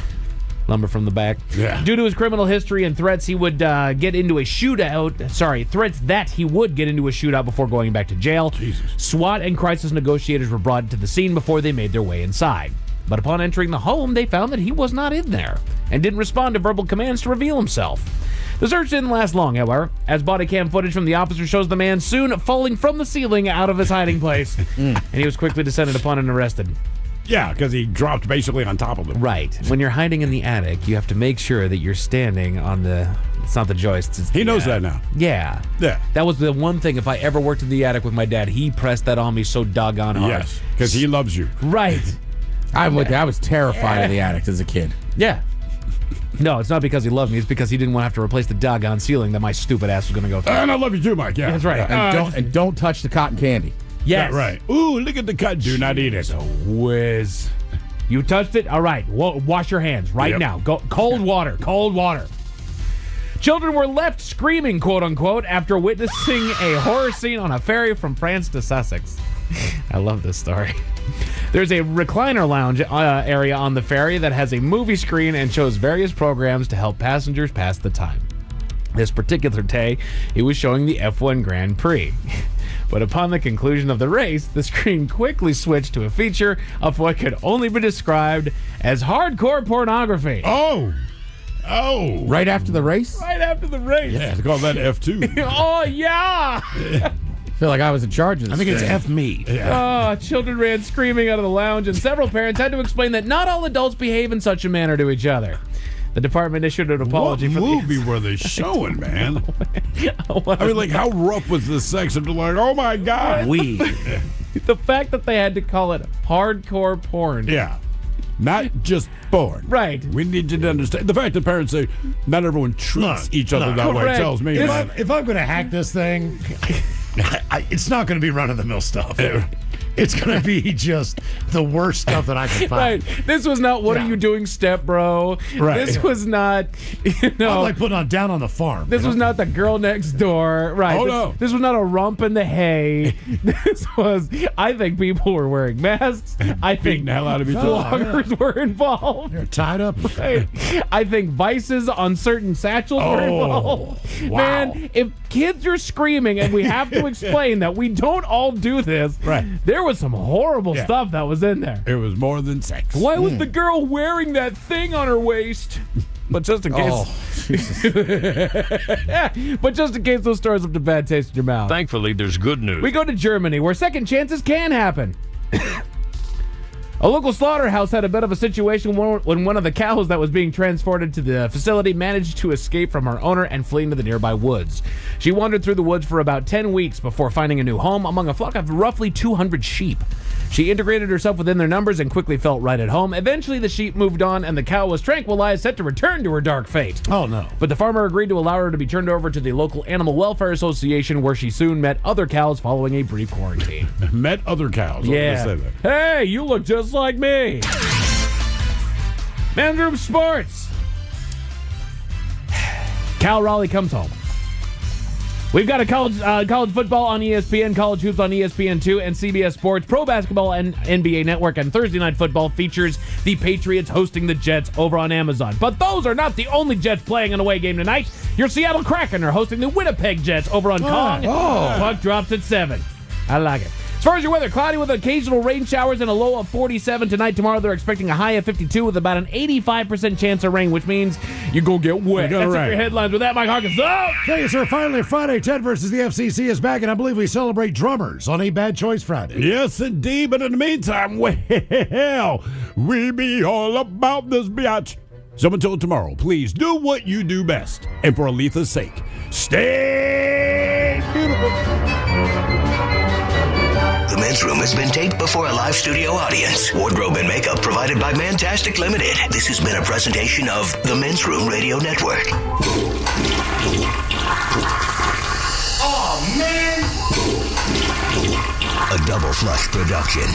Lumber from the back. Yeah. Due to his criminal history and threats, he would get into a shootout. Threats that he would get into a shootout before going back to jail. Jesus. SWAT and crisis negotiators were brought to the scene before they made their way inside. But upon entering the home, they found that he was not in there and didn't respond to verbal commands to reveal himself. The search didn't last long, however, as body cam footage from the officer shows the man soon falling from the ceiling out of his hiding place. And he was quickly descended upon and arrested. Yeah, because he dropped basically on top of it. Right. When you're hiding in the attic, you have to make sure that you're standing on it's not the joists. It's He knows that now. Yeah. Yeah. That was the one thing, if I ever worked in the attic with my dad, he pressed that on me so doggone hard. Yes, because he loves you. Right. I'm with you. I was terrified of the attic as a kid. Yeah. No, it's not because he loved me. It's because he didn't want to have to replace the doggone ceiling that my stupid ass was going to go through. And I love you too, Mike. Yeah. That's right. And don't touch the cotton candy. Yes. Yeah, right. Ooh, look at the cut. Do not eat it. Whiz. You touched it? All right. Wash your hands right now. Go cold water. Cold water. Children were left screaming, quote unquote, after witnessing a horror scene on a ferry from France to Sussex. I love this story. There's a recliner lounge area on the ferry that has a movie screen and shows various programs to help passengers pass the time. This particular day, it was showing the F1 Grand Prix. But upon the conclusion of the race, the screen quickly switched to a feature of what could only be described as hardcore pornography. Oh! Right after the race? Right after the race. Yeah, they call that F2. Oh, yeah! I feel like I was in charge of this. I think it's thing. F me. Oh, children ran screaming out of the lounge, and several parents had to explain that not all adults behave in such a manner to each other. The department issued an apology What for movie were they showing, man? I mean, like, how rough was the sex? And they're like, oh my God. the fact that they had to call it hardcore porn. Yeah. Not just porn. Right. We need you to understand. The fact that parents say not everyone treats each other that way Correct. tells me, man. If I'm going to hack this thing, it's not going to be run-of-the-mill stuff. It's going to be just the worst stuff that I can find. Right. This was not, what are you doing, step bro? Right. This was not, I'm like putting on Down on the Farm. This was not the girl next door. Right. Oh, this, no. This was not a rump in the hay. This was, I think people were wearing masks. I think the hell out of each other. bloggers were involved. They're tied up. Right. I think vices on certain satchels were involved. Wow. Man, if kids are screaming and we have to explain that we don't all do this, Right. there was some horrible stuff that was in there. It was more than sex. Why was the girl wearing that thing on her waist? But just in case. But just in case those stories left a bad taste in your mouth. Thankfully, there's good news. We go to Germany, where second chances can happen. A local slaughterhouse had a bit of a situation when one of the cows that was being transported to the facility managed to escape from her owner and flee into the nearby woods. She wandered through the woods for about 10 weeks before finding a new home among a flock of roughly 200 sheep. She integrated herself within their numbers and quickly felt right at home. Eventually, the sheep moved on and the cow was tranquilized, set to return to her dark fate. Oh, no. But the farmer agreed to allow her to be turned over to the local Animal Welfare Association, where she soon met other cows following a brief quarantine. Met other cows. Yeah. Hey, you look just like me. Men's Room Sports. Cal Raleigh comes home. We've got a college football on ESPN, college hoops on ESPN2, and CBS Sports. Pro basketball and NBA Network, and Thursday Night Football features the Patriots hosting the Jets over on Amazon. But those are not the only Jets playing an away game tonight. Your Seattle Kraken are hosting the Winnipeg Jets over on Kong. Puck drops at 7. I like it. As far as your weather, cloudy with occasional rain showers and a low of 47 tonight. Tomorrow they're expecting a high of 52 with about an 85% chance of rain, which means you're going to get wet. That's it for your headlines. With that, Mike Hawkins. Thank you, sir. Finally, Friday, Ted versus the FCC is back, and I believe we celebrate drummers on a Bad Choice Friday. Yes, indeed. But in the meantime, well, we be all about this biatch. So until tomorrow, please do what you do best. And for Aletha's sake, stay beautiful. The Men's Room has been taped before a live studio audience. Wardrobe and makeup provided by Mantastic Limited. This has been a presentation of the Men's Room Radio Network. Oh, man! A Double Flush production.